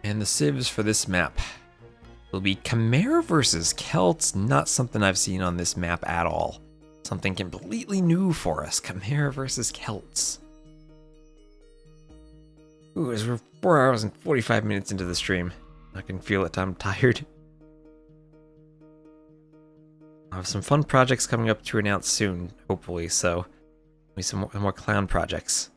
And the civs for this map will be Chimera versus Celts. Not something I've seen on this map at all. Something completely new for us. Chimera versus Celts. Ooh, as we're 4 hours and 45 minutes into the stream. I can feel it, I'm tired. I have some fun projects coming up to announce soon, hopefully, so maybe some more clown projects.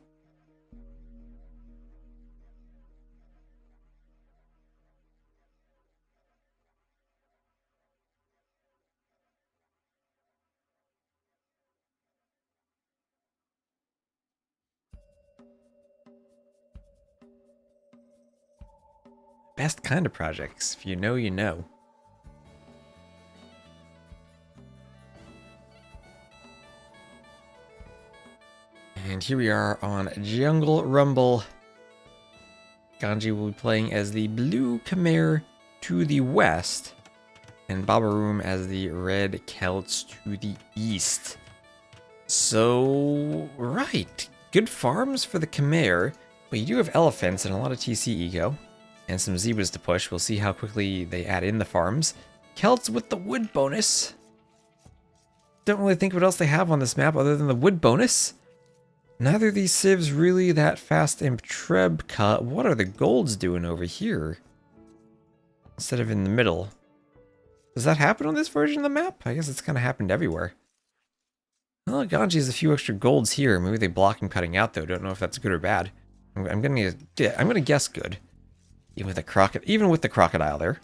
Best kind of projects. If you know, you know. And here we are on Jungle Rumble. Ganji will be playing as the blue Chimera to the west, and Babaorum as the red Celts to the east. So, right. Good farms for the Chimera, but you do have elephants and a lot of TC eco, and some zebras to push. We'll see how quickly they add in the farms. Celts with the wood bonus. Don't really think what else they have on this map other than the wood bonus. Neither of these civs really that fast in Treb cut. What are the golds doing over here? Instead of in the middle. Does that happen on this version of the map? I guess it's kind of happened everywhere. Well, Ganji has a few extra golds here. Maybe they block him cutting out though. Don't know if that's good or bad. I'm gonna guess good. Even with the crocodile there.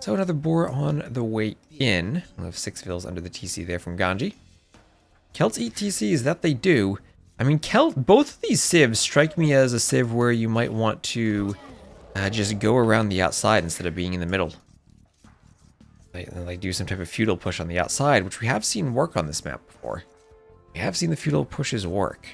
So another boar on the way in. We'll have 6 vills under the TC there from Ganji. Celts eat TCs, that they do. I mean, both of these civs strike me as a civ where you might want to just go around the outside instead of being in the middle. Like do some type of feudal push on the outside, which we have seen work on this map before. We have seen the feudal pushes work.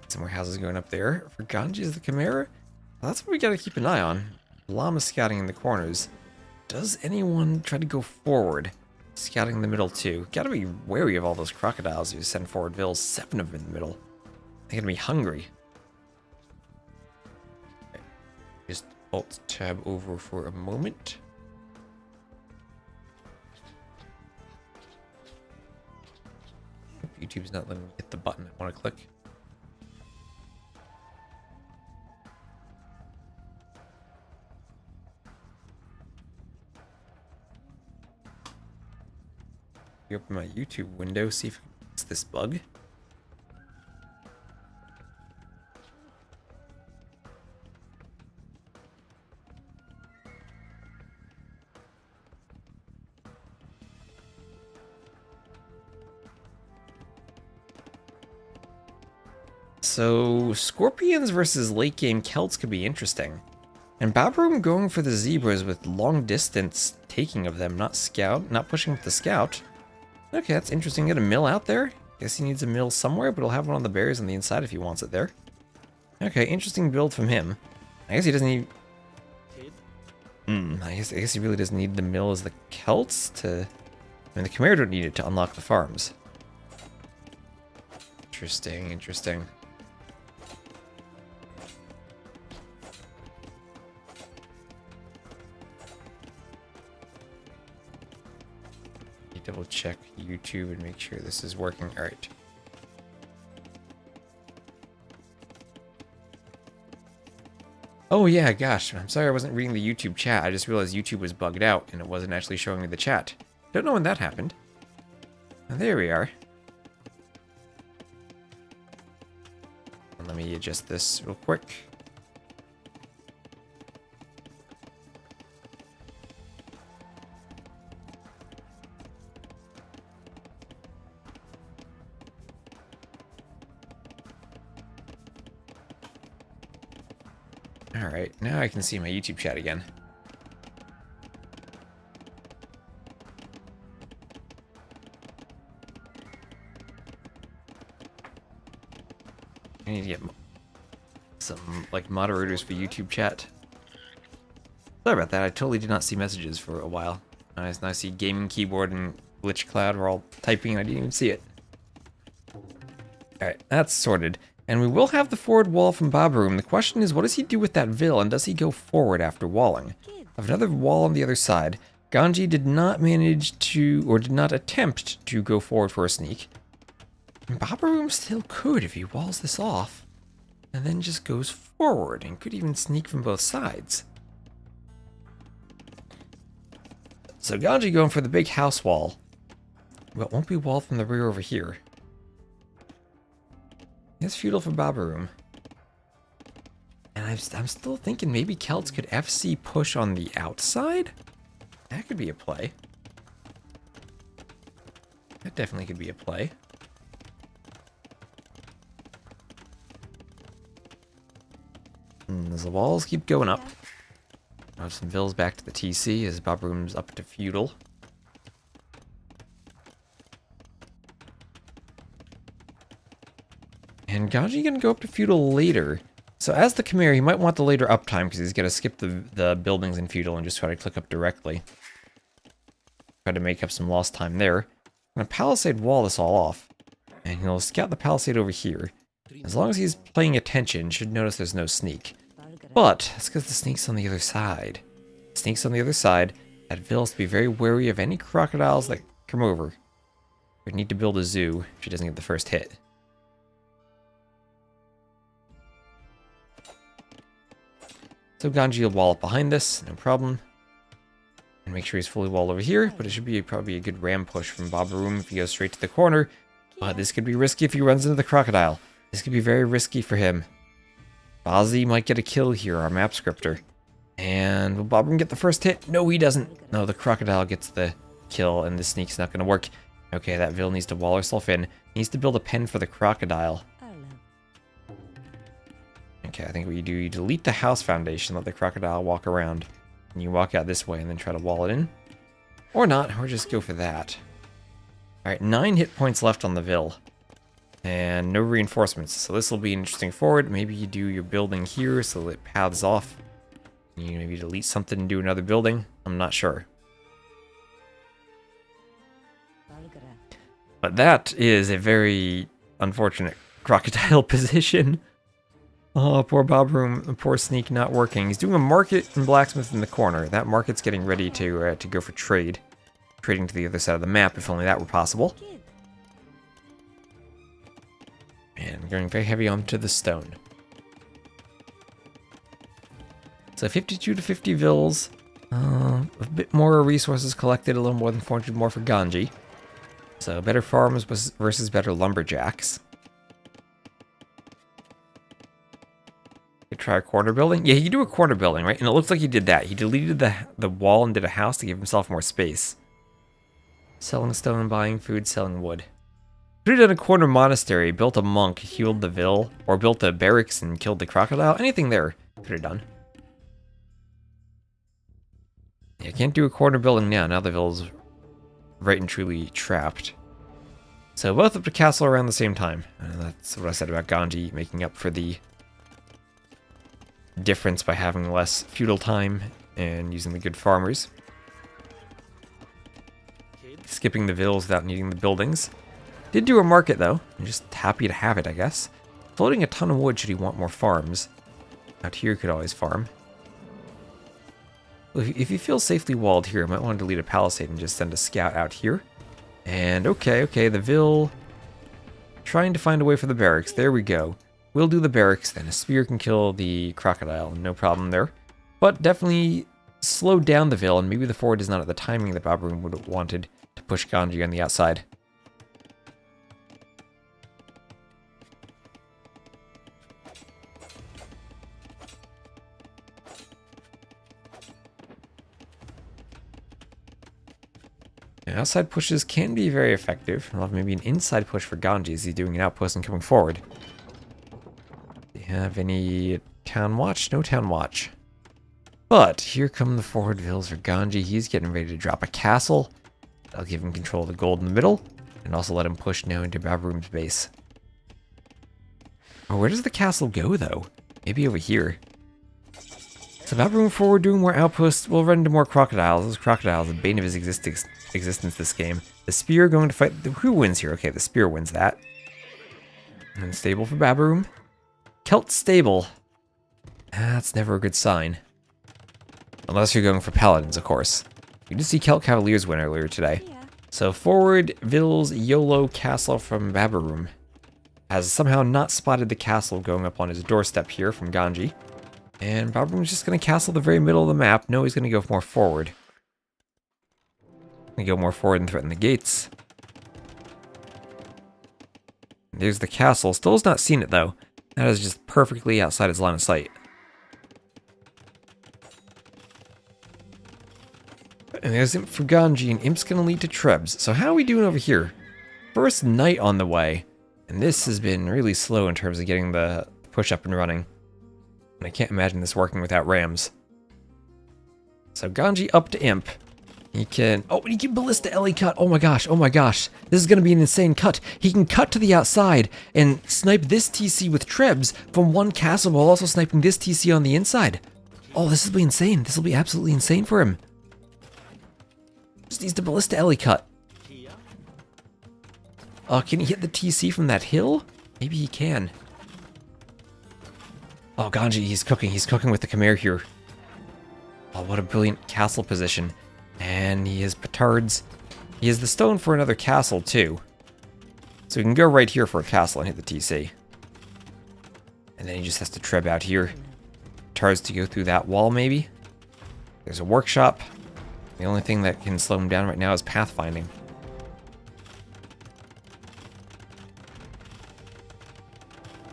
Some more houses going up there. For Ganji is the Chimera. That's what we gotta keep an eye on. Llama scouting in the corners. Does anyone try to go forward? Scouting in the middle too. Gotta be wary of all those crocodiles who send forward vills. 7 of them in the middle. They're gonna be hungry. Okay. Just alt tab over for a moment. YouTube's not letting me hit the button I want to click. Open my YouTube window, see if it's this bug. So, Scorpions versus late game Celts could be interesting. And Babaorum going for the zebras with long distance taking of them, not pushing with the scout. Okay, that's interesting. Get a mill out there. Guess he needs a mill somewhere, but he'll have one on the berries on the inside if he wants it there. Okay, interesting build from him. I guess he doesn't need... I guess he really doesn't need the mill as the Celts to... I mean, the Khmer don't need it to unlock the farms. Interesting, interesting. Double check YouTube and make sure this is working. All right. Oh yeah, gosh, I'm sorry I wasn't reading the YouTube chat. I just realized YouTube was bugged out and it wasn't actually showing me the chat. Don't know when that happened. And there we are. And let me adjust this real quick. Alright, now I can see my YouTube chat again. I need to get some, like, moderators for YouTube chat. Sorry about that, I totally did not see messages for a while. Now I see gaming keyboard and glitch cloud were all typing and I didn't even see it. Alright, that's sorted. And we will have the forward wall from Babaorum. The question is, what does he do with that Vil, and does he go forward after walling? I have another wall on the other side. Ganji did not manage to, or did not attempt to go forward for a sneak. And Babaorum still could if he walls this off, and then just goes forward, and could even sneak from both sides. So Ganji going for the big house wall, but won't be walled from the rear over here. It's feudal for Babaorum. And I'm still thinking maybe Celts could FC push on the outside? That could be a play. That definitely could be a play. As the walls keep going up. I have some Vils back to the TC as Babaoorum's up to feudal. And Ganji gonna go up to feudal later. So as the Khmer, he might want the later uptime because he's gonna skip the buildings in feudal and just try to click up directly. Try to make up some lost time there. I'm gonna palisade wall this all off. And he'll scout the palisade over here. As long as he's paying attention, should notice there's no sneak. But that's because the sneak's on the other side. Sneak's on the other side. That Vil's to be very wary of any crocodiles that come over. We need to build a zoo if she doesn't get the first hit. So Ganji will wall up behind this, no problem. And make sure he's fully walled over here, but it should be probably a good ram push from Babaorum if he goes straight to the corner. But this could be risky if he runs into the crocodile. This could be very risky for him. Bazi might get a kill here, our map scripter. And will Babaorum get the first hit? No, he doesn't. No, the crocodile gets the kill, and the sneak's not going to work. Okay, that Vil needs to wall herself in. He needs to build a pen for the crocodile. Okay, I think what you do, you delete the house foundation, let the crocodile walk around. And you walk out this way and then try to wall it in. Or not, or just go for that. Alright, 9 hit points left on the Vil. And no reinforcements, so this will be interesting forward. Maybe you do your building here so it paths off. You maybe delete something and do another building. I'm not sure. But that is a very unfortunate crocodile position. Oh, poor Babaorum, poor sneak not working. He's doing a market and blacksmith in the corner. That market's getting ready to go for trade. Trading to the other side of the map, if only that were possible. And going very heavy onto the stone. So 52 to 50 Vils. A bit more resources collected, a little more than 400 more for Ganji. So better farms versus better lumberjacks. Try a corner building? Yeah, you do a corner building, right? And it looks like he did that. He deleted the wall and did a house to give himself more space. Selling stone, buying food, selling wood. Could have done a corner monastery, built a monk, healed the Vil, or built a barracks and killed the crocodile. Anything there could have done. Yeah, can't do a corner building now. Now the Vil's right and truly trapped. So both up to castle around the same time. That's what I said about Ganji making up for the difference by having less feudal time and using the good farmers. Skipping the villas without needing the buildings. Did do a market though. I'm just happy to have it, I guess. Floating a ton of wood should he want more farms. Out here could always farm. Well, if you feel safely walled here, I might want to delete a palisade and just send a scout out here. And okay, the Vil trying to find a way for the barracks. There we go. We'll do the barracks, then a spear can kill the crocodile. No problem there. But definitely slow down the Vil, and maybe the forward is not at the timing that Babaorum would have wanted to push Ganji on the outside. And outside pushes can be very effective. I'll have maybe an inside push for Ganji as he's doing an outpost and coming forward. Do you have any town watch? No town watch. But here come the forward vills for Ganji. He's getting ready to drop a castle. I'll give him control of the gold in the middle, and also let him push now into Babaourum's base. Oh, where does the castle go, though? Maybe over here. So Babaorum forward doing more outposts. We'll run into more crocodiles. Those crocodiles, the bane of his existence this game. The spear going to fight. Who wins here? Okay, the spear wins that. And stable for Babaorum. Celt stable. That's never a good sign. Unless you're going for paladins, of course. We did see Celt Cavaliers win earlier today. So forward, Vil's YOLO castle from Babaorum has somehow not spotted the castle going up on his doorstep here from Ganji. And Babaourum's just going to castle the very middle of the map. No, he's going to go more forward. Going to go more forward and threaten the gates. There's the castle. Still has not seen it, though. That is just perfectly outside his line of sight. And there's Imp for Ganji, and Imp's going to lead to Trebs. So how are we doing over here? First night on the way. And this has been really slow in terms of getting the push up and running. And I can't imagine this working without rams. So Ganji up to Imp. He can... Oh, he can Ballista Ellie cut. Oh my gosh, oh my gosh. This is going to be an insane cut. He can cut to the outside and snipe this TC with Trebs from one castle while also sniping this TC on the inside. Oh, this will be insane. This will be absolutely insane for him. Just needs to Ballista Ellie cut. Can he hit the TC from that hill? Maybe he can. Oh, Ganji, he's cooking. He's cooking with the Khmer here. Oh, what a brilliant castle position. And he has petards. He has the stone for another castle, too. So he can go right here for a castle and hit the TC. And then he just has to treb out here. Petards to go through that wall, maybe. There's a workshop. The only thing that can slow him down right now is pathfinding.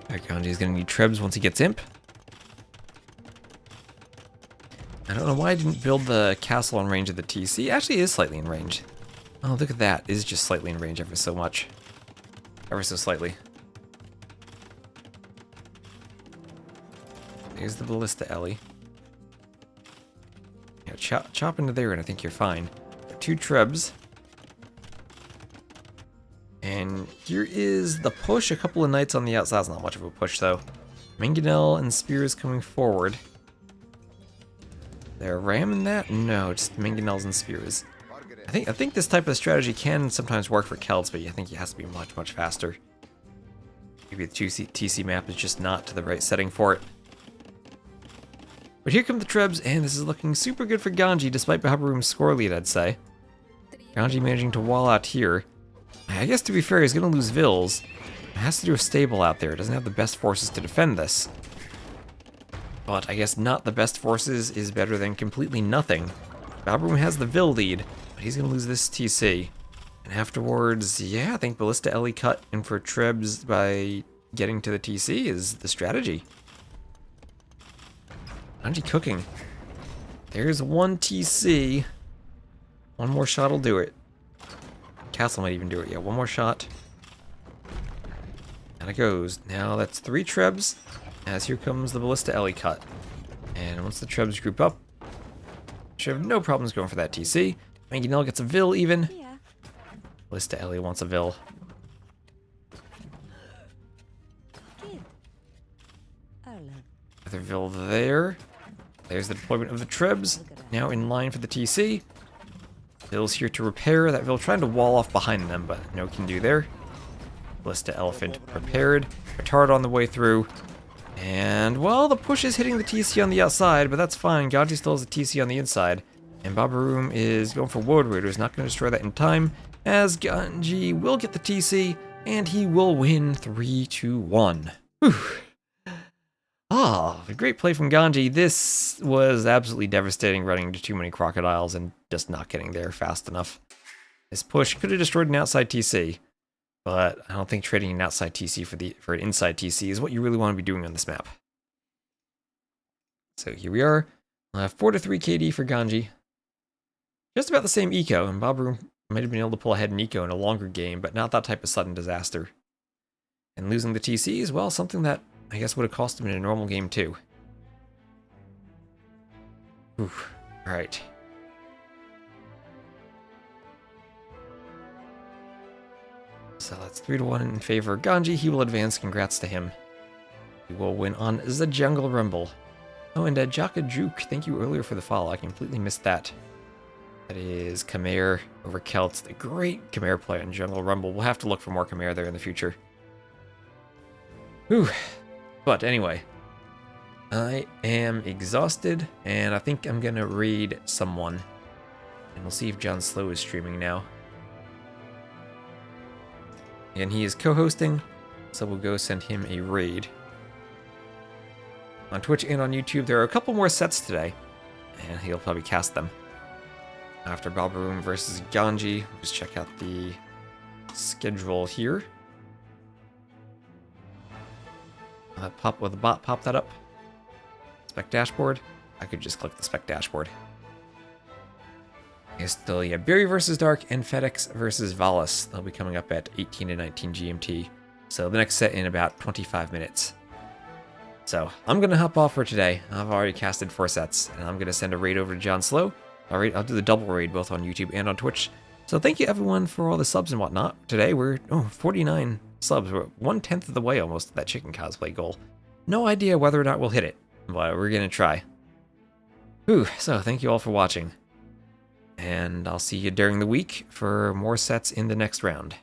Ganji's gonna need trebs once he gets Imp. I don't know why I didn't build the castle on range of the TC. Actually, it is slightly in range. Oh, look at that. It is just slightly in range ever so much. Ever so slightly. There's the Ballista Ellie. Yeah, chop into there and I think you're fine. 2 trebs. And here is the push. A couple of knights on the outside. That's not much of a push, though. Mangonel and Spears coming forward. They're ramming that? No, just Mangonels and Spears. I think this type of strategy can sometimes work for Celts, but I think it has to be much, much faster. Maybe the TC map is just not to the right setting for it. But here come the Trebs, and this is looking super good for Ganji, despite Babaourum's score lead, I'd say. Ganji managing to wall out here. I guess to be fair, he's going to lose Vils. It has to do a stable out there. It doesn't have the best forces to defend this. But I guess not the best forces is better than completely nothing. Babaorum has the Vil lead, but he's going to lose this TC. And afterwards, yeah, I think Ballista Ellie cut in for Trebs by getting to the TC is the strategy. Ganji cooking. There's 1 TC. One more shot will do it. Castle might even do it. Yeah, 1 more shot. And it goes. Now that's 3 trebs. As here comes the Ballista Ellie cut. And once the trebs group up, should have no problems going for that TC. Mangonel gets a Vil even. Yeah. Ballista Ellie wants a Vil. Good. Erlen. Another Vil there. There's the deployment of the Trebs, now in line for the TC. Bill's here to repair that Bill, trying to wall off behind them, but no can do there. Ballista Elephant prepared. Retard on the way through. And, well, the push is hitting the TC on the outside, but that's fine. Ganji still has the TC on the inside. And Babaorum is going for Woad Raiders, not going to destroy that in time, as Ganji will get the TC, and he will win 3-1. Whew. Ah, a great play from Ganji. This was absolutely devastating, running into too many crocodiles and just not getting there fast enough. This push could have destroyed an outside TC, but I don't think trading an outside TC for an inside TC is what you really want to be doing on this map. So here we are. 4-3 KD for Ganji. Just about the same eco, and Babaorum might have been able to pull ahead in eco in a longer game, but not that type of sudden disaster. And losing the TC is, well, something that I guess would have cost him in a normal game too. Oof. Alright. So that's 3-1 in favor of Ganji. He will advance. Congrats to him. He will win on the Jungle Rumble. Oh, and Jaka Juke, thank you earlier for the follow. I completely missed that. That is Khmer over Celts. The great Khmer play on Jungle Rumble. We'll have to look for more Khmer there in the future. Whew. But anyway, I am exhausted, and I think I'm gonna raid someone. And we'll see if John Slow is streaming now. And he is co-hosting, so we'll go send him a raid. On Twitch and on YouTube, there are a couple more sets today, and he'll probably cast them. After Babaorum versus Ganji, just check out the schedule here. Will the bot pop that up? Spec dashboard? I could just click the spec dashboard. It's still, yeah, Berry versus Dark and FedEx versus Valis. They'll be coming up at 18 to 19 GMT. So the next set in about 25 minutes. So I'm going to hop off for today. I've already casted 4 sets, and I'm going to send a raid over to John Slow. I'll do the double raid both on YouTube and on Twitch. So thank you everyone for all the subs and whatnot. Today we're 49 subs. We're 1/10 of the way almost to that chicken cosplay goal. No idea whether or not we'll hit it, but we're going to try. Whew, so thank you all for watching. And I'll see you during the week for more sets in the next round.